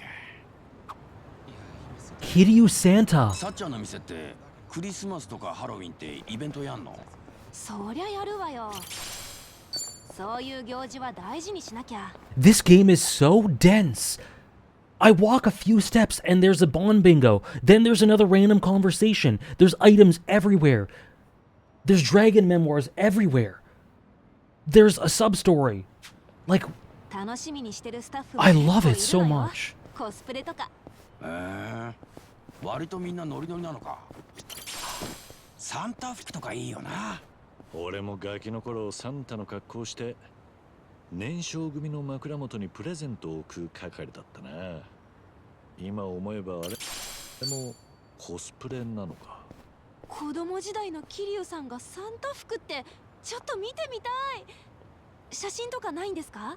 Kiryu Santa。さっちゃんの店ってクリスマスとかハロウィンってイベントやんの？そりゃやるわよ。そういう行事は大事にしなきゃ。This game is so dense. I walk a few steps and there's a bond bingo. Then there's another random conversation. There's items everywhere. There's dragon memoirs everywhere. There's a sub-story. Like, I love it so much. コスプレとか。割とみんなノリノリなのか。サンタ服とかいいよな。俺もガキの頃サンタの格好して年少組の枕元にプレゼントを置く係だったな。今思えばあれもコスプレなのか。子供時代の桐生さんがサンタ服ってちょっと見てみたい。写真とかないんですか？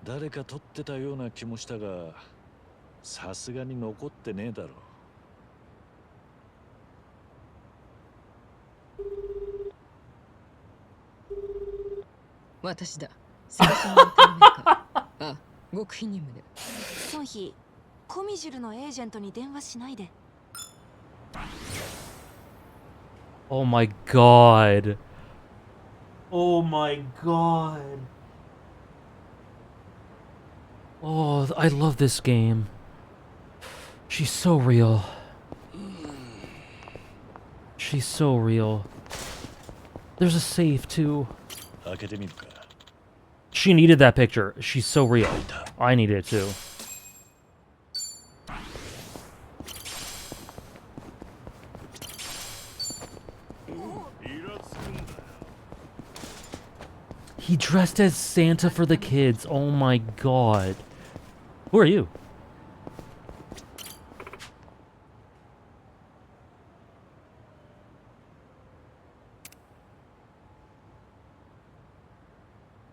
誰か撮ってたような気もしたが、さすがに残ってねえだろう。私だ。探し物足りないか。あ、極秘任務で。ソンヒ、コミジュルのエージェントに電話しないで。Oh my god. Oh my god. Oh, I love this game. She's so real. She's so real. There's a save too. She needed that picture. She's so real. I need it too. He dressed as Santa for the kids. Oh my god. Who are you?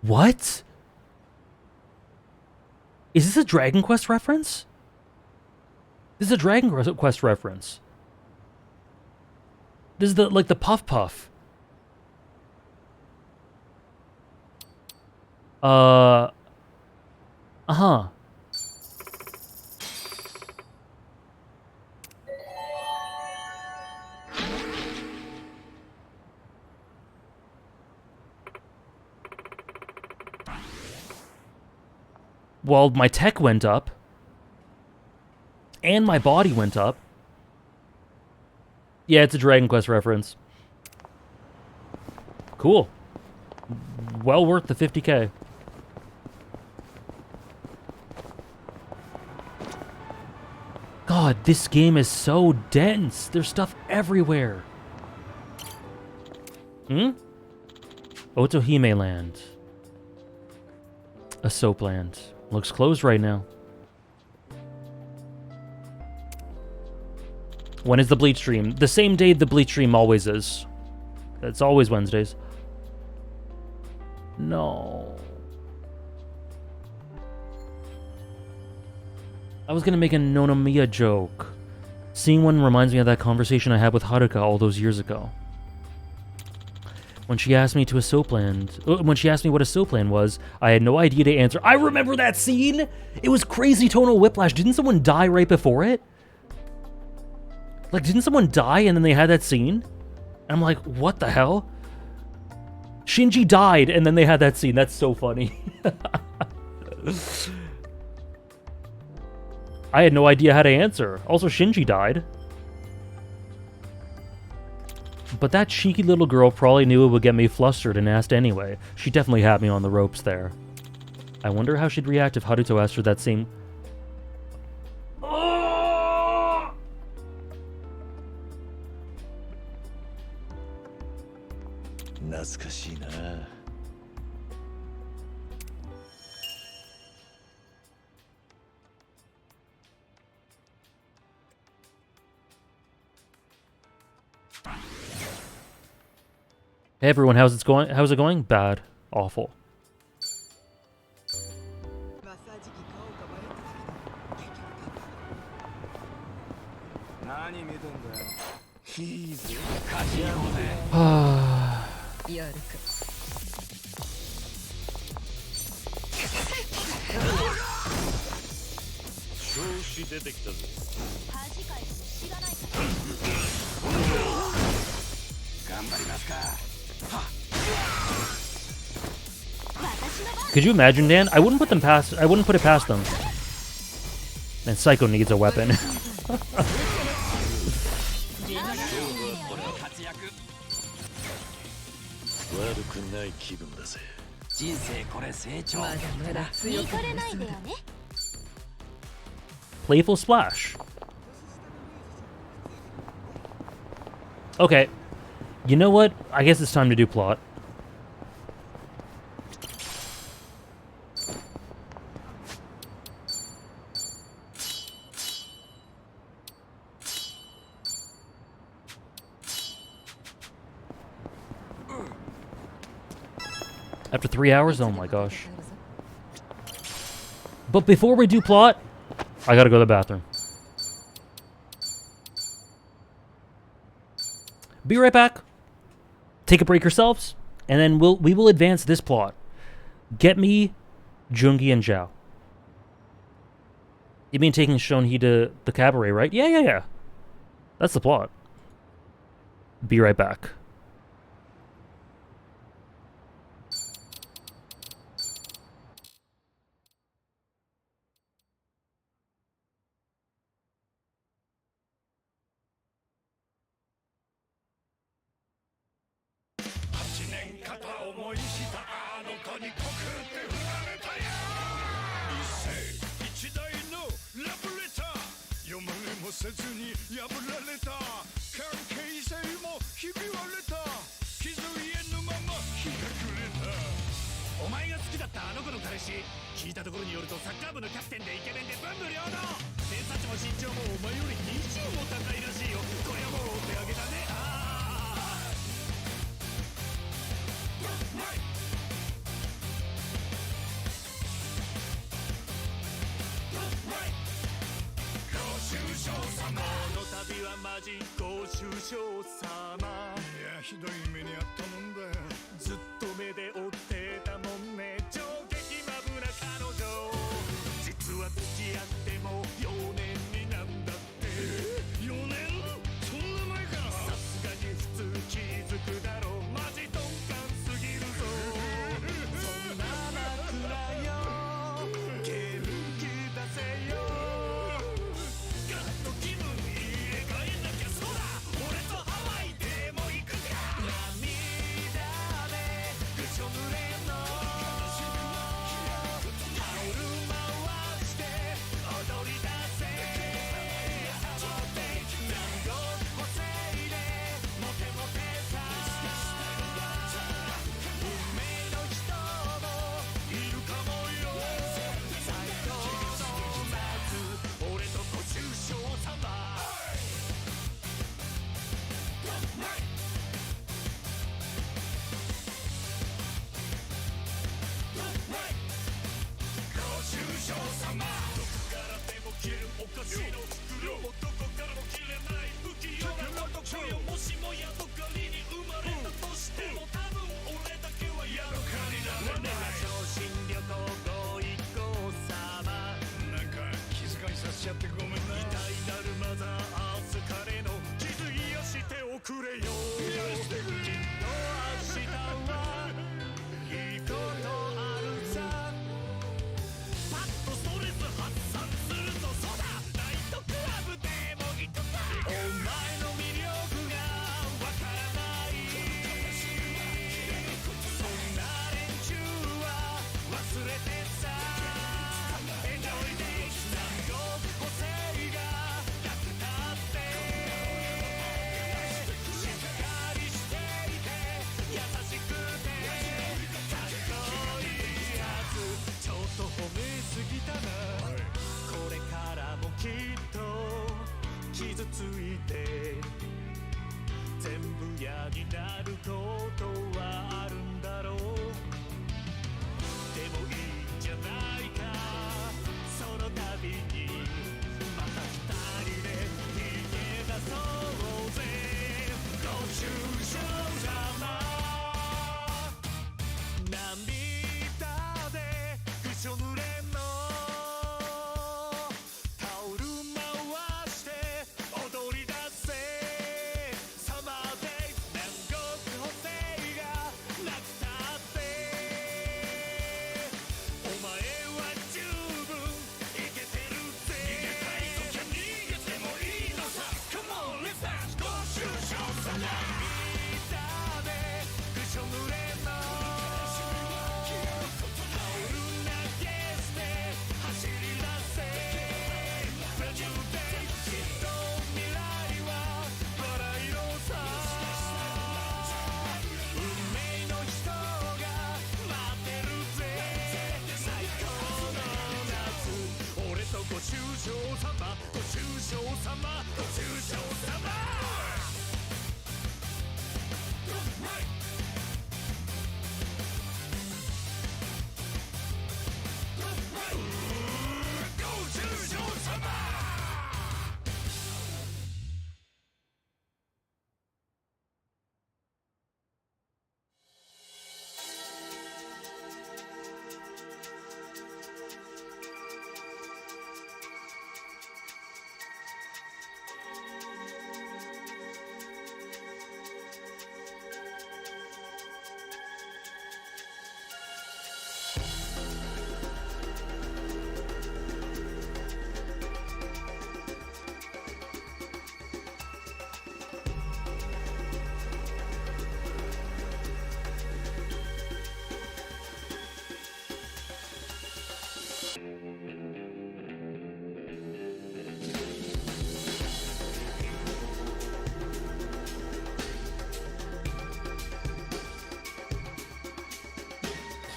What? Is this a Dragon Quest reference? This is a Dragon Quest reference. This is like the Puff Puff. Uh-huh. Well, my tech went up. And my body went up. Yeah, it's a Dragon Quest reference. Cool. Well worth the 50K. God, this game is so dense. There's stuff everywhere. Otohime Land. A soap land. Looks closed right now. When is the Bleach stream? The same day the Bleach stream always is. It's always Wednesdays. No. I was gonna make a Nonomiya joke. Seeing one reminds me of that conversation I had with Haruka all those years ago. When she asked me what a soapland was, I had no idea to answer. I remember that scene! It was crazy tonal whiplash. Didn't someone die right before it? Like, didn't someone die and then they had that scene? And I'm like, what the hell? Shinji died and then they had that scene. That's so funny. I had no idea how to answer. Also, Shinji died. But that cheeky little girl probably knew it would get me flustered and asked anyway. She definitely had me on the ropes there. I wonder how she'd react if Haruto asked her that same... Hey everyone, how's it going? How's it going? Bad. Awful. Could you imagine, Dan? I wouldn't put it past them. And Psycho needs a weapon. Playful splash. Okay. You know what? I guess it's time to do plot. After 3 hours? Oh my gosh. But before we do plot, I gotta go to the bathroom. Be right back. Take a break yourselves, and then we will advance this plot. Get me Jungi and Zhao. You mean taking Shonhee to the cabaret, right? Yeah. That's the plot. Be right back.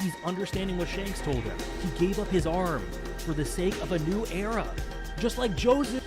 he's understanding what Shanks told him. He gave up his arm for the sake of a new era. Just like Joseph.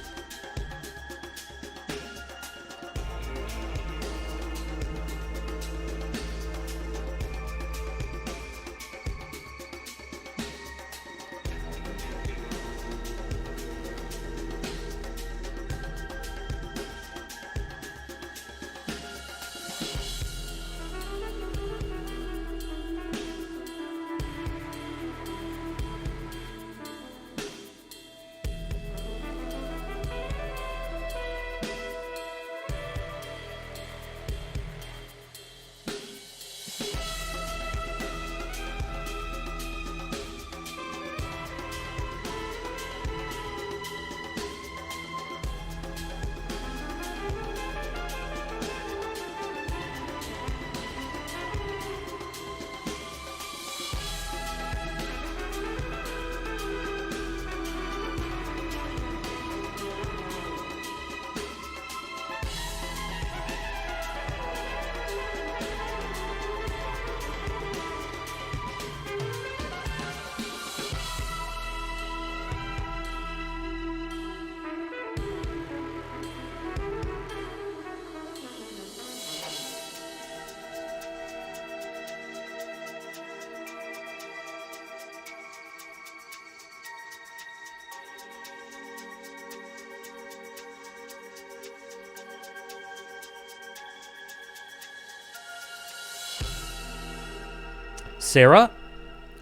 Sarah,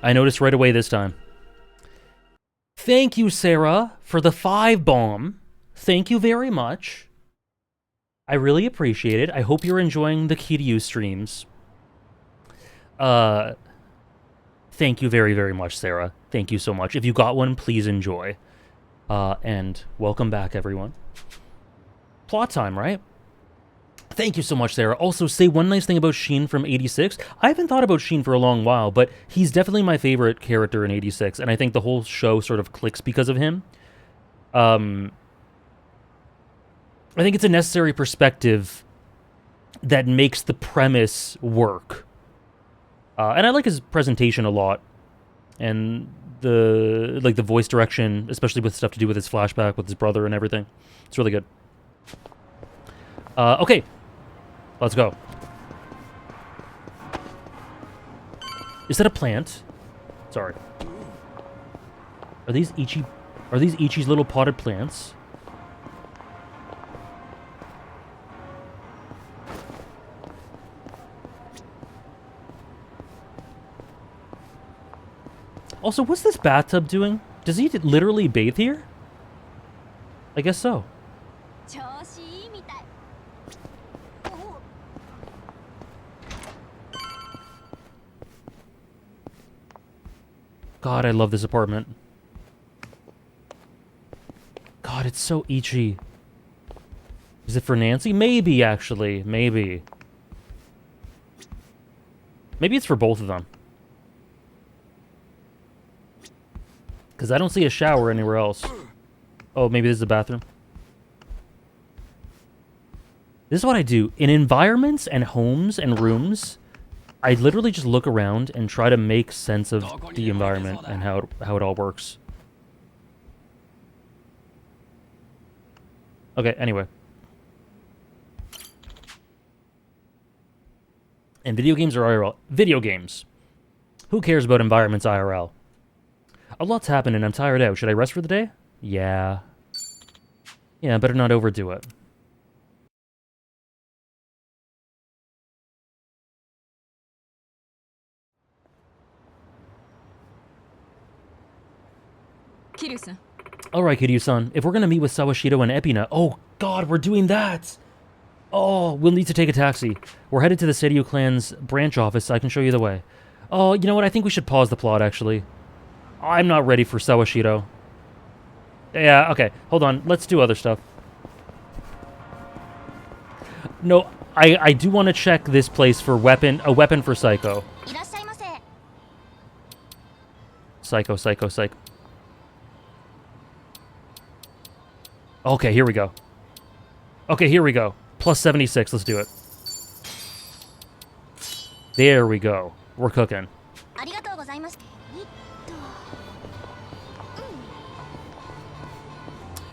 I noticed right away this time. Thank you, Sarah, for the 5 bomb. Thank you very much. I really appreciate it. I hope you're enjoying the Kiryu streams. Thank you very, very much, Sarah. Thank you so much. If you got one, please enjoy. And welcome back, everyone. Plot time, right? Thank you so much, Sarah. Also, say one nice thing about Sheen from 86. I haven't thought about Sheen for a long while, but he's definitely my favorite character in 86, and I think the whole show sort of clicks because of him. I think it's a necessary perspective that makes the premise work. And I like his presentation a lot. And the voice direction, especially with stuff to do with his flashback with his brother and everything. It's really good. Okay. Let's go. Is that a plant? Sorry. Are these Ichi's little potted plants? Also, what's this bathtub doing? Does he literally bathe here? I guess so. God, I love this apartment. God, it's so Ichi. Is it for Nancy? Maybe, actually. Maybe. Maybe it's for both of them. Because I don't see a shower anywhere else. Oh, maybe this is the bathroom. This is what I do. In environments and homes and rooms, I literally just look around and try to make sense of the environment and how it all works. Okay, anyway. And video games or IRL? Video games. Who cares about environments IRL? A lot's happened and I'm tired out. Should I rest for the day? Yeah. Yeah, better not overdo it. Kiryu-san. Alright, Kiryu-san. If we're gonna meet with Sawashiro and Epina... Oh, God, we're doing that! Oh, we'll need to take a taxi. We're headed to the Seiryu clan's branch office. I can show you the way. Oh, you know what? I think we should pause the plot, actually. I'm not ready for Sawashiro. Yeah, okay. Hold on. Let's do other stuff. No, I do want to check this place for a weapon for Psycho. Psycho. Okay, here we go. Okay, here we go. Plus 76. Let's do it. There we go. We're cooking. ざいました。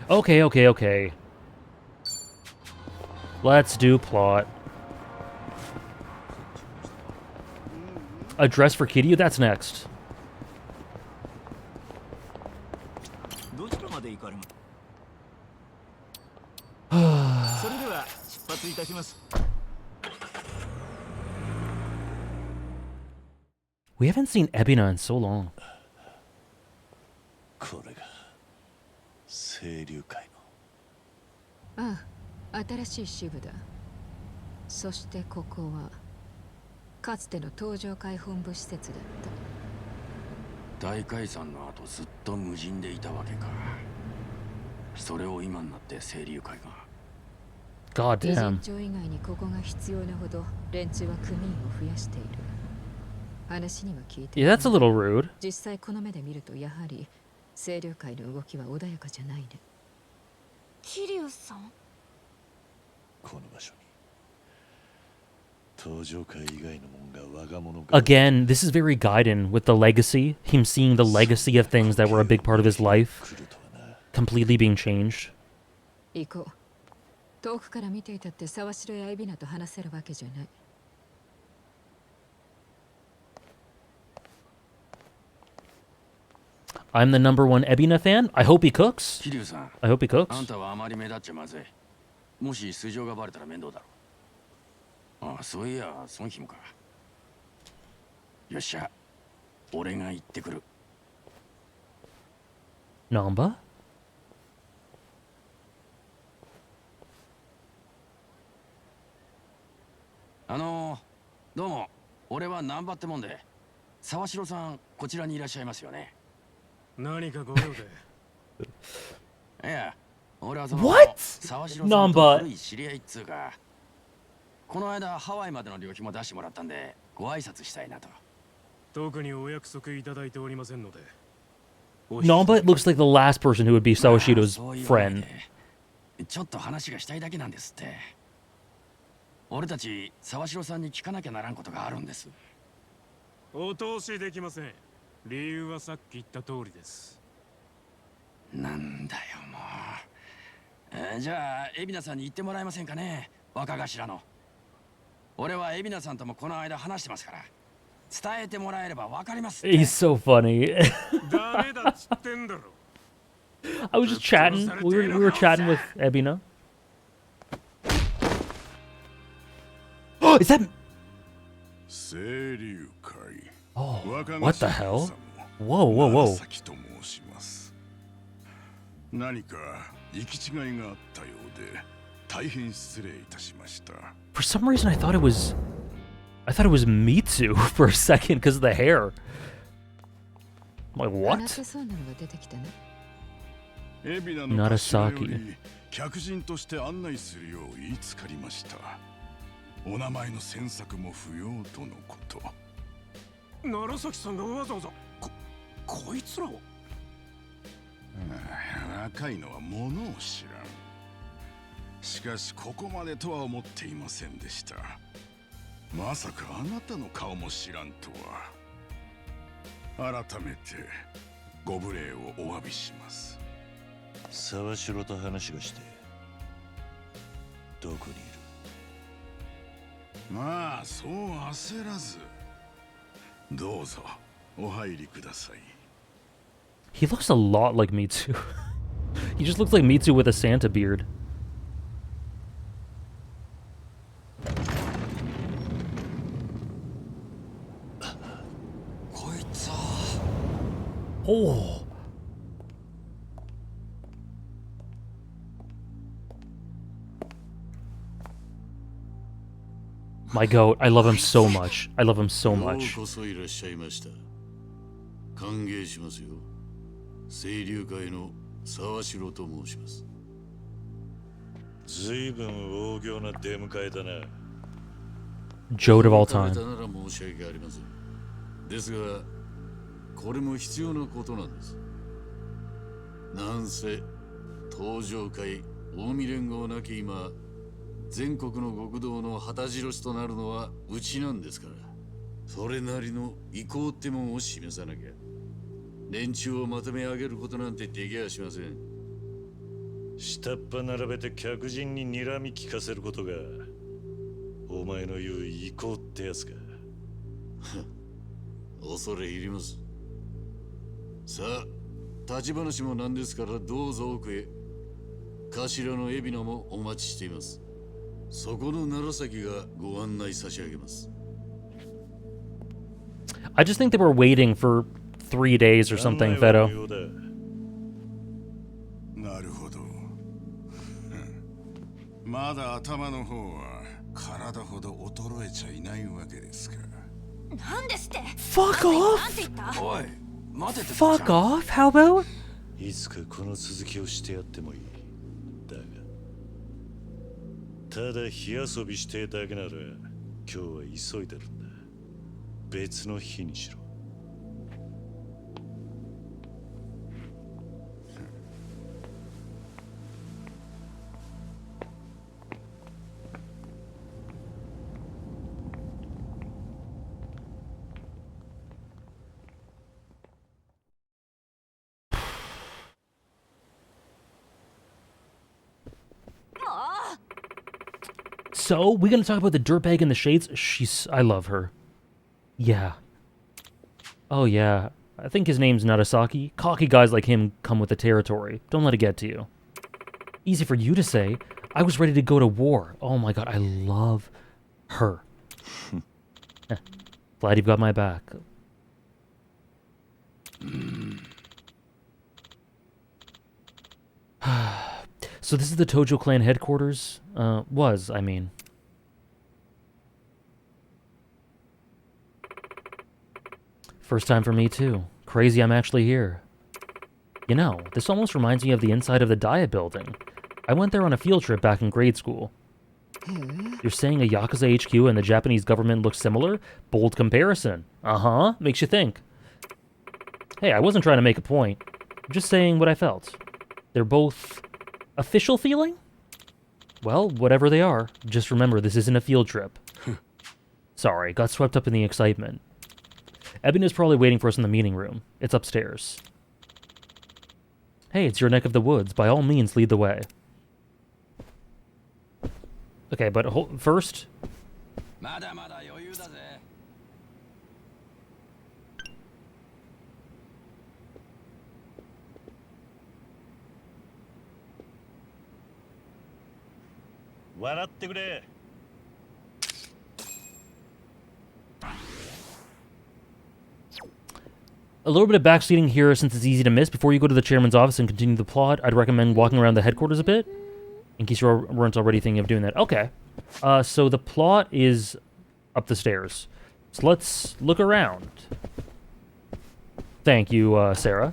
Okay, okay, okay. Let's do plot. A dress for Kiryu? That's next. どちらまで行かれますそれでは出発いたします。 We haven't seen Ebina in so long. これが清流会ああ、新しい支部だ。そしてここはかつての東上会本部施設だった。大解散の後ずっと無人でいたわけか。それを今になって清流会が。God 委 damn. 任長以外にここが必要なほど連中は組員を増やしている。話には聞いてい Yeah, る。 that's a little rude. 実際この目で見るとやはり清流会の動きは穏やかじゃないね。桐生さん。この場所に東上会以外のもんが我が物が Again, this is very Gaiden with the legacy. Him seeing the legacy of things that were a big part of his life 来るとはな。 completely being changed. 行こう。遠くから見ていたって沢城や海老名と話せるわけじゃない。I'm the #1 Ebina fan. I hope he cooks. 桐生さん、 I hope he あん cooks. たはあまり目立っちゃまずい。もし素性がバレたら面倒だろう。ああ、そういや、孫姫か。よっしゃ、俺が行ってくる。 Namba? どうも、俺は難波ってもんで、沢城さん、こちらにいらっしゃいますよね。何かご用で。いや、俺はその What? 沢城さんと古い知り合いっつうか、この間ハワイまでの旅費も出してもらったんで、ご挨拶したいなと。特にお約束いただいておりませんので。 Namba looks like the last person who would be Sawashido's そういうわけ friend. でちょっと話がしたいだけなんですって。俺たち沢城さんに聞かなきゃならんことがあるんです。お通しできません。理由はさっき言った通りです。なんだよもう。じゃあ海老名さんに言ってもらえませんかね、若頭の。俺は海老名さんともこの間話してますから、伝えてもらえればわかりますって。 He's so funny. ダメだっつってんだろ。 I was just chatting. We were chatting with Ebina. Oh, is that? 清流会 Oh, what the hell? Whoa, whoa, whoa. 紫と申します。何か行き違いがあったようで大変失礼いたしました。 For some reason, I thought it was Mitsu for a second because of the hair. I'm like, 話 what? せそうなのが出てきたね。海老名の頭よ紫り客人として案内するよう言いつかりました。お名前の詮索も不要とのこと。楢崎さんがわざわざこいつらを。若いのはものを知らん。しかしここまでとは思っていませんでした。まさかあなたの顔も知らんとは。改めてご無礼をお詫びします。沢城と話がしてどこにいる？まあそう焦らずどうぞお入りください。 He looks a lot like Mitsu. He just looks like Mitsu with a Santa beard. Oh. My goat. I love him so much. I love him so much. ようこそいらっしゃいました。歓迎しますよ。清流会の沢城と申します。ずいぶん大行な出迎えだな。 Joad of all 食べ time. たなら申し訳ありません。ですが、これも必要なことなんです。なんせ、東上会、近江連合なき今、全国の極道の旗印となるのはうちなんですから。それなりの意向ってもんを示さなきゃ連中をまとめ上げることなんてできやしません。下っ端並べて客人に睨み聞かせることがお前の言う意向ってやつか。恐れ入ります。さあ立ち話もなんですからどうぞ奥へ。頭の海老名もお待ちしています。そこの楢崎がご案内差し上げます。 I just think they were waiting for 3 days or something, Fedo. なるほど。まだ頭の方は体ほど衰えちゃいないわけですか。なんですって。 Fuck なん off! て言った？おい待てて Fuck off? How about? いつかこの続きをしてやってもいい。だがただ火遊びしてだけなら今日は急いでるんだ。別の日にしろ。So, we gonna talk about the dirtbag in the shades? I love her. Yeah. Oh yeah. I think his name's Narasaki. Cocky guys like him come with the territory. Don't let it get to you. Easy for you to say. I was ready to go to war. Oh my god, I love her. Glad you've got my back. So this is the Tojo clan headquarters? I mean. First time for me too. Crazy I'm actually here. You know, this almost reminds me of the inside of the Diet building. I went there on a field trip back in grade school. You're saying a Yakuza HQ and the Japanese government look similar? Bold comparison. Uh-huh, makes you think. Hey, I wasn't trying to make a point. I'm just saying what I felt. They're both official feeling? Well, whatever they are, just remember this isn't a field trip. Sorry, got swept up in the excitement. Eben is probably waiting for us in the meeting room. It's upstairs. Hey, it's your neck of the woods. By all means, lead the way. Okay, but first... A little bit of backseating here since it's easy to miss. Before you go to the chairman's office and continue the plot, I'd recommend walking around the headquarters a bit, in case you weren't already thinking of doing that. Okay. So the plot is up the stairs. So let's look around. Thank you, Sarah.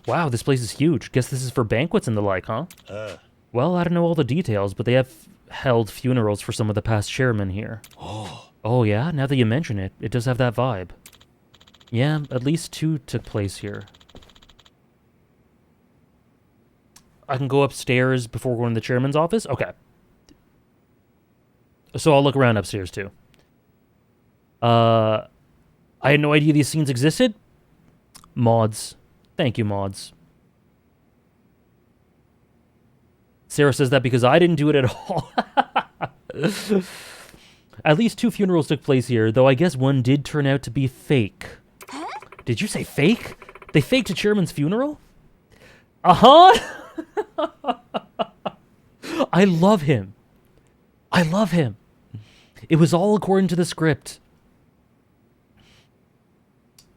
Wow, this place is huge. Guess this is for banquets and the like, huh? Well, I don't know all the details, but they have held funerals for some of the past chairmen here. Oh yeah? Now that you mention it, it does have that vibe. Yeah, at least 2 took place here. I can go upstairs before going to the chairman's office? Okay. So I'll look around upstairs too. I had no idea these scenes existed. Mods. Thank you, mods. Sarah says that because I didn't do it at all. At least 2 funerals took place here, though I guess one did turn out to be fake. Huh? Did you say fake? They faked a chairman's funeral? Uh-huh! I love him. I love him. It was all according to the script.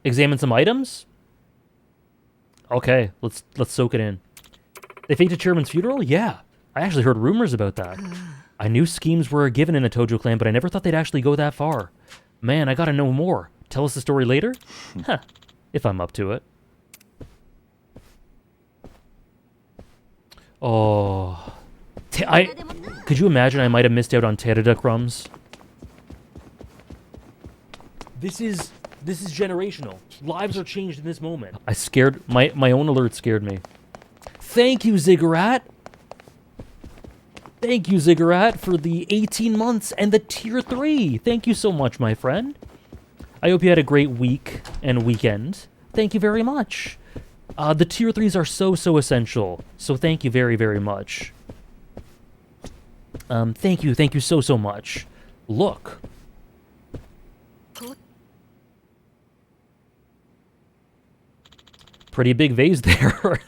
Examine some items? Okay, let's soak it in. They faked a chairman's funeral? Yeah. I actually heard rumors about that. I knew schemes were given in a Tojo clan, but I never thought they'd actually go that far. Man, I gotta know more. Tell us the story later? Huh. If I'm up to it. Oh. Could you imagine I might have missed out on Terada crumbs? This is generational. Lives are changed in this moment. My own alert scared me. Thank you, Ziggurat. Thank you, Ziggurat, for the 18 months and the tier 3. Thank you so much, my friend. I hope you had a great week and weekend. Thank you very much. The tier 3s are so essential. So thank you very, very much. Thank you so much. Look. Pretty big vase there.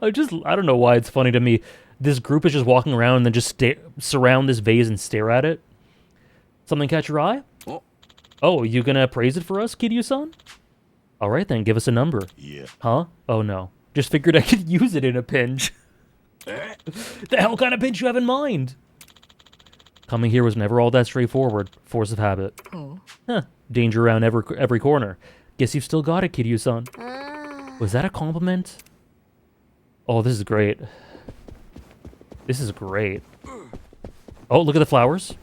I don't know why it's funny to me. This group is just walking around and then just surround this vase and stare at it. Something catch your eye? Oh, you gonna praise it for us, Kiryu-san? Alright then, give us a number. Yeah. Huh? Oh no. Just figured I could use it in a pinch. The hell kind of pinch you have in mind? Coming here was never all that straightforward. Force of habit. Oh. Huh. Danger around every corner. Guess you've still got it, Kiryu-san. Was that a compliment? Oh, this is great. This is great. Oh, look at the flowers.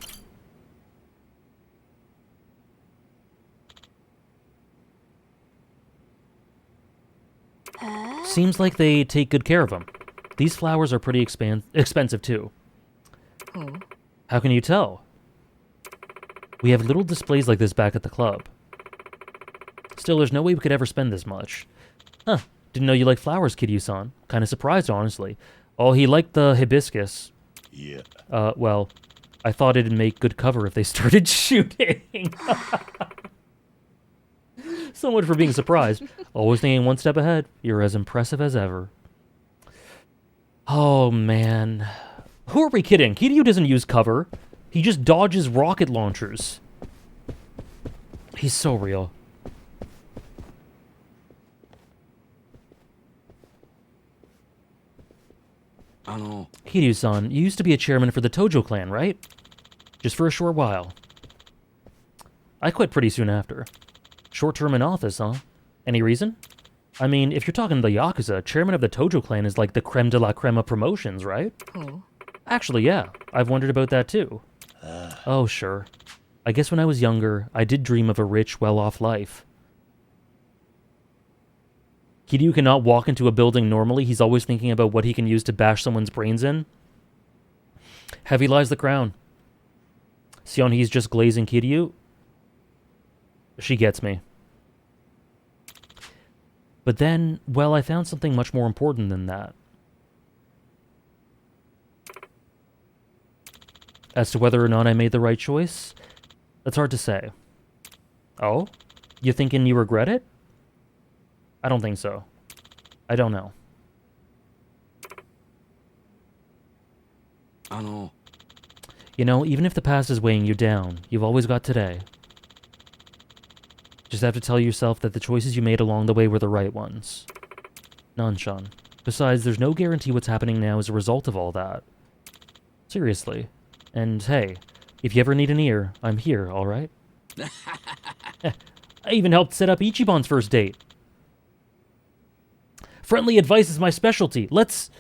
Seems like they take good care of them. These flowers are pretty expensive too. Oh. How can you tell? We have little displays like this back at the club. Still, there's no way we could ever spend this much. Huh. Didn't know you like flowers, Kiryu-san. Kind of surprised, honestly. Oh, he liked the hibiscus. Yeah. Well, I thought it'd make good cover if they started shooting. So much for being surprised. Always thinking one step ahead. You're as impressive as ever. Oh, man. Who are we kidding? Kiryu doesn't use cover. He just dodges rocket launchers. He's so real. Kiryu-san, you used to be a chairman for the Tojo clan, right? Just for a short while. I quit pretty soon after. Short term in office, huh? Any reason? I mean, if you're talking the Yakuza, chairman of the Tojo clan is like the creme de la creme of promotions, right? Oh. Actually, yeah. I've wondered about that too. Oh, sure. I guess when I was younger, I did dream of a rich, well-off life. Kiryu cannot walk into a building normally. He's always thinking about what he can use to bash someone's brains in. Heavy lies the crown. Sion, he's just glazing Kiryu. She gets me. But then, well, I found something much more important than that. As to whether or not I made the right choice, that's hard to say. Oh? You thinking you regret it? I don't think so. I don't know. You know, even if the past is weighing you down, you've always got today. Just have to tell yourself that the choices you made along the way were the right ones. Nanshan. Besides, there's no guarantee what's happening now is a result of all that. Seriously. And hey, if you ever need an ear, I'm here, alright? I even helped set up Ichiban's first date. Friendly advice is my specialty. Let's...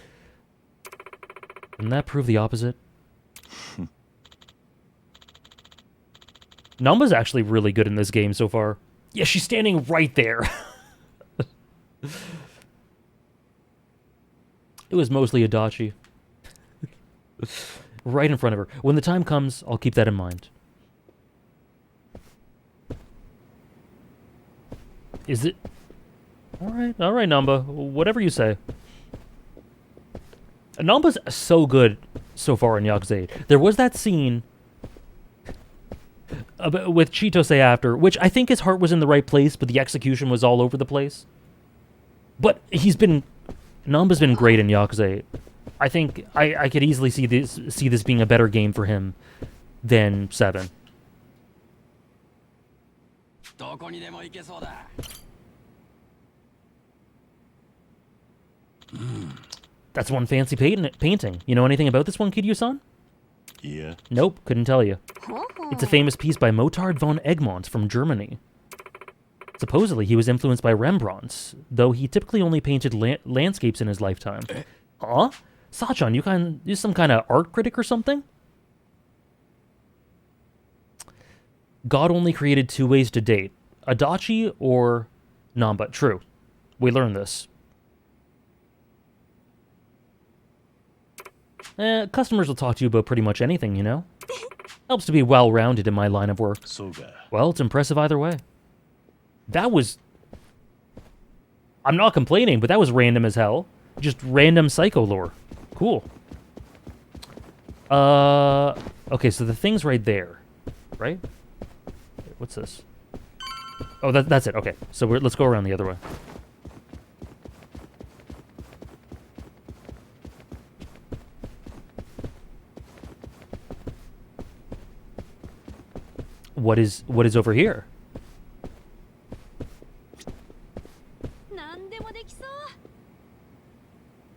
Didn't that prove the opposite? Namba's actually really good in this game so far. Yeah, she's standing right there. It was mostly Adachi. Right in front of her. When the time comes, I'll keep that in mind. Is it... Alright, Namba. Whatever you say. Namba's so good so far in Yakuza 8. There was that scene with Chitose after, which I think his heart was in the right place, but the execution was all over the place. But Namba's been great in Yakuza 8. I think I could easily see this being a better game for him than 7. That's one fancy painting. You know anything about this one, Kiryu-san? Yeah. Nope, couldn't tell you. It's a famous piece by Motard von Egmont from Germany. Supposedly, he was influenced by Rembrandt, though he typically only painted landscapes in his lifetime. Huh? Sachan, you some kind of art critic or something? God only created 2 ways to date. Adachi or Namba. True. We learned this. Customers will talk to you about pretty much anything, you know? Helps to be well-rounded in my line of work. Well, it's impressive either way. That was... I'm not complaining, but that was random as hell. Just random psycho lore. Cool. Okay, so the thing's right there, right? What's this? Oh, that's it. Okay, so let's go around the other way. What is over here?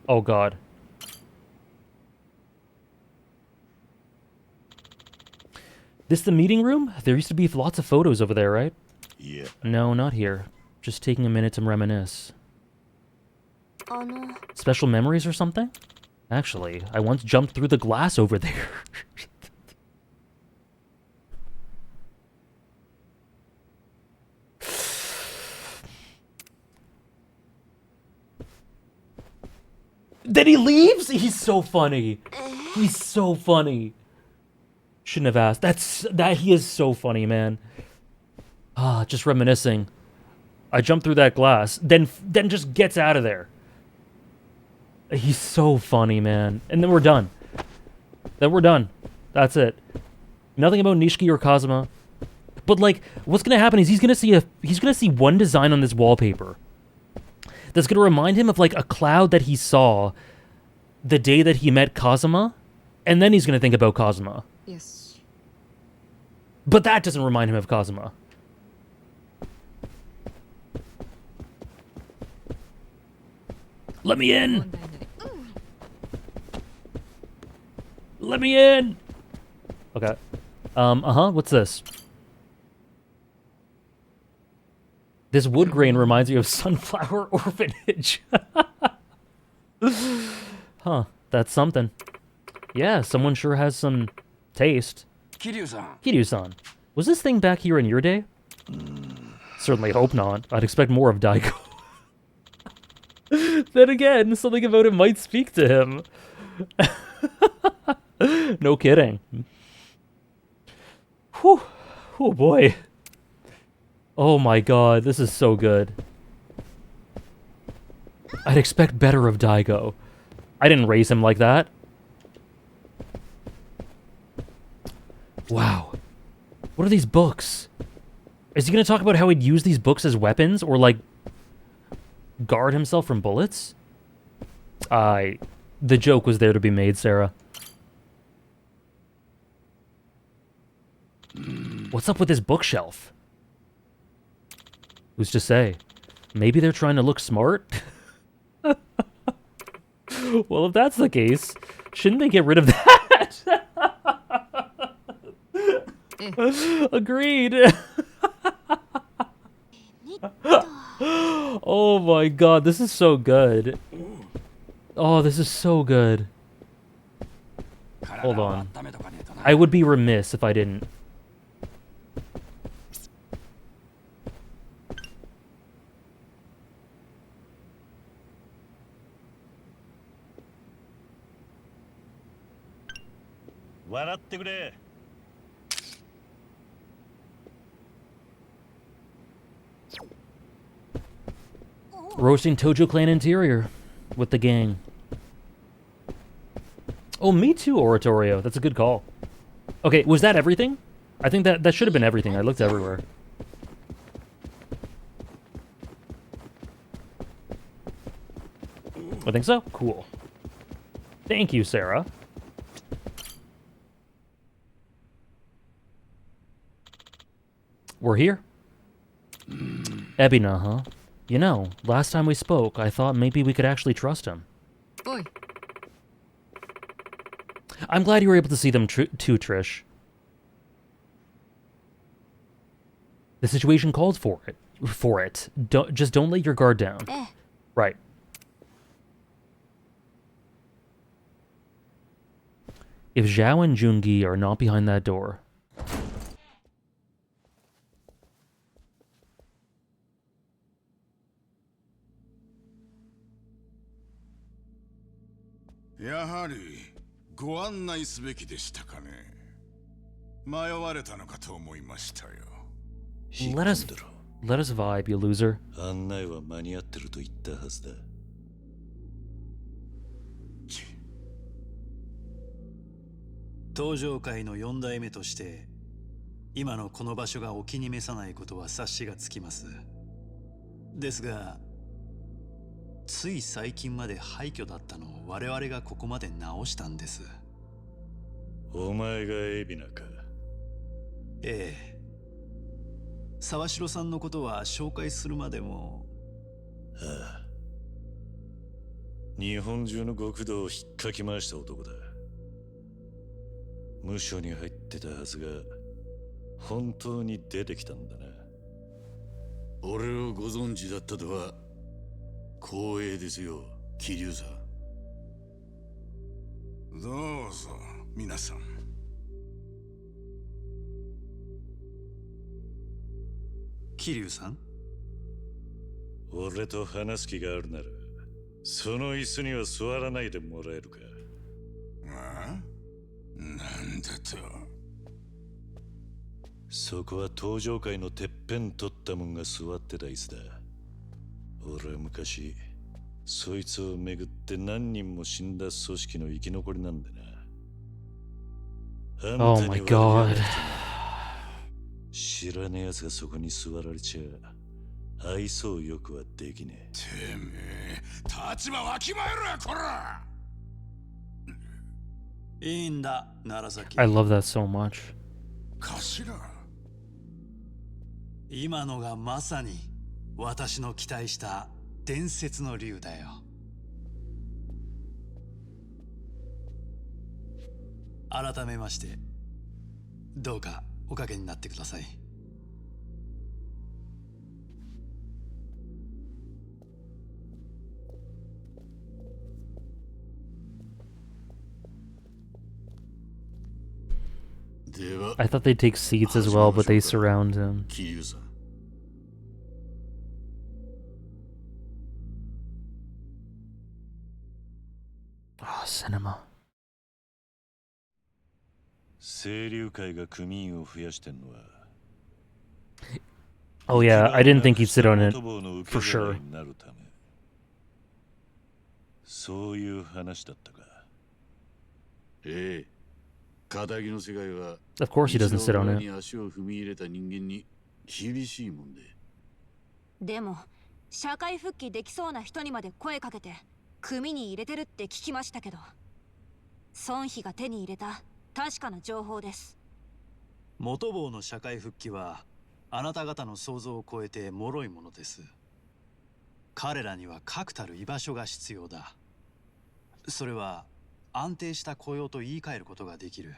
Oh God. This the meeting room? There used to be lots of photos over there, right? Yeah. No, not here. Just taking a minute to reminisce. Special memories or something? Actually, I once jumped through the glass over there. Then he leaves? He's so funny. He's so funny. Shouldn't have asked. He is so funny, man. Ah, just reminiscing. I jumped through that glass, then just gets out of there. He's so funny, man. And then we're done. That's it. Nothing about Nishiki or Kazuma. But like, what's gonna happen is he's gonna see one design on this wallpaper that's gonna remind him of like a cloud that he saw the day that he met Kazuma, and then he's gonna think about Kazuma. Yes. But that doesn't remind him of Kazuma. Let me in! Let me in! Okay. What's this? This wood grain reminds me of Sunflower Orphanage. Huh, that's something. Yeah, someone sure has some taste. Kiryu-san. Was this thing back here in your day? Certainly hope not. I'd expect more of Daigo. Then again, something about it might speak to him. No kidding. Whew. Oh boy. Oh my god, this is so good. I'd expect better of Daigo. I didn't raise him like that. Wow. What are these books? Is he going to talk about how he'd use these books as weapons or, like, guard himself from bullets? The joke was there to be made, Sarah. What's up with this bookshelf? Who's to say? Maybe they're trying to look smart? Well, if that's the case, shouldn't they get rid of that? Agreed. Oh my god, this is so good. Oh, this is so good. Hold on. I would be remiss if I didn't. Roasting Tojo Clan interior with the gang. Oh, me too, Oratorio. That's a good call. Okay, was that everything? I think that should have been everything. I looked everywhere. I think so. Cool. Thank you, Sarah. We're here. Ebina, huh? You know, last time we spoke, I thought maybe we could actually trust him. Boy. I'm glad you were able to see them too, Trish. The situation called for it. Just don't let your guard down. Right. If Zhao and Jungi are not behind that door... ご案内すべきでしたかね。迷われたのかと思いましたよ。Let us vibe, you loser. 案内は間に合ってると言ったはずだ。登場界の4代目として今のこの場所がお気に召さないことは察しがつきます。ですがつい最近まで廃墟だったのを我々がここまで直したんです。お前が海老名か。ええ。沢城さんのことは紹介するまでも。ああ、日本中の極道を引っかき回した男だ。無所に入ってたはずが本当に出てきたんだな。俺をご存知だったとは光栄ですよ、桐生さん。どうぞ皆さん。桐生さん、俺と話す気があるならその椅子には座らないでもらえるか。ああ、なんだと。そこは登場界のてっぺん取ったもんが座ってた椅子だ。俺は昔そいつをめぐって何人も死んだ組織の生き残りなんだな。Oh my god. 知らねえ奴がそこに座られちゃ愛想よくはできねてめえ、立場わきまえろやこら。いいんだ、楢崎。 I love that so much. 頭。今のがまさに私の期待した伝説の竜だよ。改めましてどうかおかげになってください。では I thought they'd take seats as well, but they surround him. 桐生さん。Oh, cinema. 清流会が組員を増やしてんのは Oh yeah, I didn't think he'd sit on it for sure. そういう話だったか。ええ、仇の世界は Of course he doesn't sit on に it. 足を踏み入れた人間に厳しいもんで。でも社会復帰できそうな人にまで声かけて組に入れてるって聞きましたけど、孫妃が手に入れた確かな情報です。元坊の社会復帰はあなた方の想像を超えて脆いものです。彼らには確たる居場所が必要だ。それは安定した雇用と言い換えることができる。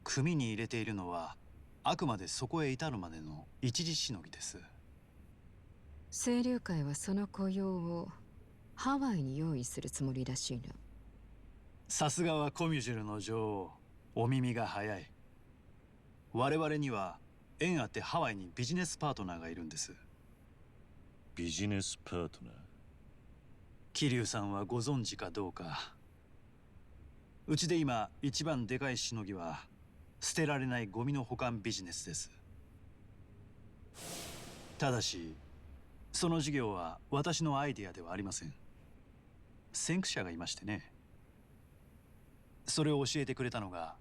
組に入れているのはあくまでそこへ至るまでの一時しのぎです。清流会はその雇用をハワイに用意するつもりらしいな。さすがはコミュジュルの女王、お耳が早い。我々には縁あってハワイにビジネスパートナーがいるんです。ビジネスパートナー。桐生さんはご存知かどうか。うちで今一番でかいしのぎは捨てられないゴミの保管ビジネスです。ただしその事業は私のアイデアではありません。先駆者がいましてね。それを教えてくれたのが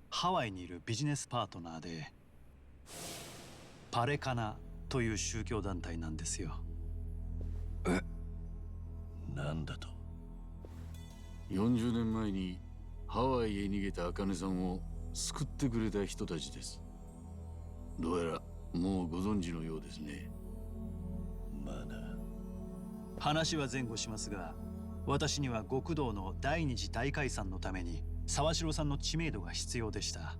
ハワイにいるビジネスパートナーでパレカナという宗教団体なんですよ。なんだと。40年前にハワイへ逃げた茜さんを救ってくれた人たちです。どうやらもうご存知のようですね。まあな。話は前後しますが、私には極道の第二次大解散のために沢城さんの知名度が必要でした。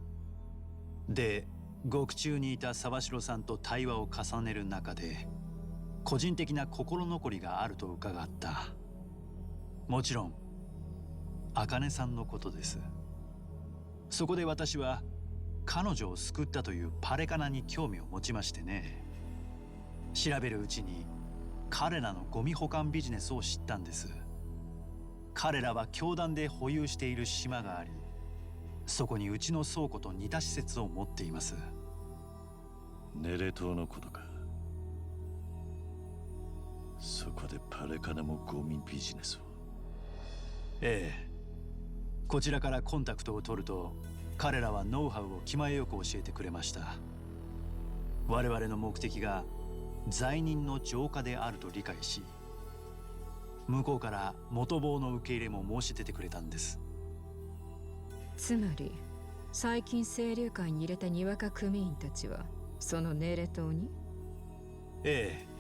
で、獄中にいた沢城さんと対話を重ねる中で個人的な心残りがあると伺った。もちろん茜さんのことです。そこで私は彼女を救ったというパレカナに興味を持ちましてね。調べるうちに彼らのゴミ保管ビジネスを知ったんです。彼らは教団で保有している島があり、そこにうちの倉庫と似た施設を持っています。ネレ島のことか。そこでパレカナもゴミビジネスを。ええ。こちらからコンタクトを取ると、彼らはノウハウを気前よく教えてくれました。我々の目的が罪人の浄化であると理解し、向こうから元棒の受け入れも申し出てくれたんです。つまり最近清流会に入れたにわか組員たちはそのネレ島に。ええ。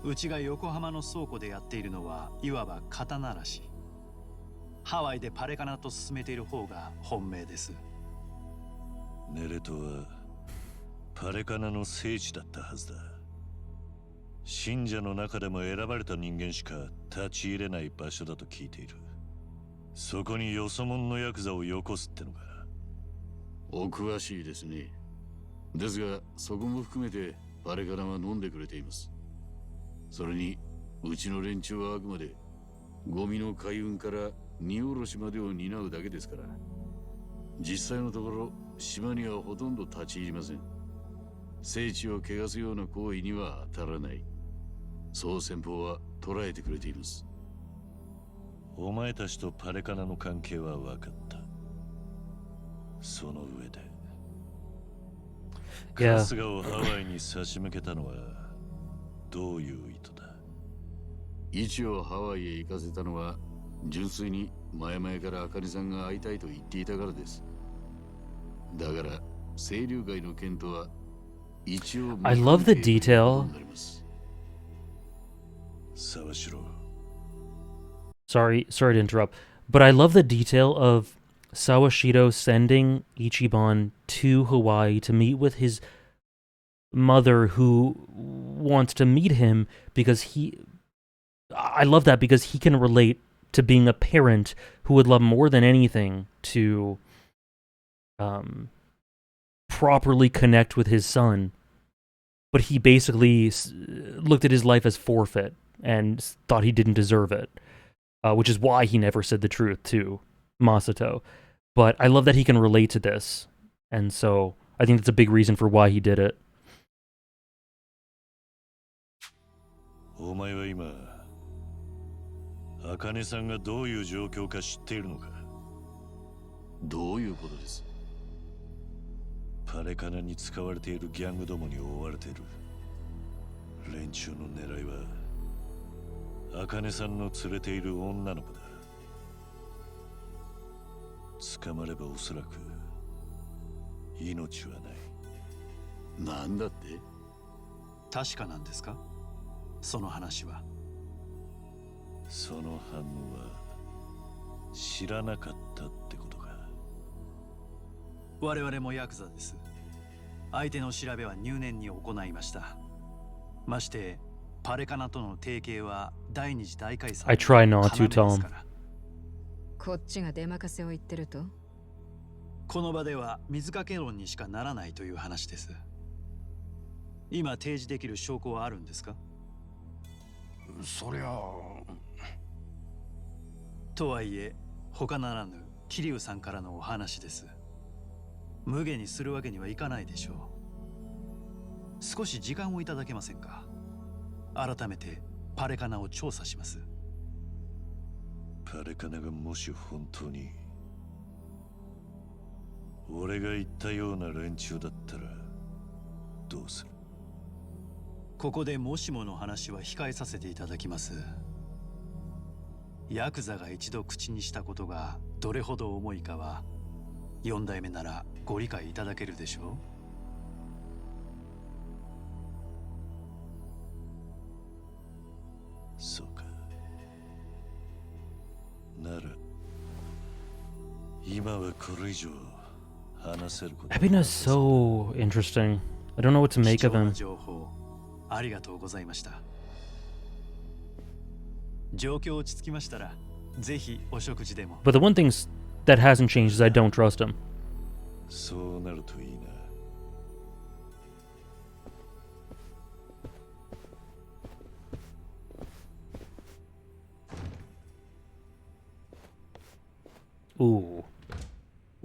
うちが横浜の倉庫でやっているのはいわば刀らし。ハワイでパレカナと進めている方が本命です。ネレ島はパレカナの聖地だったはずだ。信者の中でも選ばれた人間しか立ち入れない場所だと聞いている。そこによそ者のヤクザをよこすってのか。お詳しいですね。ですがそこも含めてパレカナは飲んでくれています。それにうちの連中はあくまでゴミの海運から荷下ろしまでを担うだけですから、実際のところ島にはほとんど立ち入りません。聖地を汚すような行為には当たらない、そう先方は捉えてくれています。お前たちとパレカナの関係は分かった。その上で春日をハワイに差し向けたのはどういう意図だ。位置をハワイへ行かせたのは純粋に前々から茜さんが会いたいと言っていたからです。だから清流会の件とは一応 I love the detail. 沢城。Sorry to interrupt, but I love the detail of Sawashiro sending Ichiban to Hawaii to meet with his mother who wants to meet him because I love that because he can relate to being a parent who would love more than anything to properly connect with his son, but he basically looked at his life as forfeit and thought he didn't deserve it, which is why he never said the truth to Masato. But I love that he can relate to this, and so I think that's a big reason for why he did it. お前は今、茜さんがどういう状況か知っているのか。どういうことです。パレカナに使われているギャングどもに追われている。連中の狙いは茜さんの連れている女の子だ。捕まればおそらく命はない。なんだって。確かなんですか、その話は。その反応は知らなかったってことか。我々もヤクザです。相手の調べは入念に行いました。ましてパレカナとの提携は第二次大解散 I try not to, Tom. こっちが出任せを言ってると。この場では水かけ論にしかならないという話です。今提示できる証拠はあるんですか。そりゃとはいえ他ならぬ桐生さんからのお話です。無下にするわけにはいかないでしょう。少し時間をいただけませんか。改めてパレカナを調査します。パレカナがもし本当に俺が言ったような連中だったらどうする。ここでもしもの話は控えさせていただきます。ヤクザが一度口にしたことがどれほど重いかは4代目ならご理解いただけるでしょう。そうか。なら今はこれ以上話せること。Ebina's so interesting. I don't know what to make of him. 情報ありがとうございました。状況落ち着きましたらぜひお食事でも。 But the one thing that hasn't changed is I don't trust him. そうなるといいな。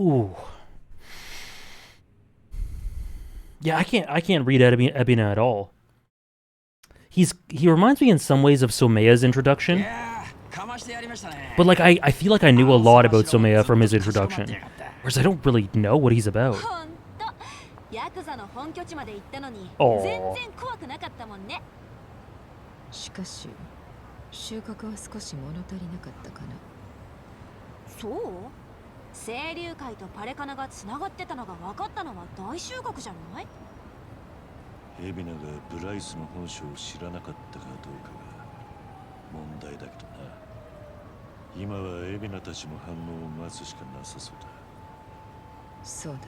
Ooh. Yeah, I can't read Ebina at all. He reminds me in some ways of Someya's introduction. But like I feel like I knew a lot about Someya from his introduction. Whereas I don't really know what he's about. Oh. しかし収穫は少し物足りなかったかな。そう？清流会とパレカナがつながってたのが分かったのは大収穫じゃない？エビナがブライスの本性を知らなかったかどうかが問題だけどな。今はエビナたちの反応を待つしかなさそうだ。そうだね。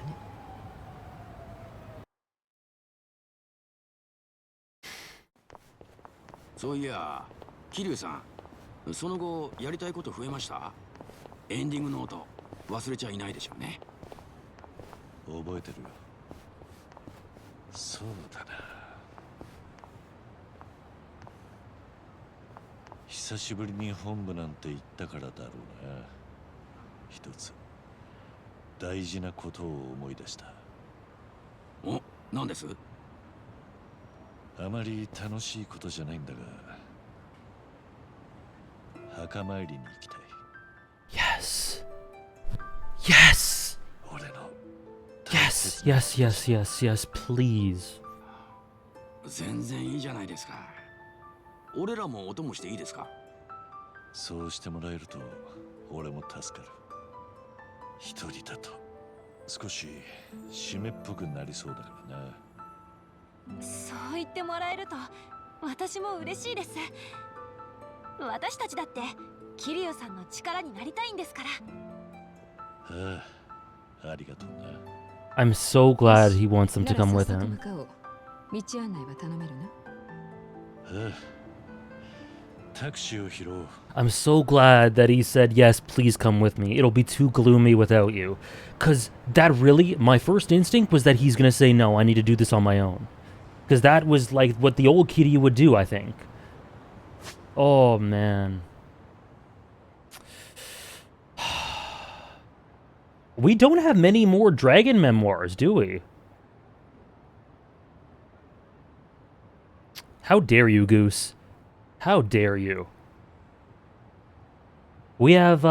そういや、桐生さん、その後やりたいこと増えました？エンディングノート忘れちゃいないでしょうね。覚えてるよ。そうだな。久しぶりに本部なんて言ったからだろうな。一つ大事なことを思い出した。お、何です？あまり楽しいことじゃないんだが、墓参りに行きたい。Yes. Yes. 俺の Yes, yes, yes, yes, yes, please. 全然いいじゃないですか。俺らもお供していいですか？そうしてもらえると俺も助かる。一人だと少し湿っぽくなりそうだからな。そう言ってもらえると私も嬉しいです。私たちだって桐生さんの力になりたいんですから。ああ、ありがとうな。I'm so glad he wants them to come with him. 道案内は頼めるな。ああ、タクシーを拾おう。I'm so glad that he said, yes, please come with me. It'll be too gloomy without you. Because that really, my first instinct was that he's going to say, no, I need to do this on my own. Because that was like what the old Kiryu would do, I think. Oh, man. We don't have many more dragon memoirs, do we? How dare you, Goose? How dare you? We have,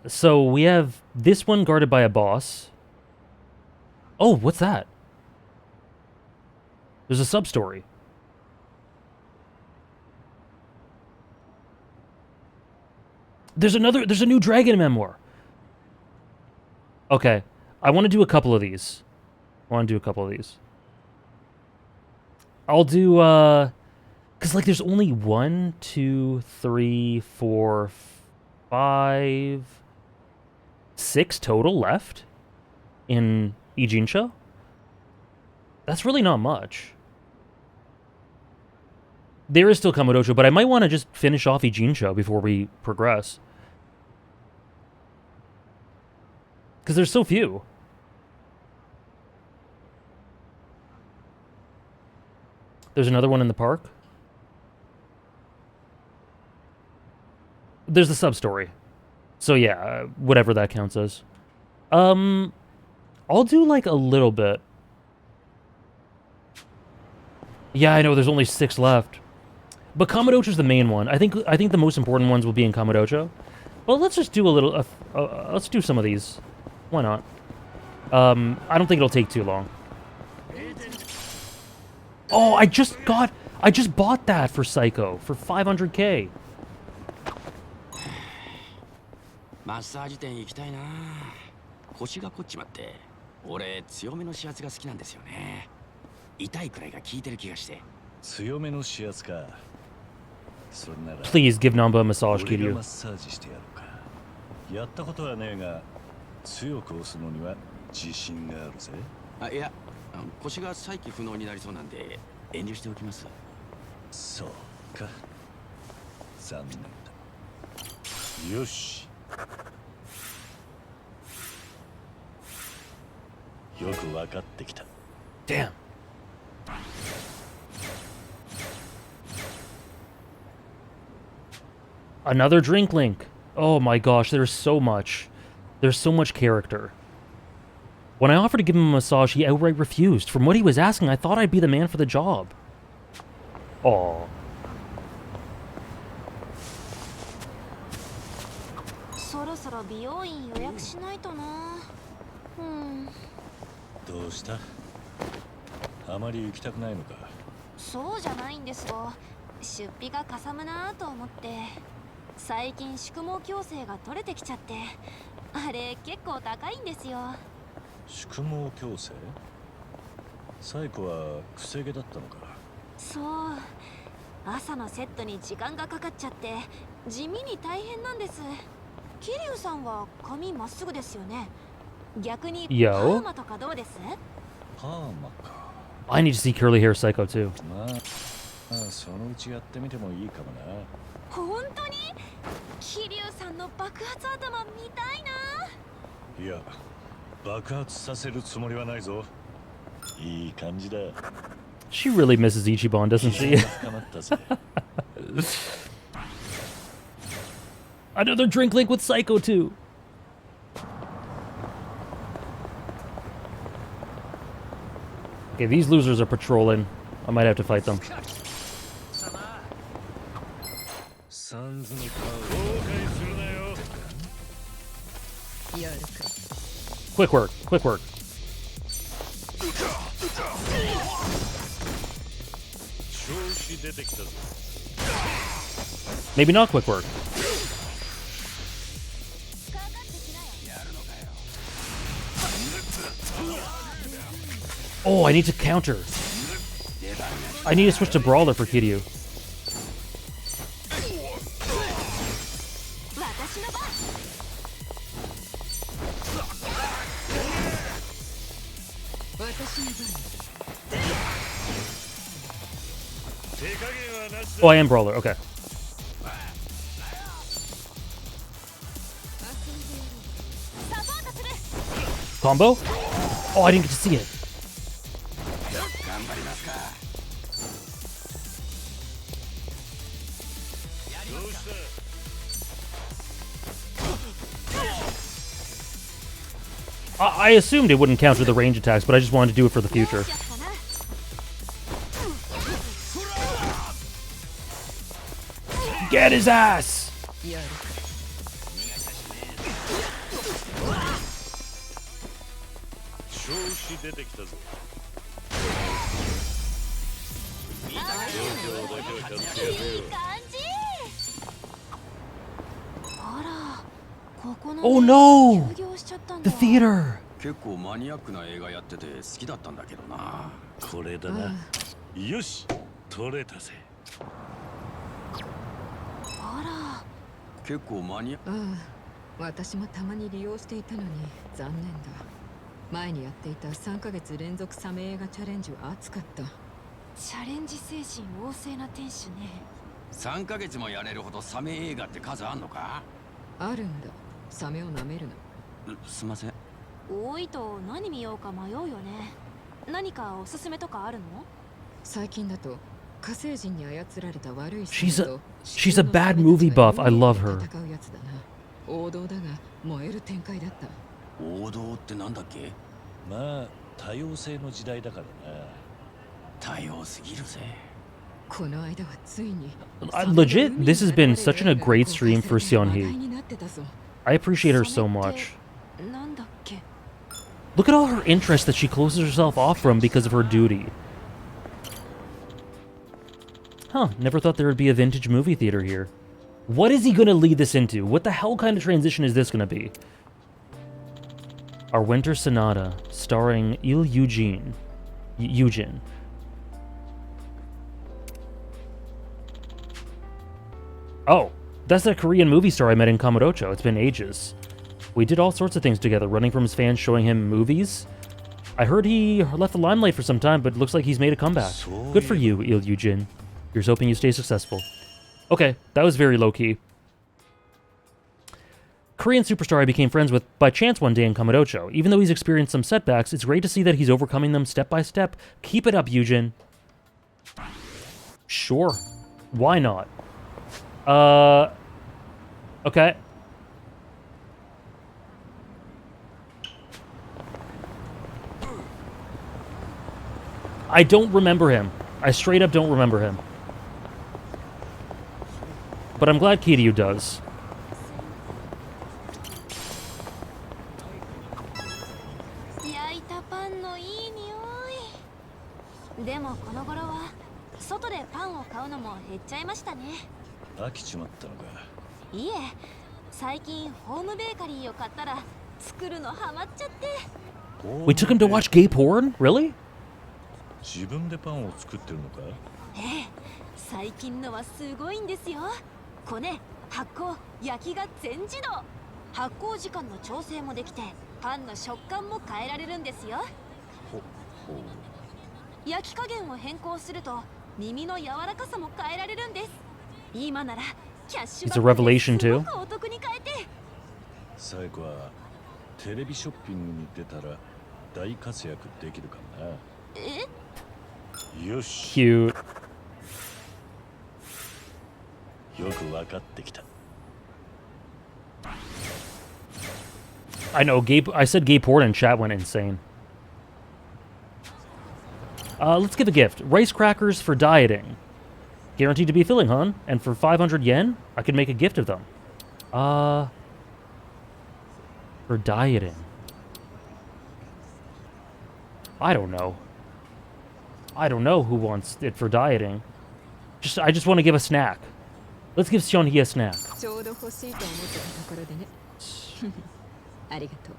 so we have this one guarded by a boss. Oh, what's that? There's a sub-story. There's a new dragon memoir. Okay, I want to do a couple of these. I'll do, because, like, there's only 1, 2, 3, 4, 5, 6 total left in Ijinsha. That's really not much. There is still Kamurocho, but I might want to just finish off Ijinsha before we progress. Because there's so few. There's another one in the park. There's the sub-story. So yeah, whatever that counts as. I'll do like a little bit. Yeah, I know there's only 6 left. But Kamurocho's the main one. I think the most important ones will be in Kamurocho. Well, let's just do a little let's do some of these. Why not? I don't think it'll take too long. Oh, I just bought that for Psycho for 500k. マッサージ店行きたいな。腰が凝っちまって。俺強めの指圧が好きなんですよね。痛いくらいが効いてる気がして。強めの指圧か。それなら Please give Namba a massage, Kiryu. マッサージしてやろうか。やったことはねえが、強く押すのには自信があるぜ。あ、いや、腰が再起不能になりそうなんで遠慮しておきます。そうか。残念だ。よし。よく分かってきた。Damn. Another drink link. Oh my gosh, there's so much. There's so much character. When I offered to give him a massage, he outright refused. From what he was asking, I thought I'd be the man for the job. Aww. そろそろ美容院予約しないとな。どうした？あまり行きたくないのか？そうじゃないんですよ。出費がかさむなと思って。最近宿毛矯正が取れてきちゃって、あれ結構高いんですよ。宿毛矯正？サイコはくせ毛だったのか？そう。朝のセットに時間がかかっちゃって地味に大変なんです。桐生さんは髪まっすぐですよね。逆にパーマとかどうです？パーマか。I need to see curly hair Psycho too. まあ、そのうちやってみてもいいかもな。本当に？桐生さんの爆発頭見たいな。いや、爆発させるつもりはないぞ。いい感じだ。She really misses Ichiban, doesn't she? Another drink link with Psycho too. Okay, these losers are patrolling. I might have to fight them. Quick work, quick work. Maybe not quick work. Oh, I need to counter. I need to switch to Brawler for Kiryu. Oh, I am Brawler, okay. Combo? Oh, I didn't get to see it. I assumed it wouldn't counter the range attacks, but I just wanted to do it for the future. Get his ass! Oh no! The theater! 結構マニアックな映画やってて好きだったんだけどな。これだな。よし、取れたぜ。あら。結構マニア。私もたまに利用していたのに残念だ。前にやっていた3ヶ月連続サメ映画チャレンジは熱かった。チャレンジ精神旺盛な店主ね。3ヶ月もやれるほどサメ映画って数あんのか？あるんだ。サメを舐めるな。すいません。多いと何見ようか迷うよね。何かおすすめとかあるの？最近だと火星人に操られた悪い She's a bad movie buff. I love her. 戦うやつだな。王道だが燃える展開だった。王道ってなんだっけ？まあ多様性の時代だからな。多様すぎるぜ。この間はついに Legit, this has been such a great stream for Seonhee. I appreciate her so much. Look at all her interests that she closes herself off from because of her duty. Huh, never thought there would be a vintage movie theater here. What is he gonna lead this into? What the hell kind of transition is this gonna be? Our Winter Sonata, starring Eugene. Oh, that's that Korean movie star I met in Kamurocho. It's been ages. We did all sorts of things together, running from his fans, showing him movies. I heard he left the limelight for some time, but looks like he's made a comeback. Good for you, Eugene. Here's hoping you stay successful. Okay, that was very low-key. Korean superstar I became friends with by chance one day in Kamurocho. Even though he's experienced some setbacks, it's great to see that he's overcoming them step by step. Keep it up, Eugene. Sure. Why not? I don't remember him. I straight up don't remember him. But I'm glad Kiryu does. 焼いたパンのいい匂い。でもこの頃は外でパンを買うのも減っちゃいましたね。飽きちまったのか。いえ、最近ホームベーカリーを買ったら作るのハマっちゃって。 We took him to watch gay porn? Really? 自分でパンを作ってるのか。ええ、最近のはすごいんですよ。こね、発酵、焼きが全自動。発酵時間の調整もできて、パンの食感も変えられるんですよ。焼き加減を変更すると耳の柔らかさも変えられるんです。今ならキャッシュバックですごくお得に買えて。最後はテレビショッピングに出たら大活躍できるかもな。え？よし。Cute. よく分かってきた。I know, I said gay porn and chat went insane. Let's give a gift. Rice crackers for dieting. Guaranteed to be filling, huh? And for 500 yen, I can make a gift of them. For dieting. I don't know. I don't know who wants it for dieting. I just want to give a snack. Let's give Seonhee a snack. ちょうど欲しいと思ってたところでね。ありがとう。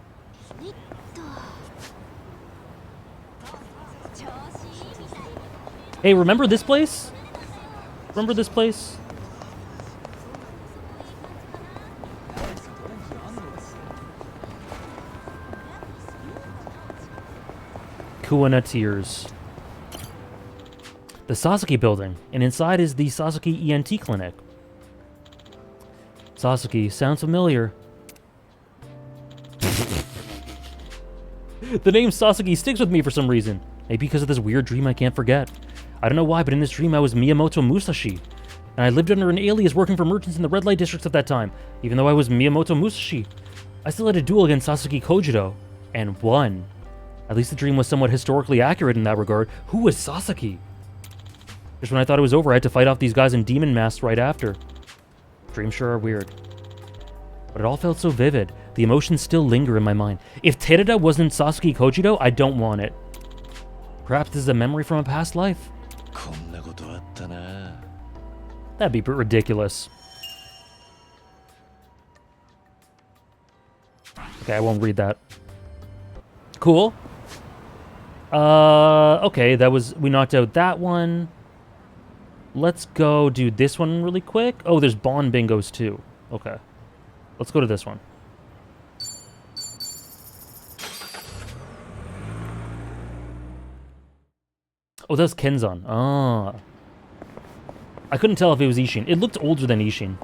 Hey, remember this place? Remember this place? Kuwana Tears. The Sasaki building, and inside is the Sasaki ENT clinic. Sasaki, sounds familiar. The name Sasaki sticks with me for some reason. Maybe because of this weird dream I can't forget. I don't know why, but in this dream I was Miyamoto Musashi. And I lived under an alias working for merchants in the red light districts of that time, even though I was Miyamoto Musashi. I still had a duel against Sasaki Kojiro, and won. At least the dream was somewhat historically accurate in that regard. Who was Sasaki? Just when I thought it was over, I had to fight off these guys in demon masks right after. Dreams sure are weird. But it all felt so vivid. The emotions still linger in my mind. If Terada wasn't Sasaki Kojiro, I don't want it. Perhaps this is a memory from a past life. That'd be ridiculous. Okay, I won't read that. Cool. Okay, we knocked out that one. Let's go do this one really quick. Oh, there's Bond bingos too. Okay. Let's go to this one. Oh, that's Kenzan. Ah. I couldn't tell if it was Ishin. It looked older than Ishin.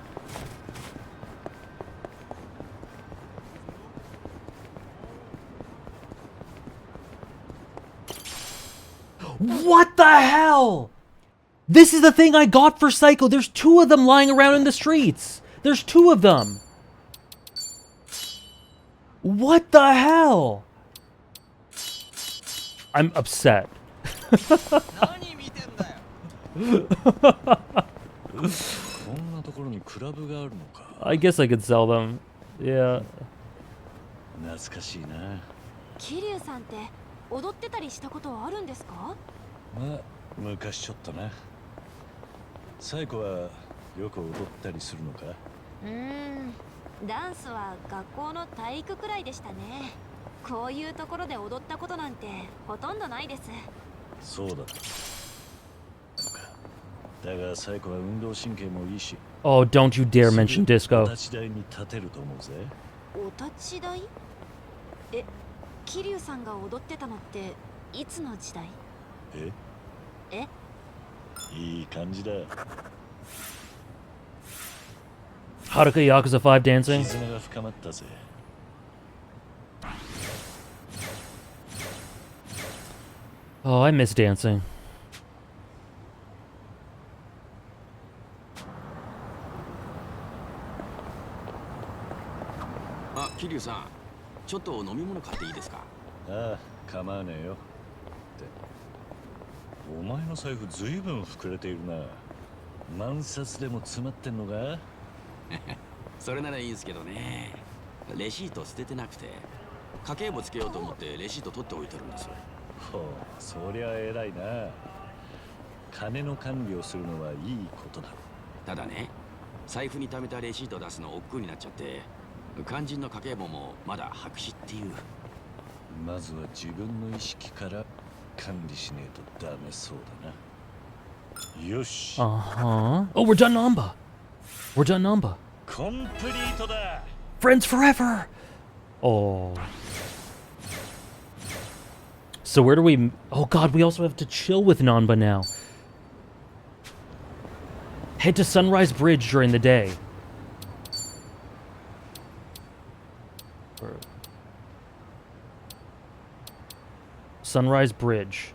What the hell? This is the thing I got for Psycho. There's two of them lying around in the streets. There's two of them. What the hell? I'm upset. I guess I could sell them. Yeah. 懐かしいな。桐生さんって踊ってたりしたことはあるんですか？まあ、昔ちょっとな。サイコはよく踊ったりするのか？ダンスは学校の体育くらいでしたね。こういうところで踊ったことなんてほとんどないです。そうだった。だがサイコは運動神経もいいし。Oh, don't you dare mention disco. お立ち台に立てると思うぜ。お立ち台？え、桐生さんが踊ってたのっていつの時代？え？いい感じだ。Haruka Yakuza 5 dancing? 絆が深まったぜ。Oh, I miss dancing. Ah, Kiryu-san, ちょっと飲み物買っていいですか？ああ、構わねえよ。前の財布ずいぶん膨れているな。万冊でも詰まってんのか？それならいいんですけどね。レシート捨ててなくて、家計簿つけようと思ってレシート取っておいてるんです。ほう、そりゃ偉いな。金の管理をするのはいいことだ。ただね、財布に貯めたレシート出すの億劫になっちゃって、肝心の家計簿もまだ白紙っていう。まずは自分の意識から管理しねえとダメそうだな。よし。Uh-huh. Oh, we're done Namba. We're done Namba. コンプリートだ。Friends forever. Oh. So where do we... Oh god, we also have to chill with Nanba now. Head to Sunrise Bridge during the day. Sunrise Bridge.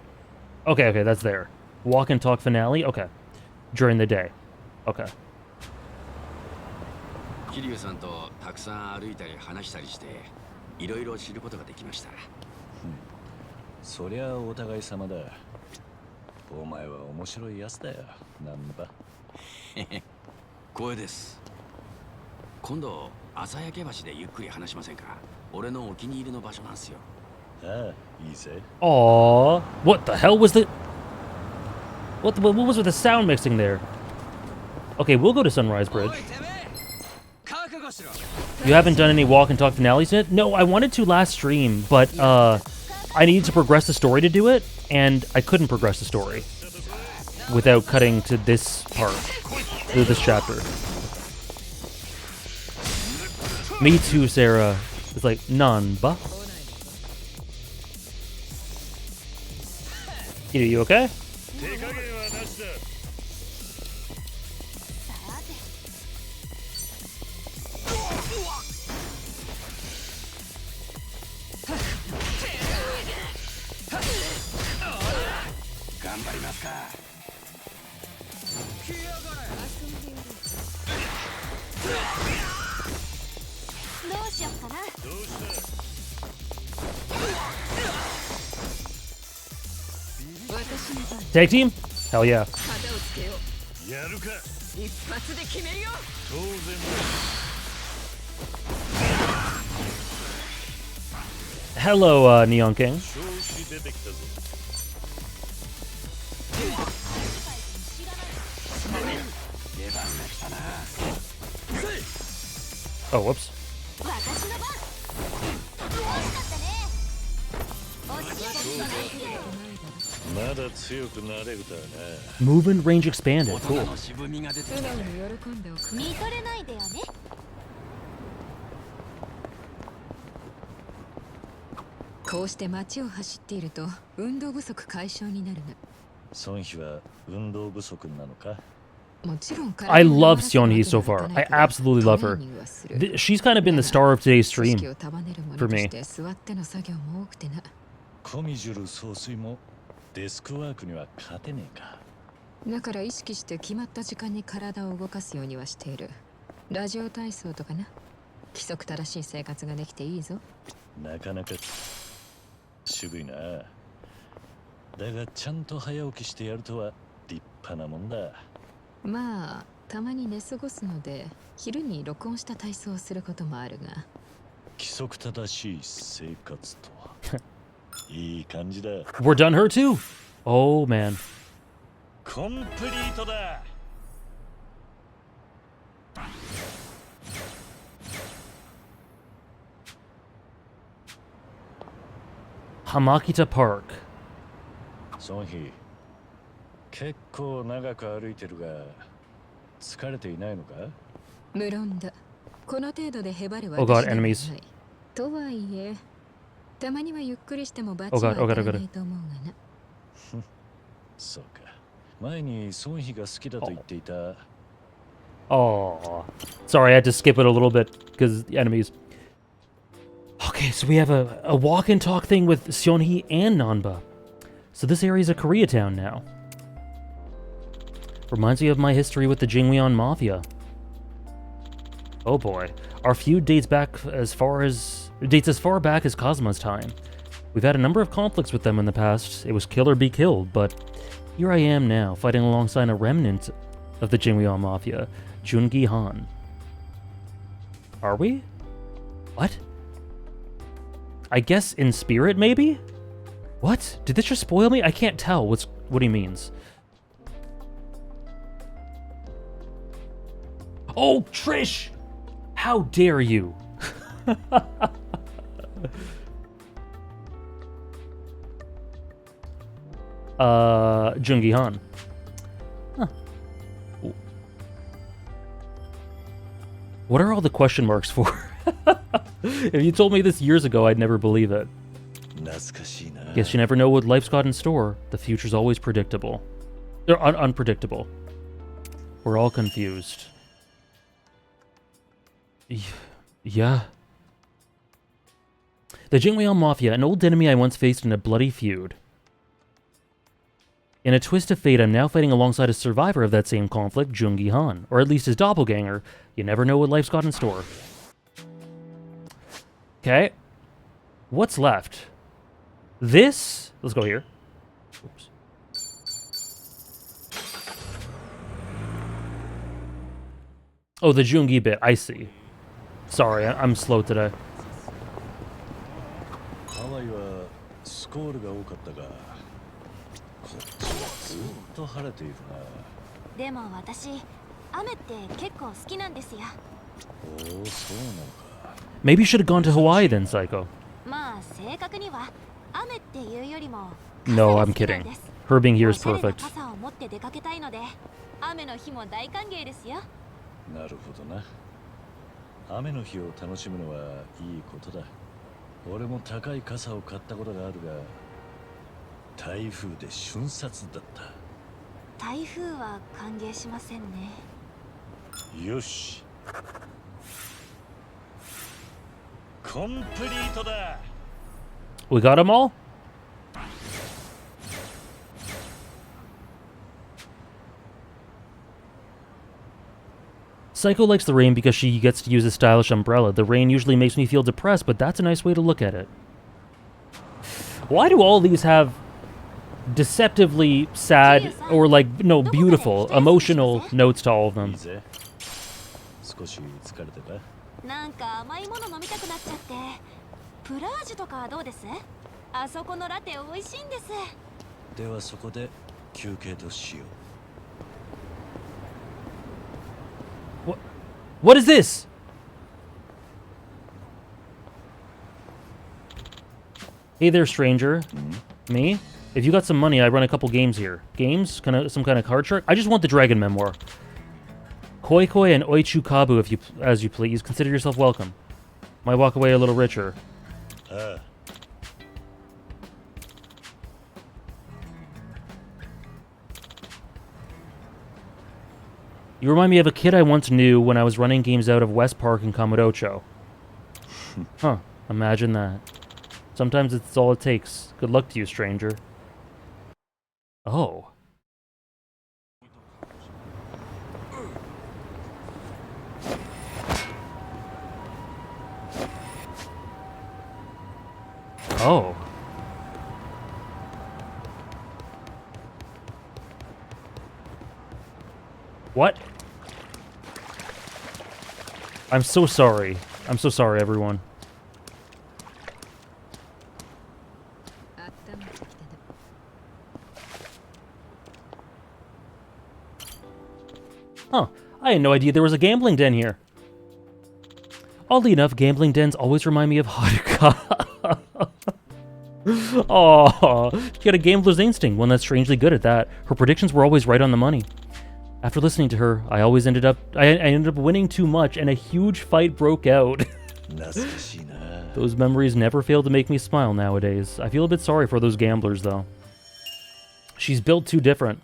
Okay, that's there. Walk and talk finale? Okay. During the day. Okay. 桐生さんとたくさん歩いたり話したりして、いろいろ知ることができました。そりゃお互い様だ。お前は面白いやつだよ、ナンバ。光栄です。今度朝焼け橋でゆっくり話しませんか？俺のお気に入りの場所なんすよ。ああ、いいぜ。Aww. What the hell was the... What was with the sound mixing there? Okay, we'll go to Sunrise Bridge. You haven't done any walk and talk finales yet? No, I wanted to last stream, but I needed to progress the story to do it, and I couldn't progress the story without cutting to this part, to this chapter. Me too, Sarah. It's like, Nanba. You okay? Tag team? Hell yeah. Hello, Neon King. Oh, whoops. Movement range expanded. Cool. こうして街を走っていると運動不足解消になるの。ソンヒは運動不足なのか? I love Seonhee so far. I absolutely love her. She's kind of been the star of today's stream for me. コミジュル総帥もデスクワークには勝てねえか。だから意識して決まった時間に体を動かすようにはしている。ラジオ体操とかな。規則正しい生活ができていいぞ。なかなか渋いな。だがちゃんと早起きしてやるとは立派なもんだ。まあたまに寝過ごすので昼に録音した体操をすることもあるが。規則正しい生活とはいい感じだ。We're done her too. Oh man. コンプリートだ。Hamakita Park. ソンヒ、結構長く歩いてるが疲れていないのか？無論だ。この程度でへばるわ。Oh god, enemies. とはいえ、たまにはゆっくりしてもバチは当たらないと思うがな。そうか。前にソンヒが好きだと言っていた。Oh, sorry, I had to skip it a little bit because the enemies. Okay, so we have a walk and talk thing with Seonhee and Nanba. So this area is a Koreatown now. Reminds me of my history with the Jingweon Mafia. Oh boy, our feud dates as far back as Kazuma's time. We've had a number of conflicts with them in the past. It was kill or be killed, but here I am now, fighting alongside a remnant of the Jinmyo Mafia, Jungi Han. Are we? What? I guess in spirit, maybe? What? Did this just spoil me? I can't tell what he means. Oh, Trish! How dare you? Jungi Han. Huh. What are all the question marks for? If you told me this years ago, I'd never believe it. Guess you never know what life's got in store. The future's always predictable. They're unpredictable. We're all confused. Yeah. The Jinmyo Mafia, an old enemy I once faced in a bloody feud. In a twist of fate, I'm now fighting alongside a survivor of that same conflict, Jungi Han. Or at least his doppelganger. You never know what life's got in store. Okay. What's left? This? Let's go here. Oops. Oh, the Jungi bit. I see. Sorry, I'm slow today. ハワイはスコールが多かったが、こっちはずっと晴れているな。でも私、雨って結構好きなんですよ。おお、そうなのか。Maybe you should have gone to Hawaii then, Psycho. まあ正確には雨っていうよりも No, I'm kidding. Her being here is おしゃれな perfect. 傘を持って出かけたいので、雨の日も大歓迎ですよ。なるほどな。雨の日を楽しむのはいいことだ。俺も高い傘を買ったことがあるが、台風で瞬殺だった。台風は歓迎しませんね。よし。コンプリートだ。We got them all? Psycho likes the rain because she gets to use a stylish umbrella. The rain usually makes me feel depressed, but that's a nice way to look at it. Why do all these have deceptively sad or like, no, beautiful, emotional notes to all of them? 少し疲れてた。なんか甘いもの飲みたくなっちゃって。プラージュとかどうです？あそこのラテ美味しいんです。ではそこで休憩としよう。What is this? Hey there, stranger. Me? If you got some money, I run a couple games here. Games? Some kind of card trick? I just want the dragon memoir. Koi Koi and Oichu Kabu, if you, as you please. Consider yourself welcome. Might walk away a little richer. You remind me of a kid I once knew when I was running games out of West Park in Kamurocho. Huh, imagine that. Sometimes it's all it takes. Good luck to you, stranger. Oh. Oh. What? I'm so sorry. I'm so sorry, everyone. Huh. I had no idea there was a gambling den here. Oddly enough, gambling dens always remind me of Haruka. Aww. She had a gambler's instinct, one that's strangely good at that. Her predictions were always right on the money. After listening to her, I ended up winning too much and a huge fight broke out. Those memories never fail to make me smile nowadays. I feel a bit sorry for those gamblers, though. She's built too different.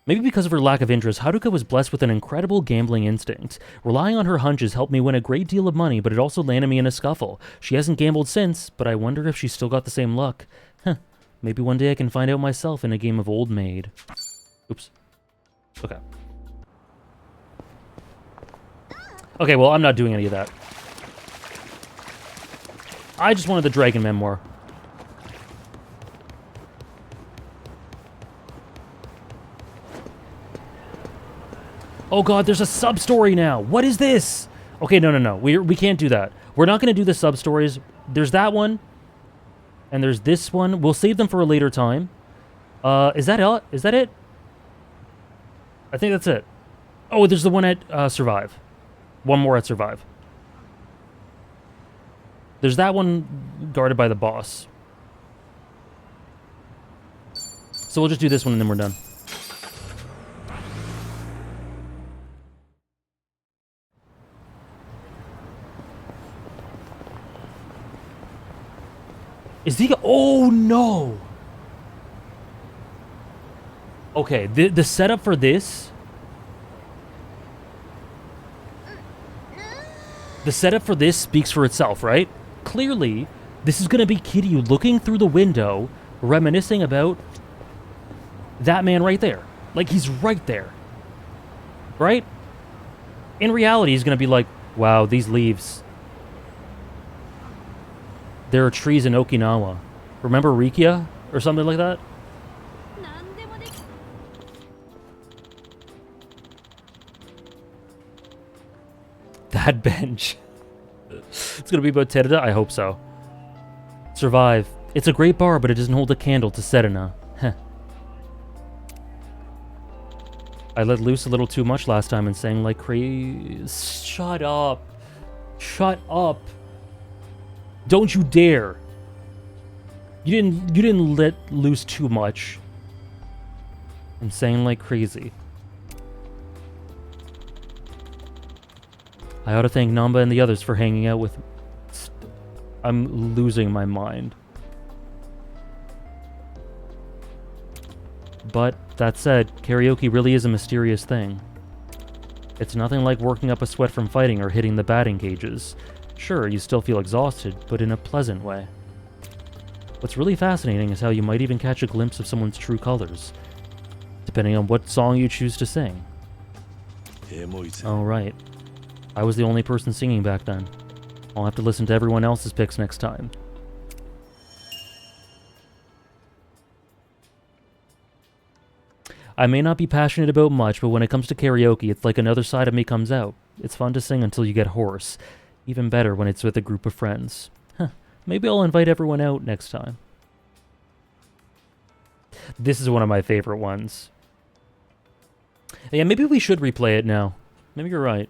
Maybe because of her lack of interest, Haruka was blessed with an incredible gambling instinct. Relying on her hunches helped me win a great deal of money, but it also landed me in a scuffle. She hasn't gambled since, but I wonder if she's still got the same luck. Huh. Maybe one day I can find out myself in a game of Old Maid. Oops. Okay. Okay, well, I'm not doing any of that. I just wanted the dragon memoir. Oh god, there's a sub-story now. What is this? Okay, no. We can't do that. We're not going to do the sub-stories. There's that one. And there's this one. We'll save them for a later time. Is that it? Is that it? I think that's it. Oh, there's the one at Survive. One more at Survive. There's that one guarded by the boss. So we'll just do this one and then we're done. Is he... Oh, no! Okay, the setup for this... The setup for this speaks for itself, right? Clearly, this is going to be Kiryu looking through the window, reminiscing about that man right there. Like, he's right there. Right? In reality, he's going to be like, wow, these leaves... There are trees in Okinawa. Remember Rikia? Or something like that? That bench. It's gonna be about Terada? I hope so. Survive. It's a great bar, but it doesn't hold a candle to Serena. Heh. I let loose a little too much last time and sang like crazy. Shut up. Shut up. Don't you dare. You didn't let loose too much. I'm saying like crazy. I ought to thank Namba and the others for hanging out with... I'm losing my mind. But, that said, karaoke really is a mysterious thing. It's nothing like working up a sweat from fighting or hitting the batting cages. Sure, you still feel exhausted, but in a pleasant way. What's really fascinating is how you might even catch a glimpse of someone's true colors, depending on what song you choose to sing. Oh, right. I was the only person singing back then. I'll have to listen to everyone else's picks next time. I may not be passionate about much, but when it comes to karaoke, it's like another side of me comes out. It's fun to sing until you get hoarse. Even better when it's with a group of friends. Huh. Maybe I'll invite everyone out next time. This is one of my favorite ones. Yeah, maybe we should replay it now. Maybe you're right.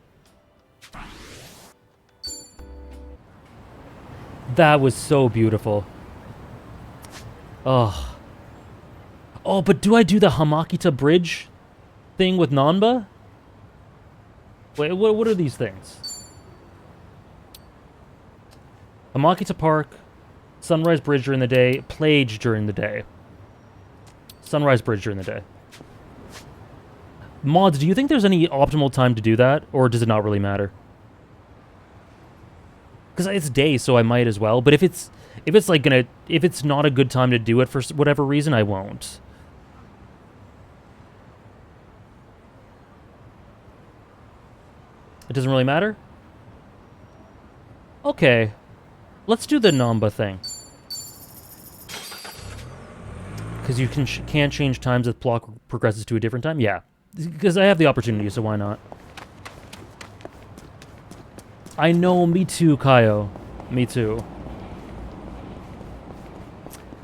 That was so beautiful. Oh. Oh, but do I do the Hamakita Bridge thing with Nanba? Wait, what are these things? Hamakita Park, Sunrise Bridge during the day, Plage during the day. Sunrise Bridge during the day. Mods, do you think there's any optimal time to do that, or does it not really matter? Because it's day, so I might as well. But if it's not a good time to do it for whatever reason, I won't. It doesn't really matter? Okay. Let's do the Namba thing. Because you can't change times if plot progresses to a different time? Yeah. Because I have the opportunity, so why not? I know, me too, Kaio. Me too.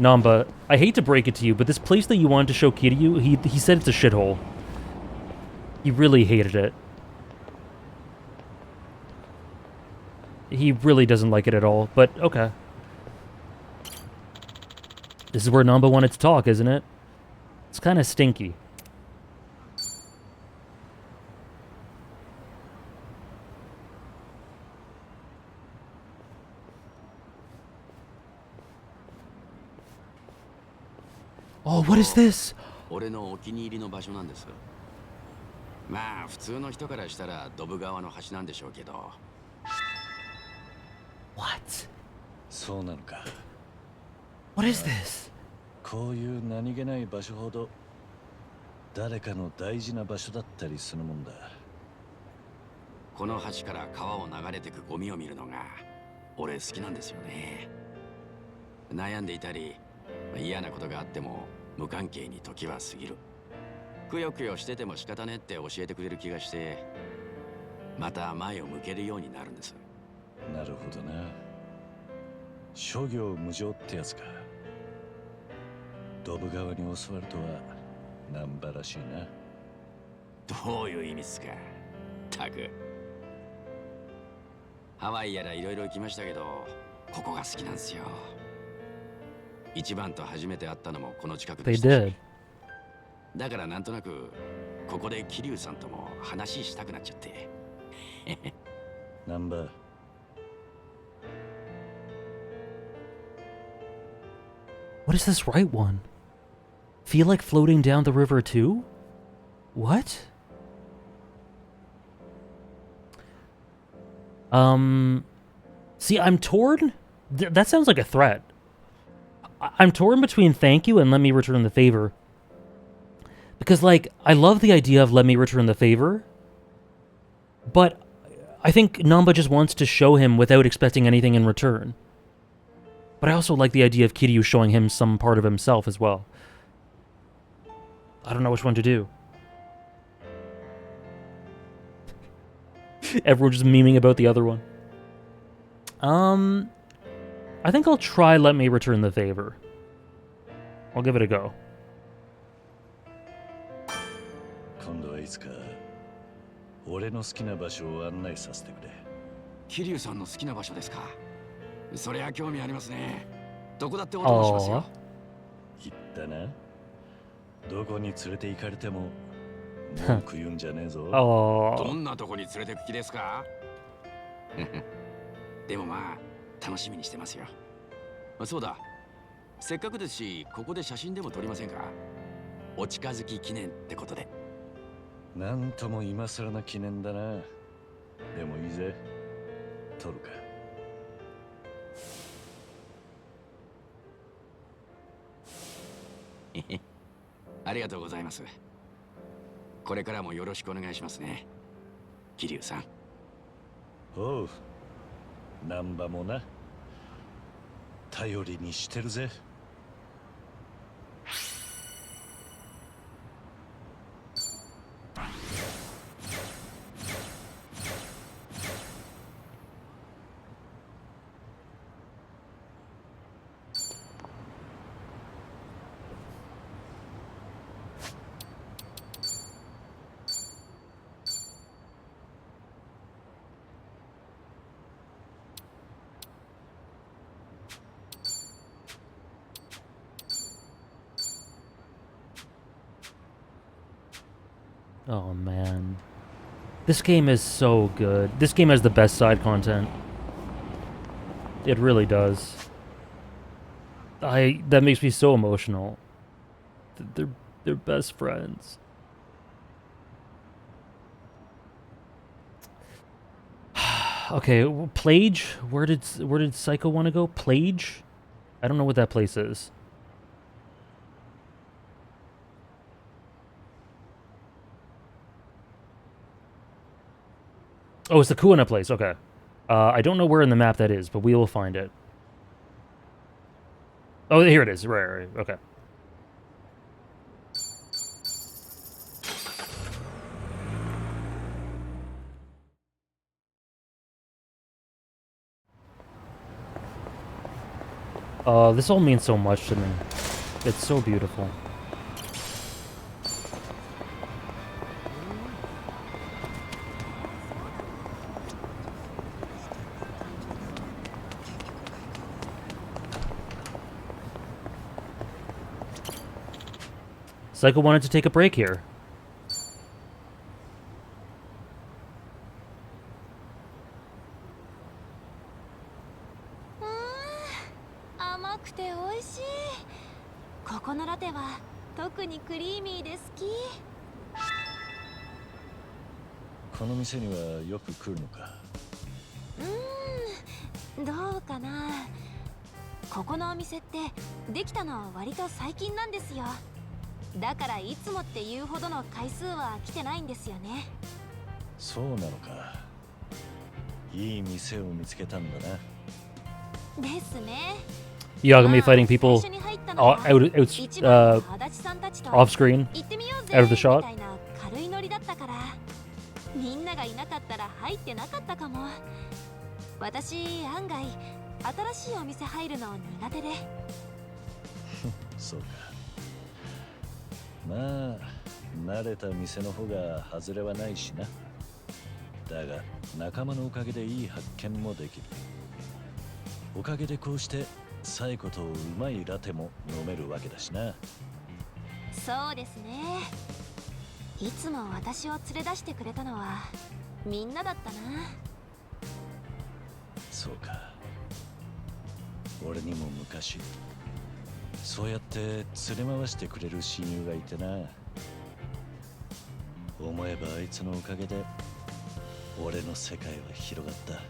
Namba, I hate to break it to you, but this place that you wanted to show Kiryu, he said it's a shithole. He really hated it. He really doesn't like it at all, but okay. This is where Namba wanted to talk, isn't it? It's kind of stinky. Oh, what is this? 俺のお気に入りの場所なんです。まあ普通の人からしたらドブ川の端なんでしょうけど。What? そうなのか。What is this? こういう何気ない場所ほど誰かの大事な場所だったりするもんだ。この橋から川を流れてくゴミを見るのが俺好きなんですよね。悩んでいたり嫌なことがあっても無関係に時は過ぎる。くよくよしてても仕方ねって教えてくれる気がして、また前を向けるようになるんです。なるほどな。諸行無常ってやつか。ドブ川に教わるとは難波らしいな。どういう意味っすか。たくハワイやらいろいろ行きましたけど、ここが好きなんですよ。一番と初めて会ったのもこの近くでしたし。だからなんとなくここで桐生さんとも話したくなっちゃって。難波。What is this right one? Feel like floating down the river too? What? See, I'm torn. That sounds like a threat. I'm torn between thank you and let me return the favor. Because, like, I love the idea of let me return the favor. But I think Namba just wants to show him without expecting anything in return. But I also like the idea of Kiryu showing him some part of himself as well. I don't know which one to do. Everyone just memeing about the other one. I think I'll try let me return the favor. I'll give it a go. 今度はいつか俺の好きな場所を案内させてくれ。桐生さんの好きな場所ですか。そりゃ興味ありますね。どこだってお供しますよ。言ったな。どこに連れて行かれても文句言うんじゃねえぞ。どんなとこに連れてく気ですか。でもまあ楽しみにしてますよ。そうだ、せっかくですしここで写真でも撮りませんか。お近づき記念ってことで。なんとも今更な記念だな。でもいいぜ、撮るか。ありがとうございます。これからもよろしくお願いしますね、桐生さん。おう、難波もな。頼りにしてるぜ。Oh man. This game is so good. This game has the best side content. It really does. That makes me so emotional. They're best friends. Okay, Plage? Where did Psycho want to go? Plage? I don't know what that place is. Oh, it's the Kuina place. Okay. I don't know where in the map that is, but we will find it. Oh, here it is. Right. Okay. This all means so much to me. It's so beautiful. Psycho wanted to take a break here. ですね。 Yagami fighting people 最初に入ったのは out 一番の足立さんたちと off screen. 行ってみようぜ out of the shot みたいな軽いノリだったから、みんながいなかったら入ってなかったかも。私案外新しいお店入るの苦手で。そうか。まあ慣れた店の方が外れはないしな。だが仲間のおかげでいい発見もできる。おかげでこうしてサイコとうまいラテも飲めるわけだしな。そうですね。いつも私を連れ出してくれたのはみんなだったな。そうか。俺にも昔そうやって連れ回してくれる親友がいてな。思えばあいつのおかげで俺の世界は広がった。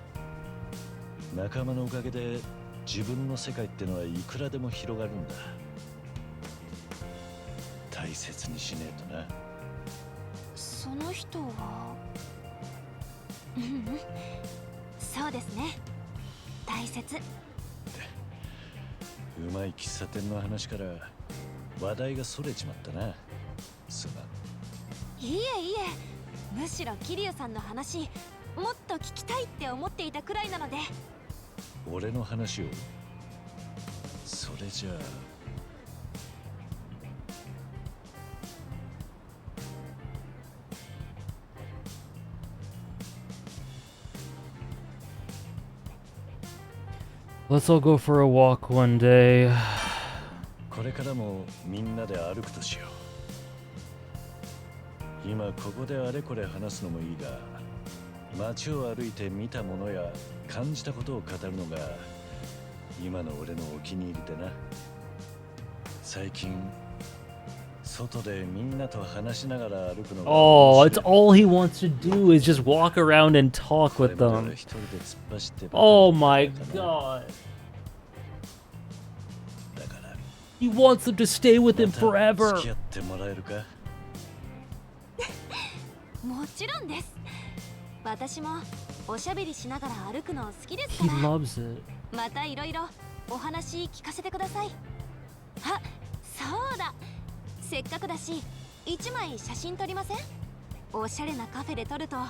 仲間のおかげで自分の世界ってのはいくらでも広がるんだ。大切にしねえとな。その人はそうですね、大切。うまい喫茶店の話から話題がそれちまったな。すまん。いえいえ、むしろ桐生さんの話もっと聞きたいって思っていたくらいなので。俺の話を。それじゃあLet's all go for a walk one day. これからもみんなで歩くとしよう。今ここであれこれ話すのもいいが、街を歩いて見たものや感じたことを語るのが今の俺のお気に入りでな。最近外でみんなと話しながら歩くのが Oh, it's all he wants to do is just walk around and talk with them. Oh my god. He wants them to stay with him forever. 付き合ってもらえるか？もちろんです。私もおしゃべりしながら歩くの好きですか He ら。 loves it. またいろいろお話聞かせてください。あ、そうだ。せっかくだし一枚写真撮りません？おしゃれなカフェで撮ると映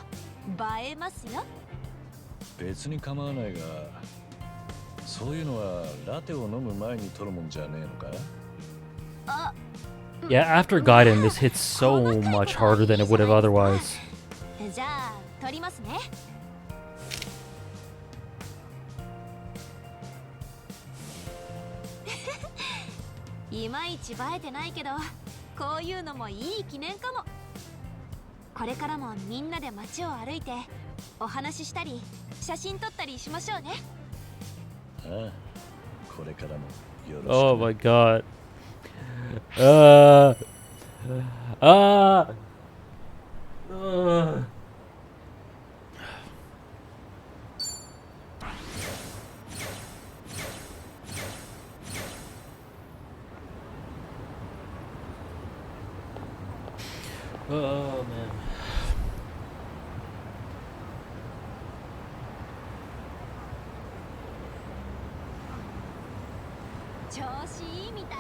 えますよ。別に構わないが、そういうのはラテを飲む前に撮るもんじゃねえのか？あ、Yeah, after Gaiden, this hits so much harder than it would have otherwise. じゃあ撮りますね。いまいち映えてないけど、こういうのもいい記念かも。これからもみんなで街を歩いてお話ししたり写真撮ったりしましょうね。ああ、これからもよろしく。 Oh my god. Oh man. 調子いいみたい。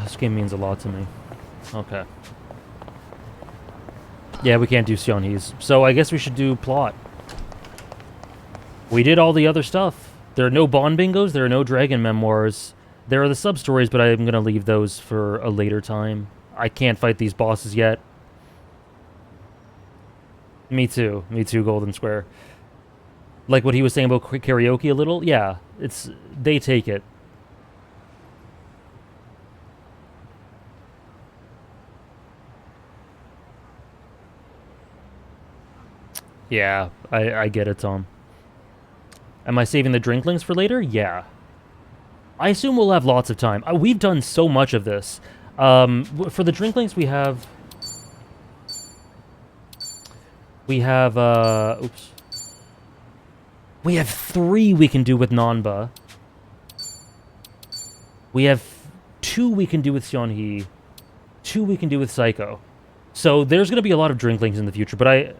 This game means a lot to me. Okay. Yeah, we can't do Sionhees. So I guess we should do plot. We did all the other stuff. There are no Bond bingos, there are no Dragon memoirs. There are the sub-stories, but I'm gonna leave those for a later time. I can't fight these bosses yet. Me too, Golden Square. Like what he was saying about karaoke a little? Yeah, they take it. Yeah, I get it, Tom. Am I saving the drinklings for later? Yeah. I assume we'll have lots of time. We've done so much of this. For the drinklings, we have... oops. We have 3 we can do with Nanba. We have 2 we can do with Sionhee. 2 we can do with Psycho. So there's going to be a lot of drinklings in the future, but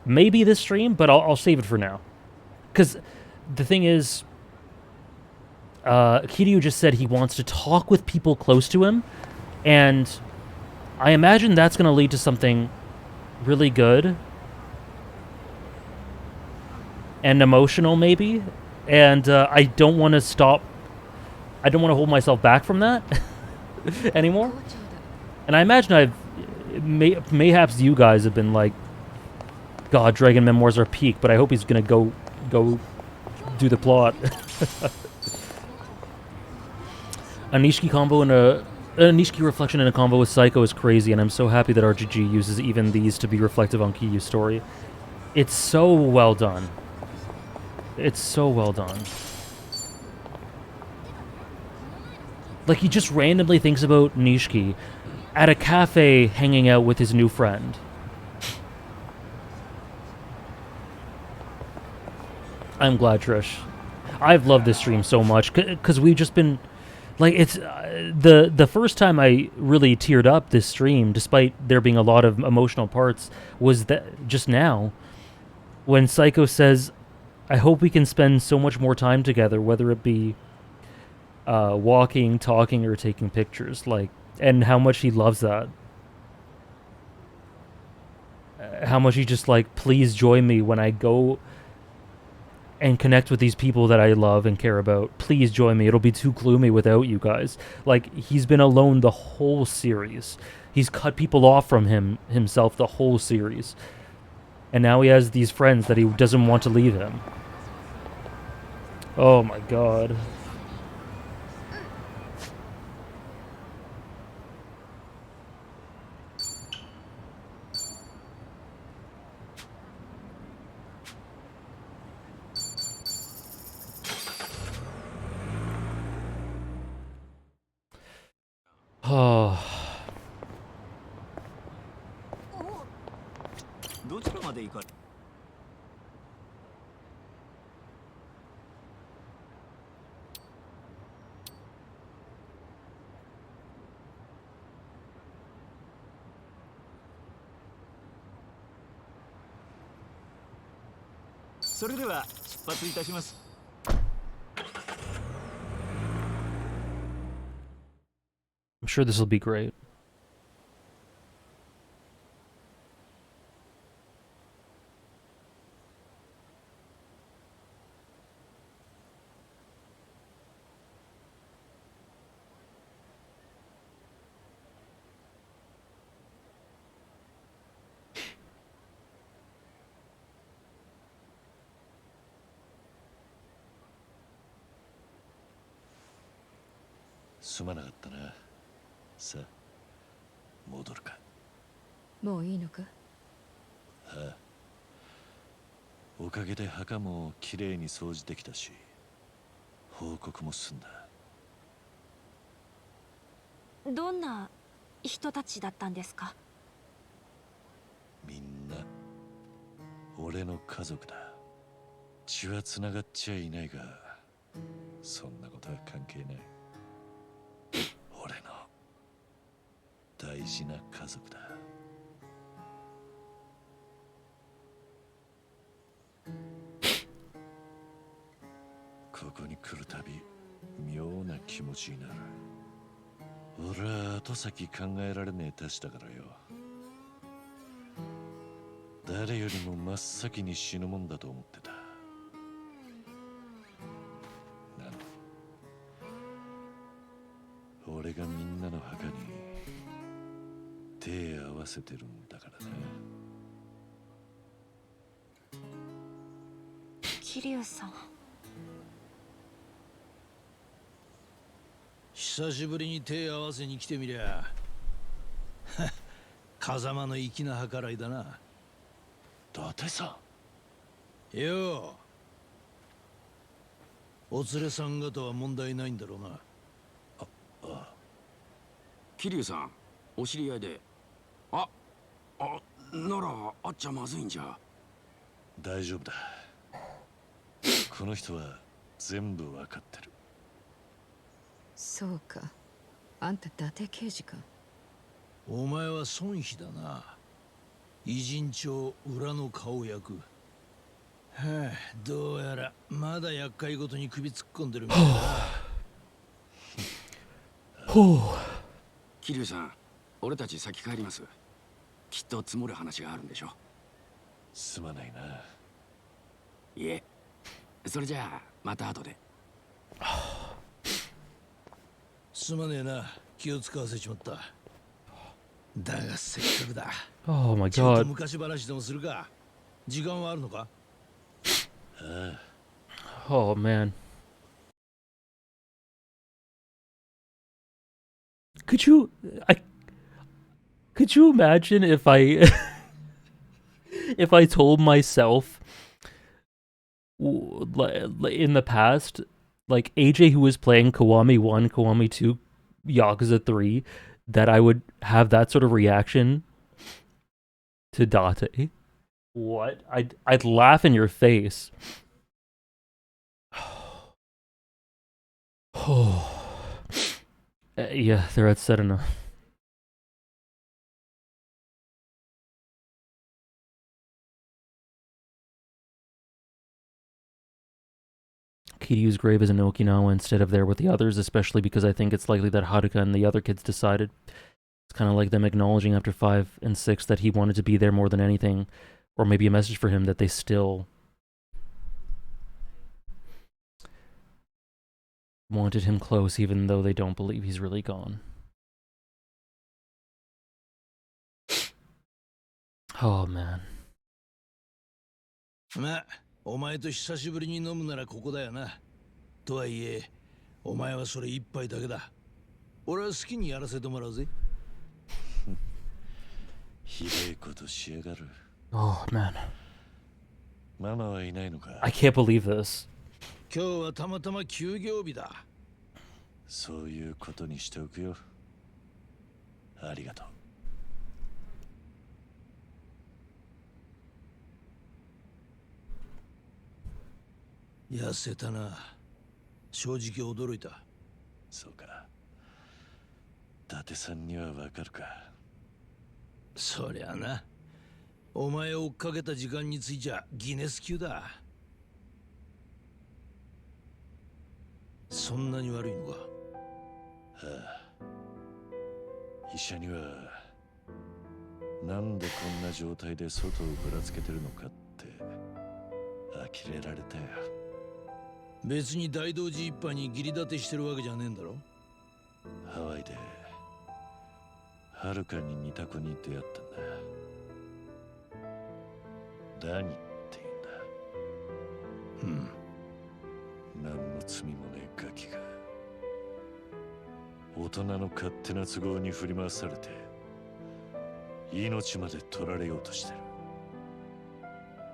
maybe this stream, but I'll save it for now. Because the thing is, Kiryu just said he wants to talk with people close to him, and I imagine that's going to lead to something really good and emotional, maybe. And I don't want to stop. I don't want to hold myself back from that anymore. And I imagine mayhaps you guys have been like, God, Dragon Memoirs are peak, but I hope he's going to go do the plot. A Nishiki combo and a Nishiki reflection in a combo with Psycho is crazy, and I'm so happy that RGG uses even these to be reflective on Kiryu's story. It's so well done. It's so well done. Like, he just randomly thinks about Nishiki at a cafe hanging out with his new friend. I'm glad, Trish. I've loved this stream so much, because we've just been... Like, it's the first time I really teared up this stream, despite there being a lot of emotional parts, was that just now, when Psycho says, I hope we can spend so much more time together, whether it be walking, talking, or taking pictures, like, and how much he loves that. How much he just, like, please join me when I go and connect with these people that I love and care about. Please join me. It'll be too gloomy without you guys. Like, he's been alone the whole series. He's cut people off from himself the whole series. And now he has these friends that he doesn't want to leave him. Oh my god. Oh. どちらまで行かれそれでは出発いたします。 I'm sure this will be great.すまなかったな。さあ、戻るか。もういいのか？ああ。おかげで墓もきれいに掃除できたし、報告も済んだ。どんな人たちだったんですか？みんな俺の家族だ。血はつながっちゃいないが、そんなことは関係ない。俺の大事な家族だ。ここに来るたび妙な気持ちになる。俺は後先考えられねえたちだからよ。誰よりも真っ先に死ぬもんだと思ってた。なのに俺がみんなの墓に手合わせてるんだからな。桐生さん。久しぶりに手合わせに来てみりゃ風間の粋な計らいだな。伊達さんよう、お連れさん方は問題ないんだろうな。ああ、桐生さんお知り合いで。あならあっちゃまずいんじゃ。大丈夫だ。この人は全部わかってる。そうか、あんた伊達刑事か。お前は孫妃だな。偉人帳裏の顔役。はあ、どうやらまだ厄介ごとに首突っ込んでるみたいだな。桐生さん、俺たち先帰ります。きっと積もる話があるんでしょ。すまないな。いえ、それじゃあまた後で。すまねえな、気を使わせちまった。だがせっかくだ。Oh my ちょっと god. 昔話でもするか。時間はあるのか？ Oh man. Could you could you imagine if I if I told myself in the past, like AJ who was playing Kiwami 1, Kiwami 2, Yakuza 3, that I would have that sort of reaction to Date? What? I'd laugh in your face. Yeah, they're at said enough. Kiryu's grave is in Okinawa instead of there with the others, especially because I think it's likely that Haruka and the other kids decided. It's kind of like them acknowledging after 5 and 6 that he wanted to be there more than anything, or maybe a message for him that they still wanted him close even though they don't believe he's really gone. Oh man. まあ、お前と久しぶりに飲むならここだよな。とはいえ、お前はそれ一杯だけだ。俺は好きにやらせてもらうぜ。ひでえことしやがる。Oh man. ママはいないのか？ I can't believe this. 今日はたまたま休業日だ。そういうことにしておくよ。ありがとう。痩せたな。正直驚いた。そうか。伊達さんにはわかるか。そりゃな。お前を追っかけた時間についちゃギネス級だ。そんなに悪いのか？ああ。医者にはなんでこんな状態で外をぶらつけてるのかって呆れられたよ。別に大道寺一派に義理立てしてるわけじゃねえんだろ。ハワイではるかに似た子に出会ったんだ。ダニって言うんだ。何の罪もねえガキが大人の勝手な都合に振り回されて命まで取られようとしてる。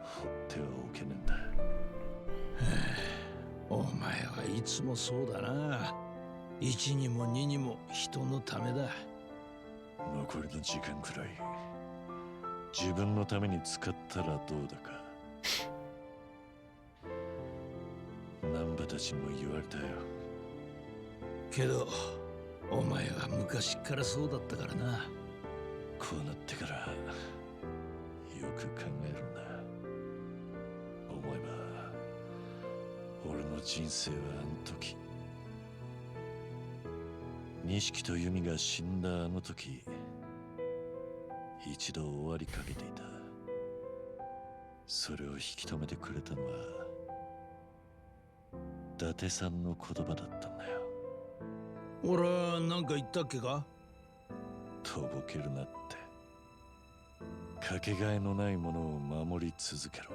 放ってはおけねえんだ。お前はいつもそうだな。1にも2にも人のためだ。残りの時間くらい自分のために使ったらどうだか。難波たちにも言われたよ。けどお前は昔からそうだったからな。こうなってからよく考えるんだ。思えば俺の人生はあの時、錦と由美が死んだあの時、一度終わりかけていた。それを引き止めてくれたのは伊達さんの言葉だったんだよ。俺は何か言ったっけか？とぼけるなって。かけがえのないものを守り続けろ。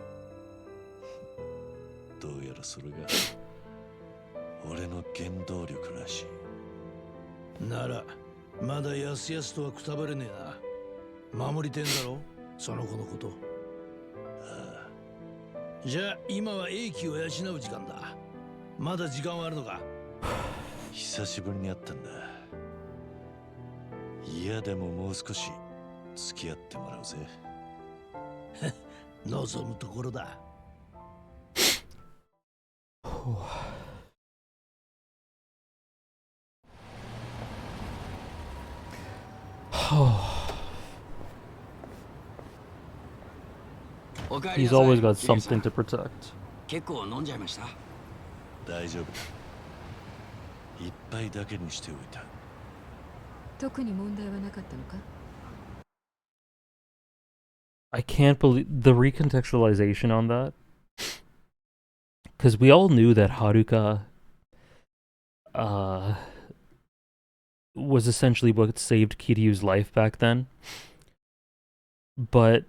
どうやらそれが俺の原動力らしい。ならまだやすやすとはくたばれねえな。守りてんだろ、その子のこと。ああ。じゃあ今は英気を養う時間だ。まだ時間はあるのか？久しぶりに会ったんだ。嫌でももう少し付き合ってもらうぜ。望むところだ。He's always got something to protect. 結構飲んじゃいました。大丈夫だ。一杯だけにしておいた。特に問題はなかったのか？ I can't believe the recontextualization on that. Because we all knew that Haruka was essentially what saved Kiryu's life back then. But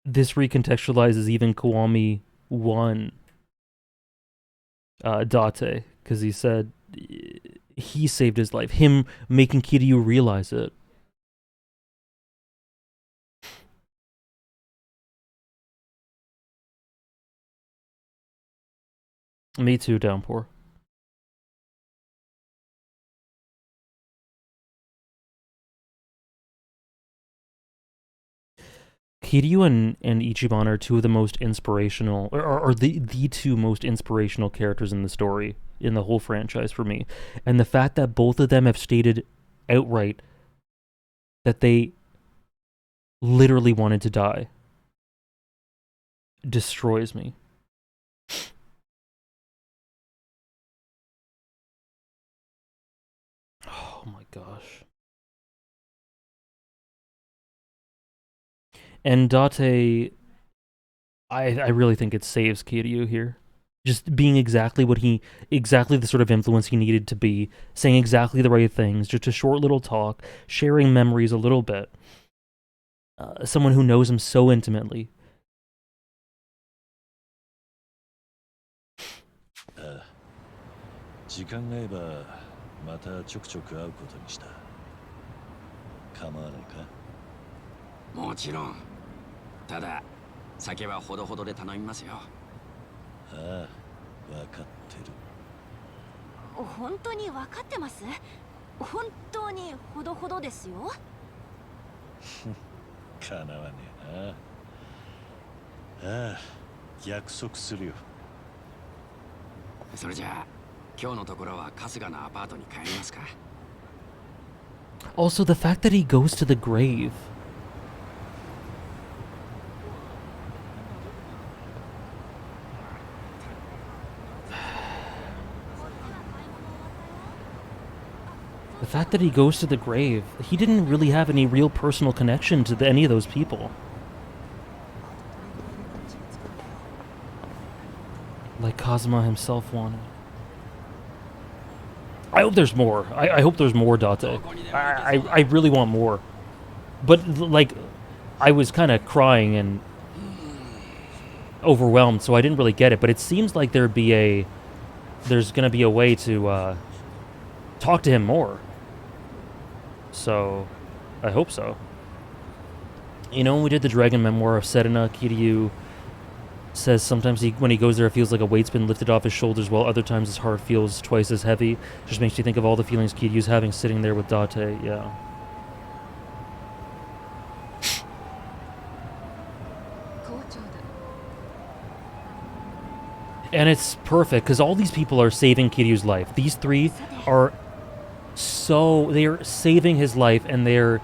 this recontextualizes even Kiwami 1 Date, because he said he saved his life, him making Kiryu realize it. Me too, Downpour. Kiryu and Ichiban are two of the most inspirational, or the two most inspirational characters in the story, in the whole franchise for me. And the fact that both of them have stated outright that they literally wanted to die destroys me. Oh my gosh. And Date, I really think it saves Kiryu here. Just being exactly the sort of influence he needed to be, saying exactly the right things, just a short little talk, sharing memories a little bit. Someone who knows him so intimately. Ah, 時間が合えばまたちょくちょく会うことにした。構わないか？もちろん。ただ酒はほどほどで頼みますよ。ああ、分かってる。本当に分かってます？本当にほどほどですよ。かなわねえな。ああ、約束するよ。それじゃあ今日のところは春日のアパートに帰りますか。Also, the fact that he goes to the grave. The fact that he goes to the grave, he didn't really have any real personal connection to any of those people. Like Kazuma himself wanted. I hope there's more. I hope there's more Date. I really want more. But, like, I was kind of crying and overwhelmed, so I didn't really get it. But it seems like there's going to be a way to talk to him more. So, I hope so. You know, when we did the Dragon Memoir of Serena, Kiryu says sometimes when he goes there, it feels like a weight's been lifted off his shoulders, while other times his heart feels twice as heavy. Just makes you think of all the feelings Kiryu's having sitting there with Date, yeah. And it's perfect, because all these people are saving Kiryu's life. These three are they're saving his life, and they're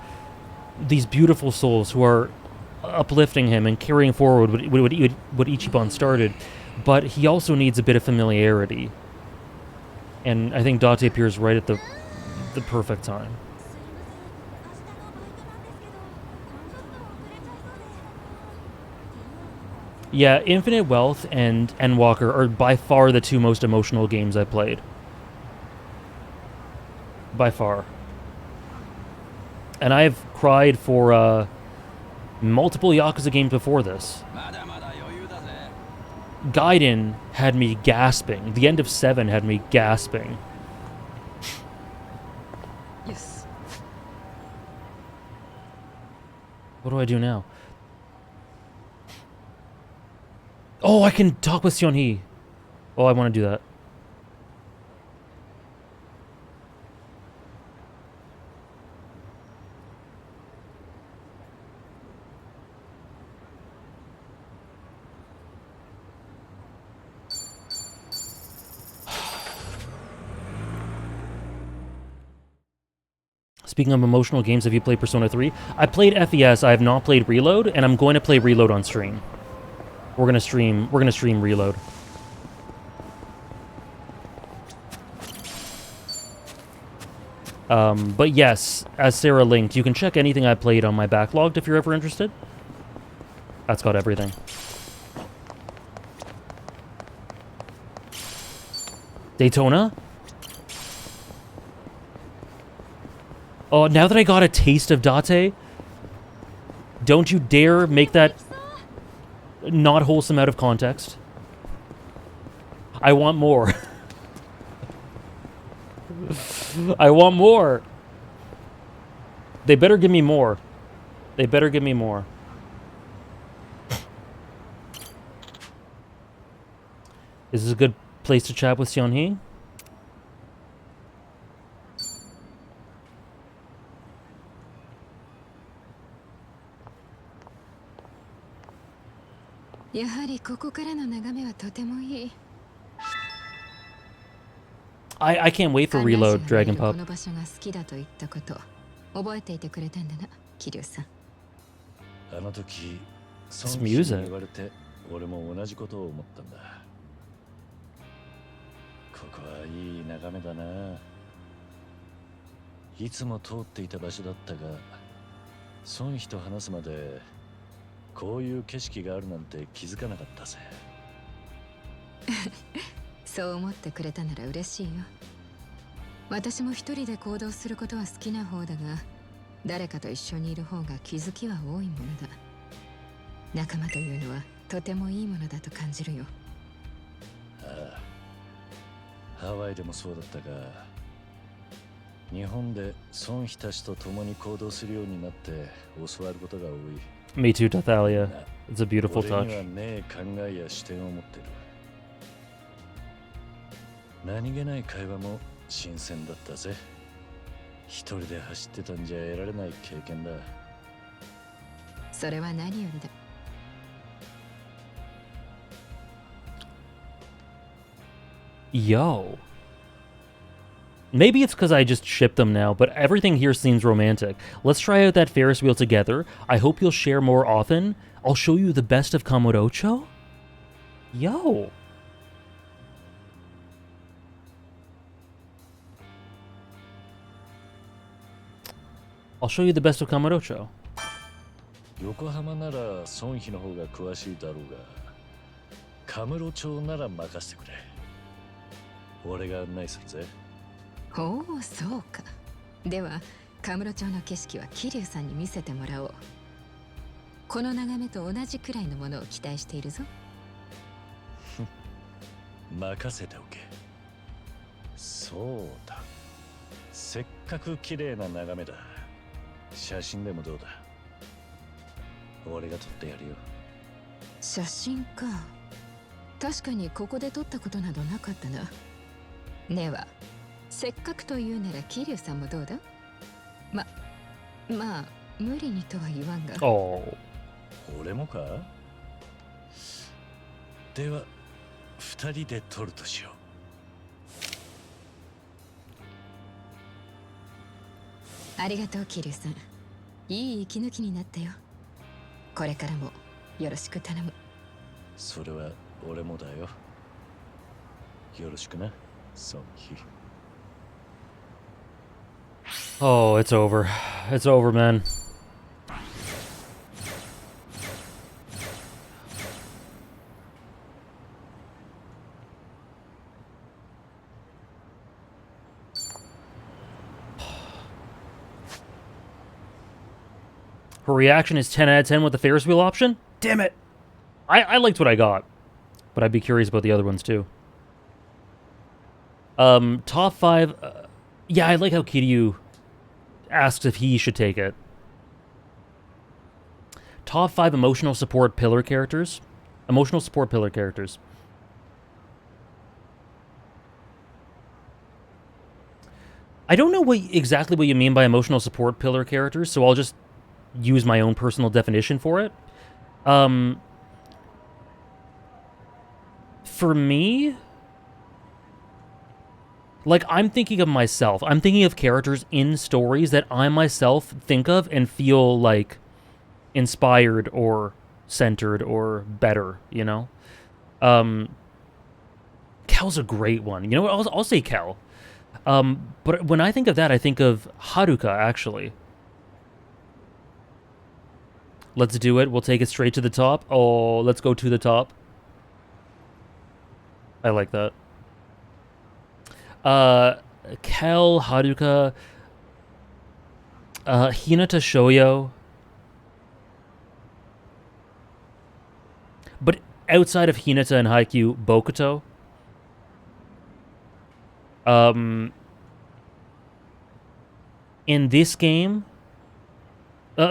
these beautiful souls who are uplifting him and carrying forward what Ichiban started. But he also needs a bit of familiarity. And I think Date appears right at the perfect time. Yeah, Infinite Wealth and Walker are by far the two most emotional games I played. By far. And I've cried for multiple Yakuza games before this. Gaiden had me gasping. The end of 7 had me gasping. Yes. What do I do now? Oh, I can talk with Seon-hee. Oh, I want to do that. Speaking of emotional games, have you played Persona 3? I played FES, I have not played Reload, and I'm going to play Reload on stream. We're gonna stream Reload. But yes, as Sarah linked, you can check anything I played on my backlogged if you're ever interested. That's got everything. Daytona? Oh, now that I got a taste of Date, don't you dare make that not wholesome out of context. I want more. I want more. They better give me more. They better give me more. Is this a good place to chat with Seonhee? やはりここからの眺めはとてもいい。I can't wait for Reload, Dragon こ Pup. の場所が好きだと言ったこと覚えていてくれたんだな、桐生さん。あの時、 It's music. 言われて、俺も同じことを思ったんだ。ここはいい眺めだな。いつも通っていた場所だったが、孫妃と話すまでこういう景色があるなんて気づかなかったぜ。そう思ってくれたなら嬉しいよ。私も一人で行動することは好きな方だが、誰かと一緒にいる方が気づきは多いものだ。仲間というのはとてもいいものだと感じるよ。ああ、ハワイでもそうだったが、日本で孫妃たちと共に行動するようになって教わることが多い。 Me too, Tathalia. It's a beautiful 俺 touch. にはねえ考えや視点を持ってる。何気ない会話も新鮮だったぜ。一人で走ってたんじゃ得られない経験だ。それは何よりだ。Yo. Maybe it's because I just ship them now, but everything here seems romantic. Let's try out that Ferris wheel together. I hope you'll share more often. I'll show you the best of Kamurocho. Yo. I'll show you the best of Kamurocho. 横浜なら孫妃の方が詳しいだろうが、カムロ町なら任せてくれ。俺が案内するぜ。おお、そうか。では、カムロ町の景色は桐生さんに見せてもらおう。この眺めと同じくらいのものを期待しているぞ。任せておけ。そうだ。せっかく綺麗な眺めだ。写真でもどうだ。俺が撮ってやるよ。写真か。確かにここで撮ったことなどなかったな。ねは、せっかくと言うなら桐生さんもどうだ？まあ、無理にとは言わんが。Oh. 俺もか？では、二人で撮るとしよう。ありがとう、桐生さん。いい息抜きになったよ。これからもよろしく頼む。それは俺もだよ。よろしくな、孫妃。Oh, it's over. It's over, man. Her reaction is 10 out of 10 with the Ferris wheel option? Damn it! I liked what I got, but I'd be curious about the other ones too. Top 5... yeah, I like how Kiryu asks if he should take it. Top 5 emotional support pillar characters. Emotional support pillar characters. I don't know exactly what you mean by emotional support pillar characters, so I'll just use my own personal definition for it. For me, Like, I'm thinking of myself. I'm thinking of characters in stories that I myself think of and feel, like, inspired or centered or better, you know? Kel's a great one. You know what? I'll say Kel. But when I think of that, I think of Haruka, actually. Let's do it. We'll take it straight to the top. Oh, let's go to the top. I like that. Kel, Haruka, Hinata Shoyo. But outside of Hinata and Haikyuu, Bokuto. In this game...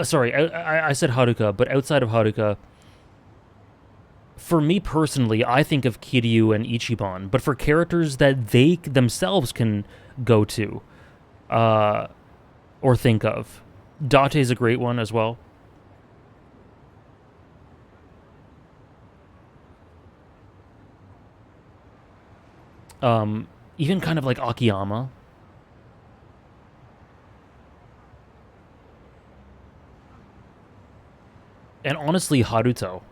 sorry, I said Haruka, but outside of Haruka... For me personally, I think of Kiryu and Ichiban, but for characters that they themselves can go to, or think of, Date is a great one as well. Even kind of like Akiyama. And honestly, Haruto.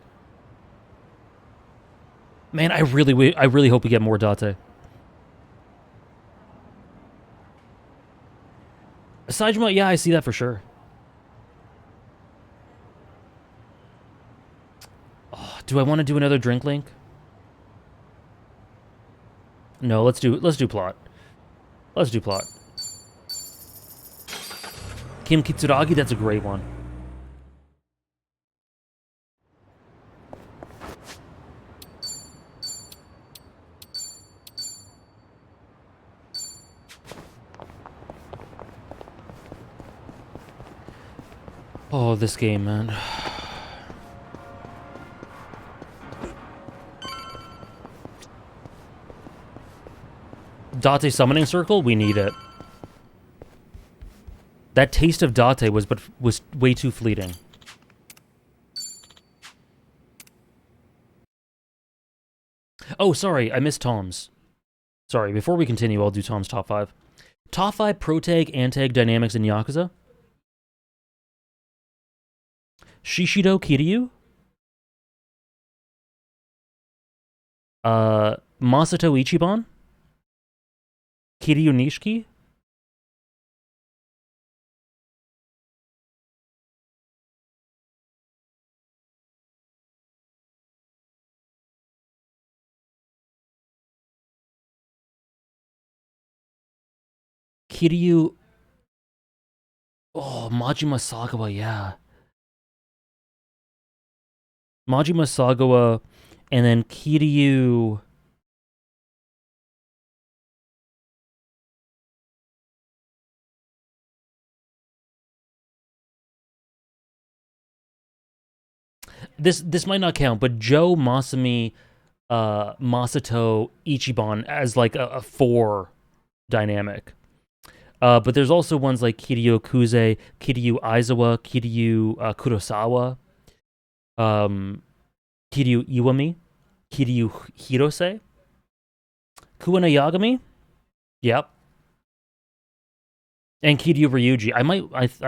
Man, I really hope we get more Date. Saejima, yeah, I see that for sure. Oh, do I want to do another drink link? No, let's do plot. Let's do plot. Kim Kitsuragi, that's a great one. Oh, this game, man. Date Summoning Circle? We need it. That taste of Date was way too fleeting. Oh, sorry, I missed Tom's. Sorry, before we continue, I'll do Tom's top 5. Top 5 pro-tag, antag dynamics in Yakuza. Shishido Kiryu. Masato Ichiban. Kiryu Nishiki. Kiryu... Oh, Majima Sagawa, yeah. Majima Sagawa, and then Kiryu... This might not count, but Joe, Masami, Masato, Ichiban as like a 4 dynamic. But there's also ones like Kiryu Kuze, Kiryu Aizawa, Kiryu Kurosawa, Kiryu Iwami, Kiryu Hirose, Kuwana Yagami, yep, and Kiryu Ryuji. I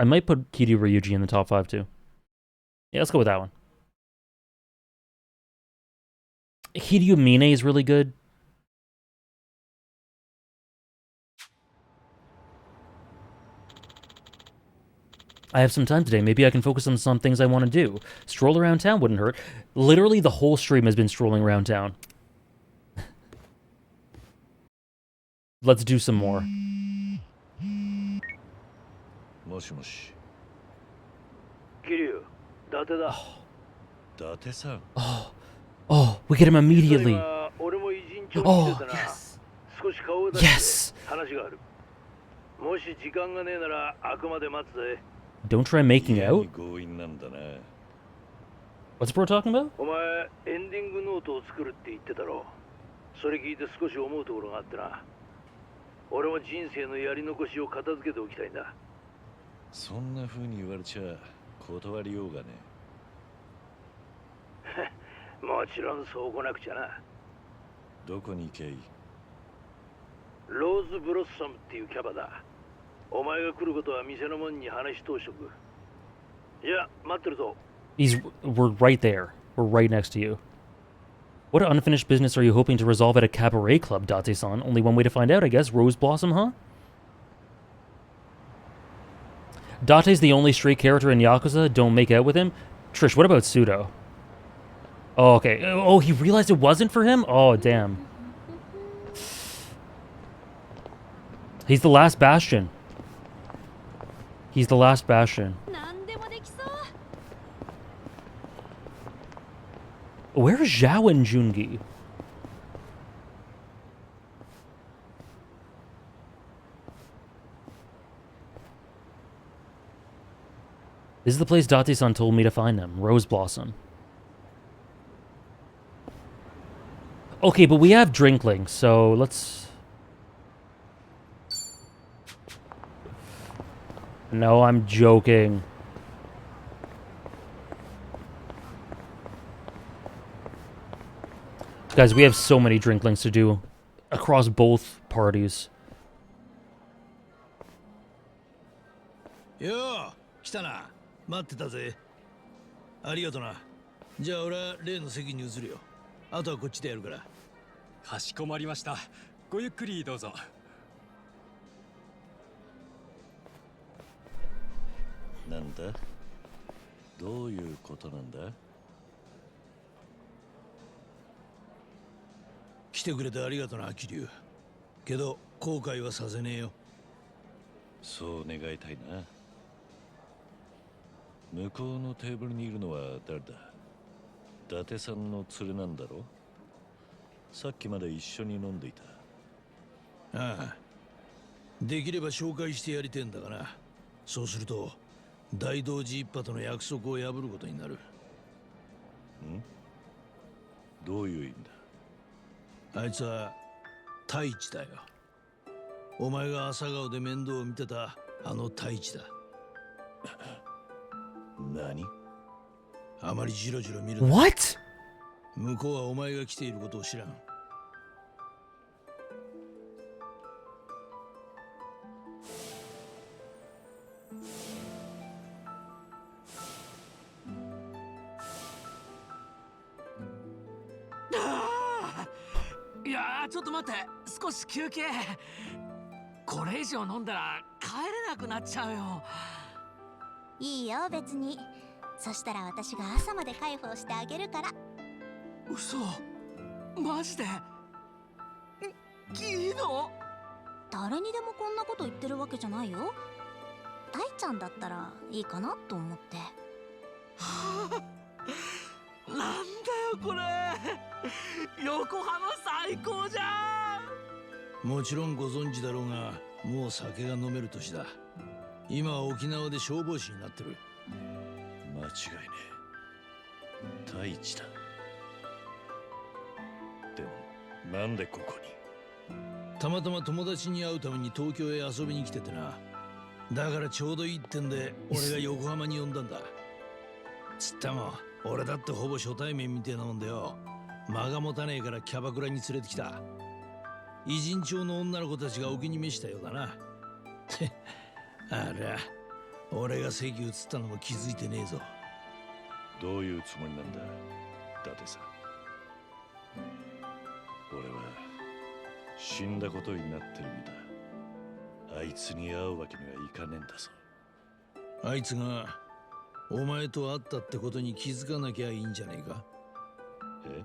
might put Kiryu Ryuji in the top 5 too. Yeah, let's go with that one. Kiryu Mine is really good. I have some time today. Maybe I can focus on some things I want to do. Stroll around town wouldn't hurt. Literally, the whole stream has been strolling around town. Let's do some more. Kiryu, Date da. Date-san. Oh, we get him immediately. Oh, yes. Yes. Don't try making out? What's bro talking about? ローズブロッサムっていうキャバだ。お前が来ることは店の門に話し通しとく。いや、待ってるぞ。We're right there. We're right next to you. What unfinished business are you hoping to resolve at a cabaret club, Date-san? Only one way to find out, I guess. Rose Blossom, huh? Date's the only straight character in Yakuza. Don't make out with him. Trish, what about Pseudo? Oh, okay. Oh, he realized it wasn't for him? Oh, damn. He's the last bastion. He's the last bastion. Where is Zhao and Jungi? This is the place Date-san told me to find them. Rose Blossom. Okay, but we have Drinkling, so let's... No, I'm joking. Guys, we have so many Drinklings to do across both parties. よう、来たな。待ってたぜ。ありがとな。じゃあ俺は例の席に移るよ。あとはこっちでやるから。かしこまりました。ごゆっくりどうぞ。なんだ？どういうことなんだ？来てくれてありがとな、桐生。けど後悔はさせねえよ。そう願いたいな。向こうのテーブルにいるのは誰だ？伊達さんの連れなんだろ？さっきまで一緒に飲んでいた。ああ。できれば紹介してやりてえんだがな。そうすると大同寺一派との約束を破ることになる。ん？どういう意味だ？あいつは太一だよ。お前が朝顔で面倒を見てたあの太一だ。何？あまりジロジロ見るな。 What? 向こうはお前が来ていることを知らん。いやー、ちょっと待って、少し休憩。これ以上飲んだら帰れなくなっちゃうよ。いいよ、別に。そしたら私が朝まで介抱してあげるから。嘘、マジで？いいの？誰にでもこんなこと言ってるわけじゃないよ。タイちゃんだったらいいかなと思って。なんだよこれ、横浜最高じゃん。もちろんご存知だろうが、もう酒が飲める年だ。今は沖縄で消防士になってる。間違いねえ。太一だ。でもなんでここに？たまたま友達に会うために東京へ遊びに来ててな。だからちょうどいいってんで俺が横浜に呼んだんだ。つったも俺だってほぼ初対面みてえなもんだよ。間が持たねえからキャバクラに連れてきた。偉人町の女の子たちがお気に召したようだな。あら、俺が席移ったのも気づいてねえぞ。どういうつもりなんだ、伊達さん。俺は死んだことになってる身だ。あいつに会うわけにはいかねえんだぞ。あいつがお前と会ったってことに気づかなきゃいいんじゃねえか。え？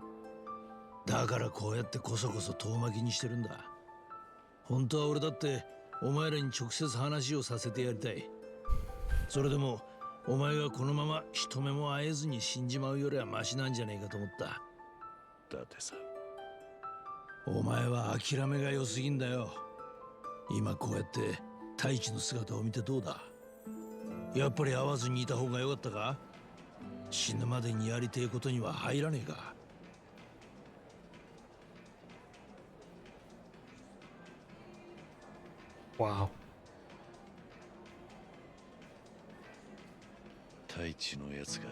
だからこうやってこそこそ遠巻きにしてるんだ。本当は俺だってお前らに直接話をさせてやりたい。それでもお前がこのまま一目も会えずに死んじまうよりはマシなんじゃねえかと思った。伊達さん、お前は諦めが良すぎんだよ。今こうやって太一の姿を見てどうだ？やっぱり会わずにいた方が良かったか？死ぬまでにやりてえことには入らねえか。Wow. 太一のやつが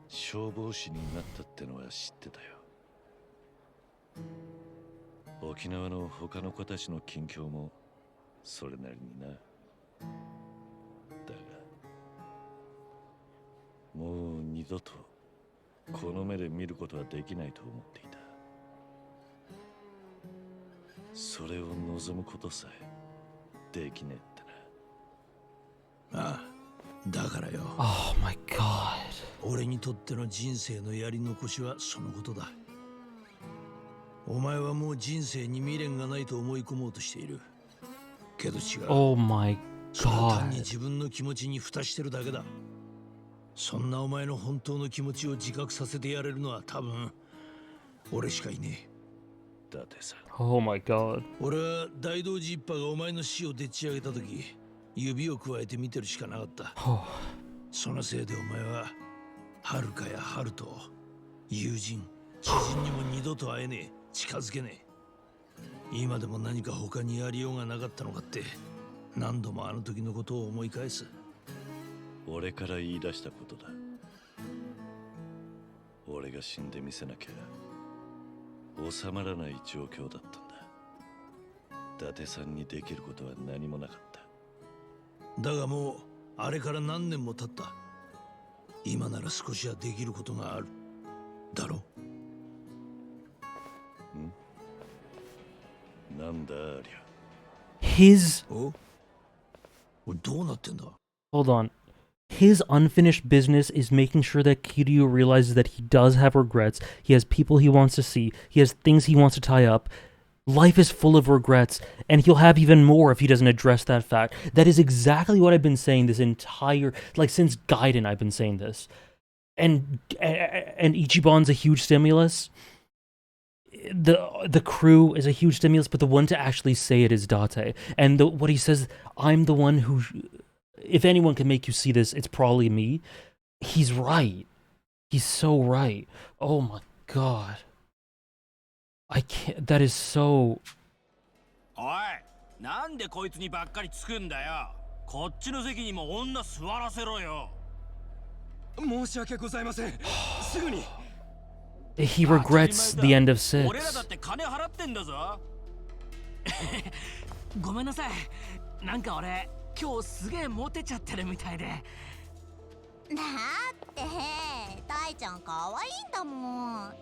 消防士になったってのは知ってたよ。沖縄の他の子たちの近況もそれなりにな。だがもう二度とこの目で見ることはできないと思っていた。それを望むことさえできねえってな。ああ、だからよ。Oh my god. 俺にとっての人生のやり残しはそのことだ。お前はもう人生に未練がないと思い込もうとしている。けど違う。Oh my それは単に god. 自分の気持ちに蓋してるだけだ。そんなお前の本当の気持ちを自覚させてやれるのは多分俺しかいね伊達さん。Oh my god. え。俺は大道寺一派がお前の死をでっち上げた時、指を加えて見てるしかなかった。そのせいでお前は遥かや春と友人、知人にも二度と会えねえ、近づけねえ。今でも何か他にやりようがなかったのかって何度もあの時のことを思い返す。俺から言い出したことだ。俺が死んでみせなきゃ収まらない状況だったんだ。伊達さんにできることは何もなかった。だがもうあれから何年も経った。今なら少しはできることがあるだろ。なんだありゃ。 His お、どうなってんだ。 hold on. His unfinished business is making sure that Kiryu realizes that he does have regrets. He has people he wants to see. He has things he wants to tie up. Life is full of regrets, and he'll have even more if he doesn't address that fact. That is exactly what I've been saying this entire, like since Gaiden I've been saying this. And Ichiban's a huge stimulus. The crew is a huge stimulus, but the one to actually say it is Date. And what he says, I'm the one who, if anyone can make you see this, it's probably me. He's right. He's so right. Oh my god. I can't, that is so... おい、なんでこいつにばっかりつくんだよ。こっちの席にも女座らせろよ。申し訳ございません。すぐに。He regrets the end of 6. 俺らだって金払ってんだぞ。ごめんなさい。なんか俺今日すげえモテちゃってるみたいで。だってタイちゃん可愛いんだもん。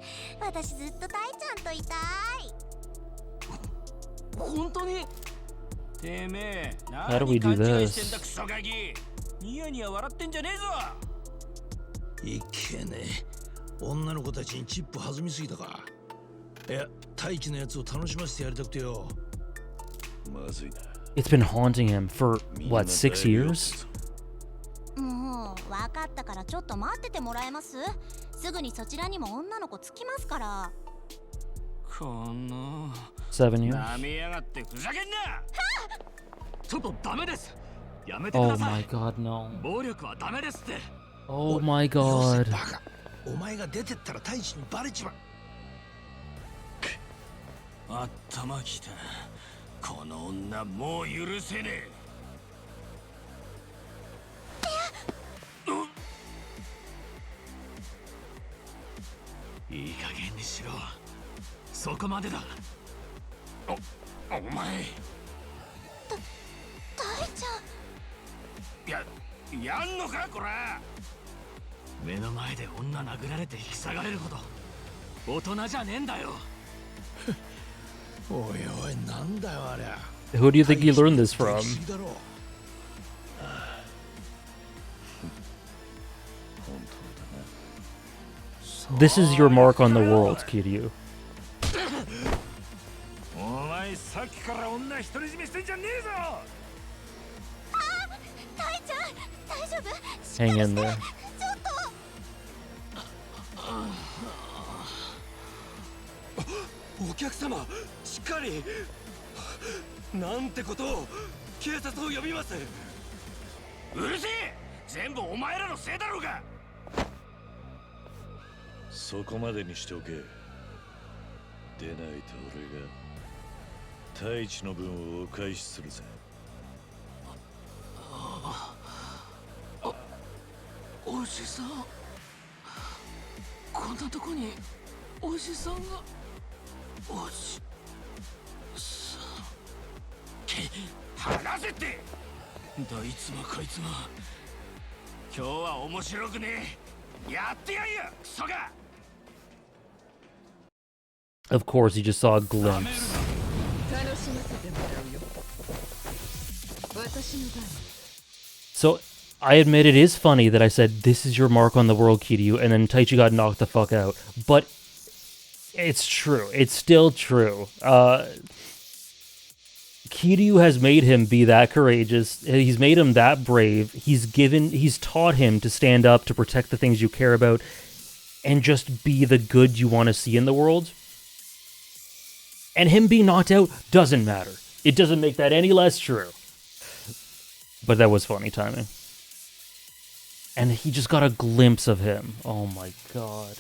私ずっとタイちゃんといたい。本当に？てめえ、 How do we do 何勘違いしてんだ this? クソガキ。ニヤニヤ笑ってんじゃねえぞ。いけねえ。女の子たちにチップ弾みすぎたか。いや、太一のやつを楽しませてやりたくてよ。まずいな。 It's been haunting him for, what, 6 years? もう分かったからちょっと待っててもらえます？すぐにそちらにも女の子つきますから。この7 years? なめやがってふざけんな。ちょっとダメです。やめてく Oh ださ my い。 god, no. 暴力はダメですって。 Oh my よ god. せバカ。お前が出てったら太一にバレちまう。頭きた。この女もう許せねいい加減にしろ。そこまでだ。お前。タイちゃん。やんのかこら。目の前で女殴られて引き下がれるほど大人じゃねえんだよ。おいおい、なんだよあれ。 Who do you think he learned this from? This is your mark on the world, Kiryu. お前さっきから女独り占めしてんじゃねえぞ。タイちゃん大丈夫？ Hang in there. ちょっお客様、しっかり。なんてことを。警察を呼びます。うるせえ。全部お前らのせいだろうが。そこまでにしておけ。でないと俺が太一の分をお返しするぜ。おじさん、こんなとこにおじさんが。話せってどいつもこいつも今日は面白くねえやってやんよクソが Of course, he just saw a glimpse. So, I admit it is funny that I said, this is your mark on the world, Kiryu, and then Taichi got knocked the fuck out. But it's true. It's still true. Kiryu has made him be that courageous. He's made him that brave. He's taught him to stand up, to protect the things you care about, and just be the good you want to see in the world. And him being knocked out doesn't matter. It doesn't make that any less true. But that was funny timing. And he just got a glimpse of him. Oh my god.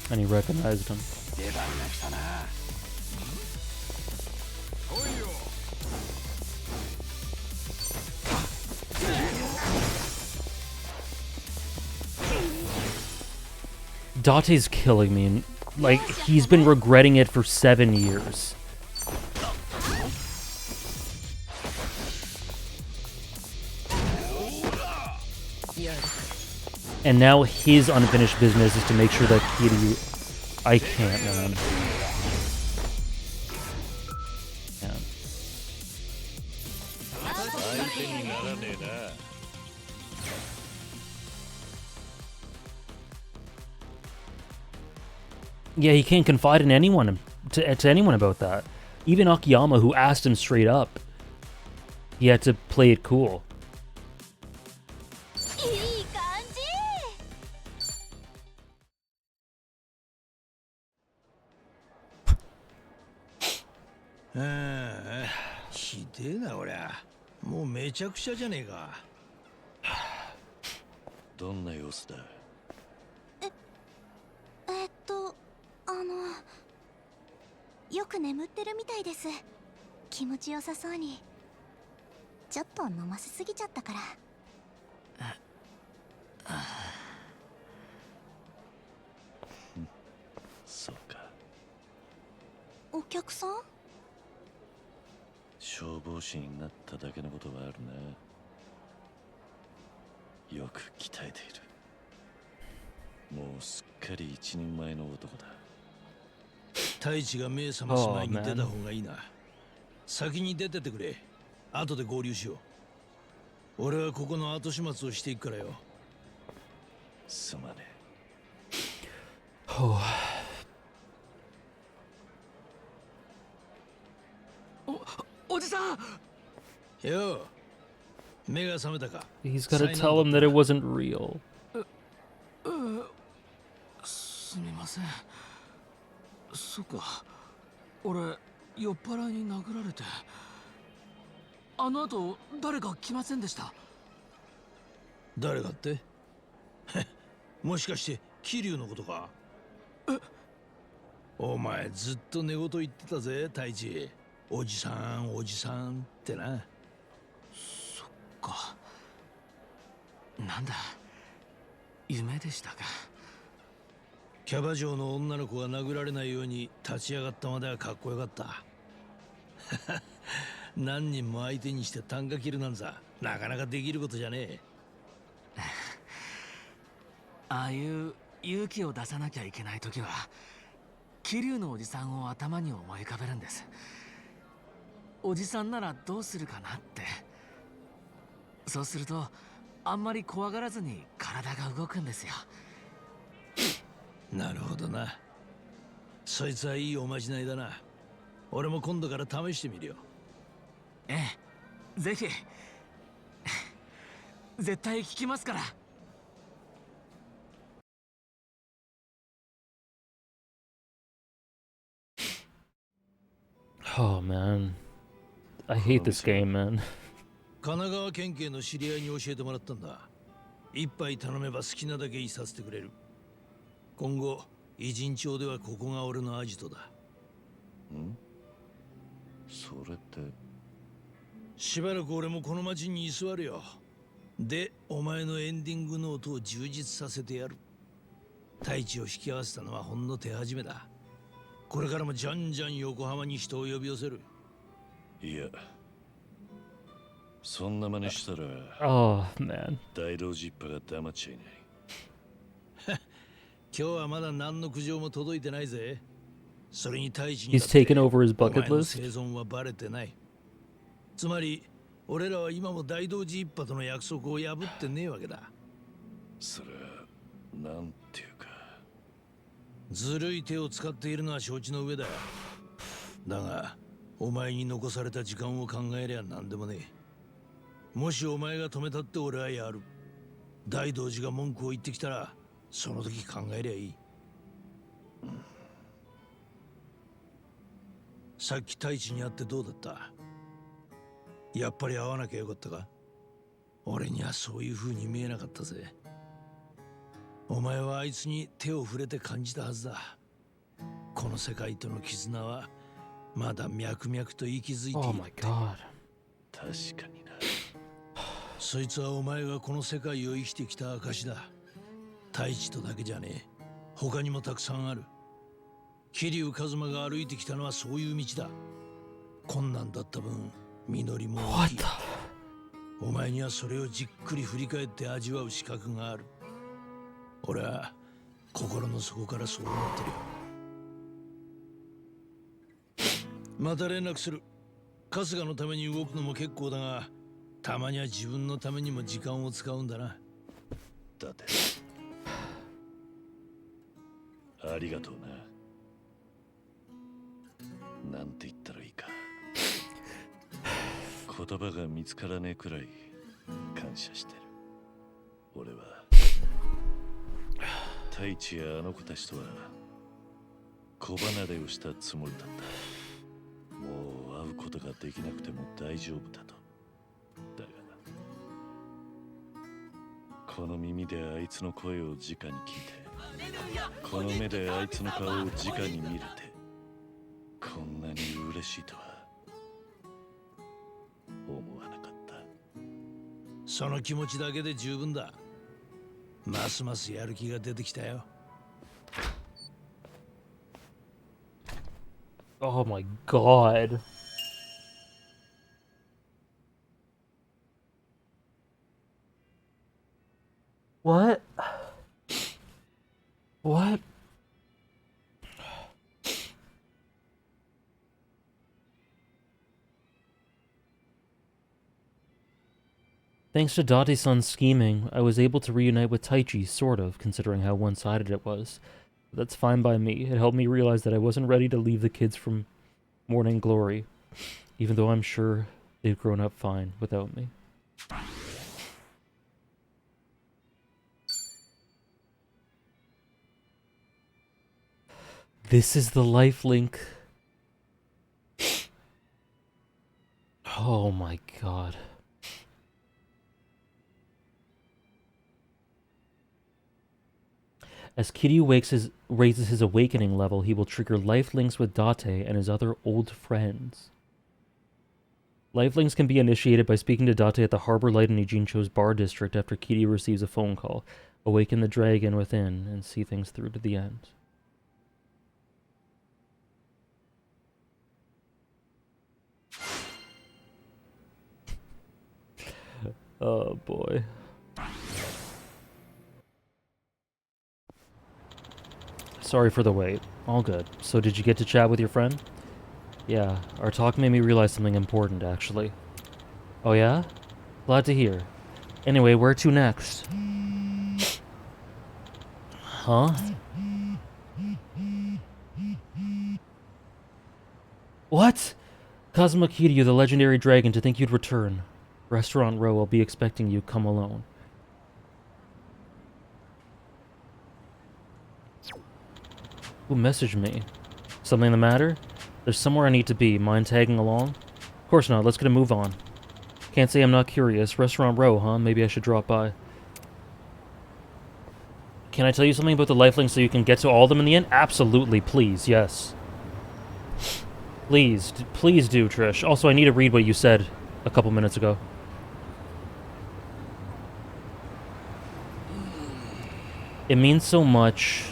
And he recognized him. Date's killing me. Like, he's been regretting it for 7 years. And now his unfinished business is to make sure that Kiryu... I can't, man. Yeah, he can't confide in anyone to anyone about that. Even Akiyama, who asked him straight up, he had to play it cool. Eh, よく眠ってるみたいです。気持ちよさそうに。ちょっと飲ませすぎちゃったから。そうか。お客さん？消防士になっただけのことはあるな。よく鍛えている。もうすっかり一人前の男だ。太一が目覚ます前に出た方がいいな。先に出ててくれ。後で合流しよう。俺はここの後始末をしていくからよ。すまねえ。おじさん。よ。目が覚めたか。He's gotta tell him that it wasn't real. すみません。そっか。俺酔っ払いに殴られて。あの後誰か来ませんでした。誰がって？もしかして桐生のことか？お前ずっと寝言言ってたぜ、太一。おじさんおじさんってな。そっか。なんだ。夢でしたか。キャバ嬢の女の子が殴られないように立ち上がったまではかっこよかった。何人も相手にして啖呵切るなんざなかなかできることじゃねえ。ああいう勇気を出さなきゃいけない時は桐生のおじさんを頭に思い浮かべるんです。おじさんならどうするかなって。そうするとあんまり怖がらずに体が動くんですよ。なるほどな。そいつはいいおまじないだな。俺も今度から試してみるよ。ええ、ぜひ。絶対聞きますから。Oh man, I hate this game, man. 神奈川県警の知り合いに教えてもらったんだ。一杯頼めば好きなだけいさせてくれる。今後偉人町ではここが俺のアジトだ。ん？それって。しばらく俺もこの町に居座るよ。で、お前のエンディングノートを充実させてやる。太一を引き合わせたのはほんの手始めだ。これからもじゃんじゃん横浜に人を呼び寄せる。いや、そんな真似したら、Oh, man. 大道寺一派が黙っちゃいない。今日はまだ何の苦情も届いてないぜ。それに太一に He's taken over his bucket お前の list. 生存はバレてない。つまり、俺らは今も大道寺一派との約束を破ってねえわけだ。それは、なんていうか。ずるい手を使っているのは承知の上だよ。だが、お前に残された時間を考えりゃ何でもねえ。もしお前が止めたって俺はやる。大道寺が文句を言ってきたら、その時考えりゃいい。さっき太一に会ってどうだった？やっぱり会わなきゃよかったか？俺にはそういう風に見えなかったぜ。お前はあいつに手を触れて感じたはずだ。この世界との絆はまだ脈々と息づいている。Oh my god. 確かにな。そいつはお前がこの世界を生きてきた証だ。太一とだけじゃねえ。他にもたくさんある。桐生一馬が歩いてきたのはそういう道だ。困難だった分、実りも大きい。お前にはそれをじっくり振り返って味わう資格がある。俺は心の底からそう思ってるよ。また連絡する。春日のために動くのも結構だが、たまには自分のためにも時間を使うんだな。だって。ありがとうな。なんて言ったらいいか。言葉が見つからねえくらい感謝してる。俺は太一やあの子たちとは子離れをしたつもりだった。もう会うことができなくても大丈夫だと。だがこの耳であいつの声を直に聞いて、この目であいつの顔を直に見れて、こんなに嬉しいとは思わなかった。その気持ちだけで十分だ。ますますやる気が出てきたよ。Oh my god. What? What? Thanks to Date-san's scheming, I was able to reunite with Taichi, sort of, considering how one-sided it was. That's fine by me. It helped me realize that I wasn't ready to leave the kids from Morning Glory, even though I'm sure they've grown up fine without me. This is the life link. Oh my god. As Kiryu raises his awakening level, he will trigger life links with Date and his other old friends. Life links can be initiated by speaking to Date at the Harbor Light in Ijincho's bar district after Kiryu receives a phone call. Awaken the dragon within and see things through to the end. Oh boy. Sorry for the wait. All good. So did you get to chat with your friend? Yeah, our talk made me realize something important, actually. Oh yeah? Glad to hear. Anyway, where to next? Huh? What? Kazuma Kiryu, the legendary dragon, to think you'd return. Restaurant Row, I'll be expecting you. Come alone. Who messaged me? Something the matter? There's somewhere I need to be. Mind tagging along? Of course not. Let's get a move on. Can't say I'm not curious. Restaurant Row, huh? Maybe I should drop by. Can I tell you something about the lifelinks so you can get to all of them in the end? Absolutely, please, yes. Please do, Trish. Also, I need to read what you said a couple minutes ago. It means so much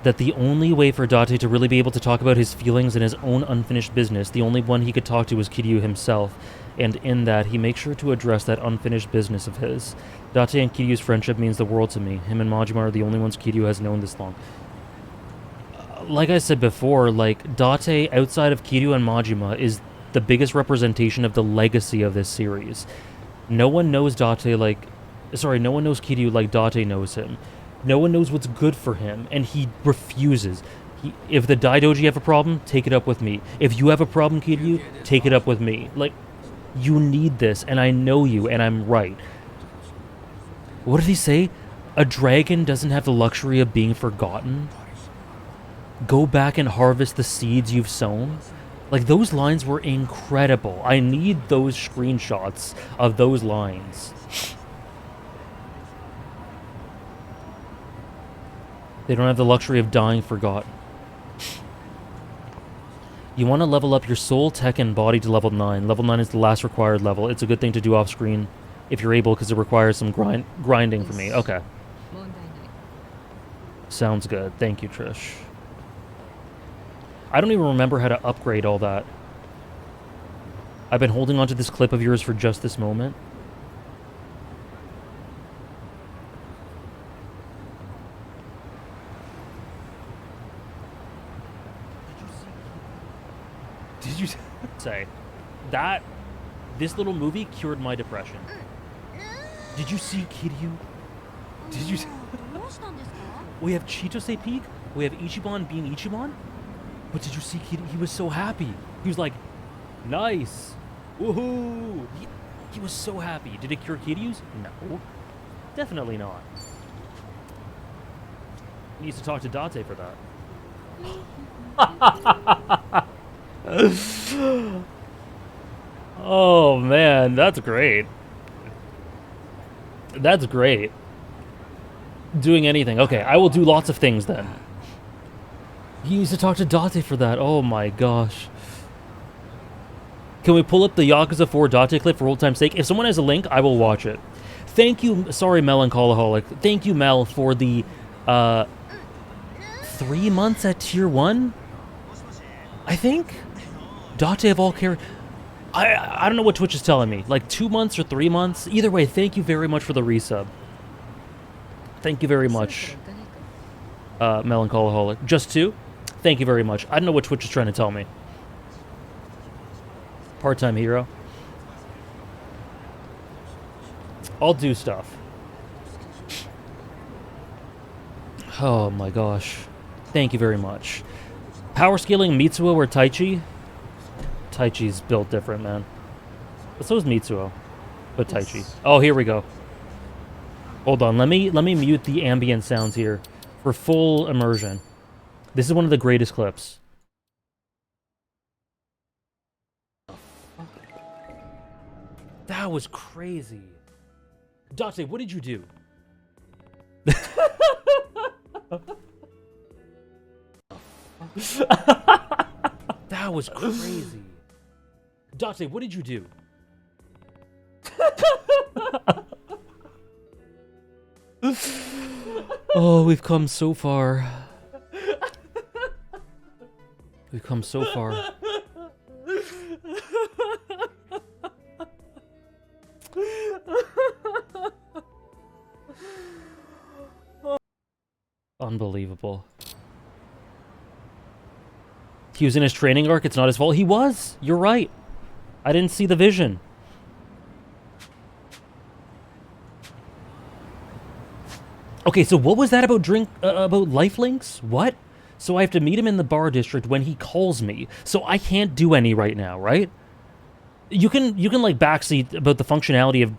that the only way for Date to really be able to talk about his feelings and his own unfinished business, the only one he could talk to was Kiryu himself, and in that, he makes sure to address that unfinished business of his. Date and Kiryu's friendship means the world to me. Him and Majima are the only ones Kiryu has known this long. Like I said before, like, Date, outside of Kiryu and Majima, is the biggest representation of the legacy of this series. No one knows Date like... Sorry, no one knows Kiryu like Date knows him. No one knows what's good for him, and he refuses. If the Daidoji have a problem, take it up with me. If you have a problem, Kiryu, take it up with me. Like, you need this, and I know you, and I'm right. What did he say? A dragon doesn't have the luxury of being forgotten? Go back and harvest the seeds you've sown? Like, those lines were incredible. I need those screenshots of those lines. They don't have the luxury of dying forgotten. You want to level up your soul, tech, and body to level 9. Level 9 is the last required level. It's a good thing to do off-screen if you're able, because it requires some grinding for me. Okay. Sounds good. Thank you, Trish. I don't even remember how to upgrade all that. I've been holding onto this clip of yours for just this moment. Did you say that this little movie cured my depression? Did you see Kiryu? Did you? We have Chitose Peak. We have Ichiban being Ichiban. But did you see Kiryu? He was so happy. He was like, nice. Woohoo. He was so happy. Did it cure Kiryu's? No. Definitely not. He needs to talk to Date for that. Oh man, that's great. That's great. Doing anything. Okay, I will do lots of things then. He needs to talk to Date for that. Oh my gosh. Can we pull up the Yakuza 4 Date clip for old time's sake? If someone has a link, I will watch it. Thank you. Sorry, Melancholoholic. Thank you, Mel, for the 3 months at tier 1? I think? Date of all care. I don't know what Twitch is telling me. Like 2 months or 3 months? Either way, thank you very much for the resub. Thank you very much, Melancholoholic. Just 2? Thank you very much. I don't know what Twitch is trying to tell me. Part-time hero. I'll do stuff. Oh my gosh. Thank you very much. Power scaling Mitsuo or Taichi? Taichi's built different, man. But so is Mitsuo. But Taichi. Oh, here we go. Hold on, let me mute the ambient sounds here for full immersion. This is one of the greatest clips. That was crazy. Date, what did you do? That was crazy. Date, what did you do? Oh, we've come so far. We've come so far. Unbelievable. He was in his training arc, it's not his fault. He was! You're right. I didn't see the vision. Okay, so what was that about about lifelinks? What? So I have to meet him in the bar district when he calls me. So I can't do any right now, right? You can like backseat about the functionality of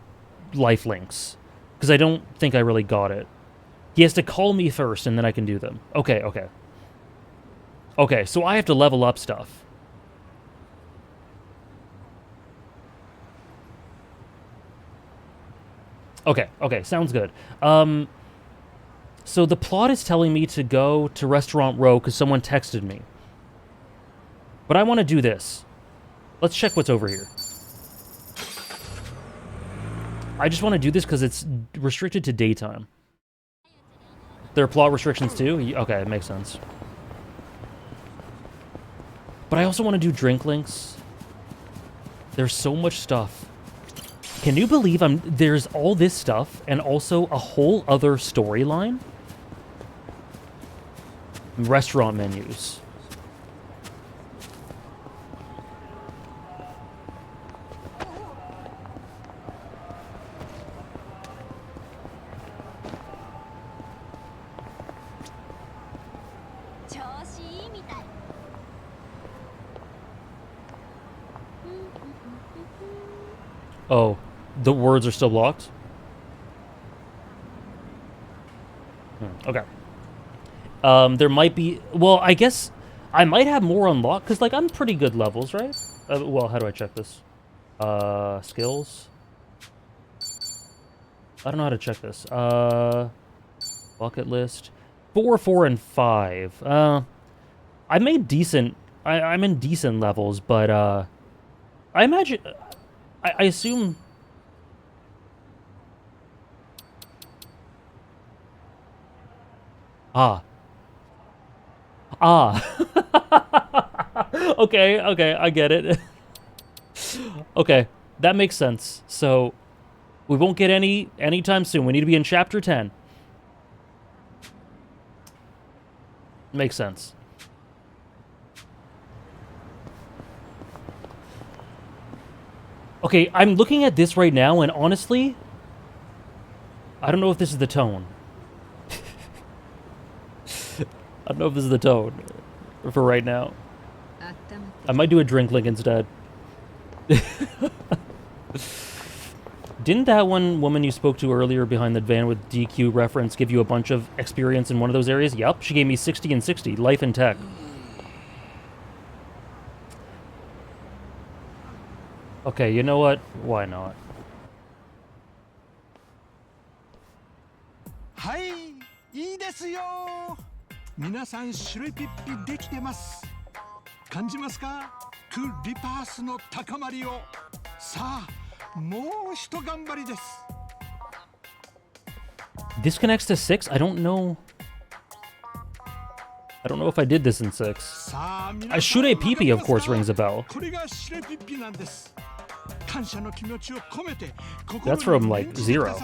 lifelinks, because I don't think I really got it. He has to call me first and then I can do them. Okay, okay. Okay, so I have to level up stuff. Okay, okay, sounds good. So the plot is telling me to go to Restaurant Row because someone texted me. But I want to do this. Let's check what's over here. I just want to do this because it's restricted to daytime. There are plot restrictions too? Okay, it makes sense. But I also want to do drink links. There's so much stuff. Can you believe there's all this stuff and also a whole other storyline? Restaurant menus. Oh, the words are still blocked? Okay. There might be... Well, I guess I might have more unlocked, because, like, I'm pretty good levels, right? Well, how do I check this? Skills? I don't know how to check this. Bucket list. 4, 4, and 5. I made decent... I'm in decent levels, but, I imagine... I assume... Ah. Okay, I get it. Okay, that makes sense. So, we won't get any anytime soon. We need to be in Chapter 10. Makes sense. Okay, I'm looking at this right now, and honestly, I don't know if this is the tone. I don't know if this is the tone for right now. I might do a drink link instead. Didn't that one woman you spoke to earlier behind the van with DQ reference give you a bunch of experience in one of those areas? Yep, she gave me 60 and 60, life and tech. Okay, you know what? Why not? Hi, いいですよ。皆さん白いピッピできてます。感じますか？クリパースの高まりを。さあ、もう一頑張りです。This connects to 6? I don't know. I don't know if I did this in 6. Shoot a peepee, of course, rings a bell. That's from, like, 0.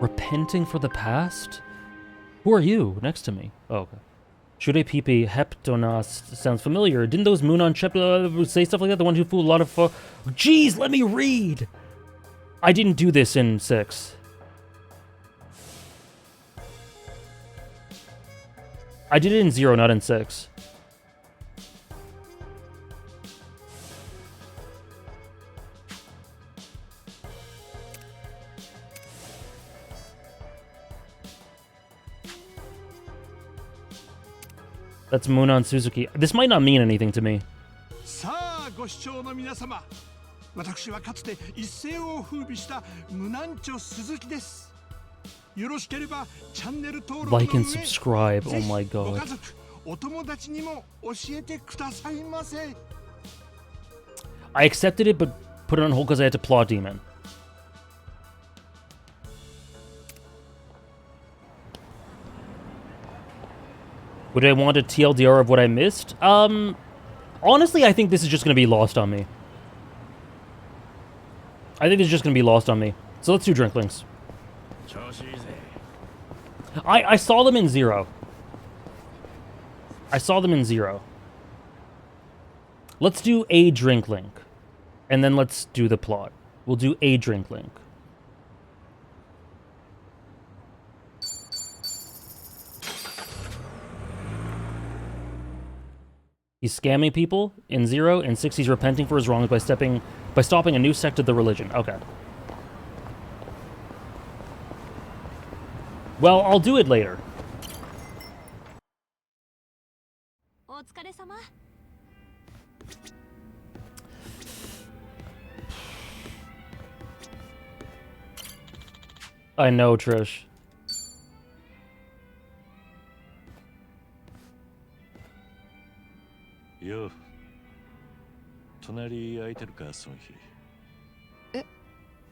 Repenting for the past? Who are you next to me? Oh, okay. Shoot a peepee, heptonos sounds familiar. Didn't those Moonon Chep say stuff like that? The one who fooled a lot of Jeez, let me read! I didn't do this in 6. I did it in 0, not in 6. That's Moonon Suzuki. This might not mean anything to me. 私はかつて一世を風靡したムナンチョ鈴木です。よろしければチャンネル登録の上、 Like and subscribe. Oh my god. ご家族、お友達にも教えてくださいませ。I accepted it, but put it on hold because I had to plot demon. Would I want a TLDR of what I missed? Honestly, I think this is just going to be lost on me. I think it's just going to be lost on me. So let's do drink links. I saw them in 0. I saw them in 0. Let's do a drink link. And then let's do the plot. We'll do a drink link. He's scamming people in 0. In 6, he's repenting for his wrongs by stopping a new sect of the religion. Okay. Well, I'll do it later. I know, Trish. よう、隣空いてるか、その日。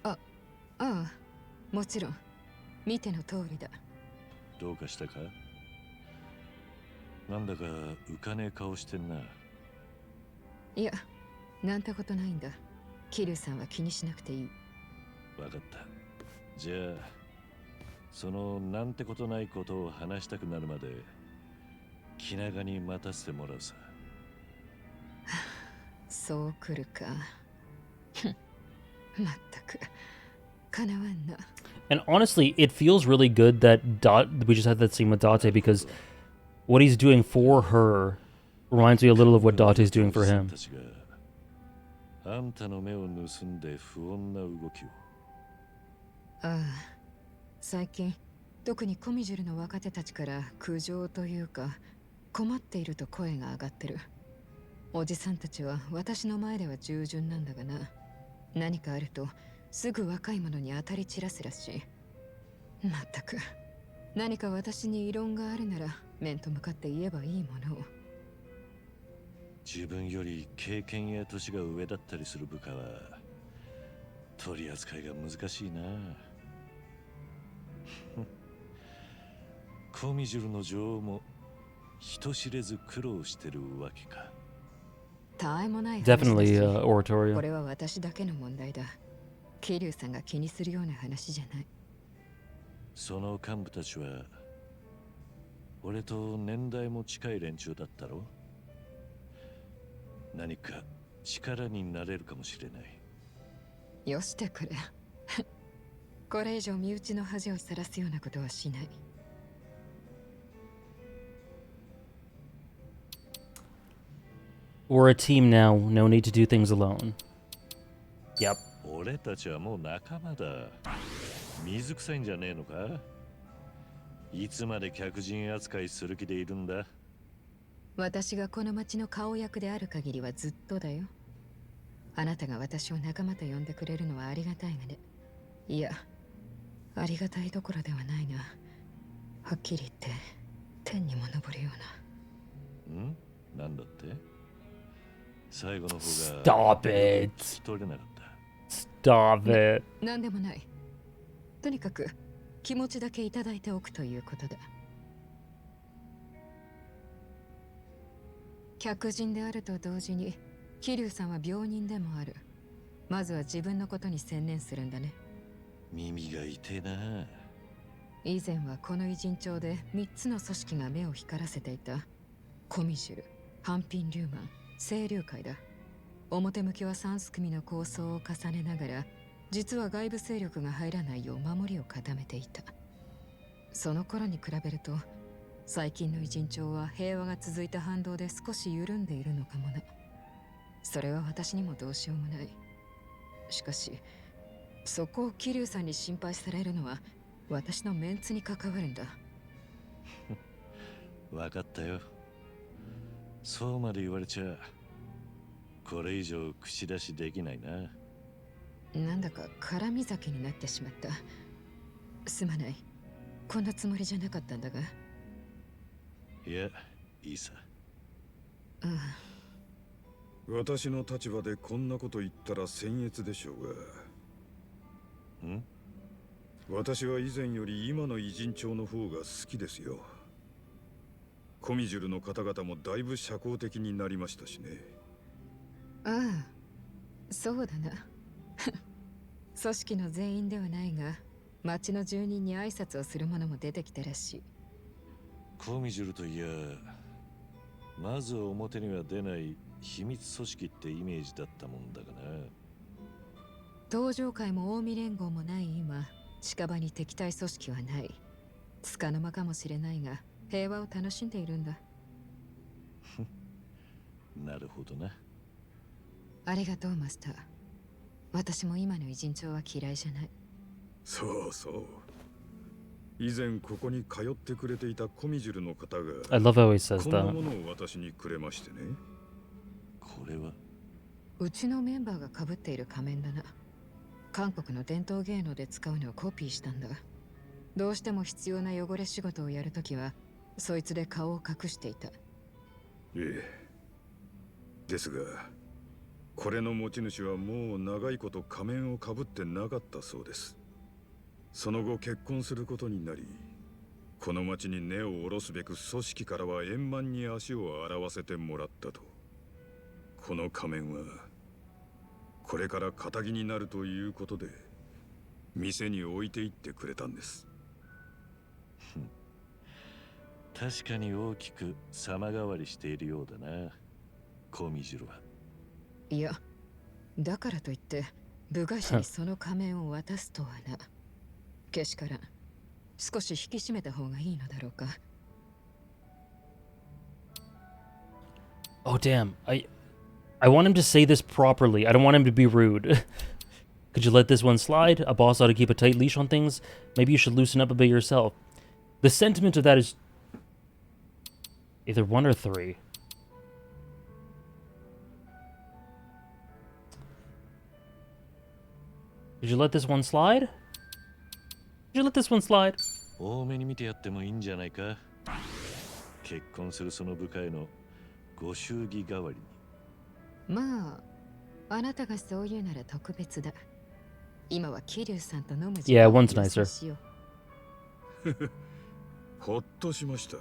ああ、もちろん。見ての通りだ。どうかしたか？なんだか浮かねえ顔してんな。いや、なんてことないんだ。キリュウさんは気にしなくていい。わかった。じゃあ、そのなんてことないことを話したくなるまで気長に待たせてもらうさ。そう来るか。まったく、かなわんな。And honestly, it feels really good that we just had that scene with Date because what he's doing for her reminds me a little of what Date's doing for him. あんたの目を盗んで不穏な動きを。ああ、最近特にコミジュルの若手たちから苦情というか困っていると声が上がってる。おじさんたちは私の前では従順なんだがな。何かあるとすぐ若い者に当たり散らすらしい。まったく、何か私に異論があるなら面と向かって言えばいいものを。自分より経験や年が上だったりする部下は取り扱いが難しいな。コミジュルの女王も人知れず苦労してるわけか。たわいもない話 Definitely だし oratorio. これは私だけの問題だ。桐生さんが気にするような話じゃない。その幹部たちは俺と年代も近い連中だったろ。何か力になれるかもしれない。よしてくれ。これ以上身内の恥をさらすようなことはしない。We're a team now. No need to do things alone. Yep. 俺たちはもう仲間だ。水臭いんじゃねえのか？いつまで客人扱いする気でいるんだ？私がこの町の顔役である限りはずっとだよ。あなたが私を仲間と呼んでくれるのはありがたいがね。いや、ありがたいどころではないな。はっきり言って天にも昇るような。ん？なんだって？最後の方が Stop it. 聞き取れなかった。Stop it. なんでもない。とにかく気持ちだけいただいておくということだ。客人であると同時に桐生さんは病人でもある。まずは自分のことに専念するんだね。耳が痛えな。以前はこの偉人町で3つの組織が目を光らせていた。コミジュル、半品リューマン、清流会だ。表向きは3組の構想を重ねながら、実は外部勢力が入らないよう守りを固めていた。その頃に比べると最近の偉人町は平和が続いた反動で少し緩んでいるのかもな。それは私にもどうしようもない。しかしそこを桐生さんに心配されるのは私のメンツに関わるんだ。わかったよ。そうまで言われちゃこれ以上口出しできないな。なんだか絡み酒になってしまった。すまない。こんなつもりじゃなかったんだが。いや、いいさ。ああ。私の立場でこんなこと言ったら僭越でしょうが。私は以前より今の偉人帳の方が好きですよ。コミジュルの方々もだいぶ社交的になりましたしね。ああ、そうだな。組織の全員ではないが、町の住人に挨拶をする者も出てきたらしい。コミジュルといや、まず表には出ない秘密組織ってイメージだったもんだがな。登場会も近江連合もない今、近場に敵対組織はない。束の間かもしれないが、平和を楽しんでいるんだ。なるほどな。ありがとうマスター。私も今の偉人帳は嫌いじゃない。そうそう。以前ここに通ってくれていたコミジュルの方が I love how he says こんな that. ものを私にくれましてね。これはうちのメンバーが被っている仮面だな。韓国の伝統芸能で使うのをコピーしたんだ。どうしても必要な汚れ仕事をやるときはそいつで顔を隠していた。ええ。ですがこれの持ち主はもう長いこと仮面をかぶってなかったそうです。その後結婚することになり、この町に根を下ろすべく組織からは円満に足を洗わせてもらったと。この仮面はこれから堅気になるということで店に置いていってくれたんです。確かに大きく様変わりしているようだな、コミジルは。いや、だからといって部外者にその仮面を渡すとはな。けしからん。少し引き締めた方がいいのだろうか。Oh damn, I want him to say this properly. I don't want him to be rude. Could you let this one slide? A boss ought to keep a tight leash on things. Maybe you should loosen up a bit yourself. The sentiment of that is either 1 or 3. Did you let this one slide? Did you let this one slide? 多めに見てやってもいいんじゃないか。結婚するその部下へのご祝儀代わりに。まあ、あなたがそう言うなら特別だ。今は桐生さんと飲む時間を優先しよう。ほっとしました。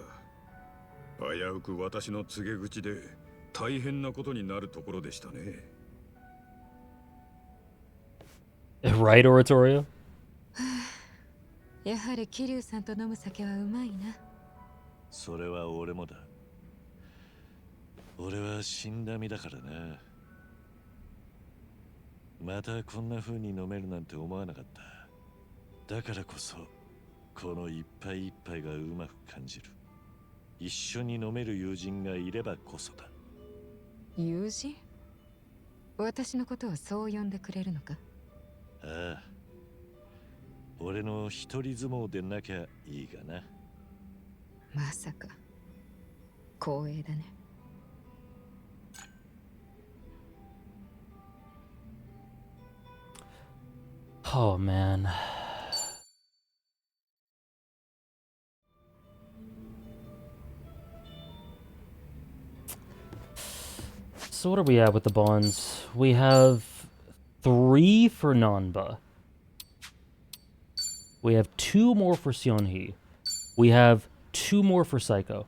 危うく私の告げ口で大変なことになるところでしたね。Right, Oratorio? やはり桐生さんと飲む酒はうまいな。それは俺もだ。俺は死んだ身だからな。またこんな風に飲めるなんて思わなかった。だからこそこの一杯一杯がうまく感じる。一緒に飲める友人がいればこそだ。友人？私のことをそう呼んでくれるのか？ああ、俺の一人相撲でなきゃいいがな。まさか光栄だね。Oh man. So what are we at with the bonds? We have 3 for Nanba. We have 2 more for Seonhee. We have 2 more for Psycho.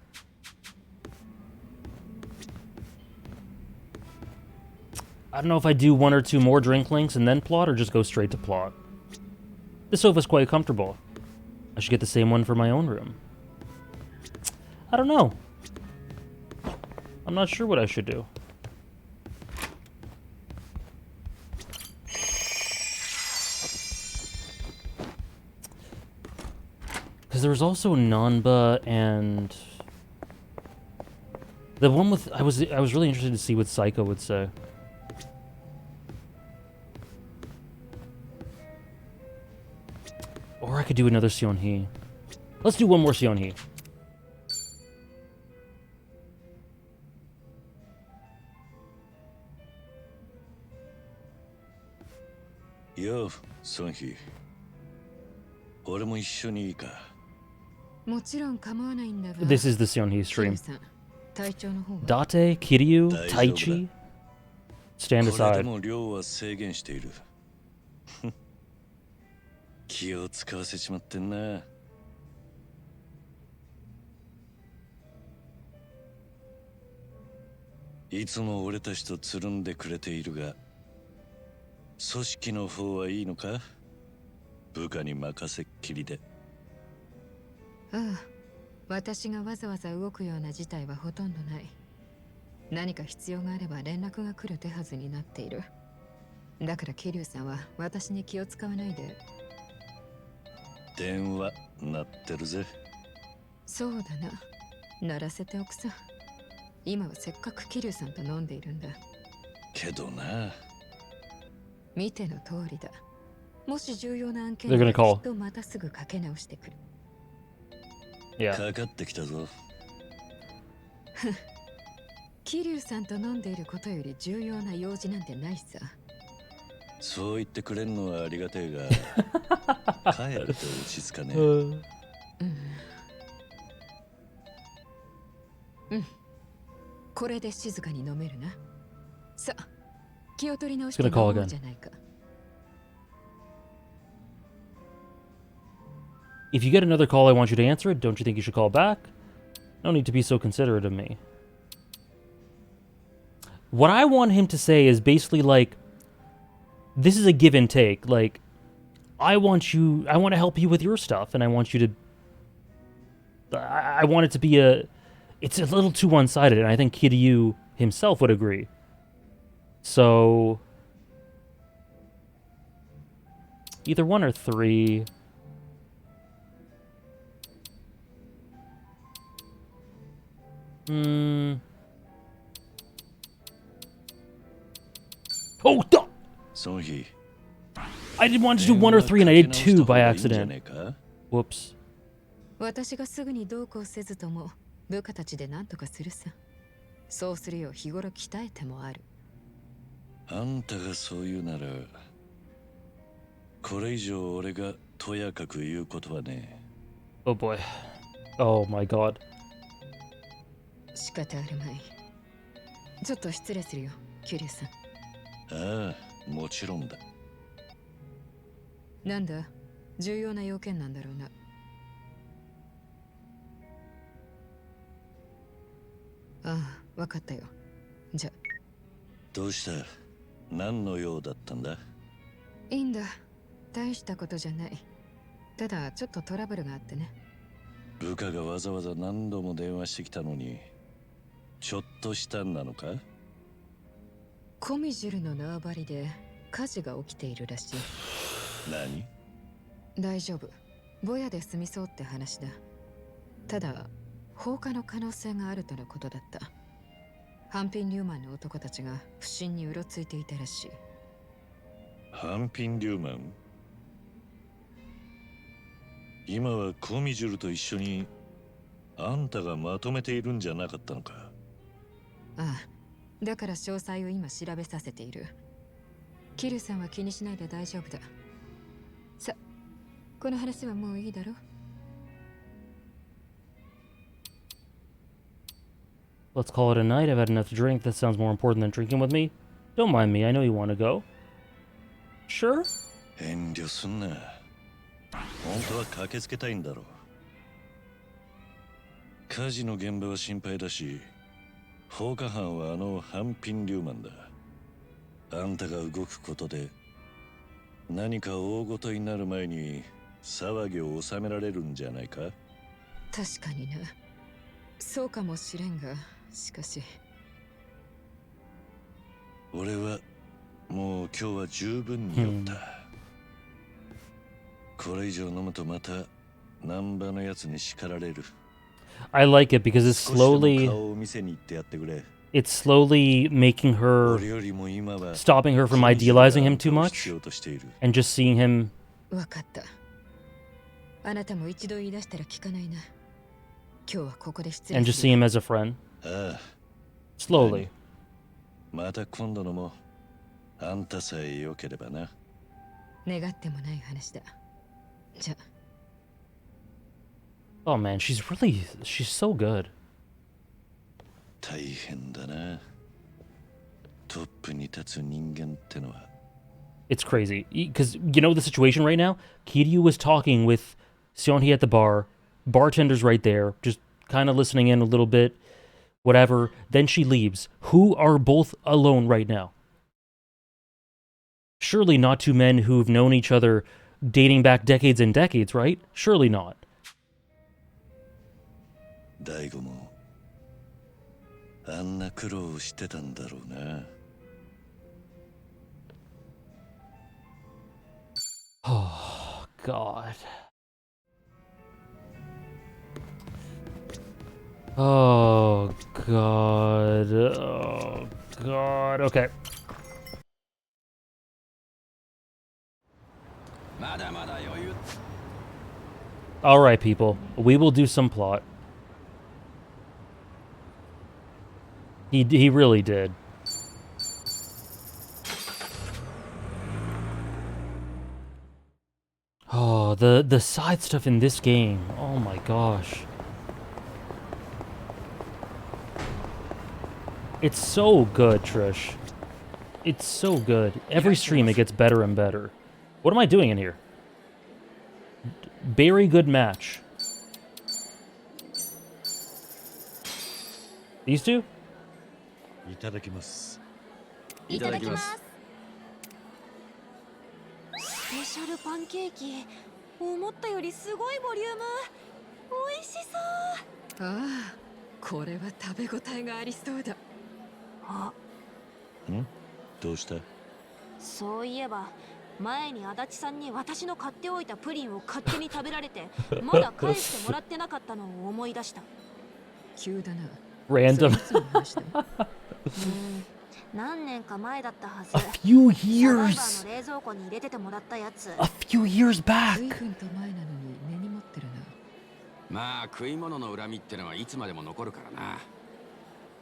I don't know if I do 1 or 2 more drink links and then plot, or just go straight to plot. This sofa's quite comfortable. I should get the same one for my own room. I don't know. I'm not sure what I should do. Because there was also Nanba and the one with I was really interested to see what Psycho would say. Or I could do another Seonhee. Let's do 1 more Seonhee. Yo, Seonhee. 俺も一緒にいいか。もちろん構わないんだが。This is the Seonhee stream. Date, Kiryu, Taichi. Stand これ aside. でも量は制限している。気を使わせちまってんな。いつも俺たちとつるんでくれているが、組織の方はいいのか？部下に任せっきりで。ああ、私がわざわざ動くような事態はほとんどない。何か必要があれば連絡が来る手はずになっている。だから桐生さんは私に気を使わないで。電話鳴ってるぜ。そうだな。鳴らせておくさ。今はせっかく桐生さんと飲んでいるんだ。けどな。見ての通りだ。もし重要な案件 They're gonna は call. きっとまたすぐかけ直してくる。Yeah. かかってきたぞ。桐生さんと飲んでいることより重要な用事なんてないさ。そう言ってくれんのはありがてえが、帰ると落ち着かねえ。これで静かに飲めるな。さあ、気を取り直し Just て gonna 飲 call もう again. じゃないか。If you get another call, I want you to answer it. Don't you think you should call back? No need to be so considerate of me. What I want him to say is basically like, this is a give and take. Like, I want to help you with your stuff, and I want you to... I want it to be a... It's a little too one-sided, and I think Kiryu himself would agree. So... Either 1 or 3... Oh, I didn't want to do 1 or 3 and I did 2 by accident. Whoops. 私がすぐにどうこうせずとも部下たちで何とかするさ。そうするよう日頃鍛えてもある。あんたがそう言うなら、これ以上俺がとやかく言うことはね。Oh boy. Oh my god. 仕方あるまい。ちょっと失礼するよ、キュリュウさん。ああ、もちろんだ。なんだ、重要な要件なんだろうな。ああ、わかったよ。じゃ。どうした？何の用だったんだ？いいんだ。大したことじゃない。ただ、ちょっとトラブルがあってね。部下がわざわざ何度も電話してきたのに、ちょっとしたんなのか？コミジュルの縄張りで火事が起きているらしい。何？大丈夫。ぼやで済みそうって話だ。ただ、放火の可能性があるとのことだった。ハンピン・リューマンの男たちが不審にうろついていたらしい。ハンピン・リューマン？今はコミジュルと一緒にあんたがまとめているんじゃなかったのか？ああ、だから詳細を今調べさせている。キルさんは気にしないで大丈夫だ。さ、この話はもういいだろ？ Let's call it a night. I've had enough to drink. That sounds more important than drinking with me. Don't mind me. I know you want to go. Sure? 遠慮すんな。本当は駆けつけたいんだろう。火事の現場は心配だし、放火犯はあのハンピン・リューマンだ。あんたが動くことで何か大ごとになる前に騒ぎを収められるんじゃないか？確かにな。そうかもしれんが、しかし俺はもう今日は十分に酔った。これ以上飲むとまた難波のやつに叱られる。I like it because it's slowly making her, stopping her from idealizing him too much and just seeing him. わかった。あなたも一度言い出したら聞かないな。今日はここで失礼。 And just see him as a friend. Slowly. また今度のもあんたさえ良ければな。願ってもない話だ。じゃ。 Oh man, she's so good. 大変だな。トップに立つ人間ってのは。 It's crazy. Because, you know the situation right now? Kiryu was talking with Seonhee at the bar. Bartender's right there, just kind of listening in a little bit. Whatever. Then she leaves. Who are both alone right now? Surely not two men who've known each other dating back decades and decades, right? Surely not. 大悟もあんな苦労をしてたんだろうな。Oh, God. Oh, God. Oh, God. Okay. All right, people. We will do some plot. He really did. Oh, the side stuff in this game. Oh my gosh. It's so good, Trish. It's so good. Every stream it gets better and better. What am I doing in here? Very good match. These two? いただきます。いただきます。スペシャルパンケーキ、思ったよりすごいボリューム。美味しそう。ああ、これは食べ応えがありそうだ。あ、どうした？そういえば前に足立さんに私の買っておいたプリンを勝手に食べられてまだ返してもらってなかったのを思い出した。急だな。Random. 何年か前だったはず。A few サバイバー years. の冷蔵庫に入れててもらったやつ。A few years back. 随分と前なのに根に持ってるな。まあ食い物の恨みってのはいつまでも残るからな。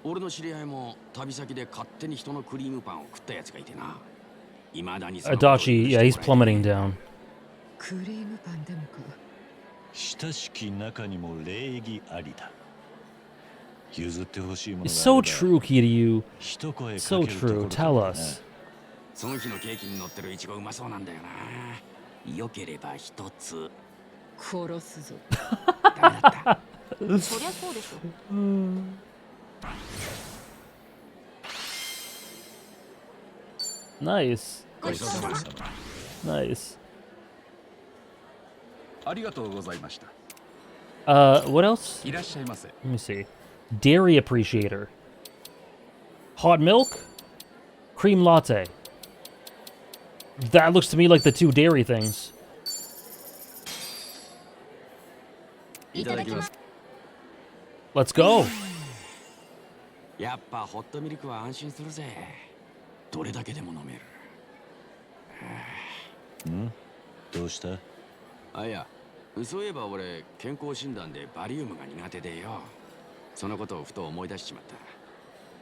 俺の知り合いも旅先で勝手に人のクリームパンを食ったやつがいてな。未だに Adachi, yeah, he's plummeting down. クリームパンでもか。親しき中にも礼儀ありだ。譲ってほしいもの It's があ so れば true, Kiryu. 一声か So けるとこ true. ろだ Tell な。 us. その日のケーキに乗ってるイチゴうまそうなんだよな。よければ一つ。殺すぞ。ダメだった。そりゃそうでしょ。Nice. ごちそうさま。 Nice. ありがとうございました。 What else? いらっしゃいませ。 Let me see. Dairy appreciator. Hot milk? Cream latte. That looks to me like the two dairy things. いただきます。 Let's go. やっぱホットミルクは安心するぜ。どれだけでも飲める。どうした？あ、いや、そういえば俺健康診断でバリウムが苦手でよ。そのことをふと思い出しちまった。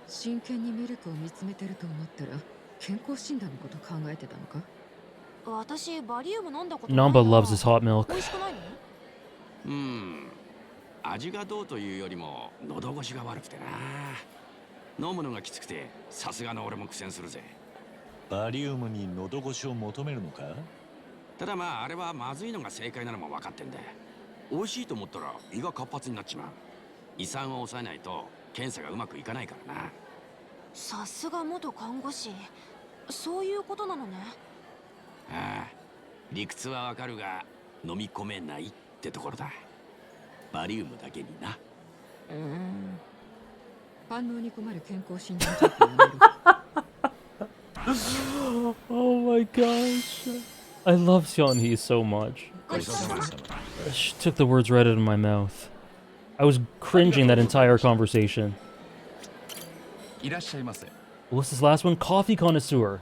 真剣にミルクを見つめてると思ったら健康診断のこと考えてたのか？私バリウム飲んだことないな。 Namba loves his hot milk. 美味しくないの？味がどうというよりも喉越しが悪くてな。飲むのがきつくてさすがの俺も苦戦するぜ。バリウムに喉越しを求めるのか？ただまああれはまずいのが正解なのも分かってんだ。美味しいと思ったら胃が活発になっちまう。胃酸を抑えないと検査がうまくいかないからな。さすが元看護師。そういうことなのね。ああ、理屈はわかるが飲み込めないってところだ。バリウムだけにな。反応に困る健康診断結果やめろ。Oh my gosh. I love Sean-hee so much. She took the words right out of my mouth. I was cringing that entire conversation. いらっしゃいませ。 What's this last one? Coffee connoisseur.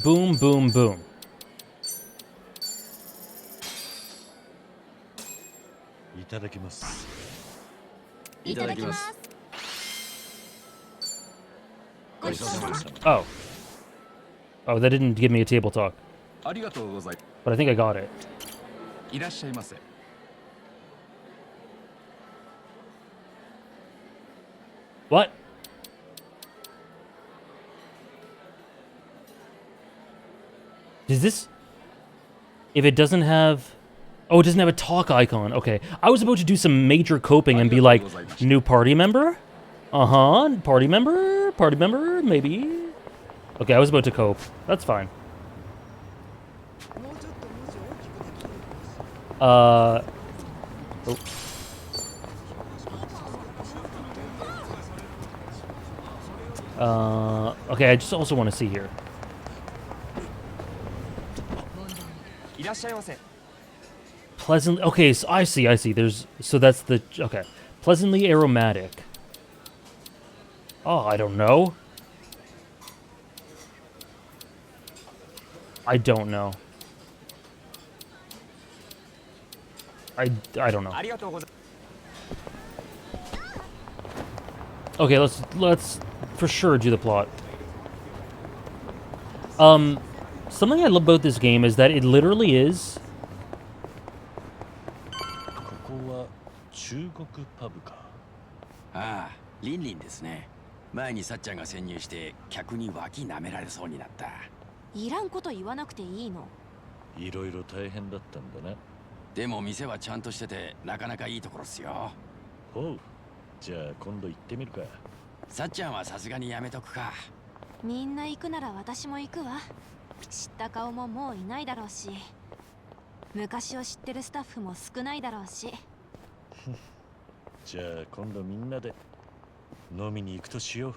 Boom, boom, boom. いただきます。いただきます。ごちそうさま。 Oh. Oh, that didn't give me a table talk. ありがとうございます。 But I think I got it. いらっしゃいませ。 What? Is this... If it doesn't have... Oh, it doesn't have a talk icon. Okay. I was about to do some major coping and be like, new party member? Uh-huh. Party member? Party member? Maybe? Okay, I was about to cope. That's fine. Oh. Okay, I just also want to see here. Pleasantly... Okay, so I see. There's... So that's the... Okay. Pleasantly aromatic. Oh, I don't know. I don't know. I don't know. Okay, let's for sure do the plot. Something I love about this game is that it literally is. ここは中国パブか。ああ、リンリンですね。前にさっちゃんが潜入して客に脇舐められそうになった。いらんこと言わなくていいの。いろいろ大変だったんだな。でも店はちゃんとしててなかなかいいところっすよ。ほう。じゃあ今度行ってみるか。さっちゃんはさすがにやめとくか。みんな行くなら私も行くわ。知った顔ももういないだろうし、昔を知ってるスタッフも少ないだろうし。じゃあ今度みんなで飲みに行くとしよう。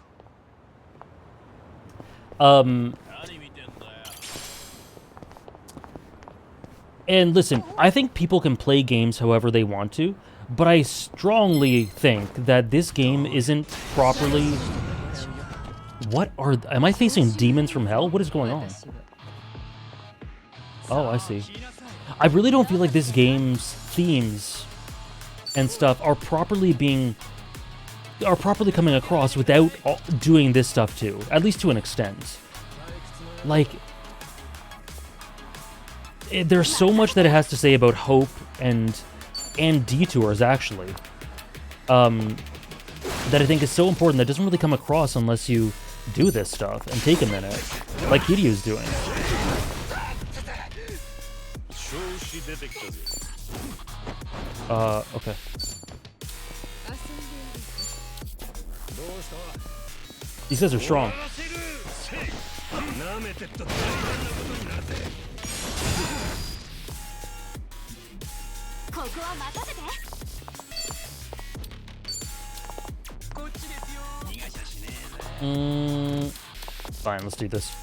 And listen, I think people can play games however they want to, but I strongly think that this game isn't properly... What are... Am I facing demons from hell? What is going on? Oh, I see. I really don't feel like this game's themes and stuff are properly coming across without doing this stuff too, at least to an extent. Like... There's so much that it has to say about hope and detours, actually, that I think is so important that doesn't really come across unless you do this stuff and take a minute, like Kiryu's doing. Okay. These guys are strong. Fine, let's do this.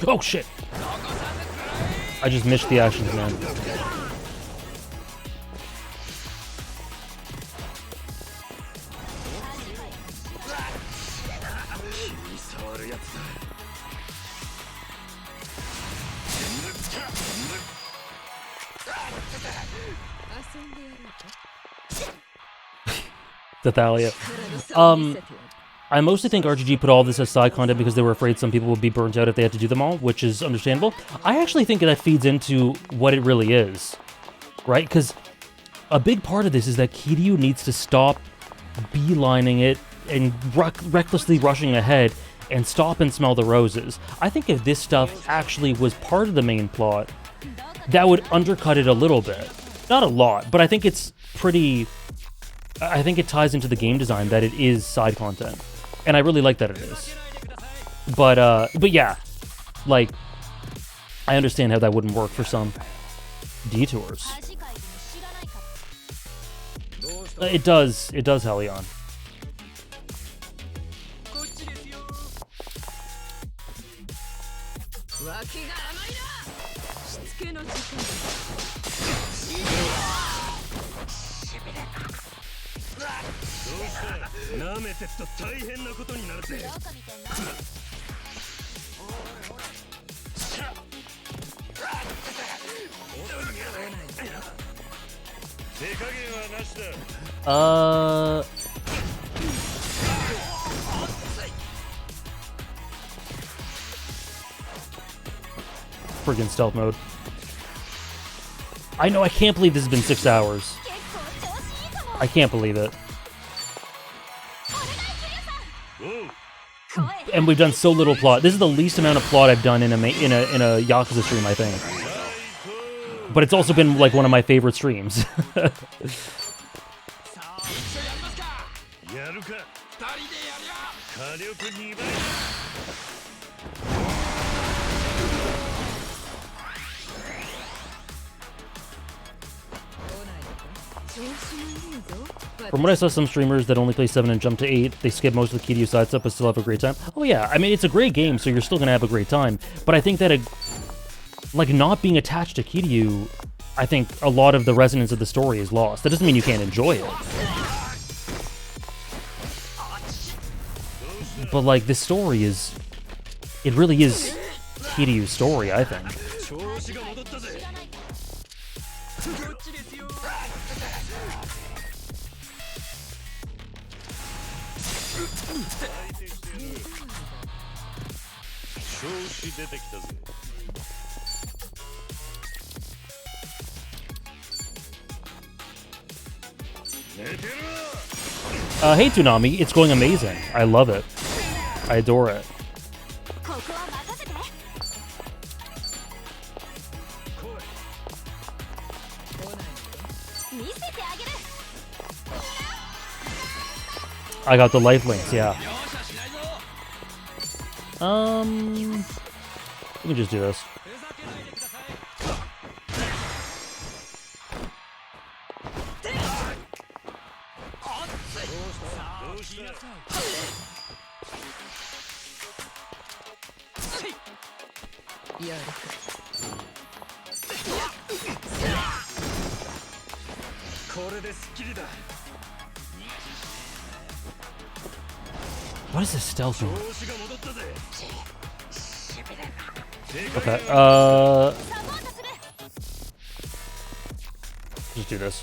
Oh shit! I just missed the actions, man. Thalia. I mostly think RGG put all this as side content because they were afraid some people would be burnt out if they had to do them all, which is understandable. I actually think that feeds into what it really is, right? Because a big part of this is that Kiryu needs to stop beelining it and recklessly rushing ahead and stop and smell the roses. I think if this stuff actually was part of the main plot, that would undercut it a little bit. Not a lot, but I think it's pretty... I think it ties into the game design that it is side content. And I really like that it is. But yeah, like, I understand how that wouldn't work for some detours. It does, Helion. Friggin' stealth mode. I know, I can't believe this has been 6 hours. I can't believe it. And we've done so little plot. This is the least amount of plot I've done in a Yakuza stream, I think. But it's also been like one of my favorite streams. From what I saw, some streamers that only play 7 and jump to 8, they skip most of the Kiryu side stuff but still have a great time. Oh yeah, I mean, it's a great game, so you're still gonna have a great time. But I think that, like, not being attached to Kiryu, I think a lot of the resonance of the story is lost. That doesn't mean you can't enjoy it. But, like, this story is... It really is Kiryu's story, I think. 調子出てきたぜ。Hey Tsunami, it's going amazing. I love it. I adore it. I got the life links, yeah. Let me just do this. What is this stealth room? Okay, just do this.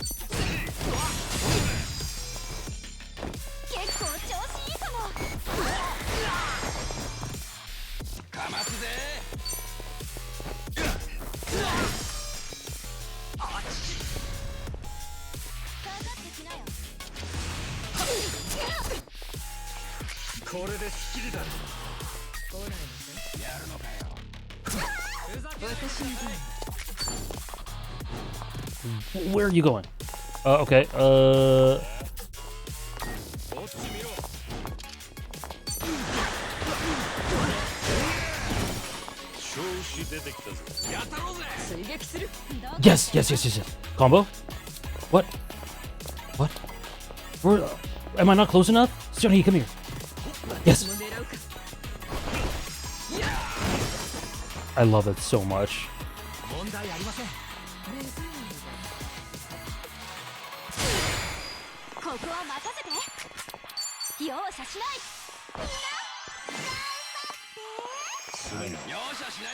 Where are you going? Okay, Yes, yes, yes, yes, yes. Combo? What? What? Where? Am I not close enough? Johnny, come here. Yes. I love it so much.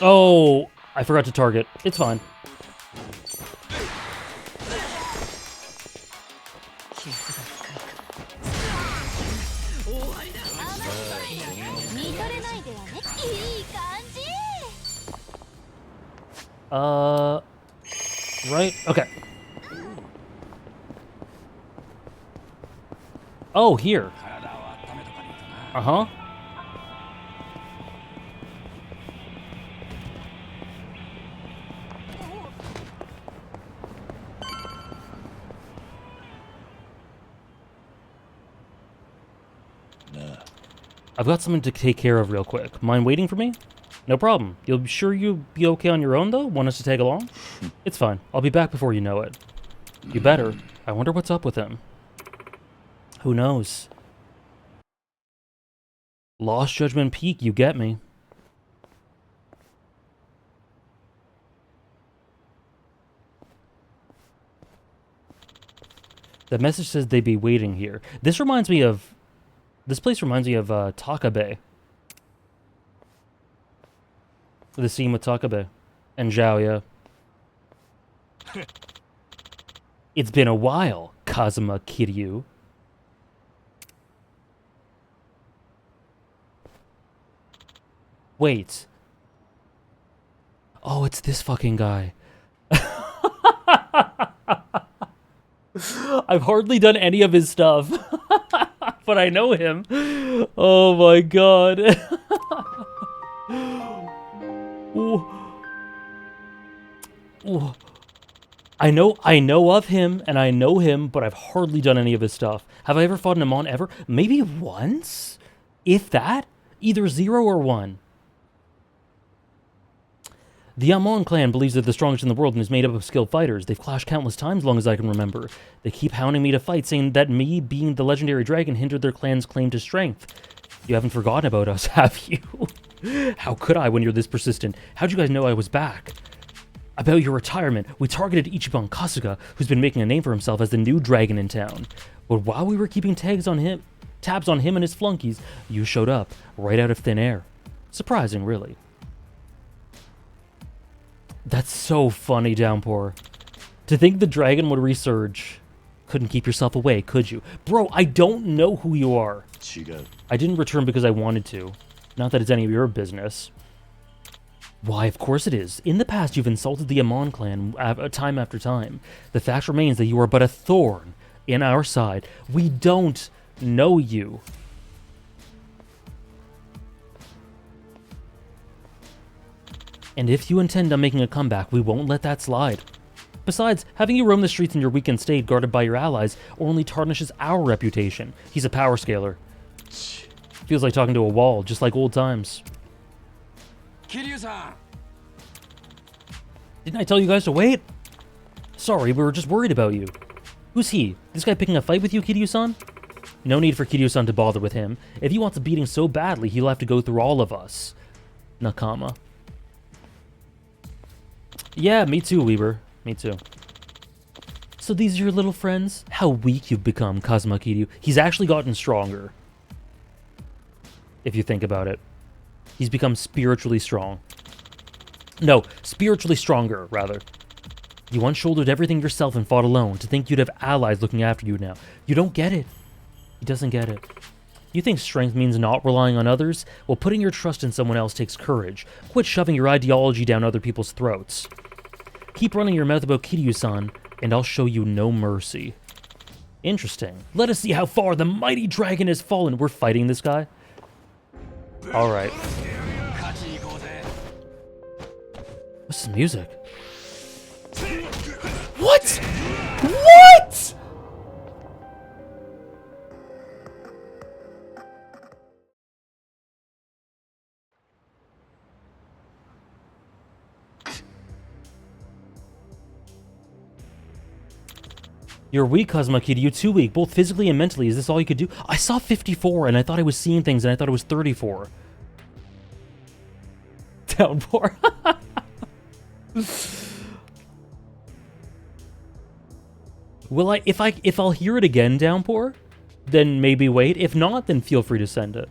Oh, I forgot to target. It's fine. Right? Okay. Oh, here. Uh-huh. I've got something to take care of real quick. Mind waiting for me? No problem. You'll be sure you'll be okay on your own, though? Want us to tag along? It's fine. I'll be back before you know it. You better. I wonder what's up with him. Who knows? Lost Judgment Peak, you get me. The message says they'd be waiting here. This reminds me of... This place reminds me of Takabe. The scene with Takabe and Zhao, yeah. It's been a while, Kazuma Kiryu. Wait. Oh, it's this fucking guy. I've hardly done any of his stuff. But I know him. Oh my god. Ooh. Ooh. I know of him, and I know him, but I've hardly done any of his stuff. Have I ever fought an Amon ever? Maybe once? If that? Either 0 or 1. The Amon clan believes they're the strongest in the world and is made up of skilled fighters. They've clashed countless times, long as I can remember. They keep hounding me to fight, saying that me being the legendary dragon hindered their clan's claim to strength. You haven't forgotten about us, have you? How could I when you're this persistent? How'd you guys know I was back? About your retirement, we targeted Ichiban Kasuga, who's been making a name for himself as the new dragon in town. But while we were keeping tabs on him and his flunkies, you showed up, right out of thin air. Surprising, really. That's so funny, Downpour. To think the dragon would resurge. Couldn't keep yourself away, could you? Bro, I don't know who you are. I didn't return because I wanted to. Not that it's any of your business. Why, of course it is. In the past, you've insulted the Amon clan time after time. The fact remains that you are but a thorn in our side. We don't know you. And if you intend on making a comeback, we won't let that slide. Besides, having you roam the streets in your weakened state guarded by your allies only tarnishes our reputation. He's a power scaler. Feels like talking to a wall, just like old times. Kiryu-san! Didn't I tell you guys to wait? Sorry, we were just worried about you. Who's he? This guy picking a fight with you, Kiryu-san? No need for Kiryu-san to bother with him. If he wants a beating so badly, he'll have to go through all of us. Nakama. Yeah, me too, Weber. Me too. So these are your little friends? How weak you've become, Kazuma Kiryu. He's actually gotten stronger. If you think about it. He's become spiritually strong. No, spiritually stronger, rather. You once shouldered everything yourself and fought alone. To think you'd have allies looking after you now. You don't get it. He doesn't get it. You think strength means not relying on others? Well, putting your trust in someone else takes courage. Quit shoving your ideology down other people's throats. Keep running your mouth about Kiryu-san, and I'll show you no mercy. Interesting. Let us see how far the mighty dragon has fallen. We're fighting this guy? Alright. What's this music? What? What? You're weak, Kazuma Kiryu. Too weak, both physically and mentally. Is this all you could do? I saw 54, and I thought I was seeing things, and I thought it was 34. Downpour. Will if I'll hear it again, Downpour, then maybe wait. If not, then feel free to send it.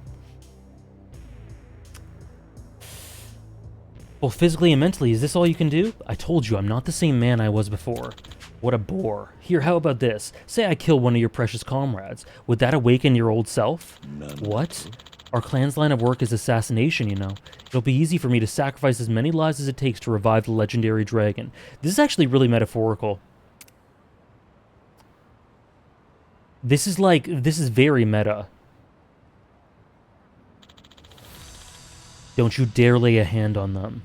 Both physically and mentally, is this all you can do? I told you, I'm not the same man I was before. What a bore. Here, how about this? Say I kill one of your precious comrades. Would that awaken your old self? What? Our clan's line of work is assassination, you know. It'll be easy for me to sacrifice as many lives as it takes to revive the legendary dragon. This is actually really metaphorical. This is very meta. Don't you dare lay a hand on them.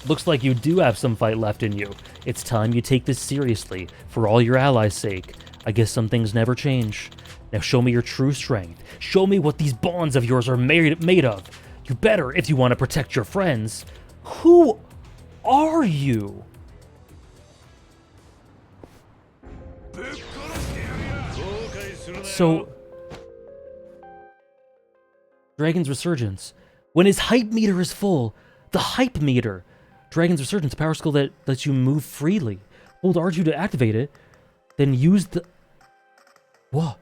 Looks like you do have some fight left in you. It's time you take this seriously, for all your allies' sake. I guess some things never change. Now show me your true strength. Show me what these bonds of yours are made of. You better if you want to protect your friends. Who are you? So, Dragon's Resurgence. When his hype meter is full, the hype meter. Dragon's Resurgence, a power skill that lets you move freely. Hold R2 to activate it, then use the... Whoa.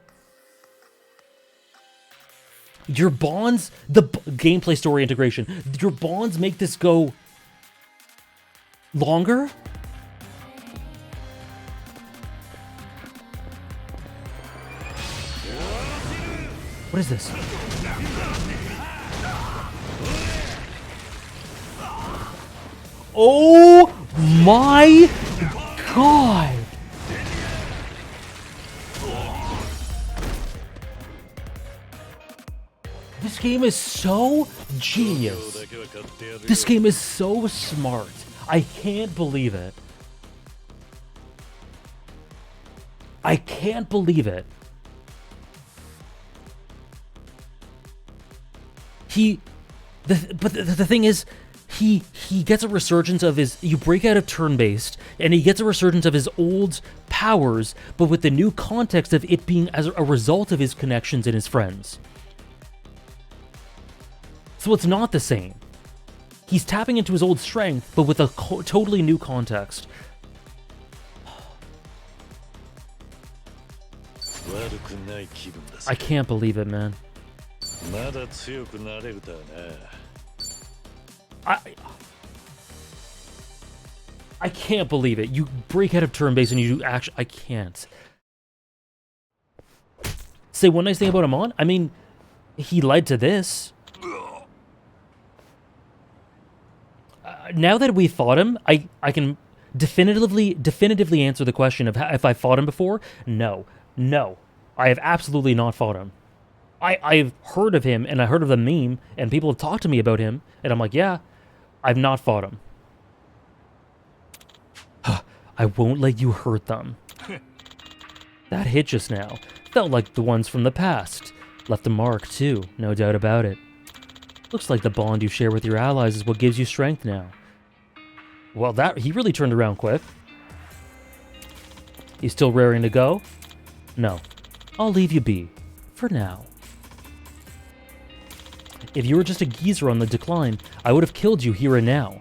Your bonds... The gameplay story integration. Your bonds make this go... longer? What is this? Oh my god! This game is so genius. This game is so smart. I can't believe it. I can't believe it. But the thing is, he gets a resurgence of his... You break out of turn-based, and he gets a resurgence of his old powers, but with the new context of it being as a result of his connections and his friends. So it's not the same. He's tapping into his old strength, but with a totally new context. I can't believe it, man. I can't believe it. You break out of turn base and you do action. I can't. Say one nice thing about him on? I mean, he led to this. Now that we fought him, I can definitively answer the question of if I fought him before. No. I have absolutely not fought him. I've heard of him, and I heard of the meme, and people have talked to me about him, and I'm like, yeah, I've not fought him. I won't let you hurt them. That hit just now felt like the ones from the past. Left a mark, too, no doubt about it. Looks like the bond you share with your allies is what gives you strength now. Well, he really turned around quick. You still raring to go? No. I'll leave you be. For now. If you were just a geezer on the decline, I would have killed you here and now.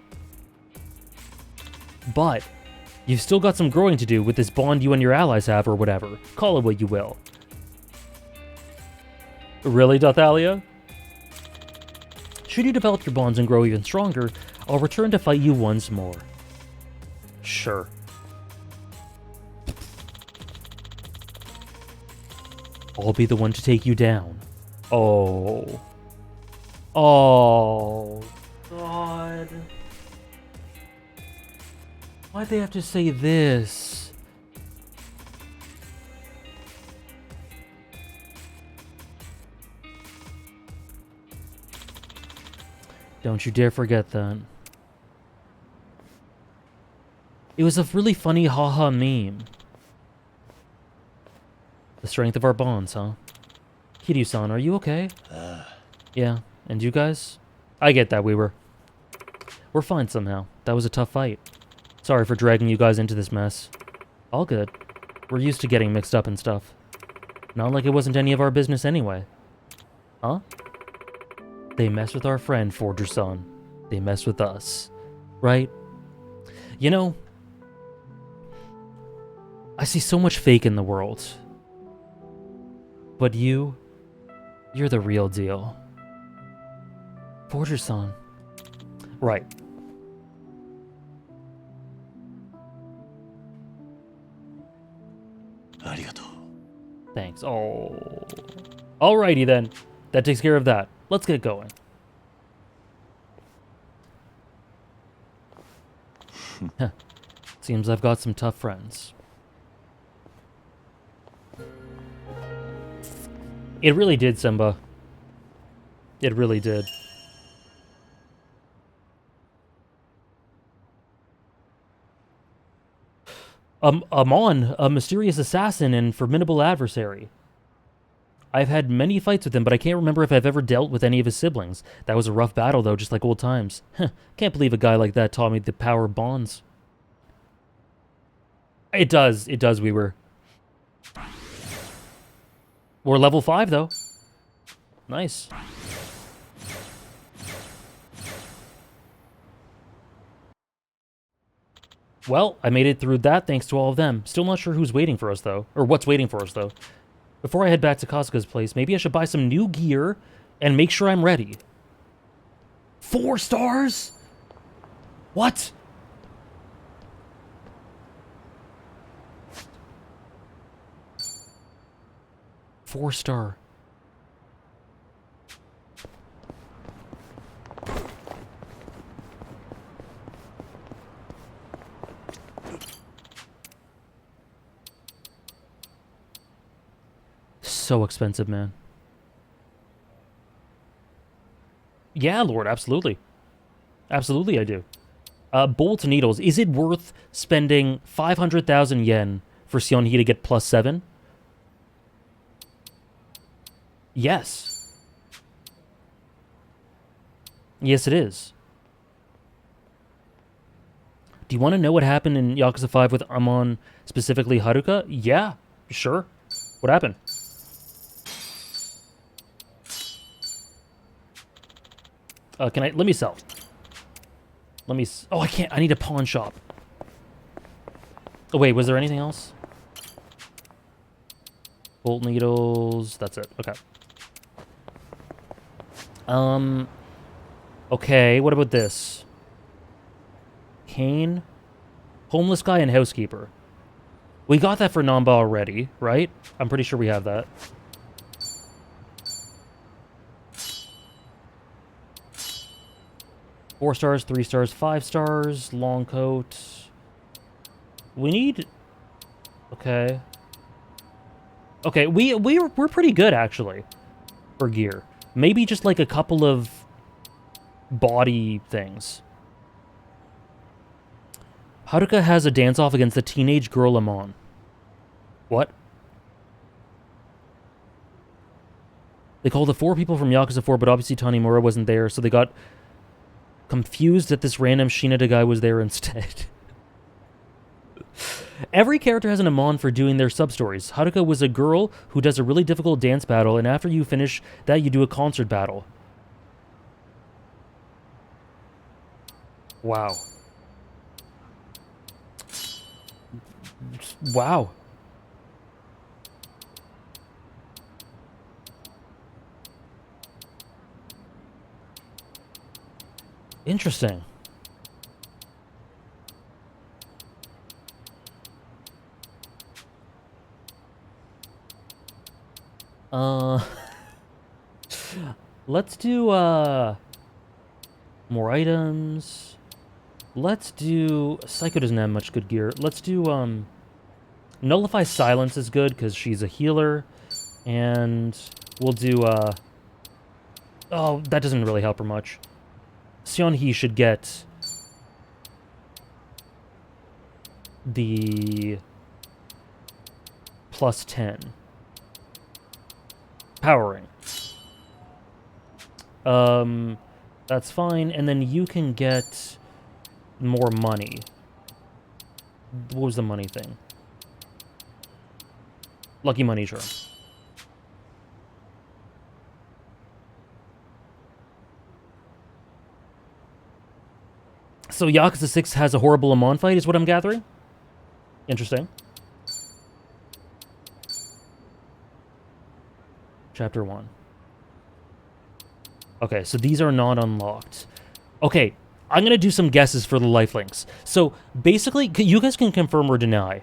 But you've still got some growing to do with this bond you and your allies have, or whatever. Call it what you will. Really, Dothalia? Should you develop your bonds and grow even stronger, I'll return to fight you once more. Sure. I'll be the one to take you down. Oh. Oh. God. Why'd they have to say this? Don't you dare forget that. It was a really funny haha meme. The strength of our bonds, huh? Kiryu-san, are you okay? Yeah, and you guys? I get that, we're fine somehow. That was a tough fight. Sorry for dragging you guys into this mess. All good. We're used to getting mixed up and stuff. Not like it wasn't any of our business anyway. Huh? They mess with our friend, Forger-san. They mess with us. Right? You know, I see so much fake in the world. But you're the real deal. Forger-san. Right. Thanks. Oh. Alrighty then. That takes care of that. Let's get going. Seems I've got some tough friends. It really did, Simba. It really did. Amon, a mysterious assassin and formidable adversary. I've had many fights with him, but I can't remember if I've ever dealt with any of his siblings. That was a rough battle, though, just like old times. Can't believe a guy like that taught me the power of bonds. It does, we were. We're level 5, though. Nice. Well, I made it through that thanks to all of them. Still not sure who's waiting for us, though. Or what's waiting for us, though. Before I head back to Kasuga's place, maybe I should buy some new gear and make sure I'm ready. 4 stars? What? Four-star. So expensive, man. Yeah, Lord, absolutely. Absolutely, I do. Bolt needles. Is it worth spending 500,000 yen for Sionhi to get +7? Yes. Yes, it is. Do you want to know what happened in Yakuza 5 with Amon, specifically Haruka? Yeah, sure. What happened? Let me sell. Oh, I can't. I need a pawn shop. Oh, wait, was there anything else? Bolt needles. That's it. Okay. Okay, what about this? Kane, homeless guy, and housekeeper. We got that for Namba already, right? I'm pretty sure we have that. Four stars, 3 stars, 5 stars, long coat. We need... Okay. Okay, we're pretty good, actually, for gear. Maybe just, like, a couple of body things. Haruka has a dance-off against the teenage girl Amon. What? They called the 4 people from Yakuza 4, but obviously Tanimura wasn't there, so they got confused that this random Shinada guy was there instead. Every character has an Amon for doing their sub-stories. Haruka was a girl who does a really difficult dance battle, and after you finish that, you do a concert battle. Wow. Wow. Interesting. Let's do, more items. Let's do... Psycho doesn't have much good gear. Let's do, Nullify Silence is good, because she's a healer. And we'll do, oh, that doesn't really help her much. Seonhee should get the plus 10. Powering. That's fine, and then you can get more money. What was the money thing? Lucky money charm. So Yakuza 6 has a horrible Amon fight, is what I'm gathering? Interesting. Chapter 1. Okay, so these are not unlocked. Okay, I'm going to do some guesses for the lifelinks. So, basically, you guys can confirm or deny.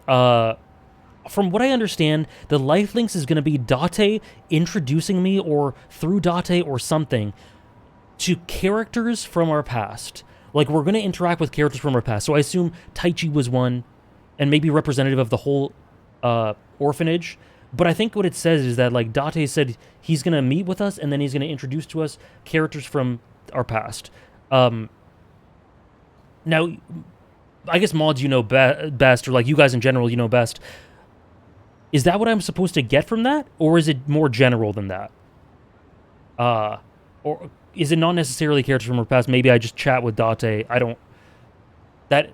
From what I understand, the lifelinks is going to be Date introducing me, or through Date or something, to characters from our past. Like, we're going to interact with characters from our past. So I assume Taichi was one, and maybe representative of the whole orphanage. But I think what it says is that, like, Date said he's going to meet with us, and then he's going to introduce to us characters from our past. Now, I guess mods, you know best, or, like, you guys in general, you know best. Is that what I'm supposed to get from that? Or is it more general than that? Or is it not necessarily characters from our past? Maybe I just chat with Date. I don't... That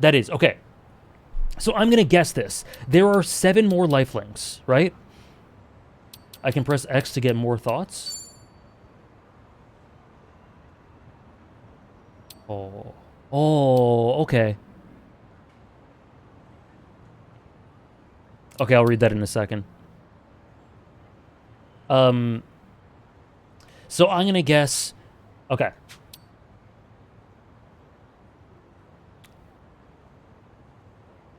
is... Okay. So I'm going to guess this. There are 7 more lifelinks, right? I can press X to get more thoughts. Oh. Oh, okay. Okay, I'll read that in a second. So I'm going to guess... Okay.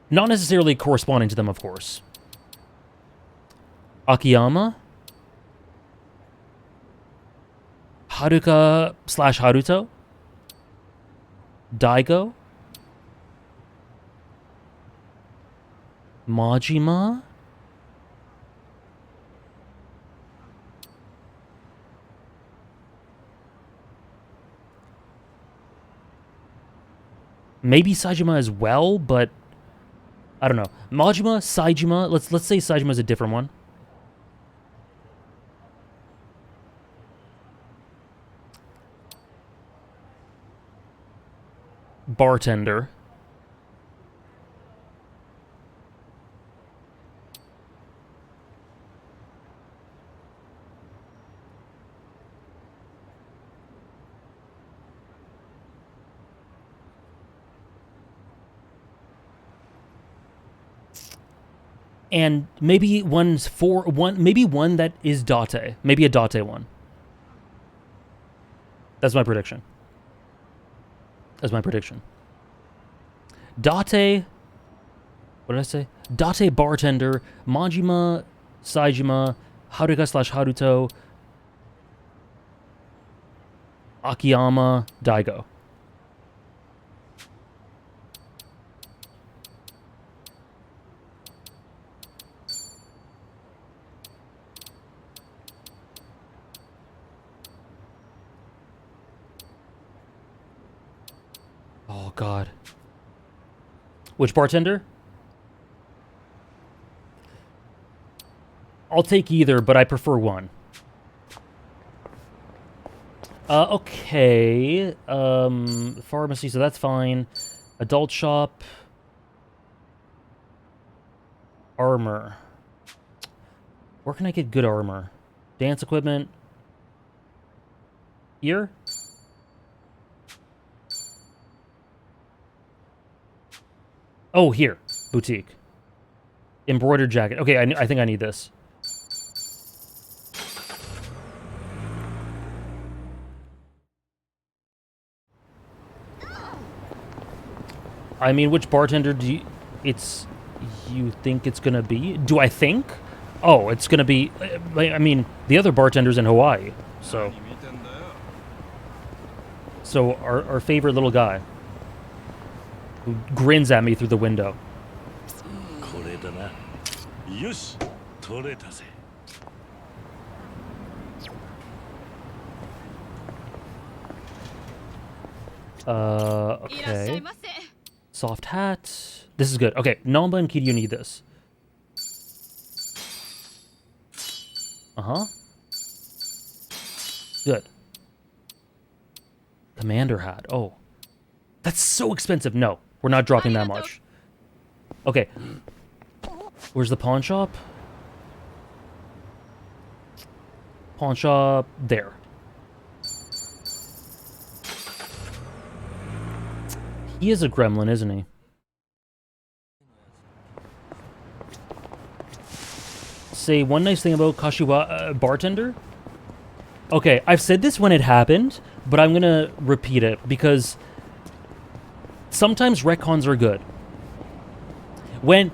Not necessarily corresponding to them, of course. Akiyama? Haruka / Haruto? Daigo? Majima? Maybe Saejima as well, but I don't know. Majima, Saejima. Let's say Saejima is a different one. Bartender. And maybe maybe one that is Date. Maybe a Date one. That's my prediction. That's my prediction. Date. What did I say? Date bartender. Majima, Saijima, Haruka / Haruto, Akiyama, Daigo. Oh, God. Which bartender? I'll take either, but I prefer one. Okay. Pharmacy, so that's fine. Adult shop. Armor. Where can I get good armor? Dance equipment. Here? Oh, here. Boutique. Embroidered jacket. Okay, I think I need this. I mean, which bartender do you... You think it's gonna be? Do I think? Oh, it's gonna be... I mean, the other bartender's in Hawaii, so... So, our favorite little guy. Who grins at me through the window. Okay. Soft hat. This is good. Okay, Namba and Kiryu need this. Uh-huh. Good. Commander hat. Oh. That's so expensive. No, we're not dropping that much. Okay. Where's the pawn shop? Pawn shop there. He is a gremlin, isn't he? Say one nice thing about Kashiwa bartender. Okay, I've said this when it happened, but I'm gonna repeat it because sometimes retcons are good. When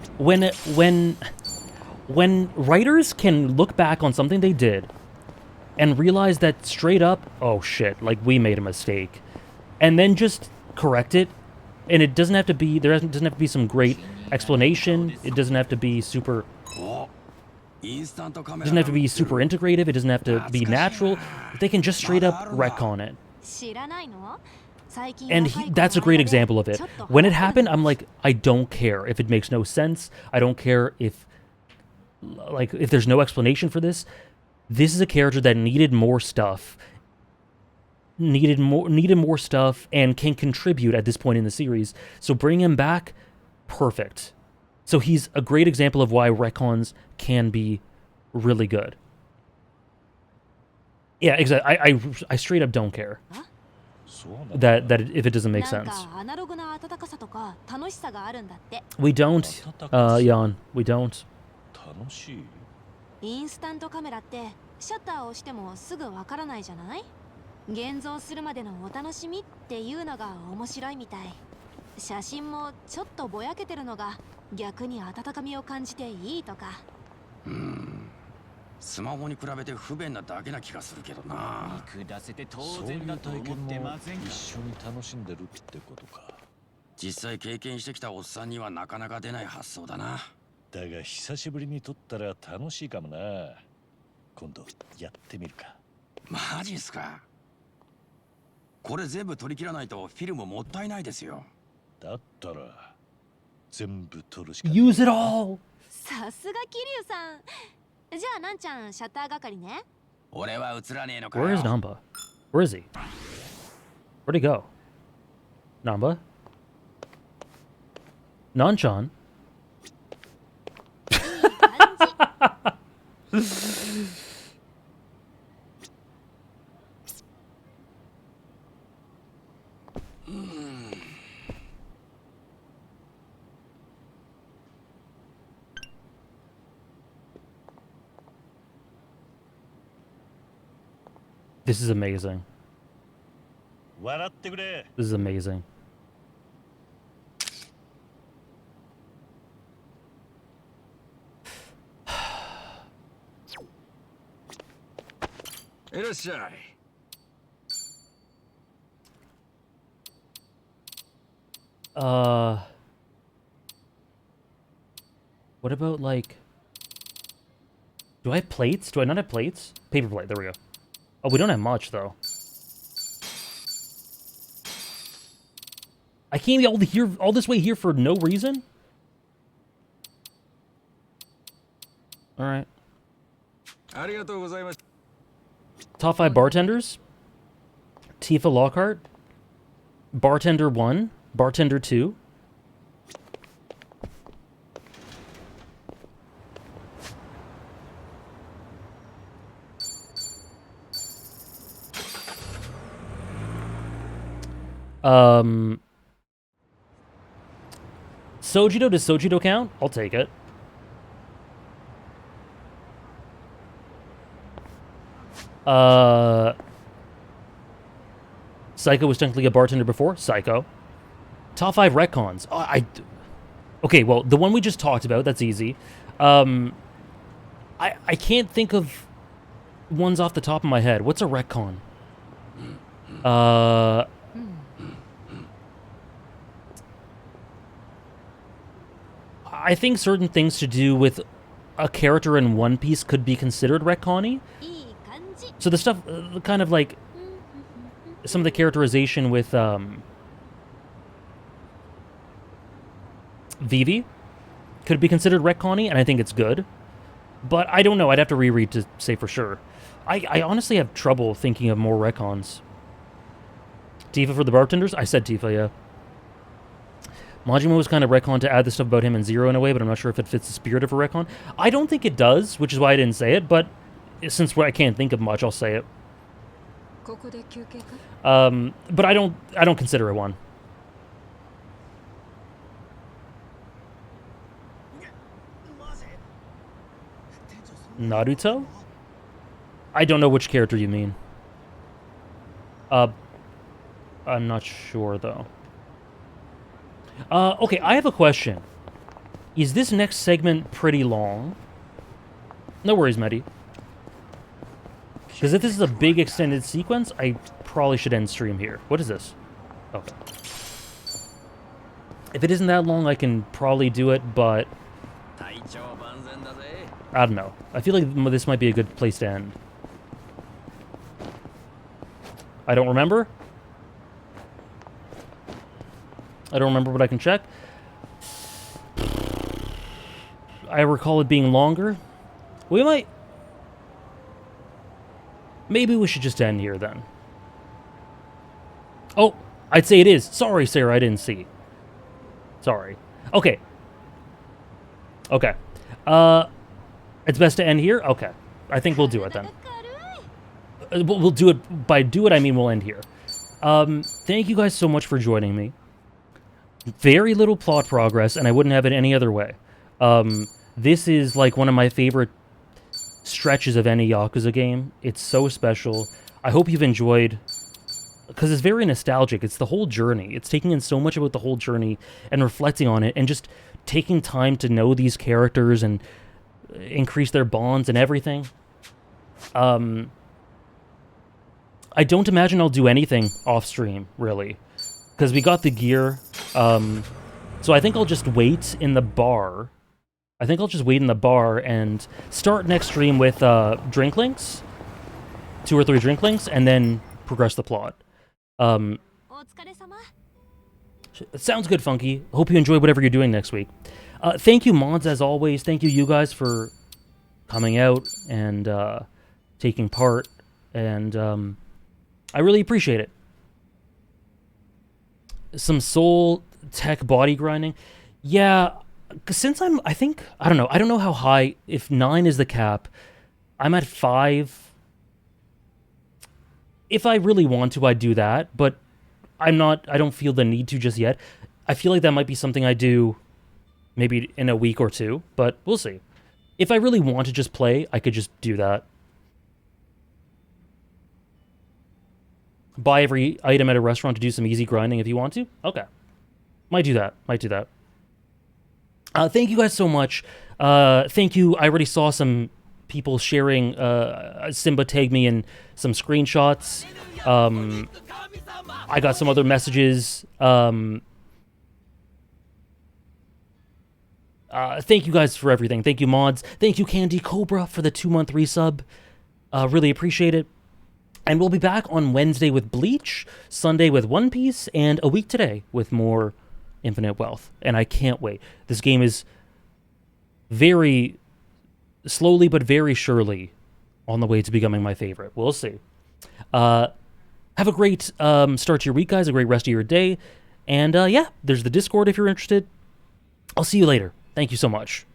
writers can look back on something they did and realize that straight up, oh shit, like we made a mistake, and then just correct it, and it doesn't have to be, doesn't have to be some great explanation, it doesn't have to be super, it doesn't have to be super integrative, it doesn't have to be natural, they can just straight up retcon it. And that's a great example of it. When it happened, I'm like, I don't care if it makes no sense. I don't care if, like, if there's no explanation for this. This is a character that needed more stuff. Needed more stuff and can contribute at this point in the series. So bring him back, perfect. So he's a great example of why retcons can be really good. Yeah, exactly. I straight up don't care. That if it doesn't make sense. We don't, Jan. We don't. インスタントカメラってシャッターを押してもすぐわからないじゃない？現像するまでのお楽しみっていうのが面白いみたい。写真もちょっとぼやけてるのが逆に温かみを感じていいとか。スマホに比べて不便なだけな気がするけどな。そういう体験も一緒に楽しんでるってことか。実際経験してきたおっさんにはなかなか出ない発想だな。だが久しぶりに撮ったら楽しいかもな。今度やってみるか。マジっすか。これ全部撮り切らないとフィルムもったいないですよ。だったら全部撮るしか。Use it all. さすが桐生さん。じゃあなんちゃんシャッター係ね。俺は映らねえのかよ。 Where is Namba? Where is he? Where'd he go? Namba? Nanchan? This is amazing. This is amazing. What about, like... Do I have plates? Do I not have plates? Paper plate, there we go. Oh, we don't have much, though. I came all this way here for no reason? Alright. Top 5 bartenders? Tifa Lockhart? Bartender 1? Bartender 2? Sojito, does Sojito count? I'll take it. Psycho was technically a bartender before. Psycho. Top 5 retcons. Okay, well, the one we just talked about, that's easy. I can't think of ones off the top of my head. What's a retcon? I think certain things to do with a character in One Piece could be considered retcon-y. So the stuff, kind of like some of the characterization with Vivi could be considered retcon-y, and I think it's good. But I don't know. I'd have to reread to say for sure. I honestly have trouble thinking of more retcons. Tifa for the bartenders? I said Tifa, yeah. Majima was kind of retcon to add the stuff about him and Zero in a way, but I'm not sure if it fits the spirit of a retcon. I don't think it does, which is why I didn't say it, but since I can't think of much, I'll say it. But I don't consider it one. Naruto? I don't know which character you mean. I'm not sure, though. Okay, I have a question. Is this next segment pretty long? No worries, Medi. Because if this is a big extended sequence, I probably should end stream here. What is this? Okay. If it isn't that long, I can probably do it, but... I don't know. I feel like this might be a good place to end. I don't remember. I don't remember, but I can check. I recall it being longer. We might... Maybe we should just end here, then. Oh, I'd say it is. Sorry, Sarah, I didn't see. Sorry. Okay. Okay. It's best to end here? Okay. I think we'll do it, then. We'll do it... By do it, I mean we'll end here. Thank you guys so much for joining me. Very little plot progress, and I wouldn't have it any other way. This is, like, one of my favorite stretches of any Yakuza game. It's so special. I hope you've enjoyed, because it's very nostalgic. It's the whole journey. It's taking in so much about the whole journey and reflecting on it and just taking time to know these characters and increase their bonds and everything. I don't imagine I'll do anything off stream, really, because we got the gear. So I think I'll just wait in the bar. I think I'll just wait in the bar and start next stream with drink links, 2 or 3 drink links, and then progress the plot. Sounds good, Funky. Hope you enjoy whatever you're doing next week. Thank you, mods, as always. Thank you guys for coming out and taking part, and I really appreciate it. Some soul tech body grinding. Yeah, since I don't know how high, if 9 is the cap, I'm at 5. If I really want to, I'd do that, but I don't feel the need to just yet. I feel like that might be something I do maybe in a week or 2, but we'll see. If I really want to just play, I could just do that. buy every item at a restaurant to do some easy grinding if you want to. Okay. Might do that. Thank you guys so much. Thank you. I already saw some people sharing. Simba tagged me in some screenshots. I got some other messages. Thank you guys for everything. Thank you, mods. Thank you, Candy Cobra, for the 2-month resub. Really appreciate it. And we'll be back on Wednesday with Bleach, Sunday with One Piece, and a week today with more Infinite Wealth. And I can't wait. This game is very slowly but very surely on the way to becoming my favorite. We'll see. Have a great start to your week, guys. A great rest of your day. And yeah, there's the Discord if you're interested. I'll see you later. Thank you so much.